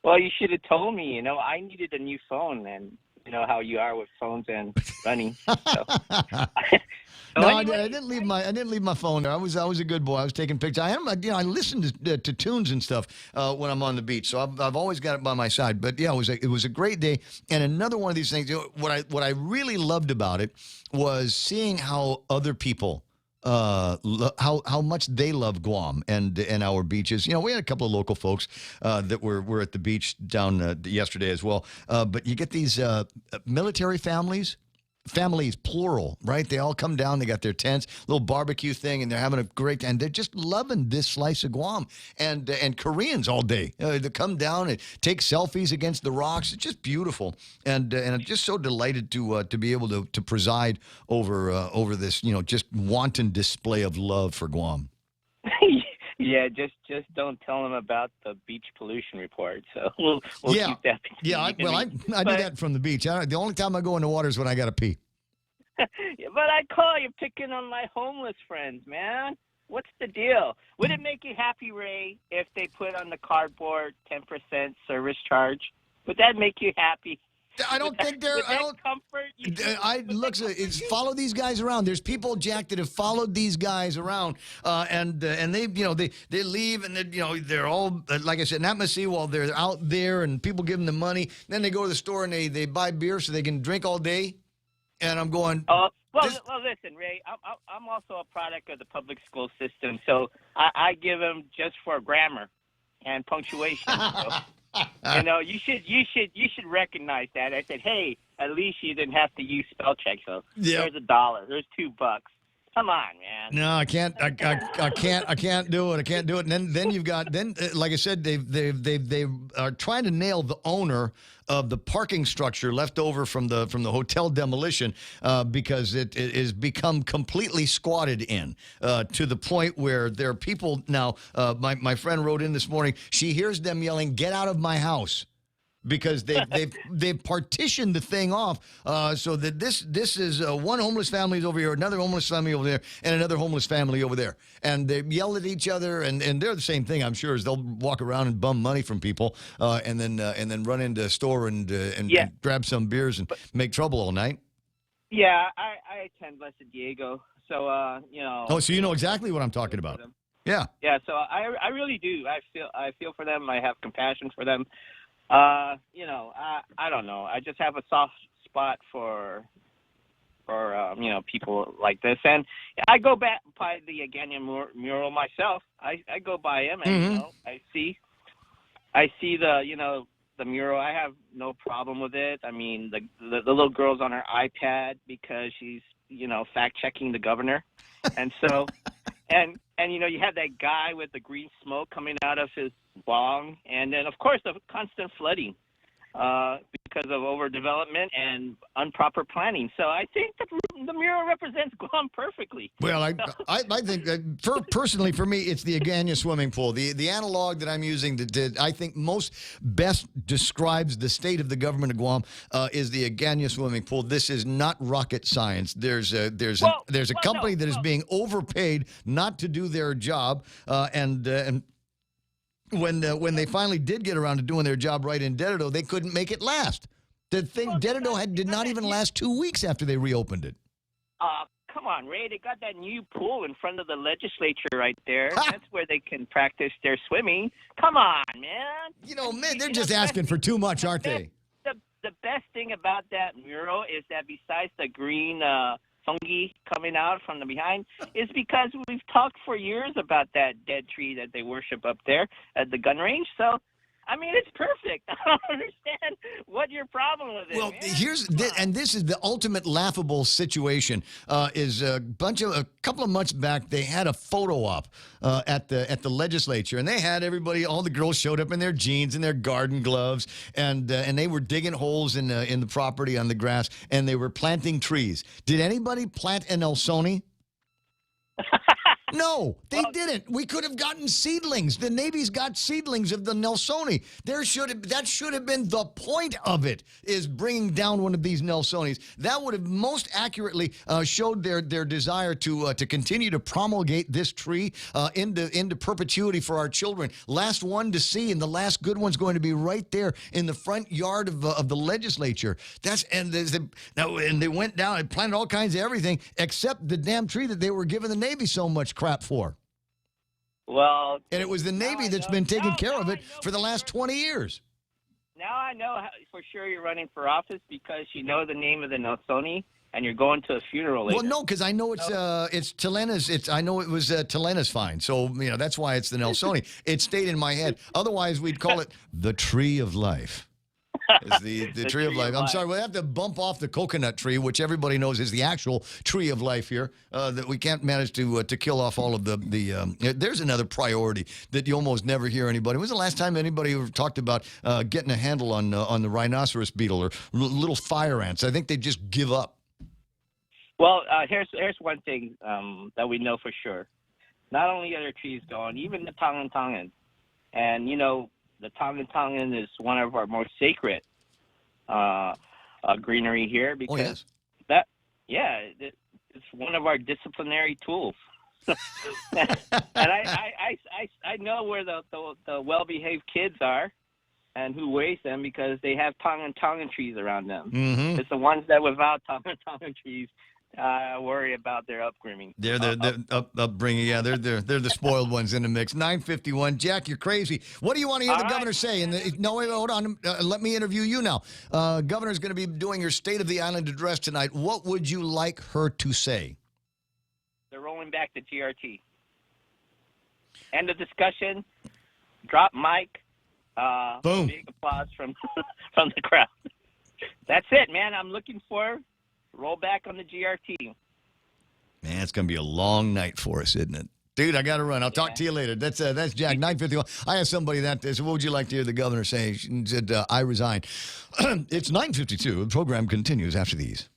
Well, you should have told me. I needed a new phone, and you know how you are with phones and running. So. I didn't leave my phone there. I was a good boy. I was taking pictures. I listened to tunes and stuff when I'm on the beach, so I've always got it by my side. But yeah, it was a great day. And another one of these things. What I really loved about it was seeing how other people. How much they love Guam and our beaches. We had a couple of local folks that were at the beach down yesterday as well. But you get these military families, plural, right? They all come down. They got their tents, little barbecue thing, and they're having a great time. They're just loving this slice of Guam. And Koreans all day. They come down and take selfies against the rocks. It's just beautiful. And I'm just so delighted to be able to preside over this, just wanton display of love for Guam. Yeah, just don't tell them about the beach pollution report. So we'll keep that. Yeah, I do that from the beach. The only time I go in the water is when I got to pee. But I call you picking on my homeless friends, man. What's the deal? Would it make you happy, Ray, if they put on the cardboard 10% service charge? Would that make you happy? I don't think they're. With I that don't. comfort. It's follow these guys around. There's people, Jack, that have followed these guys around, and they they leave and they're all like I said, not messy while they're out there, and people give them the money. Then they go to the store and they buy beer so they can drink all day. And I'm going. Well, listen, Ray. I'm also a product of the public school system, so I give them just for grammar and punctuation. So. You should recognize that. I said, hey, at least you didn't have to use spell check. So there's $1, there's $2. Come on, man. No, I can't. I can't do it. I can't do it. And then you've got like I said, they are trying to nail the owner of the parking structure left over from the hotel demolition because it is become completely squatted in to the point where there are people now. My friend wrote in this morning. She hears them yelling, "Get out of my house." Because they've partitioned the thing off so that this is one homeless family is over here, another homeless family over there, and another homeless family over there, and they yell at each other, and they're the same thing, I'm sure, as they'll walk around and bum money from people, and then run into a store and grab some beers and make trouble all night. Yeah, I attend Blessed Diego, so Oh, so you know exactly what I'm talking about. Yeah. Yeah, so I really do. I feel for them. I have compassion for them. I don't know. I just have a soft spot for people like this, and I go back by the Agania mural myself. I go by him, and I see the mural. I have no problem with it. I mean, the little girl's on her iPad because she's fact checking the governor, and so and you have that guy with the green smoke coming out of his bong, and then of course the constant flooding because of overdevelopment and improper planning. So I think the mural represents Guam perfectly. Well, I think personally for me, it's the Agania swimming pool. The analog that I'm using that I think best describes the state of the government of Guam is the Agania swimming pool. This is not rocket science. There's a company that is being overpaid not to do their job, and when they finally did get around to doing their job right in Dededo, they couldn't make it last. The thing, Dededo did not even last 2 weeks after they reopened it. Come on, Ray. They got that new pool in front of the legislature right there. That's where they can practice their swimming. Come on, man. They're just asking for too much, aren't they? The best thing about that mural is that besides the green fungi coming out from the behind is because we've talked for years about that dead tree that they worship up there at the gun range. So, I mean, it's perfect. I don't understand what your problem with it. Well, man. This is the ultimate laughable situation. Is a couple of months back they had a photo op at the legislature, and they had everybody, all the girls showed up in their jeans and their garden gloves, and they were digging holes in the property on the grass, and they were planting trees. Did anybody plant an Nelsoni? No, they didn't. We could have gotten seedlings. The Navy's got seedlings of the Nelsoni. That should have been the point of it, is bringing down one of these Nelsonis. That would have most accurately showed their desire to continue to promulgate this tree into perpetuity for our children. Last one to see, and the last good one's going to be right there in the front yard of the legislature. And they went down and planted all kinds of everything except the damn tree that they were giving the Navy so much crap for. Well, and it was the Navy that's been taking care of it for the last 20 years. Now I know for sure you're running for office because you know the name of the Nelsoni and you're going to a funeral later. Well, no, because I know it's Telena's. I know it was Telena's fine. So that's why it's the Nelsoni. It stayed in my head. Otherwise, we'd call it the Tree of Life. Is the tree of life. I'm sorry, we'll have to bump off the coconut tree, which everybody knows is the actual tree of life here. That we can't manage to kill off all of the. There's another priority that you almost never hear anybody. When was the last time anybody ever talked about getting a handle on the rhinoceros beetle or little fire ants? I think they just give up. Well, here's one thing that we know for sure. Not only are there trees gone, even the Tongan, and the Tongan is one of our most sacred greenery here because it's one of our disciplinary tools. And I know where the well-behaved kids are, and who weighs them because they have Tongan trees around them. Mm-hmm. It's the ones that without Tongan trees worry about their upbringing. They're upbringing. Yeah, they're the spoiled ones in the mix. 9:51. Jack, you're crazy. What do you want to hear the governor say? No, wait, hold on. Let me interview you now. Governor's going to be doing her State of the Island address tonight. What would you like her to say? They're rolling back the GRT. End of discussion. Drop mic. Boom. Big applause from the crowd. That's it, man. I'm looking for roll back on the GRT. Man, it's going to be a long night for us, isn't it? Dude, I got to run. I'll talk to you later. That's Jack, 9:51. I asked somebody that. They said, what would you like to hear the governor say? She said, I resign. It's 9:52. The program continues after these.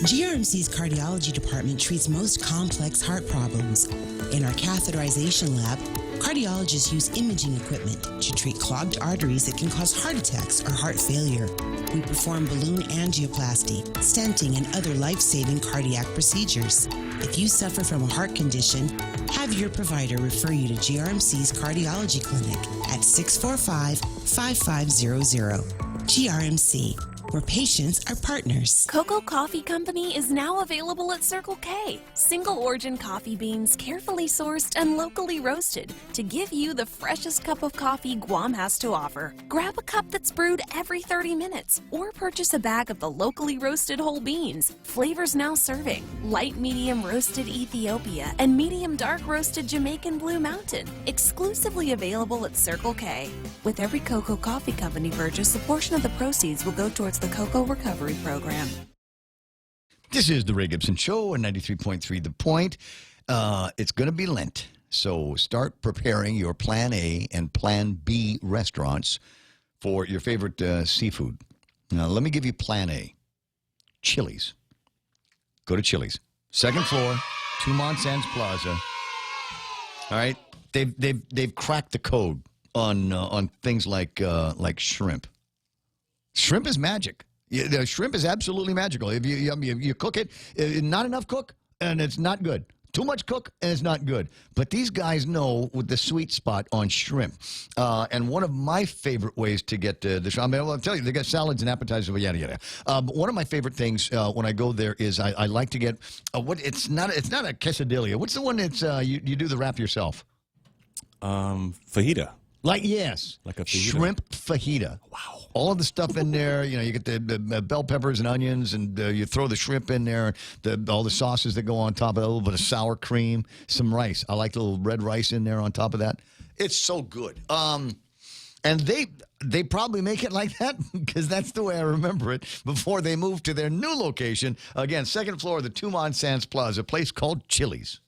GRMC's cardiology department treats most complex heart problems. In our catheterization lab, cardiologists use imaging equipment to treat clogged arteries that can cause heart attacks or heart failure. We perform balloon angioplasty, stenting, and other life-saving cardiac procedures. If you suffer from a heart condition, have your provider refer you to GRMC's cardiology clinic at 645-5500. GRMC, where patients are partners. Cocoa Coffee Company is now available at Circle K. Single origin coffee beans carefully sourced and locally roasted to give you the freshest cup of coffee Guam has to offer. Grab a cup that's brewed every 30 minutes or purchase a bag of the locally roasted whole beans. Flavors now serving: light medium roasted Ethiopia and medium dark roasted Jamaican Blue Mountain. Exclusively available at Circle K. With every Cocoa Coffee Company purchase, a portion of the proceeds will go towards the Cocoa Recovery Program. This is the Ray Gibson Show on 93.3 The Point. It's going to be Lent, so start preparing your Plan A and Plan B restaurants for your favorite seafood. Now, let me give you Plan A. Chili's. Go to Chili's. Second floor, Tumon Sands Plaza. All right, they've cracked the code on things like shrimp. Shrimp is magic. The shrimp is absolutely magical. If you cook it, not enough cook, and it's not good. Too much cook, and it's not good. But these guys know with the sweet spot on shrimp. And one of my favorite ways to get the shrimp, I'll tell you, they got salads and appetizers, yada, yada. But one of my favorite things when I go there is I like to get, it's not a quesadilla. What's the one that's you do the wrap yourself? Fajita. Yes. Like a fajita. Shrimp fajita. Wow. All of the stuff in there, you get the bell peppers and onions, and you throw the shrimp in there, all the sauces that go on top of it, a little bit of sour cream, some rice. I like the little red rice in there on top of that. It's so good. And they probably make it like that because that's the way I remember it before they moved to their new location. Again, second floor of the Tumon Sands Plaza, a place called Chili's.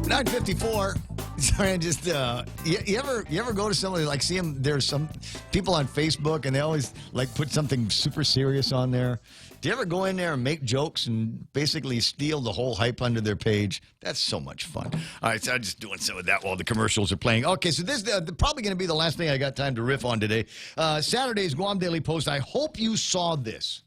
$9:54. Sorry, I just you ever go to somebody like see them? There's some people on Facebook and they always like put something super serious on there. Do you ever go in there and make jokes and basically steal the whole hype under their page? That's so much fun. All right, so I'm just doing some of that while the commercials are playing. Okay, so this is probably going to be the last thing I got time to riff on today. Saturday's Guam Daily Post. I hope you saw this.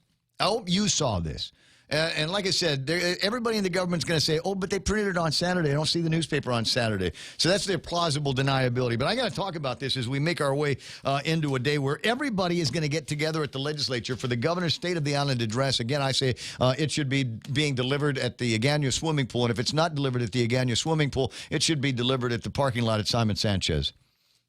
And like I said, everybody in the government's going to say, oh, but they printed it on Saturday. I don't see the newspaper on Saturday. So that's their plausible deniability. But I got to talk about this as we make our way into a day where everybody is going to get together at the legislature for the governor's State of the Island address. Again, I say it should be being delivered at the Agano swimming pool. And if it's not delivered at the Agano swimming pool, it should be delivered at the parking lot at Simon Sanchez.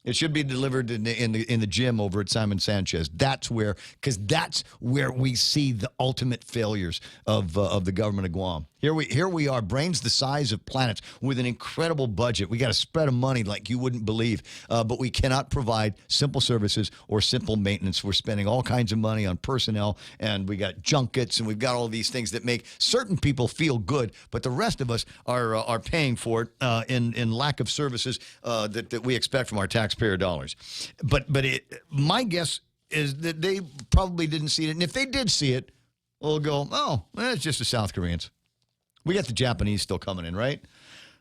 It should be delivered in the gym over at Simon Sanchez. Because that's where we see the ultimate failures of the government of Guam. Here we are, brains the size of planets with an incredible budget. We got a spread of money like you wouldn't believe, but we cannot provide simple services or simple maintenance. We're spending all kinds of money on personnel, and we got junkets, and we've got all these things that make certain people feel good, but the rest of us are paying for it in lack of services that we expect from our taxpayer dollars. But my guess is that they probably didn't see it, and if they did see it, we'll go, oh, well, it's just the South Koreans. We got the Japanese still coming in, right?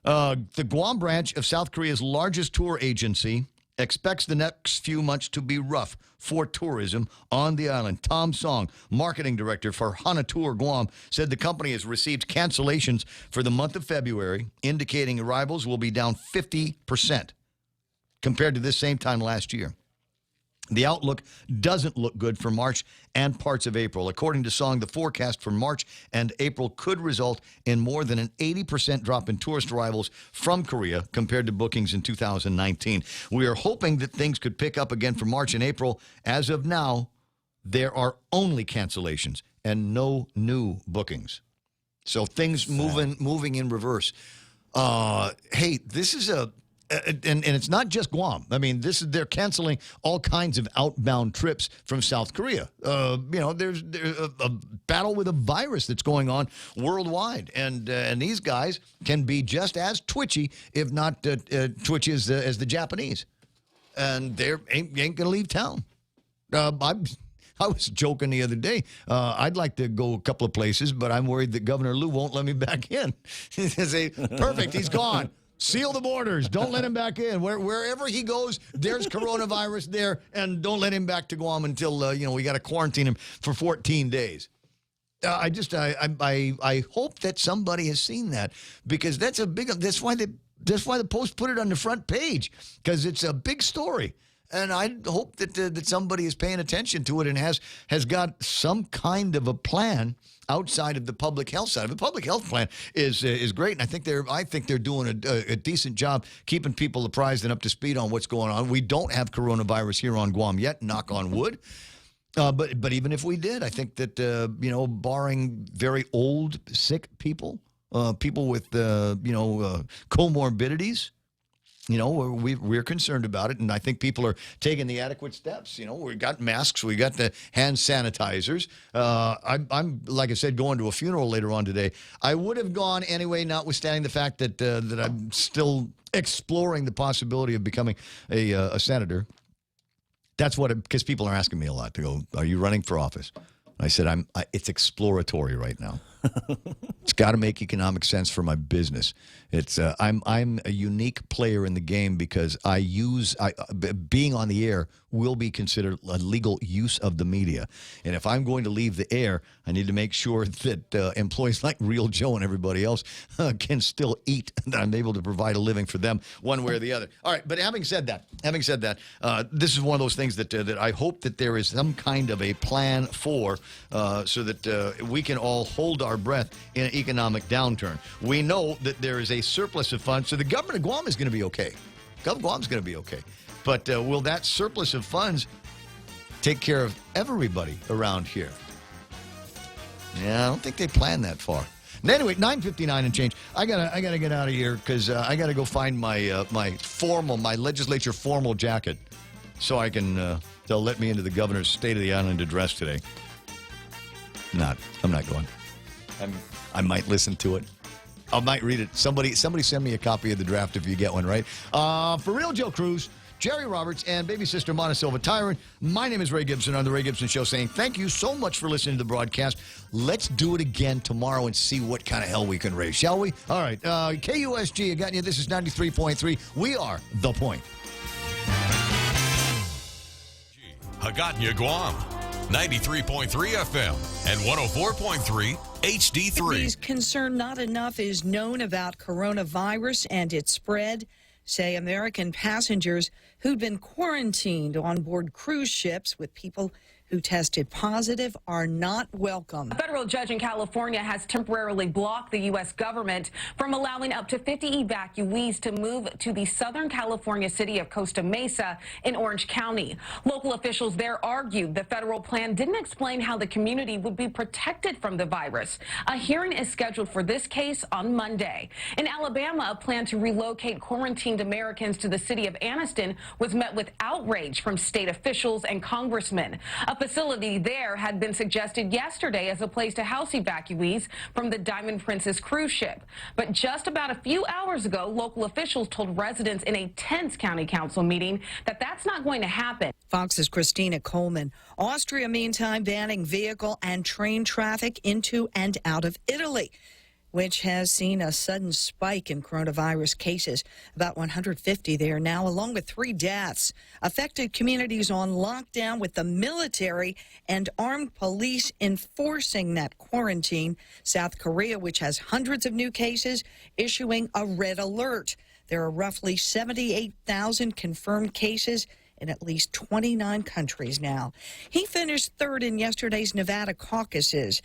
The Guam branch of South Korea's largest tour agency expects the next few months to be rough for tourism on the island. Tom Song, marketing director for Hana Tour Guam, said the company has received cancellations for the month of February, indicating arrivals will be down 50% compared to this same time last year. The outlook doesn't look good for March and parts of April. According to Song, the forecast for March and April could result in more than an 80% drop in tourist arrivals from Korea compared to bookings in 2019. We are hoping that things could pick up again for March and April. As of now, there are only cancellations and no new bookings. So things moving in reverse. Hey, this is and it's not just Guam. I mean, they're canceling all kinds of outbound trips from South Korea. There's a battle with a virus that's going on worldwide, and these guys can be just as twitchy, if not twitchy as the Japanese, and they ain't going to leave town. I was joking the other day. I'd like to go a couple of places, but I'm worried that Governor Liu won't let me back in. He say, perfect, he's gone. Seal the borders. Don't let him back in. Wherever he goes, there's coronavirus there, and don't let him back to Guam until we got to quarantine him for 14 days. I hope that somebody has seen that, because that's why the Post put it on the front page, because it's a big story. And I hope that somebody is paying attention to it and has got some kind of a plan outside of the public health side. The public health plan is great, and I think they're doing a decent job keeping people apprised and up to speed on what's going on. We don't have coronavirus here on Guam yet, knock on wood. But even if we did, I think that barring very old, sick people, people with comorbidities. We're concerned about it, and I think people are taking the adequate steps. We got masks, we got the hand sanitizers. I'm like I said, going to a funeral later on today. I would have gone anyway, notwithstanding the fact that I'm still exploring the possibility of becoming a senator. That's because people are asking me a lot to go, are you running for office? I said, it's exploratory right now. It's got to make economic sense for my business. I'm a unique player in the game because being on the air will be considered a legal use of the media. And if I'm going to leave the air, I need to make sure that employees like Real Joe and everybody else can still eat, that I'm able to provide a living for them one way or the other. All right, but having said that, this is one of those things that I hope that there is some kind of a plan for, so that we can all hold our breath in an economic downturn. We know that there is a surplus of funds, so the government of Guam is going to be okay. Government of Guam is going to be okay. But will that surplus of funds take care of everybody around here? Yeah, I don't think they planned that far. And anyway, 9:59 and change. I gotta get out of here because I gotta go find my my legislature formal jacket, so I can they'll let me into the governor's State of the Island address today. I'm not going. I might listen to it. I might read it. Somebody send me a copy of the draft if you get one, right? For Real Joe Cruz, Jerry Roberts, and baby sister Mona Silva Tyron, my name is Ray Gibson on The Ray Gibson Show, saying thank you so much for listening to the broadcast. Let's do it again tomorrow and see what kind of hell we can raise, shall we? All right. KUSG, I got you. This is 93.3. We are The Point. Hagåtña, Guam. 93.3 FM and 104.3 HD3. These concerned not enough is known about coronavirus and its spread, say American passengers who'd been quarantined on board cruise ships with people who tested positive are not welcome. A federal judge in California has temporarily blocked the U.S. government from allowing up to 50 evacuees to move to the Southern California city of Costa Mesa in Orange County. Local officials there argued the federal plan didn't explain how the community would be protected from the virus. A hearing is scheduled for this case on Monday. In Alabama, a plan to relocate quarantined Americans to the city of Anniston was met with outrage from state officials and congressmen. A facility there had been suggested yesterday as a place to house evacuees from the Diamond Princess cruise ship. But just about a few hours ago, local officials told residents in a tense county council meeting that that's not going to happen. Fox's Christina Coleman. Austria, meantime, banning vehicle and train traffic into and out of Italy. which has seen a sudden spike in coronavirus cases. About 150 there now, along with 3 deaths. Affected communities on lockdown with the military and armed police enforcing that quarantine. South Korea, which has hundreds of new cases, issuing a red alert. There are roughly 78,000 confirmed cases in at least 29 countries now. He finished third in yesterday's Nevada caucuses.